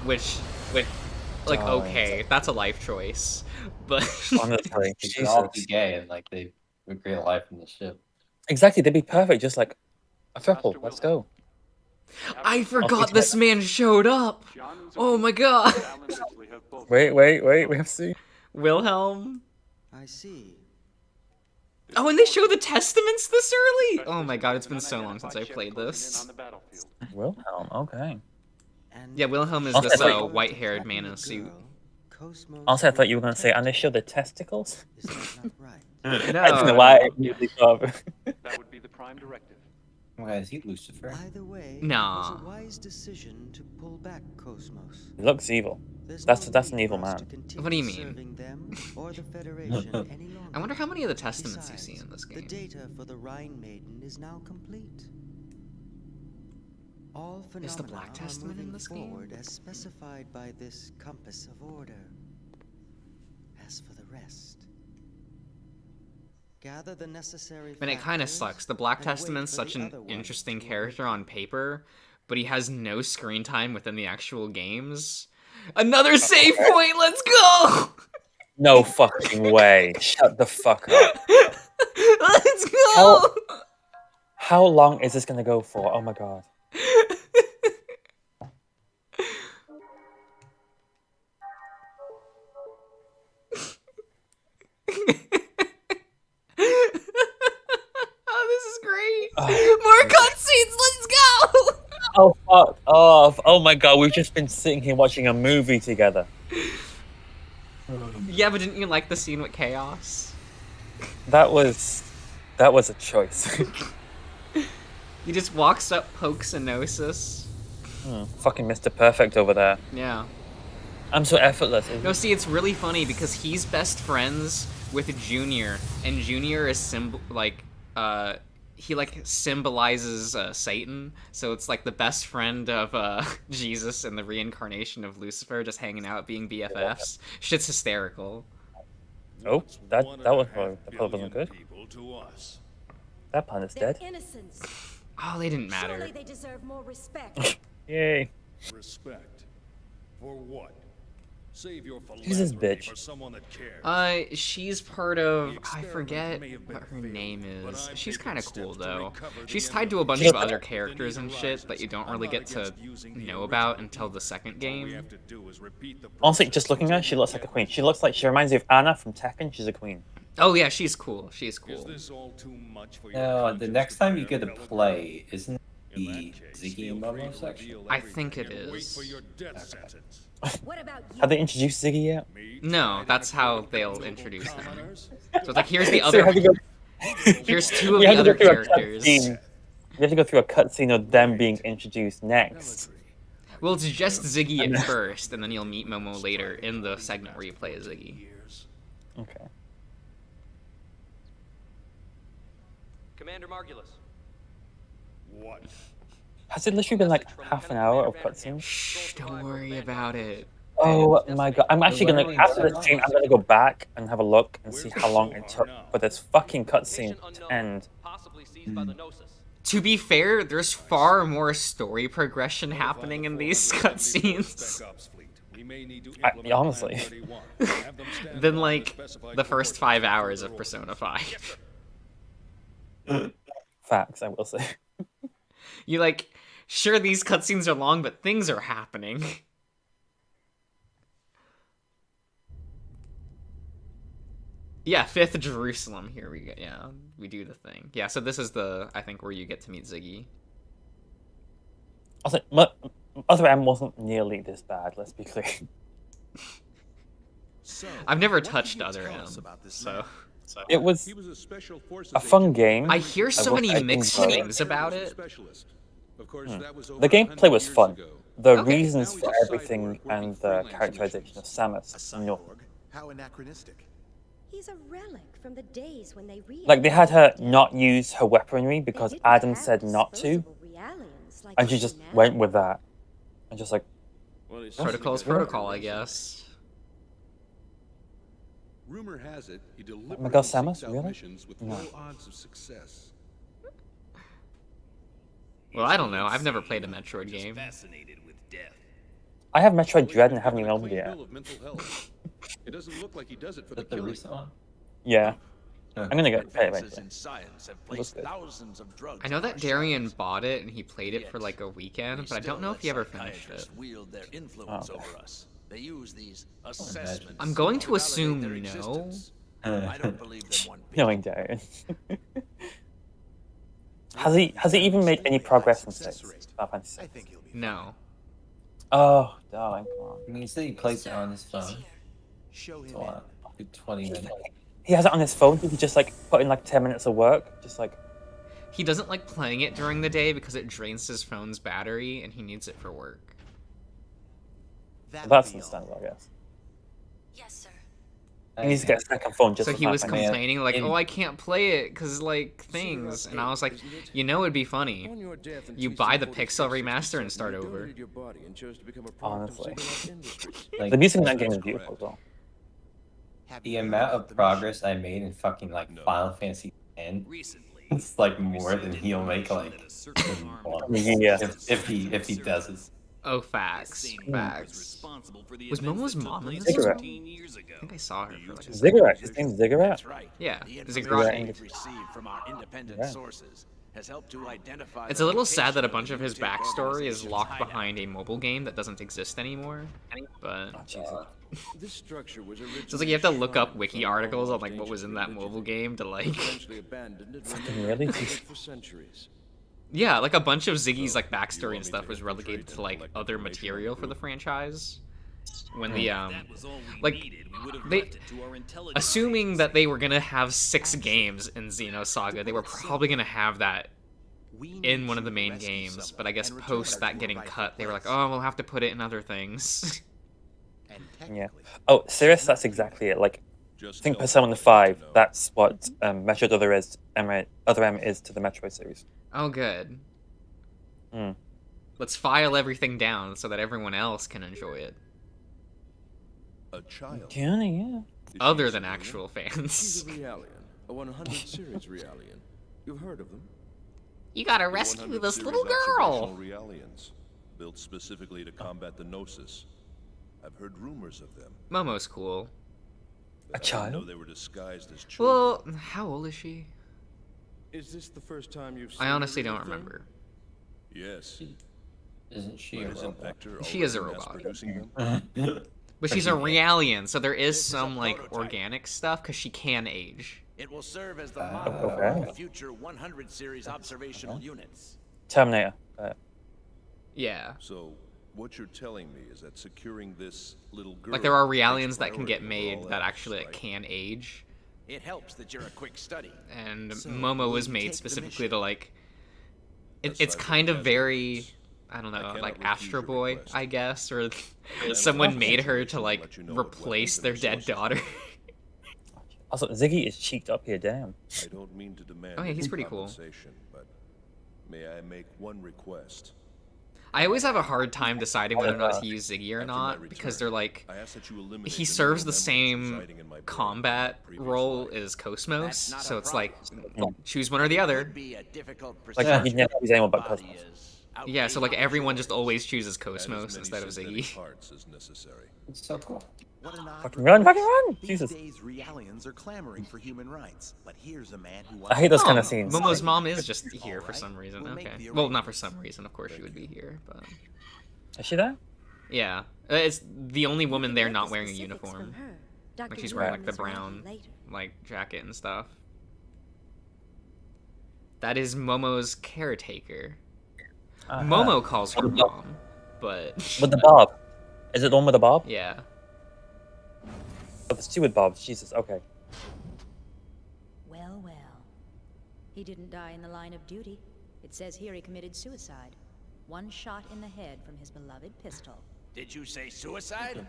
which like, okay, that's a life choice, but honestly, they could all be gay and like they would create a life in the ship. Exactly, they'd be perfect, just like a throuple. Let's go. I forgot this man showed up. Oh my god. Wait, we have to see. Wilhelm. I see. Oh, and they show the testaments this early? Oh my god, it's been so long since I played this. Wilhelm, okay. Yeah, Wilhelm is this white-haired man in a suit. Also, I thought you were going to say, and they show the testicles? No. I don't know why I immediately thought of it. That would be the prime directive. Why is he Lucifer? Either way, nah. it was a wise decision to pull back Cosmos. He looks evil. That's an evil man. What do you mean? Them or the Federation any longer. I wonder how many of the testaments you see in this game. The data for the Rhine Maiden is now complete. All phenomena Is the Black Testament in this forward game? as specified by this compass of order. As for the rest, gather the necessary. I mean, it kind of sucks. The Black Testament's such an interesting character on paper, but he has no screen time within the actual games. Another save point, let's go! No fucking way. Shut the fuck up. Let's go! How long is this gonna go for? Oh my god. Oh, this is great. More cutscenes, let's go! Oh, fuck off. Oh my god, we've just been sitting here watching a movie together. Yeah, but didn't you like the scene with Chaos? That was a choice. He just walks up, pokes Xenosis. Fucking Mr. Perfect over there. Yeah. I'm so effortless. No, see, it's really funny because he's best friends with Junior, and Junior is he like symbolizes Satan, so it's like the best friend of Jesus and the reincarnation of Lucifer just hanging out being BFFs. Shit's hysterical. Oh, that wasn't good. That pun is dead. Oh, they didn't matter. Surely they deserve more respect. Yay. Respect. For what? Save your Who's this bitch? for someone that cares. She's part of, I forget what her name is. She's kind of cool though. She's tied to a bunch of other characters and shit that you don't really get to know about until the second game. Honestly, just looking at her, she looks like a queen. She reminds me of Anna from Tekken. She's a queen. Oh yeah, she's cool. She's cool. No, the next time you get to play, isn't the Ziggy and Momo section? I think it is. Have they introduced Ziggy yet? No, that's how they'll introduce him. So it's like, here's the other. Here's two of the other characters. You have to go through a cutscene of them being introduced next. Well, it's just Ziggy at first, and then you'll meet Momo later in the segment where you play as Ziggy. Okay. Commander Margulis. What? Has it literally been like half an hour of cutscenes? Shh, don't worry about it. Oh my god! I'm actually gonna after the stream. I'm gonna go back and have a look and see how long it took for this fucking cutscene to end. To be fair, there's far more story progression happening in these cutscenes. Honestly. Than like the first 5 hours of Persona 5. Facts, I will say. You like, sure these cutscenes are long, but things are happening. Yeah, 5th Jerusalem. Here we go. Yeah, we do the thing. Yeah, so this is the, I think, where you get to meet Ziggy. Also, Other M wasn't nearly this bad, let's be clear. I've never touched Other M, so... It was a fun game. I hear so many mixed things about it. The gameplay was fun. The reasons for everything and the characterization of Samus, no. How anachronistic. He's a relic from the days when they Like, they had her not use her weaponry because Adam said not to, and she just went with that. And just like... Protocol's protocol, I guess. Rumor has it he Miguel deliberately Samus, seeks out really? missions with No. low odds of success. Well, I don't know. I've never played a Metroid game. I have Metroid Dread and I haven't even opened it yet. It doesn't look like he does it for the killing. recent one? Yeah. I'm gonna get pay Advances eventually. in science have It placed looks good. thousands of drugs I know on that our Darian shelves. bought it and he played it for like a weekend, but I don't know if he ever finished it. Wield their influence Oh, okay. over us. They use these assessments. I'm going to validate assume their no. existence. I don't believe them one bit. Knowing Darian. Has he even made any progress in 6? Final Fantasy 6? No. Oh, darling, come on. I mean, he said he plays it on his phone. Show him So, do 20 minutes. He has it on his phone. He could just like put in like 10 minutes of work. Just like... He doesn't like playing it during the day because it drains his phone's battery and he needs it for work. That's understandable, I guess. Yes, sir. He needs to get a second phone just So for he was Final Fantasy. complaining like, oh, I can't play it because like things. And I was like, you know it'd be funny. You buy the Pixel remaster and start over. Honestly. Like, The music in that game is beautiful as well. the amount of progress I made in fucking like Final Fantasy X, it's like more than he'll make like in one. Yeah. if he does it. Oh, facts. Facts. Was Momo's mom in this? Ziggurat. I think I saw her for like a Ziggurat. His name's Ziggurat. Yeah, The Ziggurat. information we've received from our independent Yeah. sources has helped to identify. It's the a little sad that a location bunch of his the Mutant backstory is Organization's locked hideout. behind a mobile game that doesn't exist anymore. But This structure was so it's like originally you have to look up shrine wiki from articles on all like what was in ancient that religion. mobile game to like. Eventually abandoned and Fucking remained really? abandoned for centuries. Yeah, like a bunch of Ziggy's like backstory and stuff was relegated to like other material for the franchise. When the like they assuming that they were gonna have 6 games in Xenosaga, they were probably gonna have that in one of the main games, but I guess post that getting cut, they were like, oh, we'll have to put it in other things. Yeah. Oh, serious? That's exactly it. Like, I think Persona 5, that's what Metroid Other M is to the Metroid series. Oh, good. Hmm. Let's file everything down so that everyone else can enjoy it. A child. Yeah. Other than actual She's fans. a Realian, a 100 series Realian. You've heard of them? You gotta The rescue 100 this series little girl! observational Realians, built specifically to combat the Gnosis. I've heard rumors of them. Momo's cool. A I didn't child? know they were disguised as children. Well, how old is she? Is this the first time you've seen I the honestly real don't thing? remember. Yes. Isn't she But a isn't robot? Vector She is a already robot. mass-producing them? But she's a Realian, so there is some like organic stuff because she can age. It will serve as the Okay. model for future 100 series observational units. Terminator. Yeah. So, what you're telling me is that securing this little girl... Like there are takes Realians that can priority get over made all that else, actually like, right? can age. It helps that you're a quick study. And So, Momo will was you made take the specifically mission? to like That's it's why kind we of have very this. I don't know, cannot like refuse Astro your Boy, request. I guess, or have someone a made her to situation like let you know what replace weapons their and dead resources daughter. Also, Ziggy is cheeked up here, damn. I don't mean to demand Oh, yeah, he's any pretty cool. compensation, but may I make one request? I always have a hard time deciding whether or not to use Ziggy or not, because they're like, I ask that you eliminate he the serves neural the memories same residing in my brain combat from my previous role life. as Cosmos, That's not so a it's like, problem. choose one or the other. Could be a difficult Like, procedure. he'd never use anyone but Cosmos. Yeah, so like everyone just always chooses Add as Cosmos many instead of synthetic Ziggy. parts as necessary. It's so cool. What an odd Fucking run, fucking request. run! These Jesus. days, Realians are clamoring for human rights, but here's a man who I hate those kind of Oh, scenes. Momo's mom is just here for Alright, some reason. we'll make Okay. the Well, not for some reason. Of course she would be here, but Is she there? yeah, it's the only woman there Get not the wearing a specifics uniform. from her. Dr. Like she's wearing like Williams the will have brown you later. like jacket and stuff. That is Momo's caretaker. Momo calls her mom, but With the bob. Is it the one with the bob? yeah. Oh, there's two with bobs. Jesus, okay. Well, well. He didn't die in the line of duty. It says here he committed suicide. One shot in the head from his beloved pistol. Did you say suicide?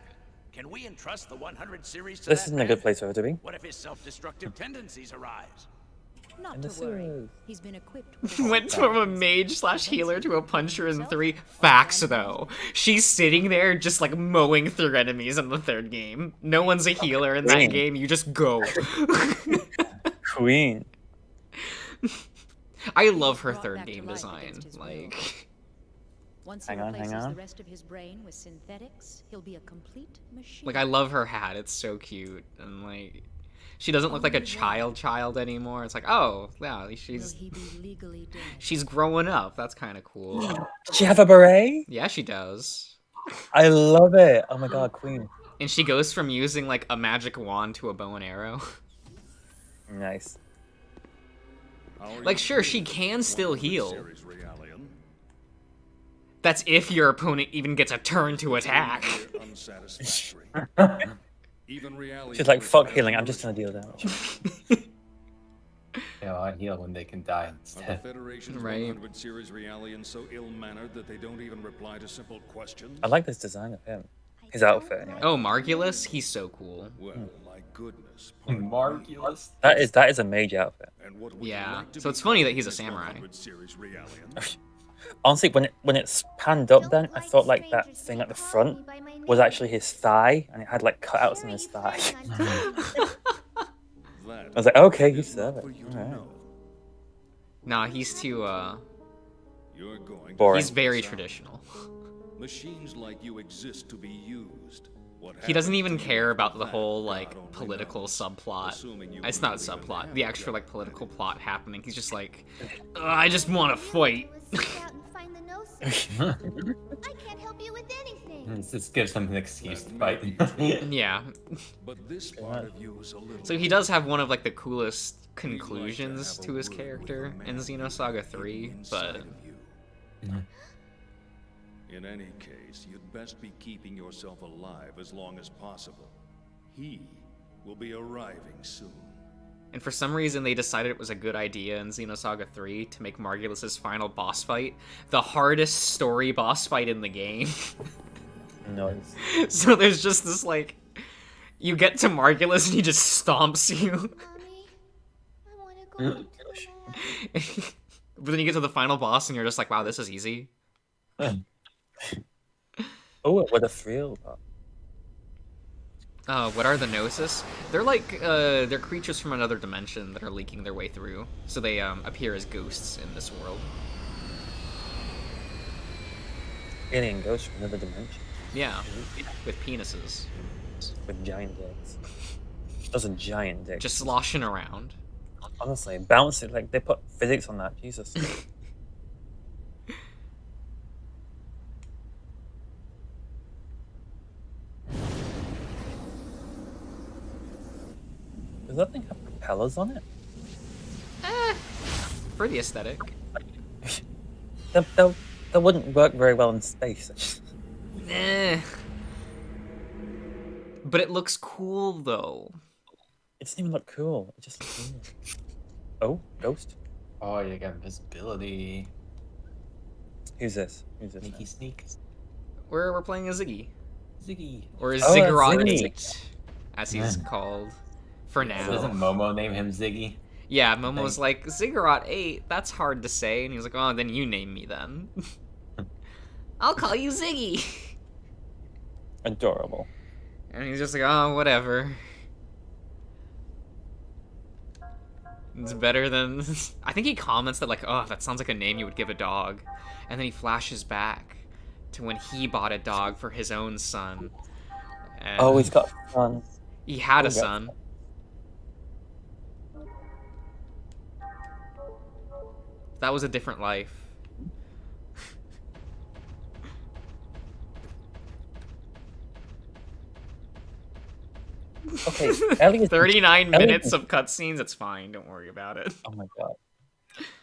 Can we entrust the 100 series to This that isn't a man? good place for her to be. What if his self-destructive tendencies arise? Not And to the worry. series. He's been equipped with a Went from a mage / healer to a puncher in 3. Facts though. She's sitting there just like mowing through enemies in the 3rd game. No one's a healer in that Queen. game. You just go. Queen. I love her Brought 3rd back to game life design. against his will. Like, Once he Hang on, hang replaces on. the rest of his brain with synthetics, he'll be a complete machine. like I love her hat. It's so cute, and like, she doesn't look like a child anymore. It's like, oh, yeah, Will she's he be legally dead? she's growing up. That's kind of cool. Does she have a beret? Yeah, she does. I love it. Oh my god, Queen. And she goes from using like a magic wand to a bow and arrow. Nice. Like, sure, she can still heal. Series Realian. That's if your opponent even gets a turn to attack. Unsatisfactory. Even Realian She's like, fuck requires healing, I'm just gonna deal damage. Yeah, I heal when they can die Are the instead. Federation's Right. 100 series Realians so ill-mannered that they don't even reply to simple questions? I like this design of him. His outfit, anyway. Oh, Margulis, he's so cool. Well, my goodness. Margulis. That is a mage outfit. And what would you Yeah, like to so it's become funny that he's a this samurai. 100 series Realian? Honestly, when it's panned up, then I thought like that thing at the front was actually his thigh, and it had like cutouts in his thigh. I was like, okay, you serve it. Alright. Nah, he's too You're going Boring. he's very traditional. Machines like you exist to be used. What He doesn't happens even to you care about after the that, whole God like only political knows. subplot. Assuming you It's will not even subplot, have the actual your like political identity. plot happening. He's just like, I just want to fight. I can't help you with anything. This gives them an excuse to fight. Yeah. But this part of you is a little. So he does have one of like the coolest conclusions to his character in Xenosaga 3, but In any case, you'd best be keeping yourself alive as long as possible. He will be arriving soon. and for some reason they decided it was a good idea in Xenosaga 3 to make Margulis' final boss fight the hardest story boss fight in the game. Nice. So there's just this like, you get to Margulis and he just stomps you. But then you get to the final boss and you're just like, wow, this is easy. Oh, what a thrill. What are the Gnosis? They're like, they're creatures from another dimension that are leaking their way through. So they appear as ghosts in this world. Alien ghosts from another dimension. Yeah, with penises. With giant dicks. Those are giant dicks. Just sloshing around. Honestly, bouncing, like, they put physics on that, Jesus. Does that thing have propellers on it? For the aesthetic. That wouldn't work very well in space. Eh. But it looks cool, though. It doesn't even look cool. It just looks cool. Oh, ghost. Oh, you got visibility. Who's this? Who's this? Sneaky sneak. We're playing a Ziggy. Ziggy. Or that's Ziggurat Ziggy. 8, as he's called for now. Doesn't Momo name him Ziggy? Yeah, Momo's like, Ziggurat 8, that's hard to say. And he was like, oh, then you name me then. I'll call you Ziggy. Adorable. And he's just like, oh, whatever. It's better than... I think he comments that, like, oh, that sounds like a name you would give a dog. And then he flashes back to when he bought a dog for his own son. And Oh, he's got a son. he had Oh, a yeah. son. That was a different life. Okay, Ellie is 39 Ellie minutes is- of cutscenes, it's fine, don't worry about it. Oh my god.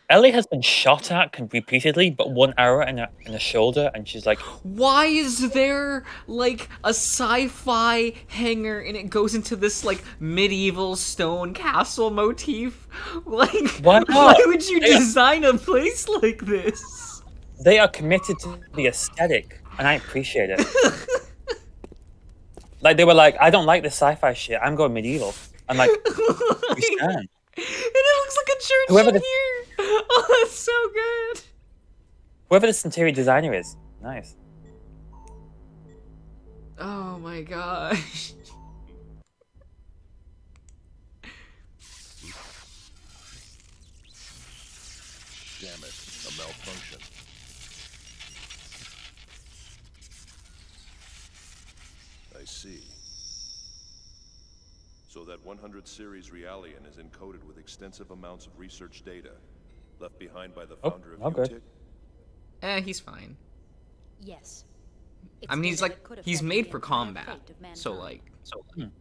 Ellie has been shot at repeatedly, but one arrow in her shoulder, and she's like, Why is there, like, a sci-fi hangar and it goes into this, like, medieval stone castle motif? Like, Why not? why would you Yeah. design a place like this? they are committed to the aesthetic, and I appreciate it. Like, they were like, I don't like this sci-fi shit, I'm going medieval. I'm like, we stand. And it looks like a church Whoever in the- here! Oh, that's so good! Whoever this interior designer is, nice. Oh my gosh. Damn it, a malfunction. I see. So that 100 series Realian is encoded with extensive amounts of research data left behind by the founder of good. Eh, he's fine. Yes. I mean, he's data like, that could he's affect made the for entire combat. fate of So, mankind. like,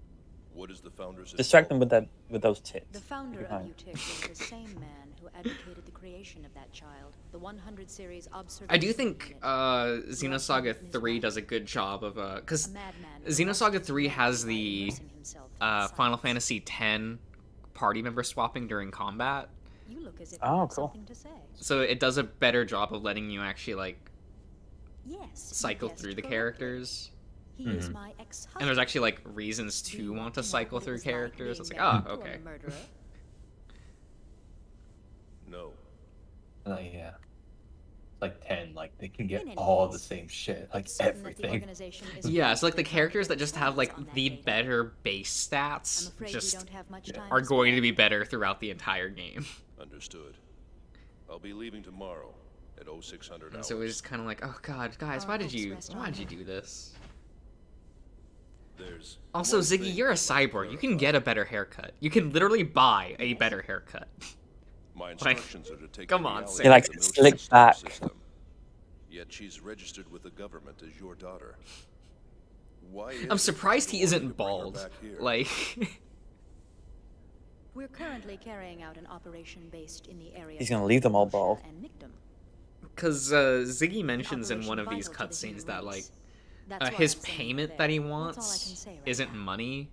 What is the founder's Distract them with those tits. The founder of behind. UTIC was the same man who advocated the creation of that child, the 100 series observation. I do think Xenosaga 3 does a good job of because Xenosaga 3 has the Final Fantasy X party member swapping during combat. You look as if Oh, you have cool. something to say. So it does a better job of letting you actually like Yes. you cycle guessed through the correctly. characters. He is my ex-husband. And there's actually like reasons to want to cycle through characters. It's like, being oh, married to a okay. murderer. No. Yeah. Like 10, like they can get In any all case, the same shit, like it's certain that the everything. organization is Yeah, so like the corrupt characters that and just have like relies on that the data. better base I'm stats afraid we just don't have much time are to going to spare. be better throughout the entire game. Understood. I'll be leaving tomorrow at 0600 And hours. so it's kind of like, oh god, guys, Our why did hopes you rest why on did you him. do this? There's Also, one Ziggy, thing you're a to cyborg. You can clarify. get a better haircut. You can literally buy a better haircut. My instructions are to take come the on, reality Sam. He likes of it the slick military back. system. Yet she's registered with the government as your daughter. Why is I'm it surprised you he want me isn't to bring her bald. back here? Like, We're currently carrying out an operation based in the area. He's gonna leave them all bald. And Mictum. because Ziggy mentions in Operation one of these vital to the cutscenes human that like race. That's why his I'm sending you payment there. that he That's all I can wants say right isn't now. money.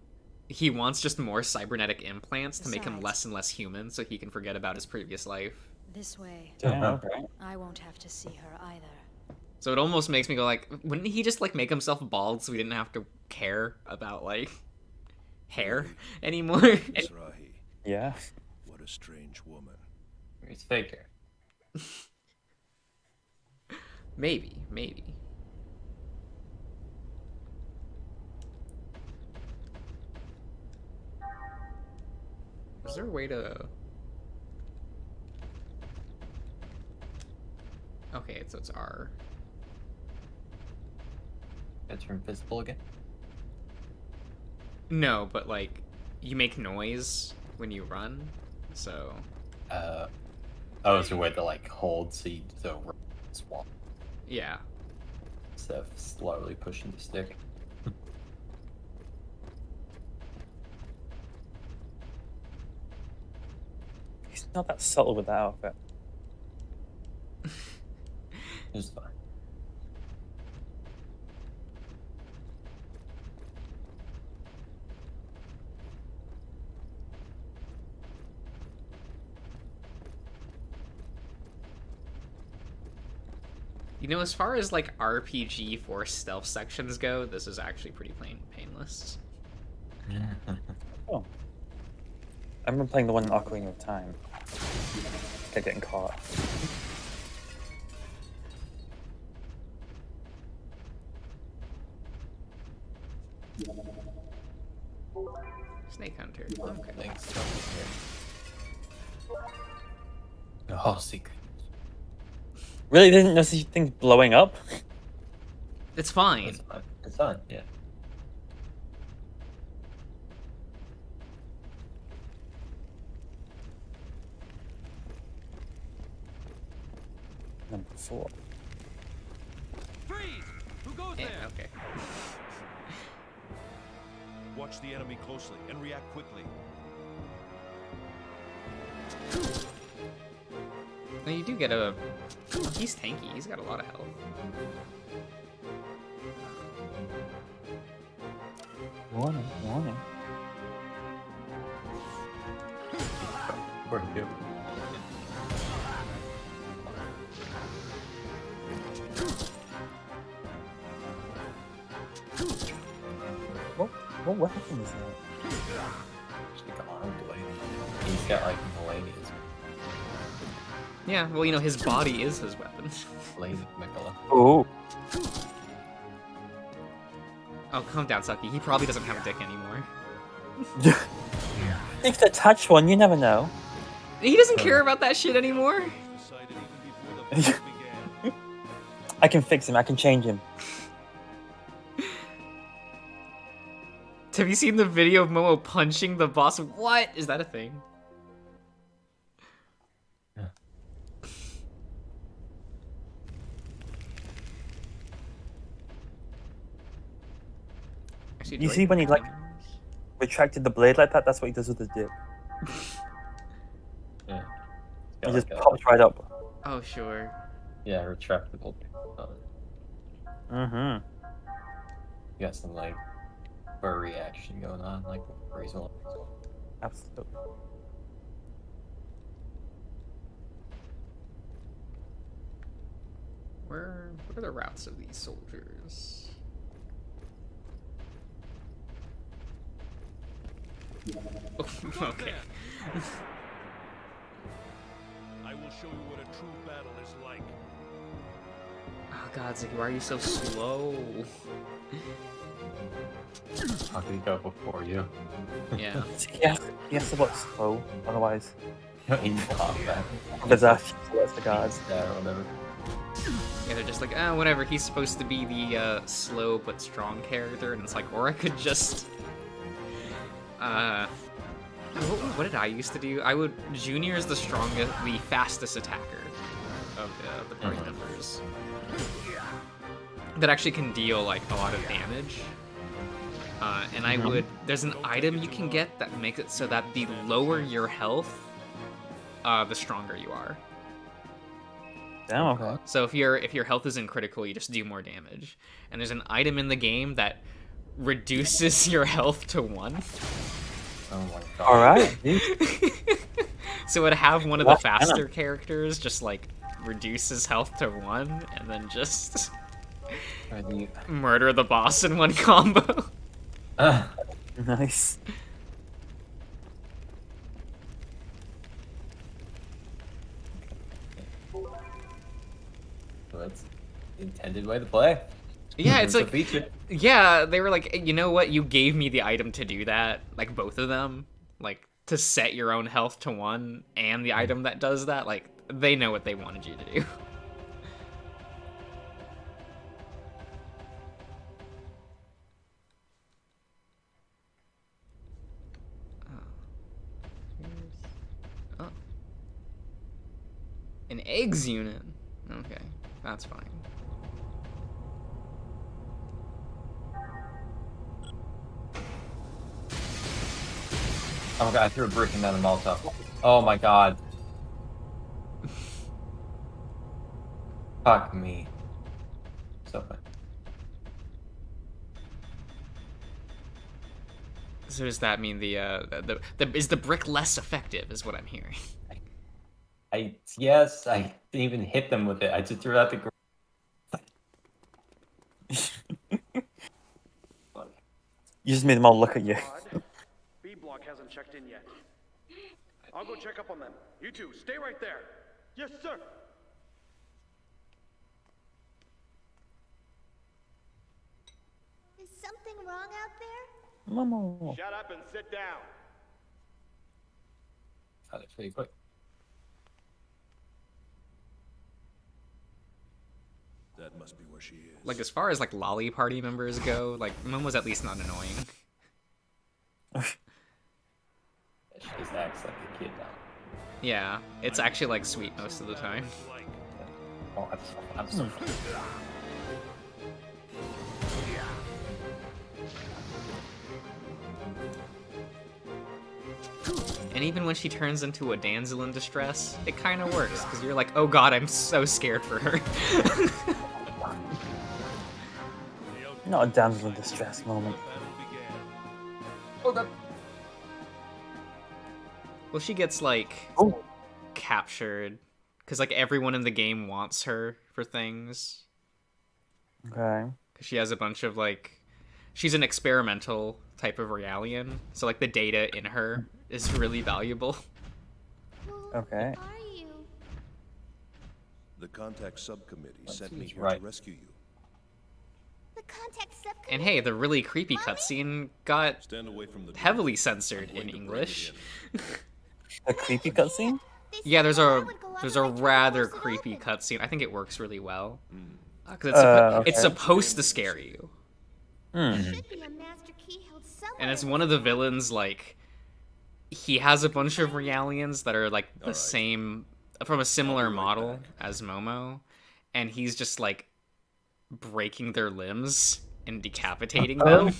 He wants just more cybernetic implants to make him Besides- less and less human, so he can forget about his previous life. This way. Damn, okay. I won't have to see her either. So it almost makes me go like, wouldn't he just like make himself bald so we didn't have to care about like hair anymore? Mizrahi, Yeah. what a strange woman. It's fake hair. Maybe. Is there a way to... Okay, so it's R. Gonna turn invisible again. No, but like, you make noise when you run, so... Oh, it's a way to like hold so you don't swap Yeah. instead of slowly pushing the stick. He's not that subtle with that outfit. It's fine. You know, as far as like RPG for stealth sections go, this is actually pretty painless. Oh. I remember playing the one in Ocarina of Time. Kept getting caught. Snake Hunter. Okay. Thanks. Oh, secret. Really didn't notice these things blowing up? It's fine. It's fine, yeah. Number 4. Freeze! Who goes Yeah, there? okay. Watch the enemy closely and react quickly. Now you do get a... He's tanky. He's got a lot of health. Warning, warning. Where'd he go? What weapon is that? It's like an arm blade. He's got like millennials. Yeah, well, you know, his body is his weapon. Blade Mikola. Oh. Oh, calm down, Sucky. He probably doesn't have a dick anymore. If they touch one, you never know. He doesn't care about that shit anymore. I can fix him, I can change him. Have you seen the video of Momo punching the boss? What? Is that a thing? Yeah. You see when he like retracted the blade like that? That's what he does with his dick. Yeah. He just pops right up. Oh, sure. Yeah, retractable. Mm-hmm. You got some like furry action going on, like Razor. Absolutely. What are the routes of these soldiers? Oh, okay. I will show you what a true battle is like. Oh god, Ziggy, why are you so slow? How could he go before you? Yeah. He has to look slow, otherwise. In combat. Because that's the guards. Yeah, or whatever. Yeah, they're just like, ah, whatever, he's supposed to be the slow but strong character, and it's like, or I could just... what did I used to do? Junior is the strongest, the fastest attacker of the party members. That actually can deal, like, a lot of damage. And there's an item you can get that makes it so that the lower your health, the stronger you are. Damn, okay. So if your health isn't critical, you just do more damage. And there's an item in the game that reduces your health to 1. Oh my god. Alright. So it would have one of the faster characters just like reduce his health to 1 and then just murder the boss in one combo. Nice. So that's the intended way to play. Yeah, it's like, feature. Yeah, they were like, you know what? You gave me the item to do that, like both of them, like to set your own health to 1 and the item that does that. Like they know what they wanted you to do. Oh. An eggs unit. Okay, that's fine. Oh my god, I threw a brick and then a Molotov. Oh my god. Fuck me. So fun. So does that mean is the brick less effective? Is what I'm hearing. Yes, I didn't even hit them with it. I just threw it out the. You just made them all look at you. B block hasn't checked in yet. I'll go check up on them. You two, stay right there. Yes, sir. Is something wrong out there? Mama. Shut up and sit down. Got it pretty quick. That must be where she is. Like, as far as, like, lolly party members go, like, Momo's at least not annoying. She just acts like a kid now. Yeah, it's actually, like, sweet most of the time. Oh, I'm so And even when she turns into a damsel in distress, it kind of works, because you're like, oh god, I'm so scared for her. Not a damsel in distress moment. Oh, that... Well, she gets, like, captured, because, like, everyone in the game wants her for things. Okay. Because she has a bunch of, like... She's an experimental type of Realian, so, like, the data in her is really valuable. Okay. The contact subcommittee sent me here right. to rescue you. The contact subcommittee. And hey, the really creepy cutscene got Stand away from the door. heavily censored in English. A creepy cutscene? Yeah, there's a rather creepy cutscene. I think it works really well. Because it's supposed to scare you. Should be a master key held somewhere. And it's one of the villains, like, he has a bunch of Realians that are, like, the same, from a similar model as Momo, and he's just, like, breaking their limbs and decapitating them.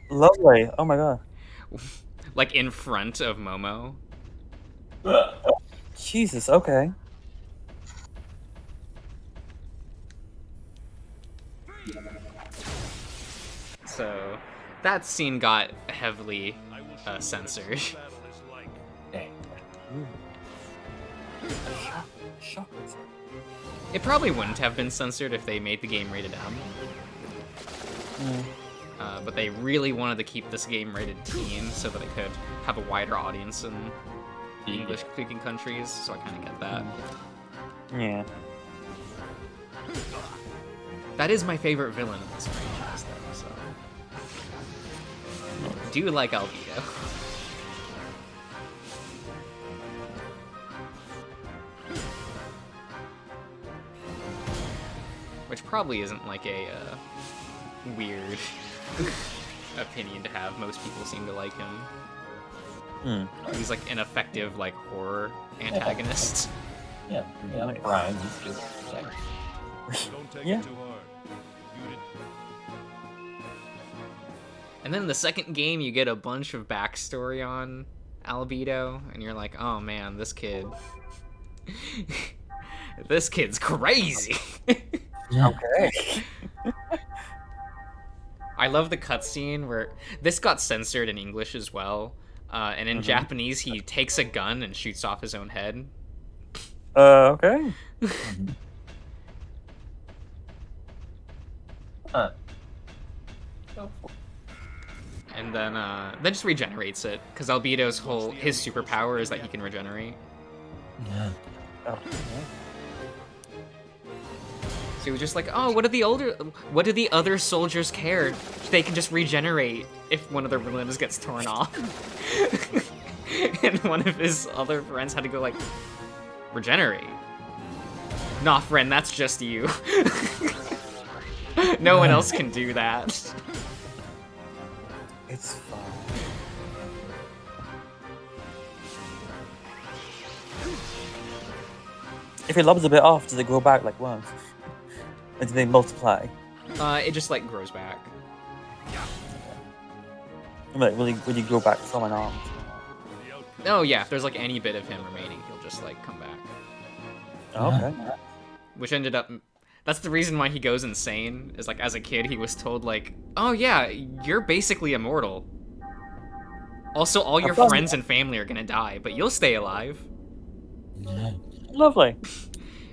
Lovely. Oh my god. Like, in front of Momo. Jesus, okay. So, that scene got heavily censored. Dang. It probably wouldn't have been censored if they made the game rated M. But they really wanted to keep this game rated teen so that it could have a wider audience in English-speaking countries, so I kind of get that. Yeah. That is my favorite villain in this franchise, though, so... I do like Albedo. Which probably isn't, like, a weird opinion to have. Most people seem to like him. He's, like, an effective, like, horror antagonist. Yeah, Brian, he's just... Don't take Yeah. it too hard. And then in the second game, you get a bunch of backstory on Albedo, and you're like, oh man, this kid... this kid's crazy! Okay. I love the cutscene where... This got censored in English as well, and in Japanese, he takes a gun and shoots off his own head. Okay. And then that just regenerates it, because Albedo's his superpower is that he can regenerate. Yeah. Oh, So he was just like, oh, what do the other soldiers care? They can just regenerate if one of their limbs gets torn off. And one of his other friends had to go like, regenerate? Nah, friend, that's just you. No one else can do that. It's fun. If it lobs a bit off, does it grow back like once? Or do they multiply? It just like grows back. Like, will he grow back from an arm? Oh yeah, if there's like any bit of him remaining, he'll just like come back. Oh, okay. Which ended up... That's the reason why he goes insane, is like as a kid he was told like, oh yeah, you're basically immortal. Also, all your friends and family are gonna die, but you'll stay alive. Lovely.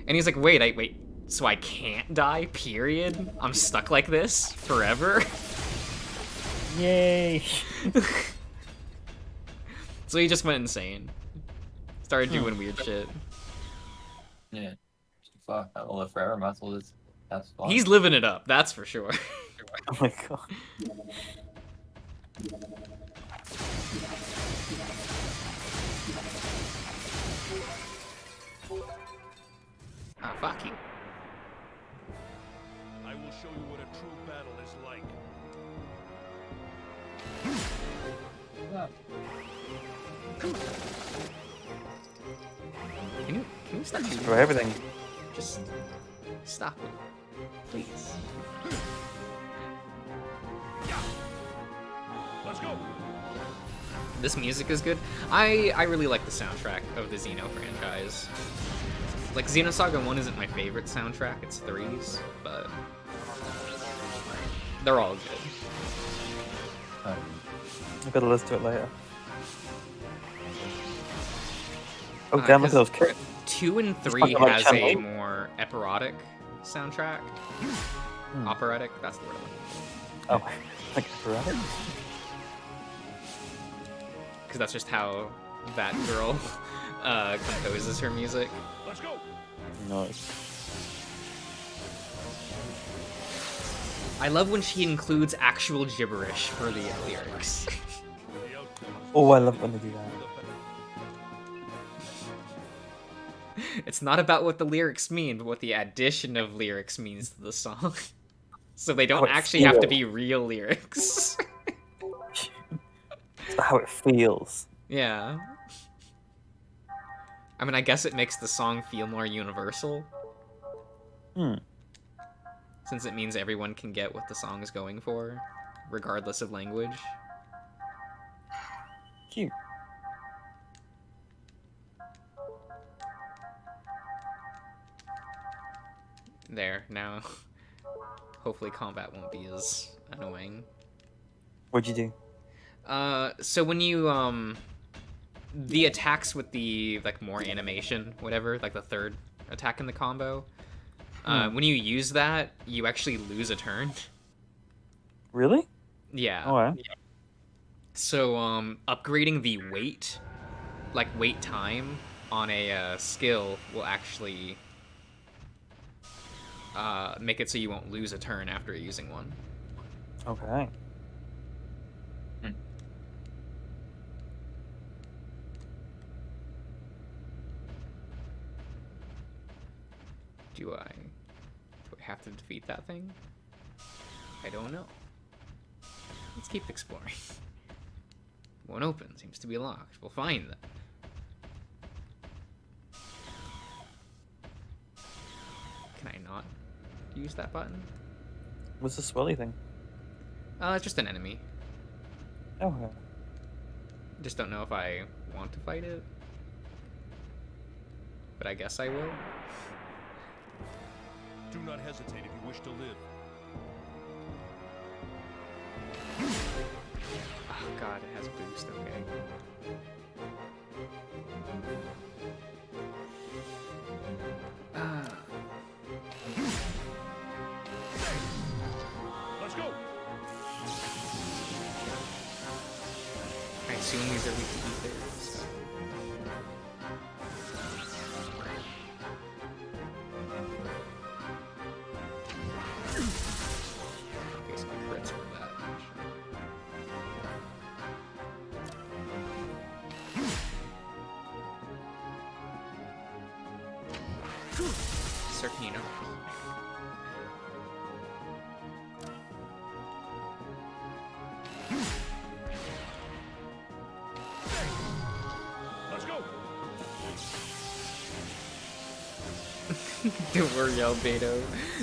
And he's like, wait, so I can't die, period? I'm stuck like this forever? Yay! So he just went insane. Started doing weird shit. Yeah. Fuck, I'll live forever. Might as well just have fun. He's living it up, that's for sure. Oh my god. Ah, fuck you. I will show you what a true battle is like. Can you stop shooting? For everything. Just stop it, please. Let's go. This music is good. I really like the soundtrack of the Xeno franchise. Like, Xenosaga 1 isn't my favorite soundtrack, it's 3's, but they're all good. I'm gonna listen to it later. Oh damn, look at those kids. 2 and 3 talking about has a Chun-Li? more operatic soundtrack. Operatic, that's the word I'm looking Oh, like operatic? because that's just how that girl composes her music. Let's go. Nice. I love when she includes actual gibberish for the lyrics. Oh, I love when they do that. It's not about what the lyrics mean, but what the addition of lyrics means to the song. So they don't actually have to be real lyrics. It's how it feels. Yeah. I mean, I guess it makes the song feel more universal. Since it means everyone can get what the song is going for, regardless of language. Cute. There, now. Hopefully combat won't be as annoying. What'd you do? So when you, the attacks with the, like, more animation, whatever, like the third attack in the combo, when you use that, you actually lose a turn. Really? Yeah. Alright. So, upgrading the weight, like wait time, on a skill will actually make it so you won't lose a turn after using one. Okay. Do I have to defeat that thing? I don't know. Let's keep exploring. Won't open. Seems to be locked. We'll find that. Can I not use that button? What's the swirly thing? It's just an enemy. Okay. Just don't know if I want to fight it. But I guess I will. Do not hesitate if you wish to live. Oh god, it has boost, okay. Let's go. I assume these are weak to ethers. Okay, so my crits for that. Serpino. Let's go. Don't worry, Albedo.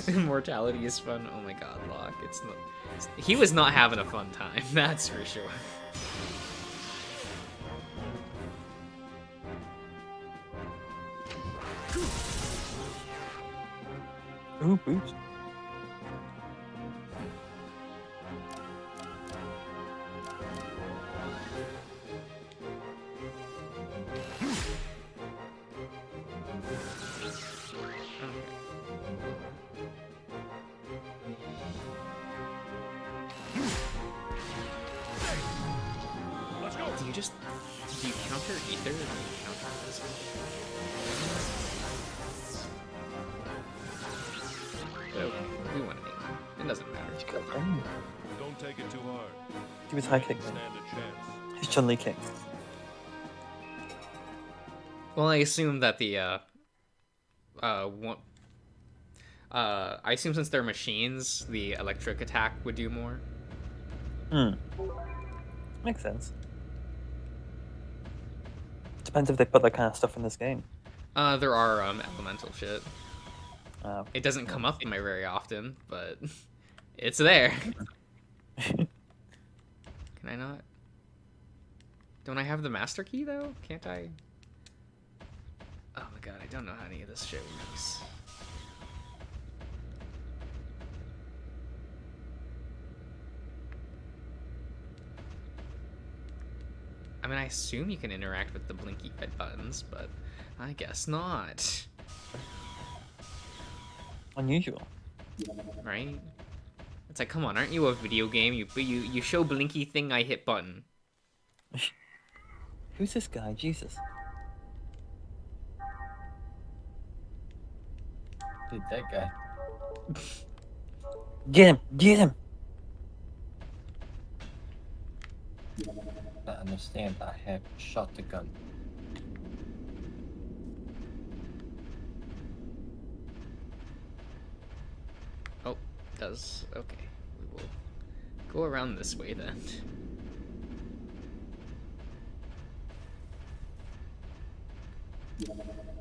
Immortality is fun. Oh my god, Locke. It's not. He was not having a fun time, that's for sure. Ooh, boost. you just... Do you counter ether or do you counter physical? But we want to name him. It doesn't matter. Don't take it too hard. He was high kick. Stand a chance. He's Chun-Li kick. Well, I assume that the I assume since they're machines, the electric attack would do more. Makes sense. Depends if they put that kind of stuff in this game. There are elemental shit. It doesn't come up very often, but it's there. Can I not? Don't I have the master key though? Can't I? Oh my god, I don't know how any of this shit works. I mean, I assume you can interact with the blinky red buttons, but I guess not. Unusual. Right? It's like, come on, aren't you a video game? You show blinky thing, I hit button. Who's this guy? Jesus. Dude, that guy. Get him! Get him! I understand. I have shot the gun. Oh, does. Okay. We will go around this way then.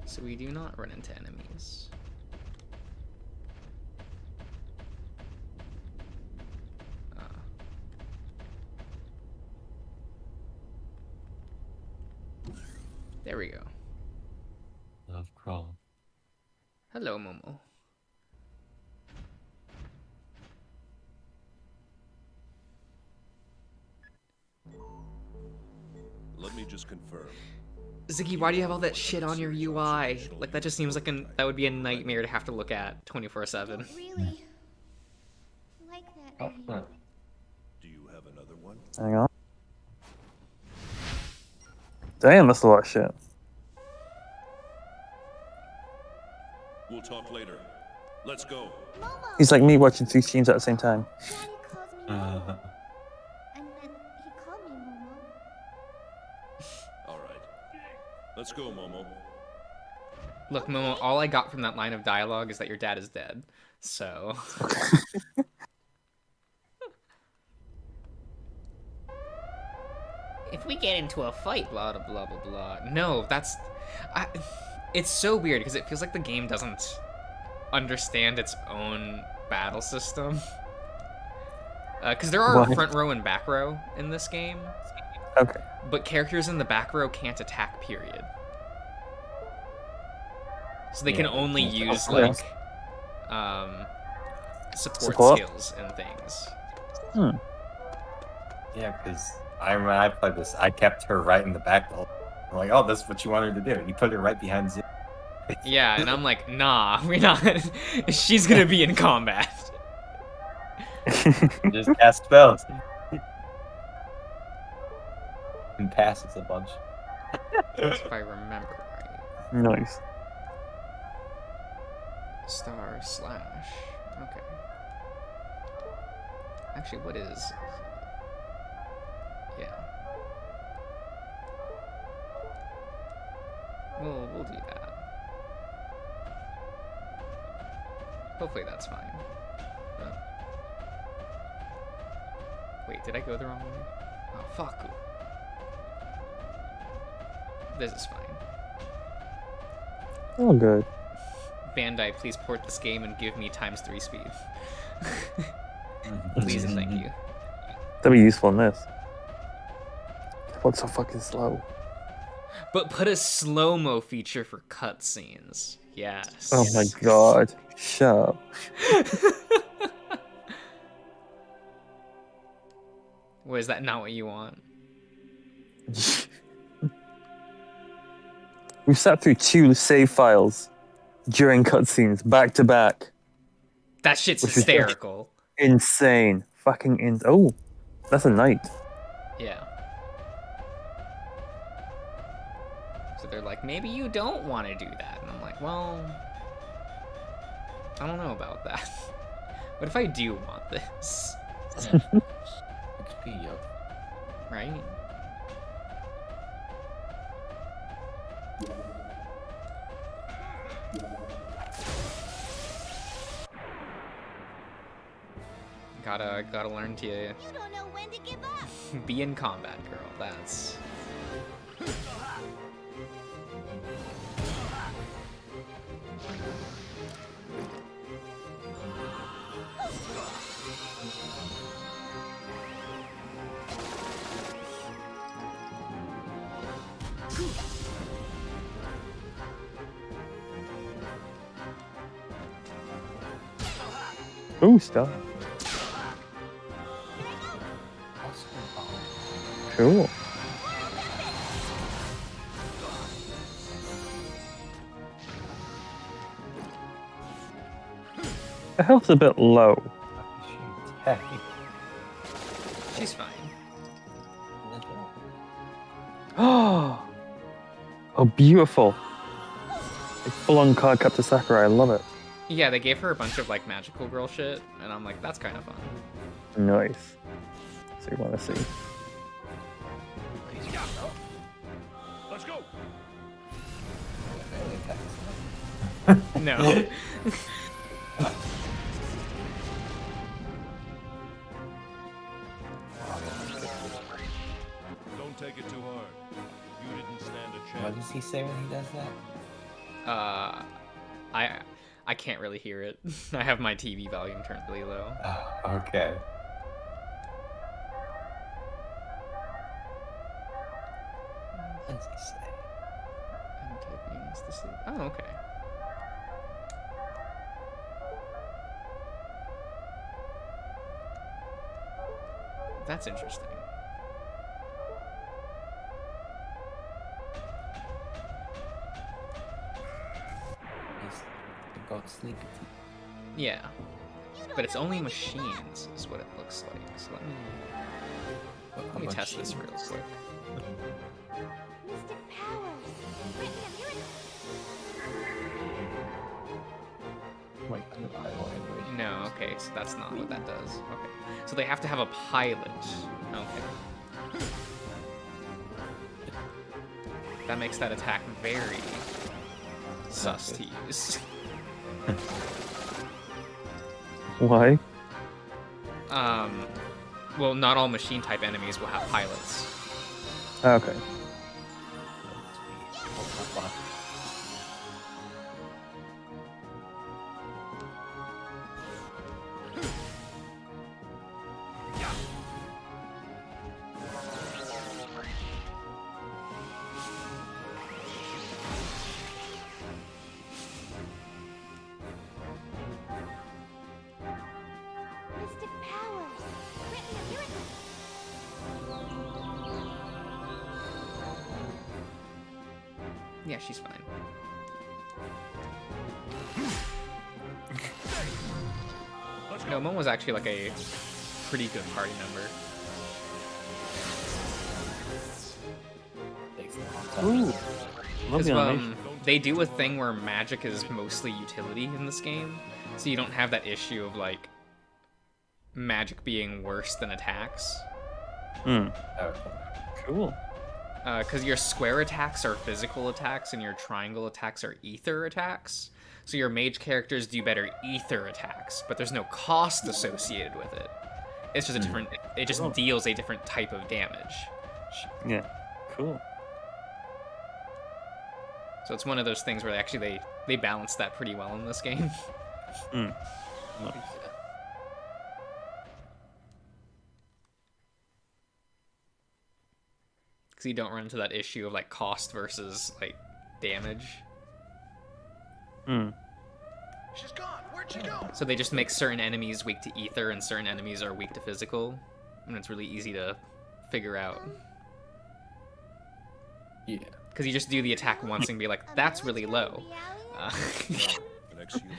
So we do not run into enemies. There we go. Love crawl. Hello, Momo. Let me just confirm. Ziggy, why do you have all that shit on your UI? Like, that just seems like that would be a nightmare to have to look at 24/7. Really like that anymore. Do you have another one? Hang on. Damn, that's a lot of shit. We'll talk later. Let's go. He's like me watching 3 streams at the same time. And then he called me Momo. All right. Let's go, Momo. Look, Momo, all I got from that line of dialogue is that your dad is dead. So... If we get into a fight, blah, blah, blah, blah, blah. No, that's... it's so weird, because it feels like the game doesn't understand its own battle system. Because there are front row and back row in this game. Okay. But characters in the back row can't attack, period. So they can only use, like, support skills and things. Yeah, because when I played this, I kept her right in the back the whole time. I'm like, oh, this is what you want her to do. You put her right behind Zip. Yeah, and I'm like, nah, we're not. She's gonna be in combat. Just cast spells. And passes a bunch. If I remember right. Nice. / Okay. Actually, what is... Yeah. We'll do that. Hopefully that's fine. Wait, did I go the wrong way? Oh, fuck. This is fine. Oh, good. Bandai, please port this game and give me ×3 speed. Please and thank you. That'd be useful in this. What's so fucking slow? But put a slow-mo feature for cutscenes. Yes. Oh my god. Shut up. What, is that not what you want? We've sat through 2 save files during cutscenes, back to back. That shit's hysterical. Insane. Fucking oh, that's a knight. Yeah. So they're like, maybe you don't want to do that. And I'm like, well, I don't know about that. What if I do want this? XP, yo. Right? Gotta learn to You don't know when to give up. be in combat, girl. That's Ooh, stuff. Cool. The health's a bit low. she's fine. Oh, beautiful. Like full-on card Captain Sakurai, I love it. Yeah, they gave her a bunch of like magical girl shit, and I'm like, that's kind of fun. Nice. So you want to see. Let's go. No. Don't take it too hard. You didn't stand a chance. What does he say when he does that? I can't really hear it. I have my TV volume turned really low. Okay. What does he say? Anti-beings to sleep. Oh, okay. That's interesting. Go sleep. Yeah. But it's only machines, is what it looks like. So let me test this real quick. Mystic powers. Grant me a miracle. Wait, No, okay, so that's not what that does. Okay. So they have to have a pilot. Okay. That makes that attack very sus to use. Why? Well, not all machine type enemies will have pilots. Okay. Mystic powers. Grant me a miracle. Yeah, she's fine. No, Mon was actually like a pretty good party member. Ooh. Love the Because animation. they do a thing where magic is mostly utility in this game, so you don't have that issue of like magic being worse than attacks. Cool. Because your square attacks are physical attacks and your triangle attacks are ether attacks. So your mage characters do better ether attacks, but there's no cost associated with it. It's just a different. It just deals a different type of damage. Yeah. Cool. So it's one of those things where they balance that pretty well in this game. Nice. Because you don't run into that issue of like cost versus like damage. She's gone. Where'd she go? So they just make certain enemies weak to ether and certain enemies are weak to physical. And it's really easy to figure out. Yeah. Because you just do the attack once and be like, that's really low. An ex-human.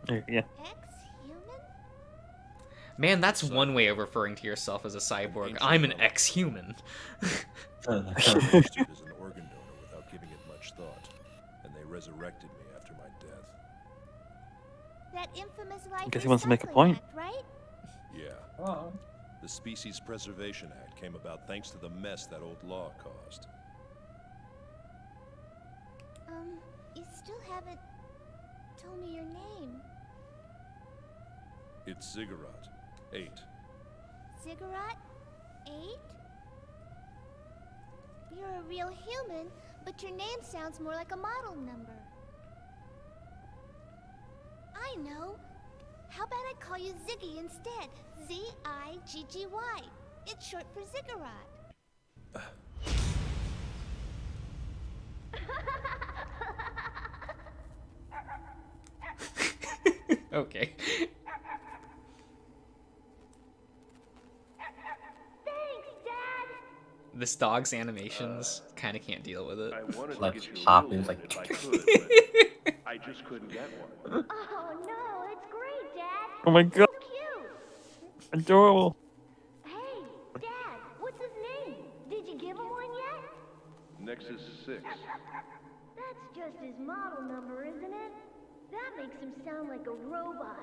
Yeah. Ex-human? Man, that's one way of referring to yourself as a cyborg. I'm an ex-human. Registered as an organ donor without giving much thought, and they resurrected me after my death. That infamous life guess he wants to make a recycling point. act, right? Yeah. Oh. The Species Preservation Act came about thanks to the mess that old law caused. You still haven't told me your name. It's Ziggurat. 8. Ziggurat? 8? You're a real human, but your name sounds more like a model number. I know. How about I call you Ziggy instead? Z-I-G-G-Y. It's short for Ziggurat. Okay. This dog's animations kind of can't deal with it. I wanted to Like get you a pop real is one like. if I could, but I just couldn't get one. Oh no, it's great, Dad. Oh my god. Cute. Adorable. Hey, Dad, what's his name? Did you give him one yet? Nexus 6. That's just his model number, isn't it? That makes him sound like a robot.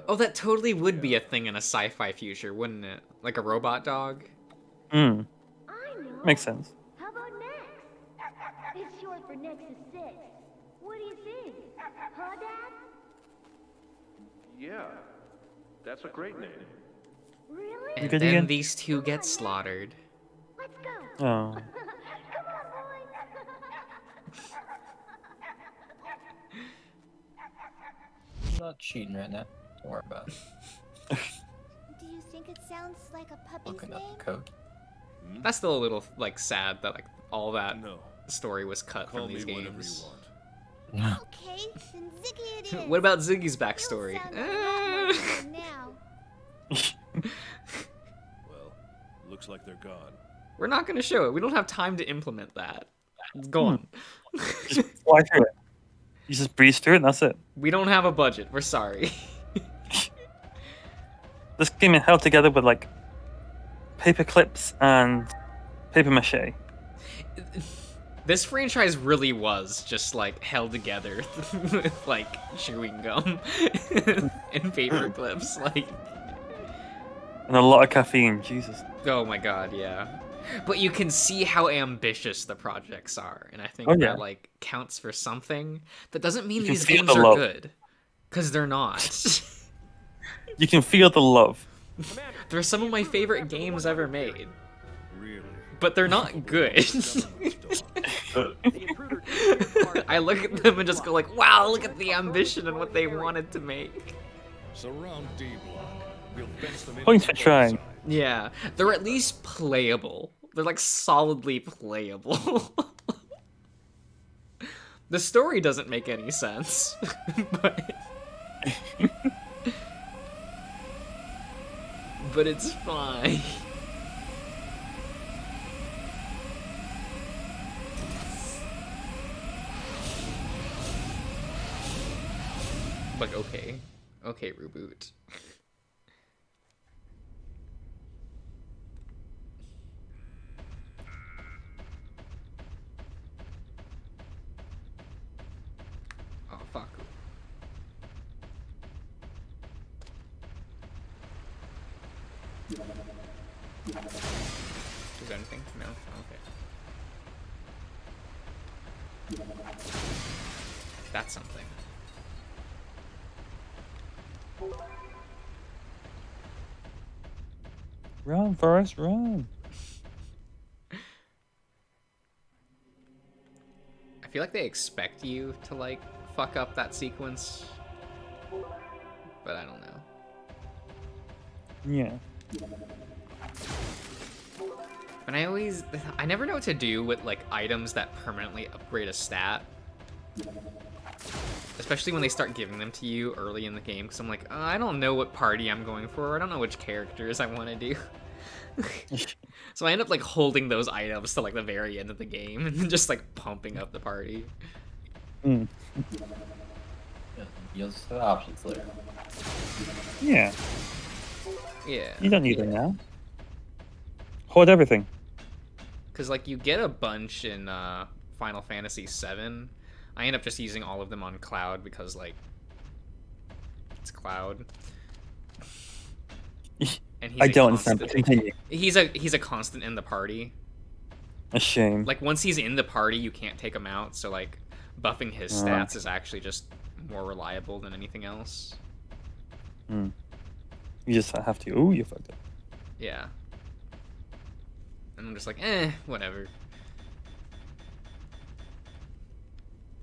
Oh, that totally would be a thing in a sci-fi future, wouldn't it? Like a robot dog? Hmm. I know. Makes sense. How about Nex? It's short for Nexus 6. What do you think? Huh, Dad? Yeah, that's a great name. Really? And good then again? these two get slaughtered. Let's go. Oh. Come on, boys. I'm not cheating right now. Don't worry about it. Do you think it sounds like a puppy's Looking name? up the code. That's still a little like sad that like all that No. story was cut Call from these me whatever you games. want. Okay, then Ziggy it is. What about Ziggy's backstory? You'll sound a lot more human now. Well, looks like they're gone. We're not going to show it. We don't have time to implement that. Go on. Just fly through it. You just breeze through it and that's it. We don't have a budget. We're sorry. This game is held together with like paper clips and paper mache. This franchise really was just like held together with like chewing gum and paper clips. Like, And a lot of caffeine, Jesus. oh my god, yeah. But you can see how ambitious the projects are, and I think Oh, yeah. that like counts for something. That doesn't mean You can these feel games the are love. good, because they're not. You can feel the love. They're some of my favorite games ever made, Really? but they're not good. I look at them and just go like, wow, look at the ambition and what they wanted to make. Surround D block. We'll fence them in Points for from both trying. sides. Yeah, they're at least playable. They're like solidly playable. The story doesn't make any sense, but it's fine. Like, okay, reboot. Oh, fuck. Is there anything? No? Okay. That's something. Run, Forrest, run. I feel like they expect you to, like, fuck up that sequence. But I don't know. Yeah. And I never know what to do with, like, items that permanently upgrade a stat. Especially when they start giving them to you early in the game, because I'm like, I don't know what party I'm going for, I don't know which characters I want to do. So I end up, like, holding those items to, like, the very end of the game, and just, like, pumping up the party. Mm. You have the options there. Yeah. Yeah. You don't need it now. Hoard everything. Because, like, you get a bunch in Final Fantasy VII. I end up just using all of them on Cloud because, like, it's Cloud. And he's I don't understand, but continue. He's a constant in the party. A shame. Like, once he's in the party, you can't take him out, so, like, buffing his stats is actually just more reliable than anything else. You just have to. Ooh, you fucked up. Yeah. And I'm just like, whatever.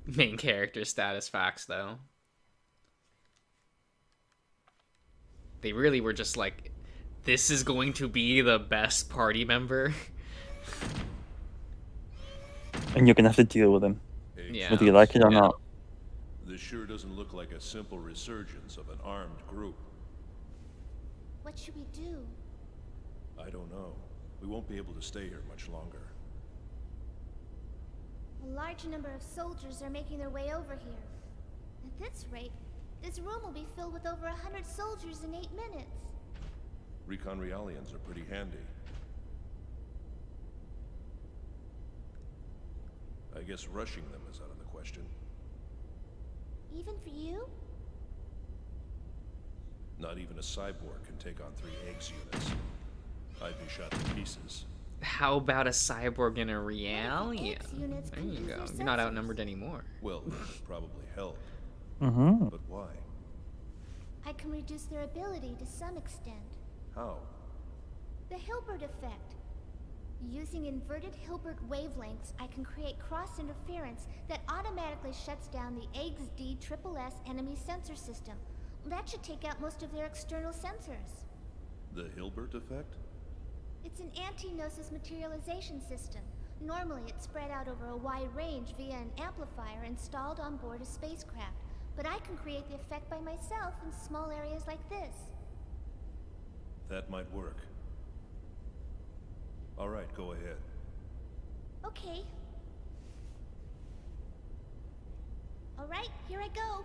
Main character status facts, though. They really were just like, this is going to be the best party member. And you're gonna have to deal with him. Yeah. Whether you like it or not. This sure doesn't look like a simple resurgence of an armed group. What should we do? I don't know. We won't be able to stay here much longer. A large number of soldiers are making their way over here. At this rate, this room will be filled with over 100 soldiers in 8 minutes. Recon Realians are pretty handy. I guess rushing them is out of the question. Even for you? Not even a cyborg can take on 3 eggs units. I'd be shot to pieces. How about a cyborg and a Realian? Units There can you use go. their You're not sensors. outnumbered anymore. Well, that would probably help. But why? I can reduce their ability to some extent. How? The Hilbert effect. Using inverted Hilbert wavelengths, I can create cross-interference that automatically shuts down the XD-SSS enemy sensor system. That should take out most of their external sensors. The Hilbert effect? It's an anti-gnosis materialization system. Normally, it's spread out over a wide range via an amplifier installed on board a spacecraft. But I can create the effect by myself in small areas like this. That might work. All right, go ahead. Okay. All right, here I go.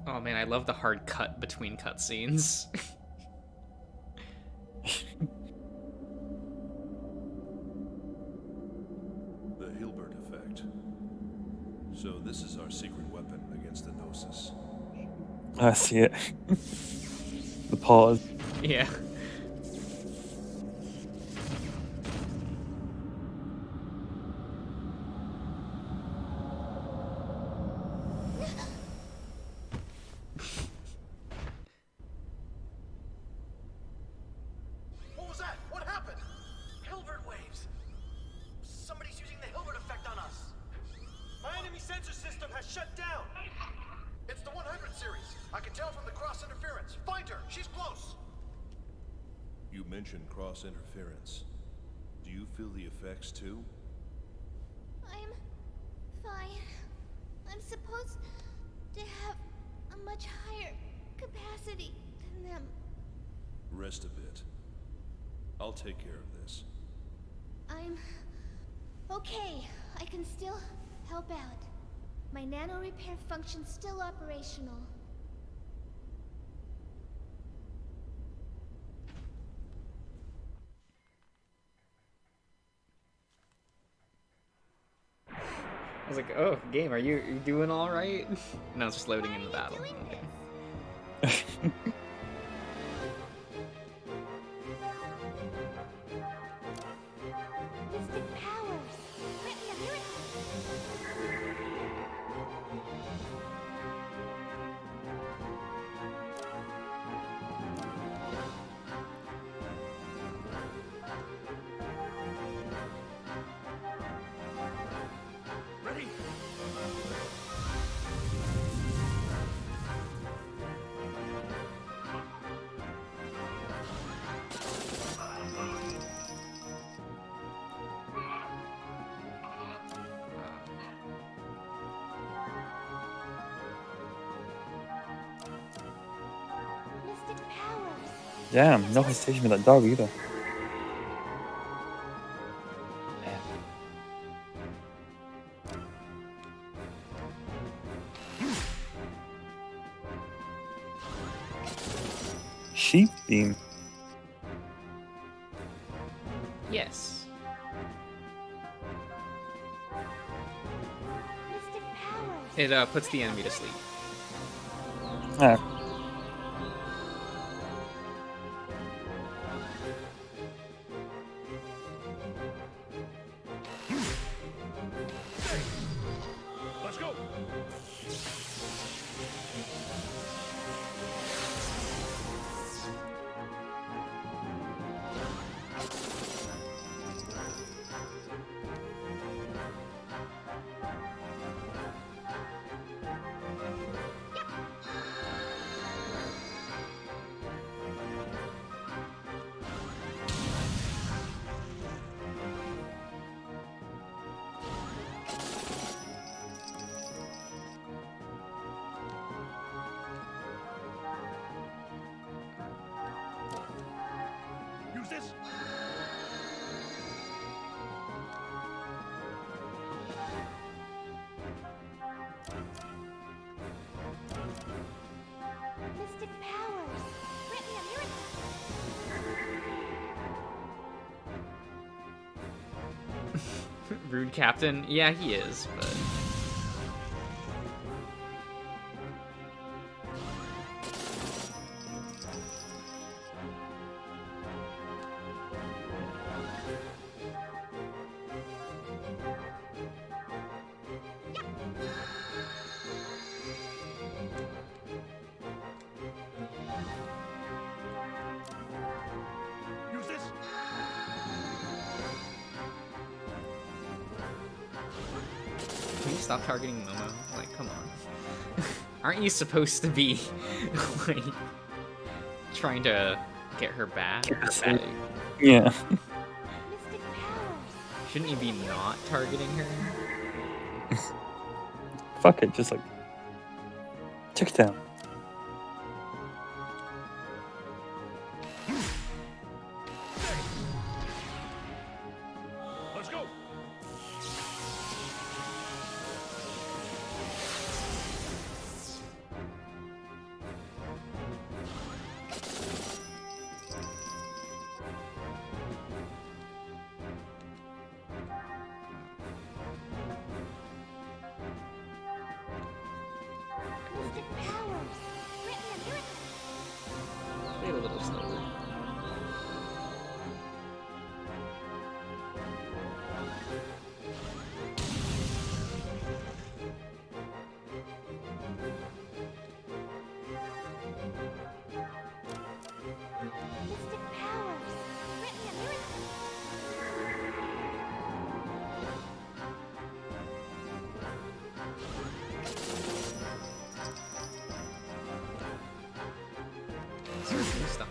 Oh man, I love the hard cut between cutscenes. The Hilbert effect. So this is our secret weapon against the Gnosis. I see it. The pause. Yeah. What was that? What happened? Hilbert waves. Somebody's using the Hilbert effect on us. My enemy sensor system has shut down. It's the 100 series. I can tell from the cross interference. Find her. She's close. You mentioned cross interference. Do you feel the effects too? I'm fine. I'm supposed to have a much higher capacity than them. Rest a bit. I'll take care of this. I'm okay. I can still help out. My nano repair function's still operational. I was like, oh, game, are you doing all right? No, it's just loading in the battle. Okay. Mystic powers. Grant me a miracle. Ready? Mystic powers. Damn, no hesitation with that dog either. sheep beam? Yes. It puts the enemy to sleep. Ah. Let's go. Use this. Mystic powers. Grant me a miracle. Rude captain? Yeah, he is, but... Use this. Can you stop targeting Momo? Like, come on. Aren't you supposed to be, like, trying to get her back? Yeah. Shouldn't you be not targeting her? Fuck it, just like check it down. Let's go. Mystic powers. Grant me a miracle. Play it a little slower. Mystic powers. Grant me a miracle. Sir, can you stop?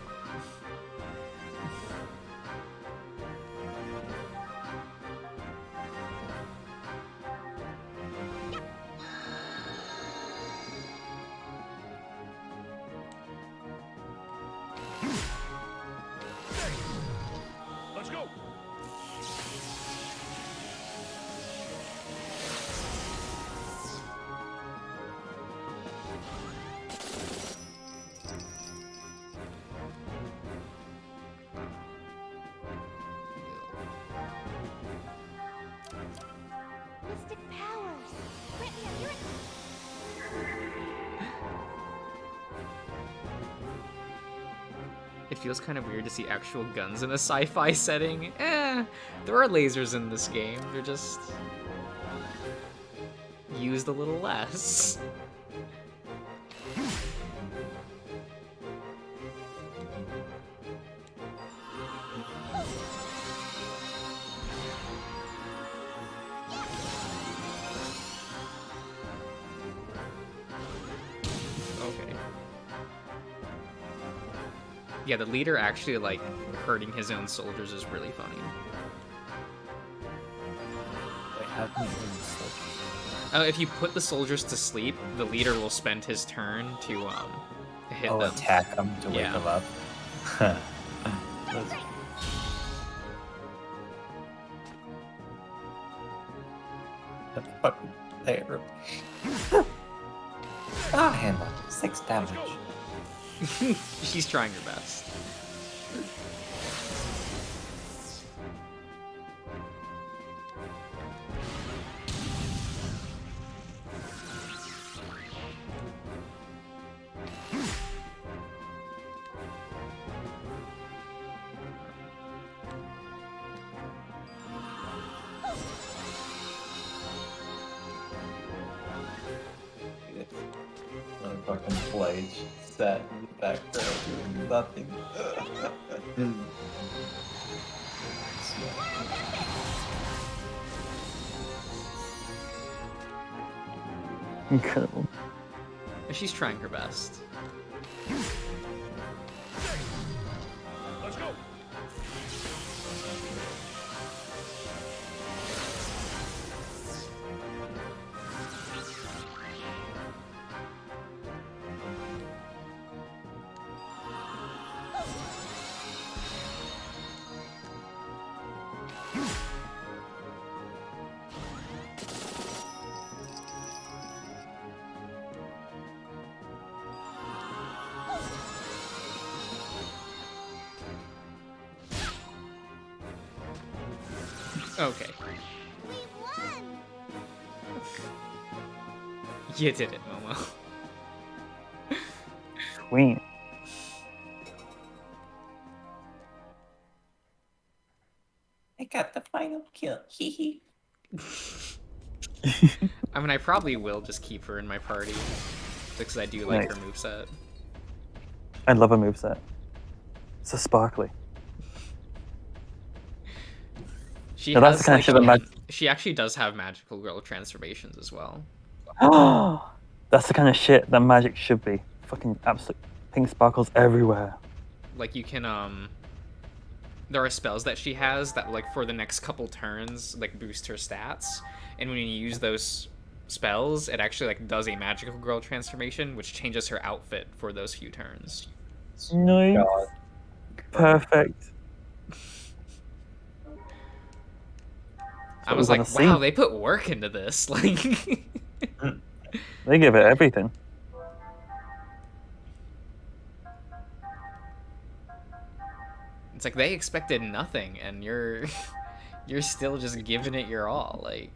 Let's go. Mystic powers. Grant me a miracle. It feels kind of weird to see actual guns in a sci-fi setting. There are lasers in this game. They're just used a little less. Okay. Yeah, the leader actually, like, hurting his own soldiers is really funny. They have me doing so. If you put the soldiers to sleep, the leader will spend his turn to hit them. Attack them to wake them up. That's- That's fucking terrible. Handle 6 damage. She's trying her best. Fucking play set in the background doing nothing. Incredible. She's trying her best. Let's go. Okay. You did it, Momo. Queen. I got the final kill. Hee hee. I mean, I probably will just keep her in my party because I do like Nice. her moveset. I love a moveset. It's so sparkly. She Now that's has the kind of shit that she actually does have magical girl transformations as well. That's the kind of shit that magic should be. Fucking absolute pink sparkles everywhere. Like you can there are spells that she has that like for the next couple turns like boost her stats, and when you use those spells it actually like does a magical girl transformation which changes her outfit for those few turns. Nice. Perfect. I was like, wow, they put work into this. Like They give it everything. it's like they expected nothing and you're still just giving it your all. Like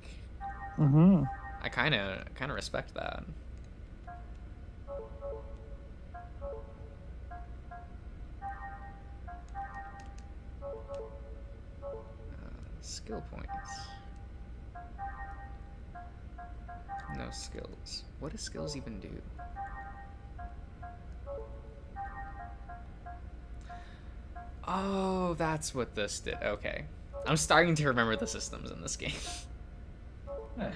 Mm-hmm. I kind of respect that. Skill points. No skills. What do skills even do? Oh, that's what this did. Okay. I'm starting to remember the systems in this game. Nice.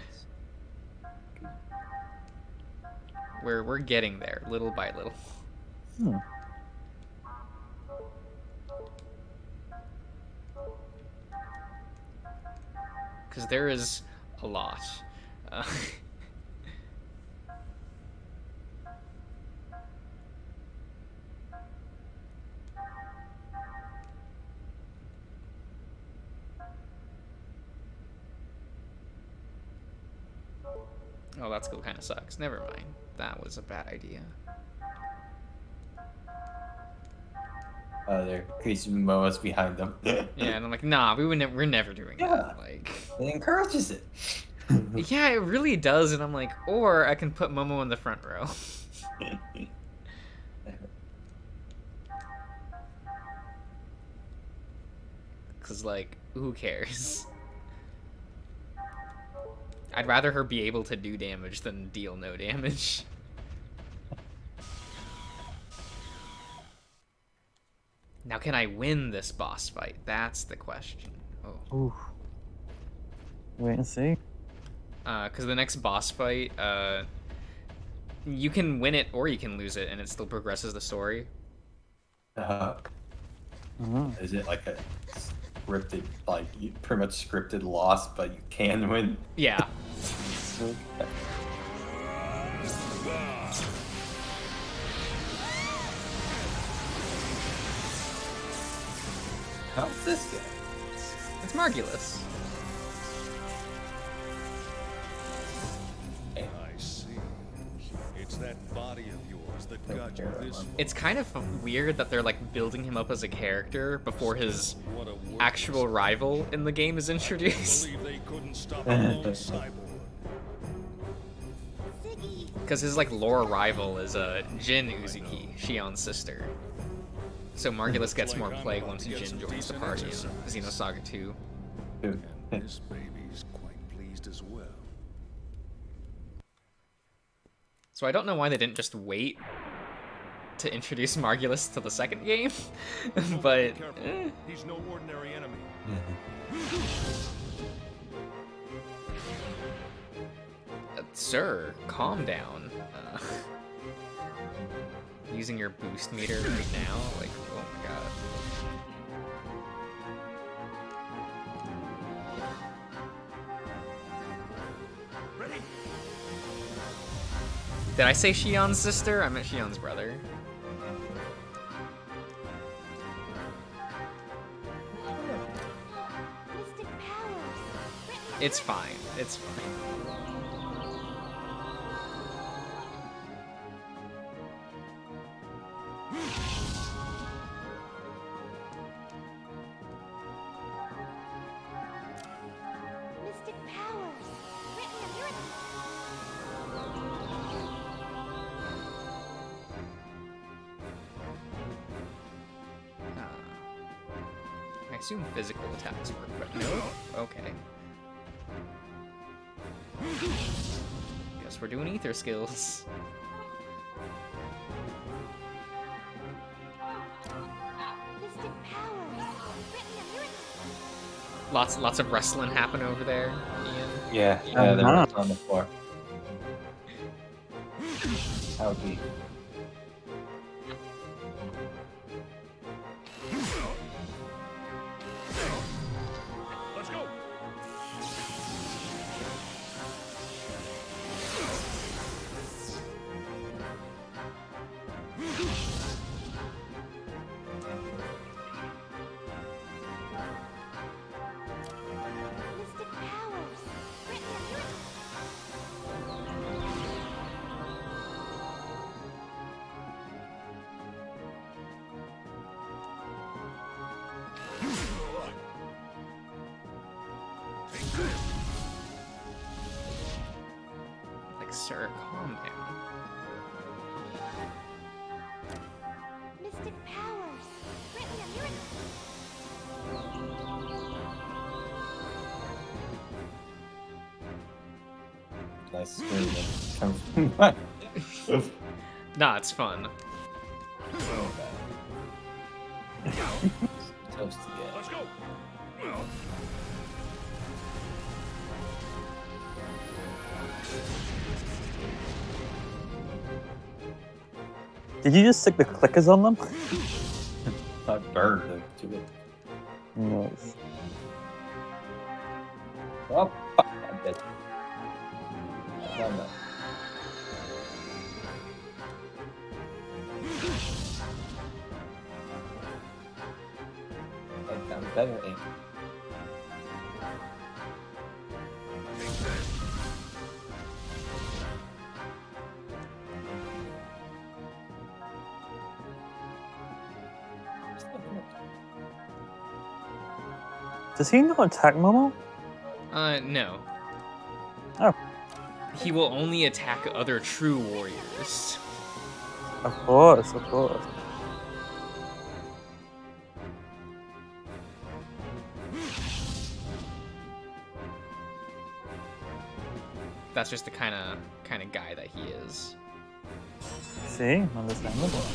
We're getting there, little by little. Hmm. Because there is a lot. Oh, that skill kind of sucks. Never mind. That was a bad idea. There, Chris Momoa's behind them. Yeah, and I'm like, nah, we're never doing that. Like, it encourages it. yeah, it really does. And I'm like, or I can put Momo in the front row. Cause like, who cares? I'd rather her be able to do damage than deal no damage. Now, can I win this boss fight? That's the question. Oh. Ooh. Wait and see. Because the next boss fight, you can win it or you can lose it, and it still progresses the story. Is it like a scripted, like pretty much scripted loss, but you can win? Yeah. How's this guy? It's Margulis. I see. It's that body body of yours that got you this. It's kind of weird that they're like building him up as a character before his actual rival in the game is introduced. They couldn't stop a lone cyborg. Because his like lore rival is Jin Uzuki, Shion's sister. So Margulis gets more play once Jin joins the party in Xenosaga 2. And this baby's quite pleased as well. So I don't know why they didn't just wait to introduce Margulis to the second game, but He's no ordinary enemy. Sir, calm down. Using your boost meter right now? Like, oh my god. Ready? Did I say Shion's sister? I meant Shion's brother. It's fine. It's fine. Mystic powers. Written in your... I assume physical attacks work, but no. Okay. Guess we're doing ether skills. Mystic powers. Written in your... Lots of wrestling happen over there, Ian. Yeah, they're on the floor. Howdy. Let's go. Mystic powers. Written in your... Like, sir, calm down. Mystic powers. Written in your... Nice scream that comes from my... Nah, it's fun. Toast again. Let's go. Did you just stick the clickers on them? I burned them to it. Nice. Oh, fuck that bitch. I've done that. I've done better aim. Does he not attack Momo? No. Oh. He will only attack other true warriors. Of course, of course. That's just the kind of guy that he is. See? Understandable.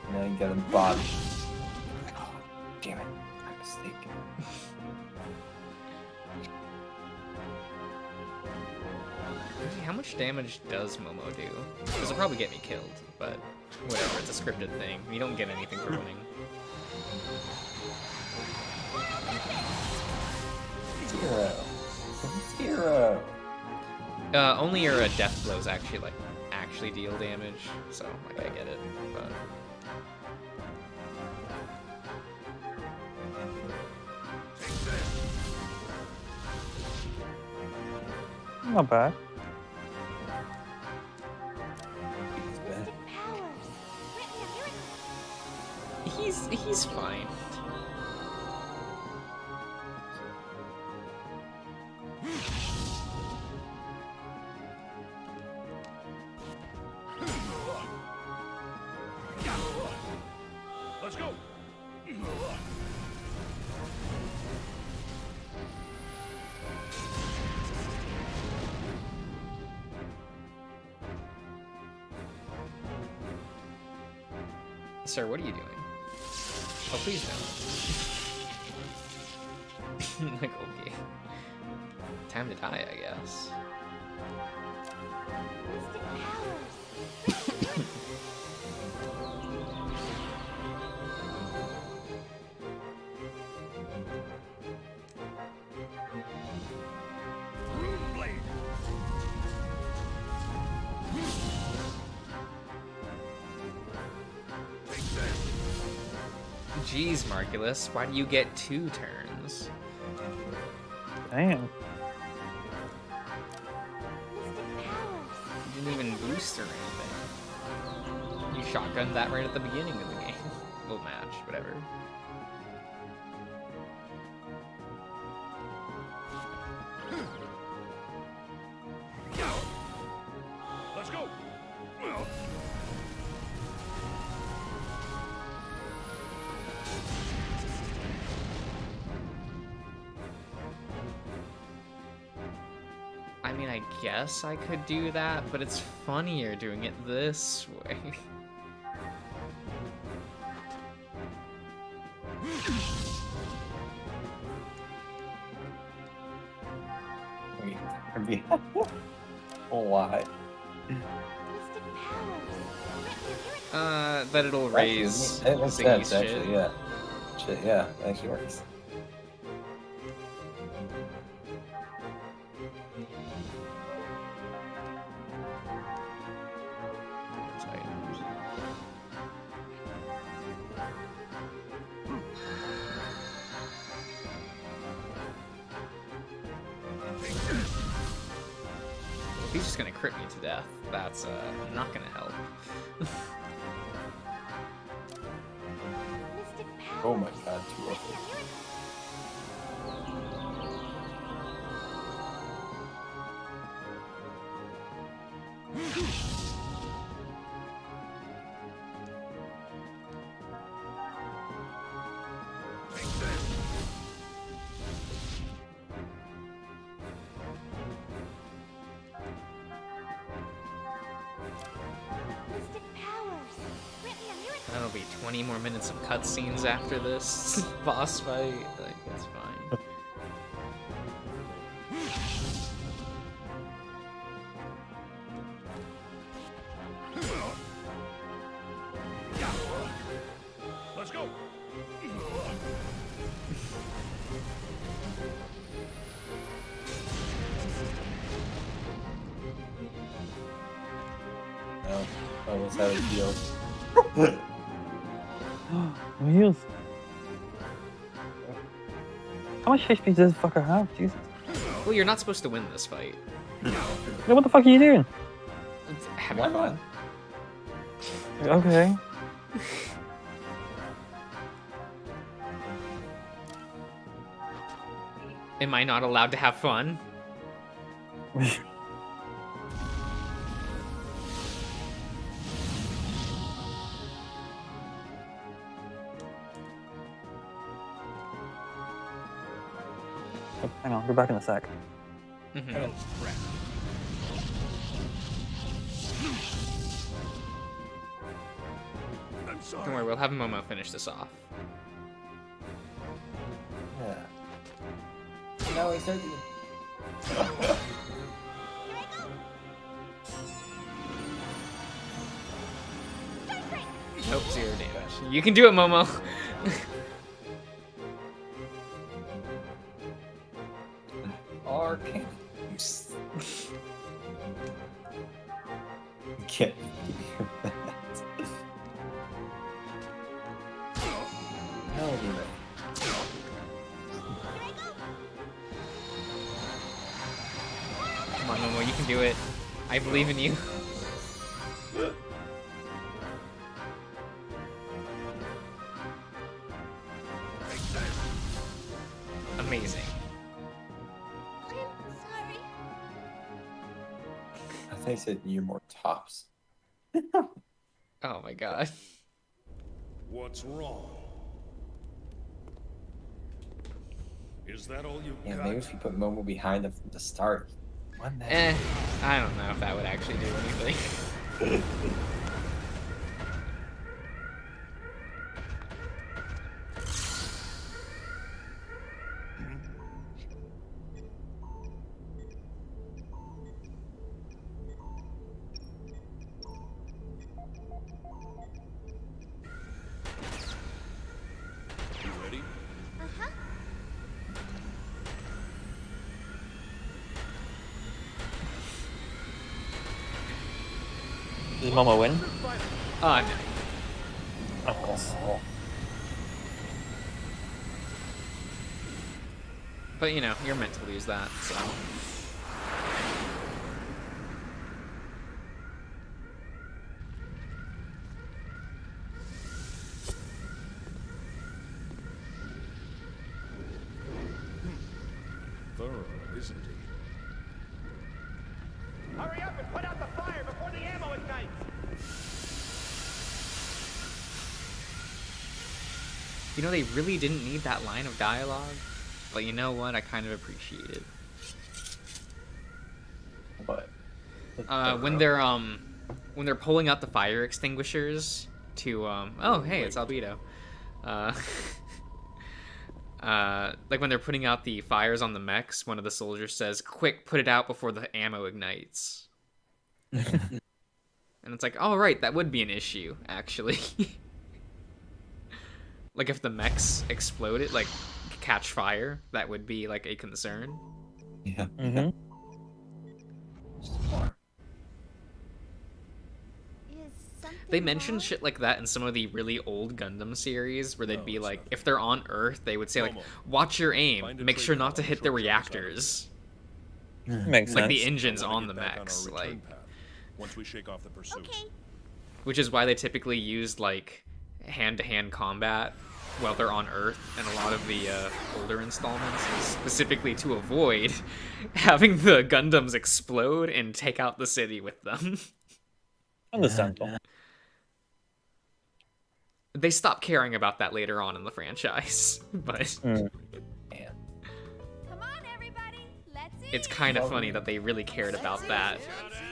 And then get him body. Oh, damn it. I'm mistaken. How much damage does Momo do? This will probably get me killed, but whatever, it's a scripted thing. You don't get anything for winning. Zero. Only your death blows actually deal damage, so like I get it, but Not bad. he's fine. Let's go. Sir, what are you doing? Oh, please don't. Like, okay. Time to die, I guess. Jeez, Margulis, why do you get 2 turns? Damn. You didn't even boost or anything. You shotgunned that right at the beginning of the game. Well, match, whatever. Let's go. I mean, I guess I could do that, but it's funnier doing it this way. Why? That it'll raise That makes Ziggy's sense, actually, shit. yeah. Shit, yeah, that actually works. If he's just gonna crit me to death, that's not gonna help. Oh my god, 2 of them. That'll be 20 more minutes of cutscenes after this boss fight. Like, that's fine. Let's go. No, I almost had it healed. Wheels. How much HP does this fucker have? Jesus. Well, you're not supposed to win this fight. Yeah, what the fuck are you doing? Having fun. Okay. Am I not allowed to have fun? Oh, hang on, we're back in a sec. Mm-hmm. I'm sorry. Don't worry, we'll have Momo finish this off. Yeah. Now I said Nope, 0 damage. You can do it, Momo. Arcane. Can't hear that. Hell do they? Come on, Momo, you can do it. I believe in you. I think I said you're more tops. Oh my god. What's wrong? Is that all you Yeah, got? maybe if you put Momo behind them from the start. What the I don't know if that would actually do anything. You ready? Uh-huh. Does Momo win? No. Of course. But you know, you're meant to lose that, so. Thorough, isn't he? Hurry up and put out the fire before the ammo ignites! You know, they really didn't need that line of dialogue, but you know what? I kind of appreciate it. What? When they're pulling out the fire extinguishers to oh hey, it's Albedo. Like when they're putting out the fires on the mechs, one of the soldiers says, "Quick, put it out before the ammo ignites." And it's like, oh right, that would be an issue, actually. Like if the mechs exploded, like catch fire, that would be like a concern. Yeah. Mm-hmm. They mentioned shit like that in some of the really old Gundam series, where they'd be like, if they're on Earth, they would say like, "Watch your aim, make sure not to hit the reactors." Makes like sense. the engines on the mechs, like. Once we shake off the pursuit. Which is why they typically use like hand-to-hand combat while they're on Earth in a lot of the older installments, specifically to avoid having the Gundams explode and take out the city with them. Understandable. They stop caring about that later on in the franchise, but it's kind of funny that they really cared about that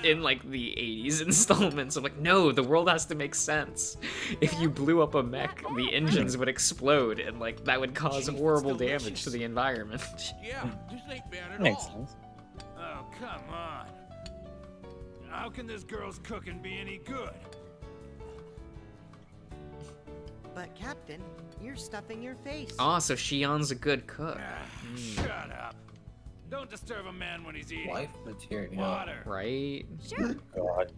in like the 80s installments of like, no, the world has to make sense. If you blew up a mech, the engines would explode and like that would cause horrible damage to the environment. Yeah, this ain't bad at Makes all. sense. Oh, come on. How can this girl's cooking be any good? But Captain, you're stuffing your face. Oh, so Shion's a good cook. Shut up. Don't disturb a man when he's eating. Life material. Water. Right? Sure. God.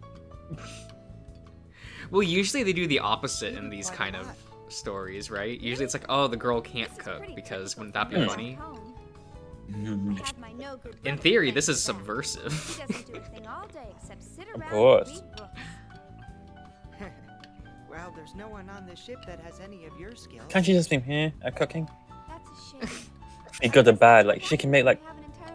Well, usually they do the opposite in these kind of stories, right? Usually it's like, oh, the girl can't cook, because wouldn't that be funny? In theory, this is subversive. Of course. Well, there's no one on this ship that has any of your skills. Can't she just be here at cooking? That's a shame. Be good or bad, like she can make like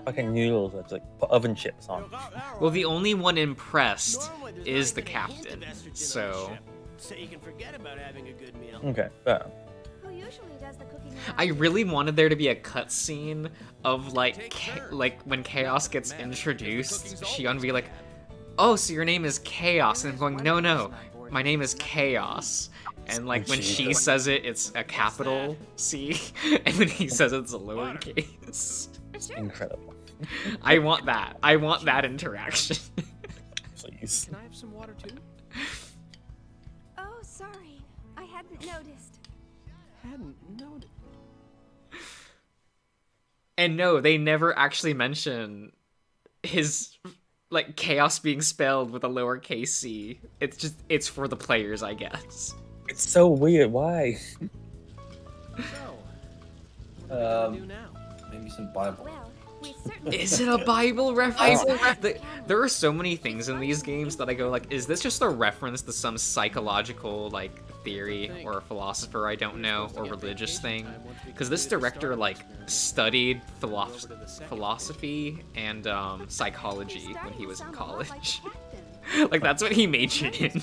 fucking noodles or like put oven chips on. Well, the only one impressed is the captain, so... So you can forget about having a good meal. Okay, fair. Who usually does the cooking? I really wanted there to be a cutscene of like, like when Chaos gets introduced, Shion be like, "Oh, so your name is Chaos," and I'm going, "No, my name is Chaos." And like when she says it, it's a capital C, and when he says it's a lowercase. Incredible. I want that. I want that interaction. Please. Can I have some water too? Oh, sorry. I hadn't noticed. Hadn't noticed. And no, they never actually mention his like Chaos being spelled with a lowercase c. It's just it's for the players, I guess. It's so weird. Why? Maybe some Bible. Is it a Bible reference? There are so many things in these games that I go like, is this just a reference to some psychological like theory or a philosopher I don't know or religious thing, because this director like studied philosophy and psychology when he was in college. Like that's what he majored in.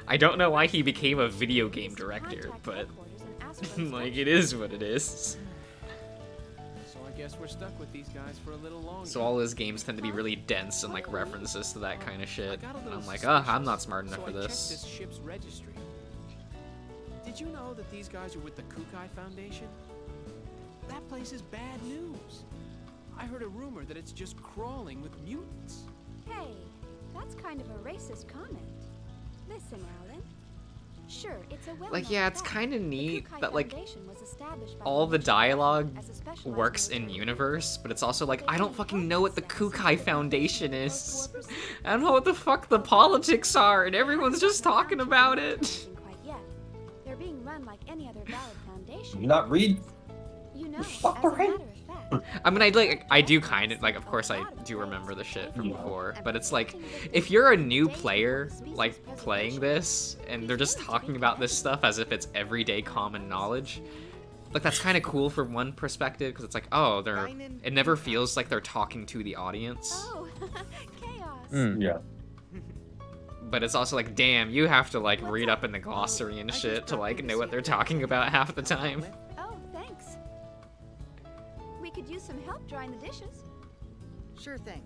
I don't know why he became a video game director, but like it is what it is. So I guess we're stuck with these guys for a little longer. So all his games tend to be really dense and like references to that kind of shit. And I'm like, I'm not smart enough for So I checked this. this ship's registry. Did you know that these guys are with the Kukai Foundation? That place is bad news. I heard a rumor that it's just crawling with mutants. Hey, that's kind of a racist comment. Listen, Alan. Sure, it's a Like, yeah, it's kind of neat that like was established by all the dialogue as a specialized works in universe, but it's also like I don't fucking know what the Kukai Foundation is. I don't know what the fuck the politics are, and everyone's just talking about it. quite yet. They're being run like any other valid foundation. You not read? You know, Fuck as a right. matter of fact. I mean, I do kind of like, of course, I do remember the shit from before, but it's like if you're a new player like playing this and they're just talking about this stuff as if it's everyday common knowledge, like that's kind of cool from one perspective because it's like, oh, it never feels like they're talking to the audience. Oh, chaos. Yeah. But it's also like, damn, you have to like read up in the glossary and shit to like know what they're talking about half the time. Oh, thanks. We could use some help drying the dishes. Sure thing.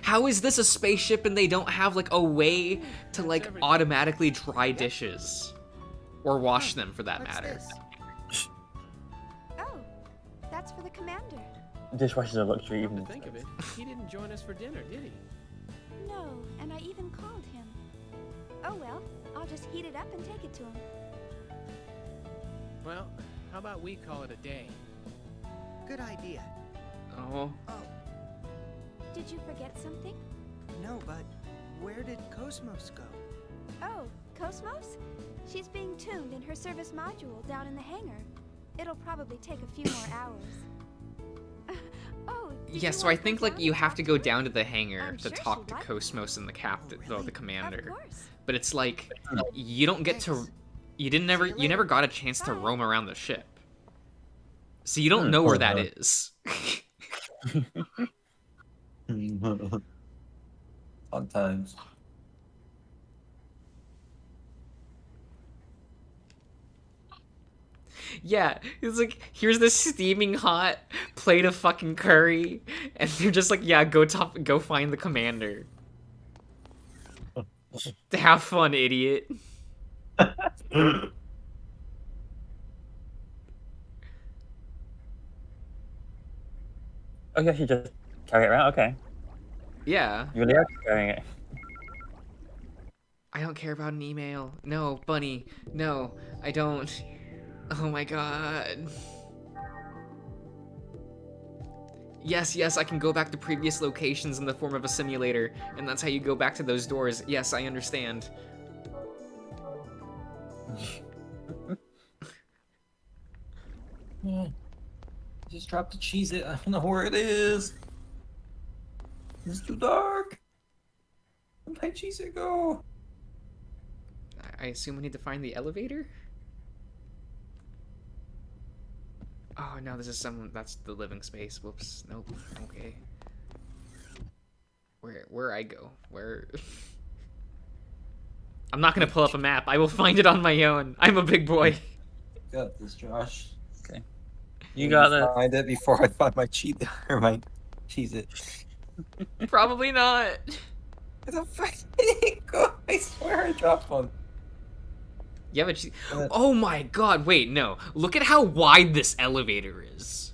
How is this a spaceship and they don't have like a way to like automatically dry dishes? Or wash them for that matter. Oh, that's for the commander. Dishwasher's a luxury Come even. to think of it, he didn't join us for dinner, did he? No, and I even called him. Oh well, I'll just heat it up and take it to him. Well, how about we call it a day? Good idea. Oh. Did you forget something? No, but where did Cosmos go? Oh, Cosmos? She's being tuned in her service module down in the hangar. It'll probably take a few more hours. Oh, Yeah, so I think like you have to go down to the hangar to talk to Cosmos and the captain, though the commander. But it's like you don't get to, you never got a chance to roam around the ship, so you don't know where that is. Fun times. Yeah, it's like, here's this steaming hot plate of fucking curry, and they're just like, yeah, go find the commander. Have fun, idiot. Oh, yeah, you just carry it around? Okay. Yeah. You really are carrying it. I don't care about an email. No, Bunny. No, I don't. Oh my god. Yes, I can go back to previous locations in the form of a simulator, and that's how you go back to those doors. Yes, I understand. Just drop the cheese. I don't know where it is. It's too dark. Where'd my cheese go? I assume we need to find the elevator? Oh no, this is that's the living space. Whoops. Nope. Okay. Where I go? Where? I'm not gonna pull up a map. I will find it on my own. I'm a big boy. Got this, Josh. Okay. You gotta find it before I find my cheese or my cheese it. Probably not. Where the fuck did it go? I swear I dropped one. Yeah, but oh my god, wait, no. Look at how wide this elevator is.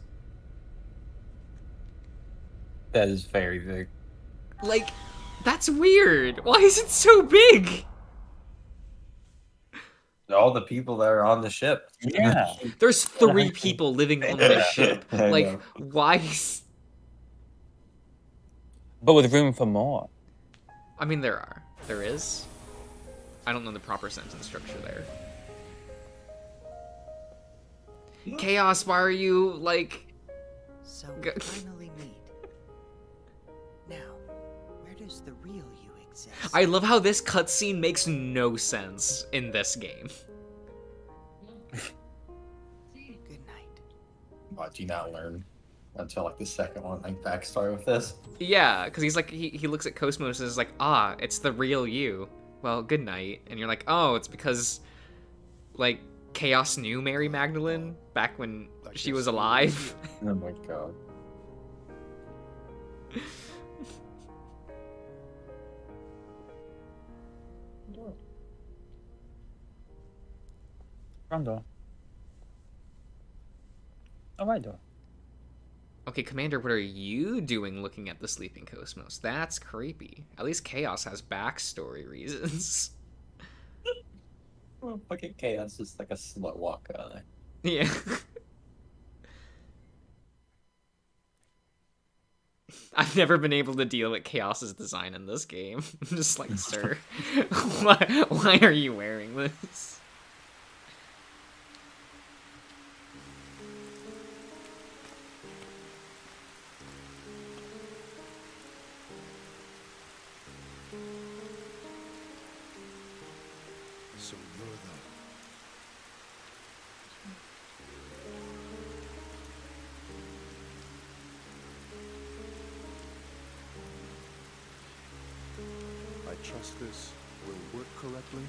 That is very big. Like, that's weird. Why is it so big? All the people that are on the ship. Yeah. There's 3 people living on the ship. I Like, know. why is... But with room for more. I mean, there are. There is. I don't know the proper sentence structure there. Chaos, why are you, like... So we finally meet. Now, where does the real you exist. I love how this cutscene makes no sense in this game. Good night. Oh, do you not learn until like the second one, like backstory with this? Yeah, because he's like, he looks at Cosmos and is like, ah, it's the real you. Well, good night. And you're like, oh, it's because, like, Chaos knew Mary Magdalene back when she was alive. Oh my god. Rondo. All right, door. Okay, Commander, what are you doing looking at the sleeping Cosmos? That's creepy. At least Chaos has backstory reasons. Well, fucking Chaos is like a slow walk on it. Yeah. I've never been able to deal with Chaos's design in this game. I'm just like, sir, why are you wearing this? So you're the... I trust this will work correctly.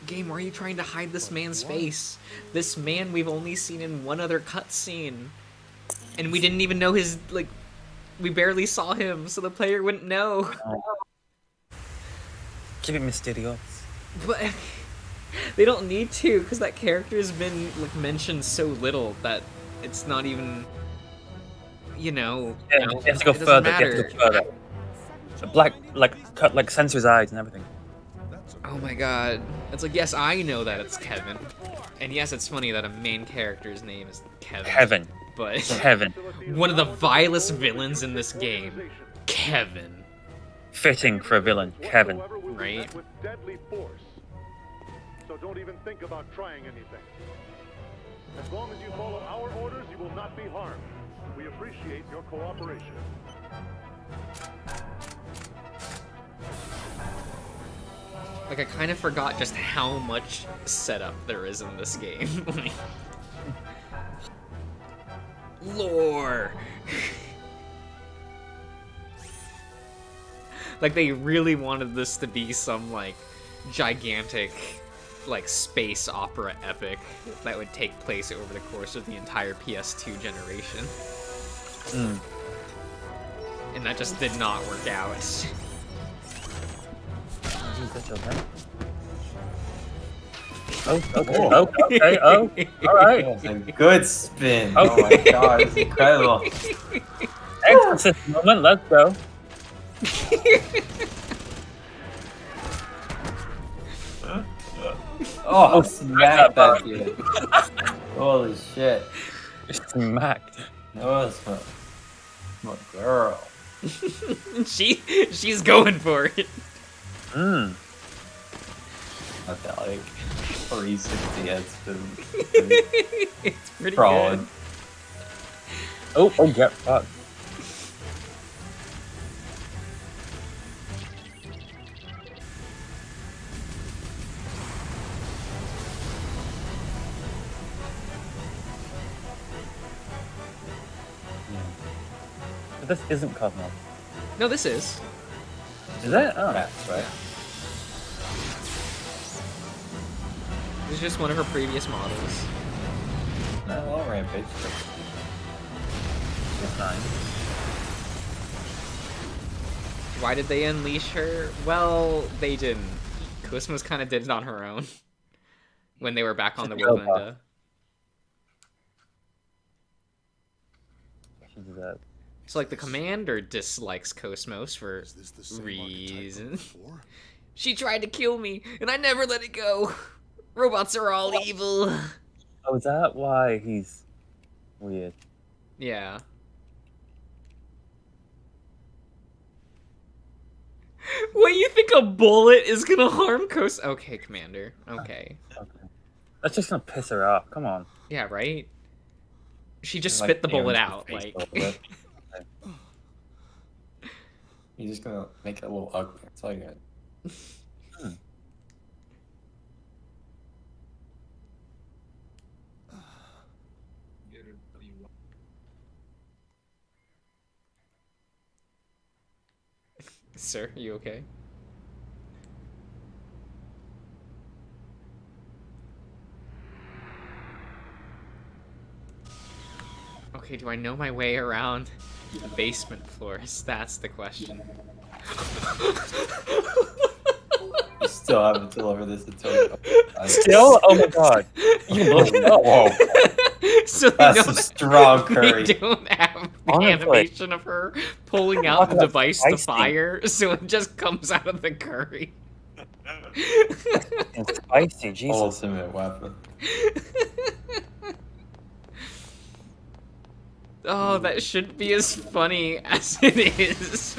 Game, why are you trying to hide this man's face? This man we've only seen in one other cutscene. And we didn't even know his, like, we barely saw him, so the player wouldn't know. Keep it mysterious. But they don't need to, because that character has been, like, mentioned so little that it's not even, you know, Yeah, you have to go it doesn't further. You have matter. to go further. The black, like, cut, like, censor his eyes and everything. Oh my god. It's like, yes, I know that it's Kevin. And yes, it's funny that a main character's name is Kevin. Kevin. But Kevin. one of the vilest villains in this game. Kevin. Fitting for a villain. Kevin. Right? With deadly force. So don't even think about trying anything. As long as you follow our orders, you will not be harmed. We appreciate your cooperation. Like, I kind of forgot just how much setup there is in this game. Lore! Like, they really wanted this to be some, like, gigantic, like, space opera epic that would take place over the course of the entire PS2 generation. And that just did not work out. Oh, okay, okay, oh, alright. That was a good spin. Oh my god, it's incredible. Exorcist moment, let's go. Oh, smack that kid. Holy shit. Smacked. That was my girl. She's going for it. Not that like 360 head spin. It's pretty Crawling. good. Oh, get fucked. But this isn't Cosmos. No, this is. Is it? Oh. That's right. This is just one of her previous models. Oh, Rampage. That's fine. Why did they unleash her? Well, they didn't. Cosmos kind of did it on her own. When they were back on the Woodlinda. So, like, the commander dislikes Cosmos for reasons. She tried to kill me, and I never let it go. Robots are all evil. Oh, is that why he's weird? Yeah. What, you think a bullet is gonna harm Cosmos? Okay, Commander. Okay. That's just gonna piss her off. Come on. Yeah, right? She just Like, spit the bullet damage out, the face like... a little bit. You're just gonna make it a little ugly. That's all you got. Sir, you okay? Okay, do I know my way around the basement floors? That's the question. You still haven't delivered this until. Still? Oh my god. You looked up. Whoa. So That's a strong curry. They don't have the Honestly. animation of her pulling out the That's device to spicy. fire, so it just comes out of the curry. It's spicy, Jesus. Ultimate weapon. Oh, that should be as funny as it is.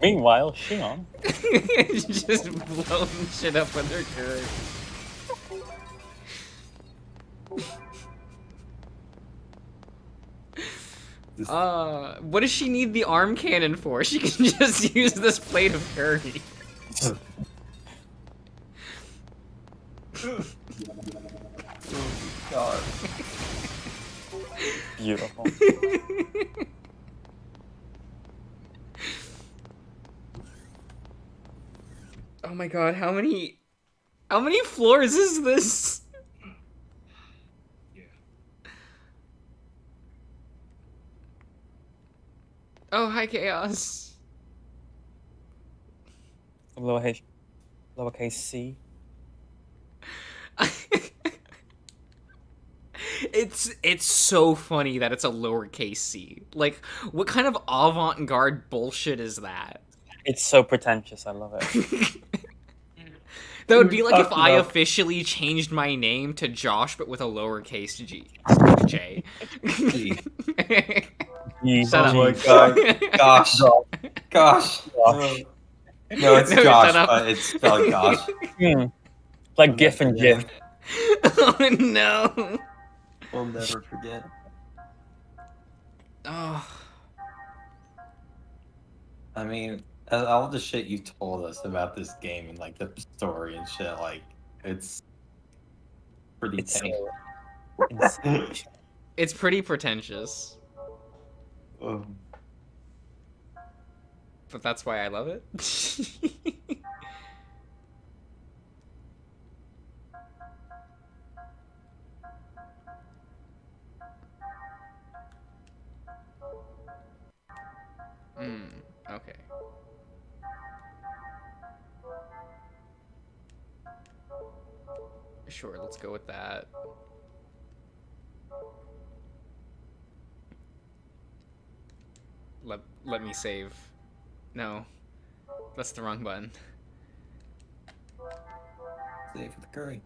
Meanwhile, Shion. Just blowing shit up with her curry. What does she need the arm cannon for? She can just use this plate of curry. God. Beautiful. Oh my god, how many floors is this? Oh, hi, Chaos. Lowercase c. It's so funny that it's a lowercase c. Like, what kind of avant-garde bullshit is that? It's so pretentious. I love it. That would be like if Fucked I up. officially changed my name to Josh, but with a lowercase J. Shut up. Oh my god. Gosh. Gosh. No, it's No, Josh, shut up. but it's spelled Gosh. Like GIF and GIF. Oh no. We'll never forget. Oh. I mean, all the shit you told us about this game and like the story and shit, like it's pretty It's tame. It's pretty pretentious. But that's why I love it. Okay. Sure, let's go with that. Let me save. No. That's the wrong button. Save with the curry.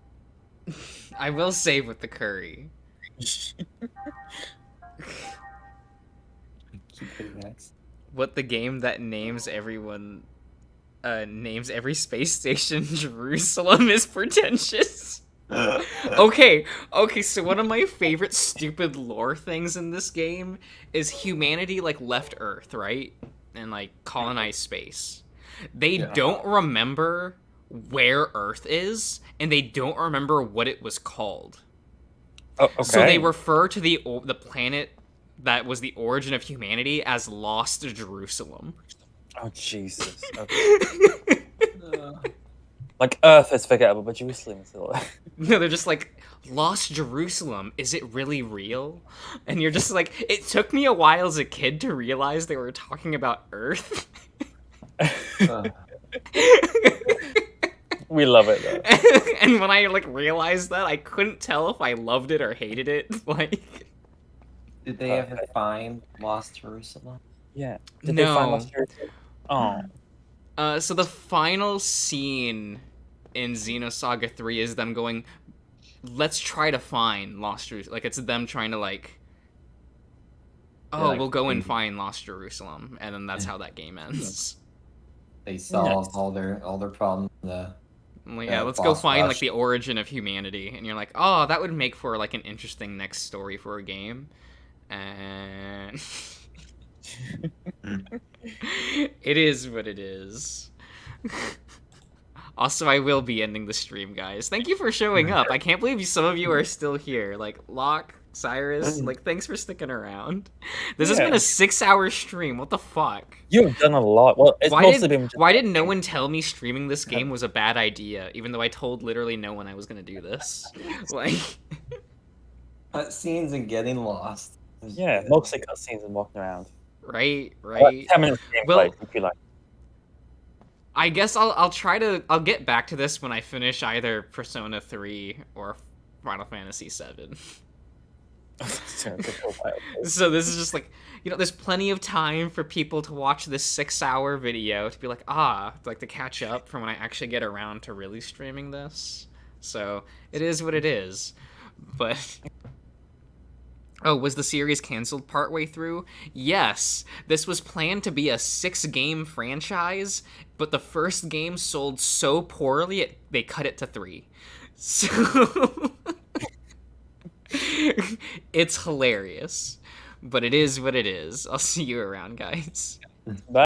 I will save with the curry. Keep hitting X. What the game that names every space station Jerusalem is pretentious. Okay, so one of my favorite stupid lore things in this game is humanity like left Earth, right? And like colonized space. They don't remember where Earth is, and they don't remember what it was called. Oh, okay. So they refer to the planet that was the origin of humanity as Lost Jerusalem. Oh, Jesus. Okay. Like, Earth is forgettable, but Jerusalem is still there. No, they're just like, Lost Jerusalem, is it really real? And you're just like, it took me a while as a kid to realize they were talking about Earth. We love it, though. And when I, like, realized that, I couldn't tell if I loved it or hated it. Like... Did they ever find Lost Jerusalem? Yeah. Did they find Lost Jerusalem? Oh. So the final scene in Xenosaga 3 is them going, let's try to find Lost Jerusalem. Like, it's them trying to, like, we'll go and find Lost Jerusalem. And then that's how that game ends. They solved all their problems. Let's go find, like, the origin of humanity. And you're like, oh, that would make for, like, an interesting next story for a game. And... It is what it is. Also, I will be ending the stream, guys. Thank you for showing up. I can't believe some of you are still here. Like, Locke, Cyrus, like, thanks for sticking around. This has been a 6-hour stream. What the fuck? You've done a lot. Well, it's mostly been just why did no one tell me streaming this game was a bad idea, even though I told literally no one I was gonna do this? Like, cutscenes and getting lost. Yeah, mostly cutscenes and walking around. Right. Like 10 minutes gameplay, Well, if you like. I guess I'll get back to this when I finish either Persona 3 or Final Fantasy 7. So this is just like, there's plenty of time for people to watch this 6-hour video to be like, to catch up from when I actually get around to really streaming this. So it is what it is. But oh, was the series canceled partway through? Yes. This was planned to be a 6-game franchise, but the first game sold so poorly they cut it to 3. So it's hilarious, but it is what it is. I'll see you around, guys. Bye.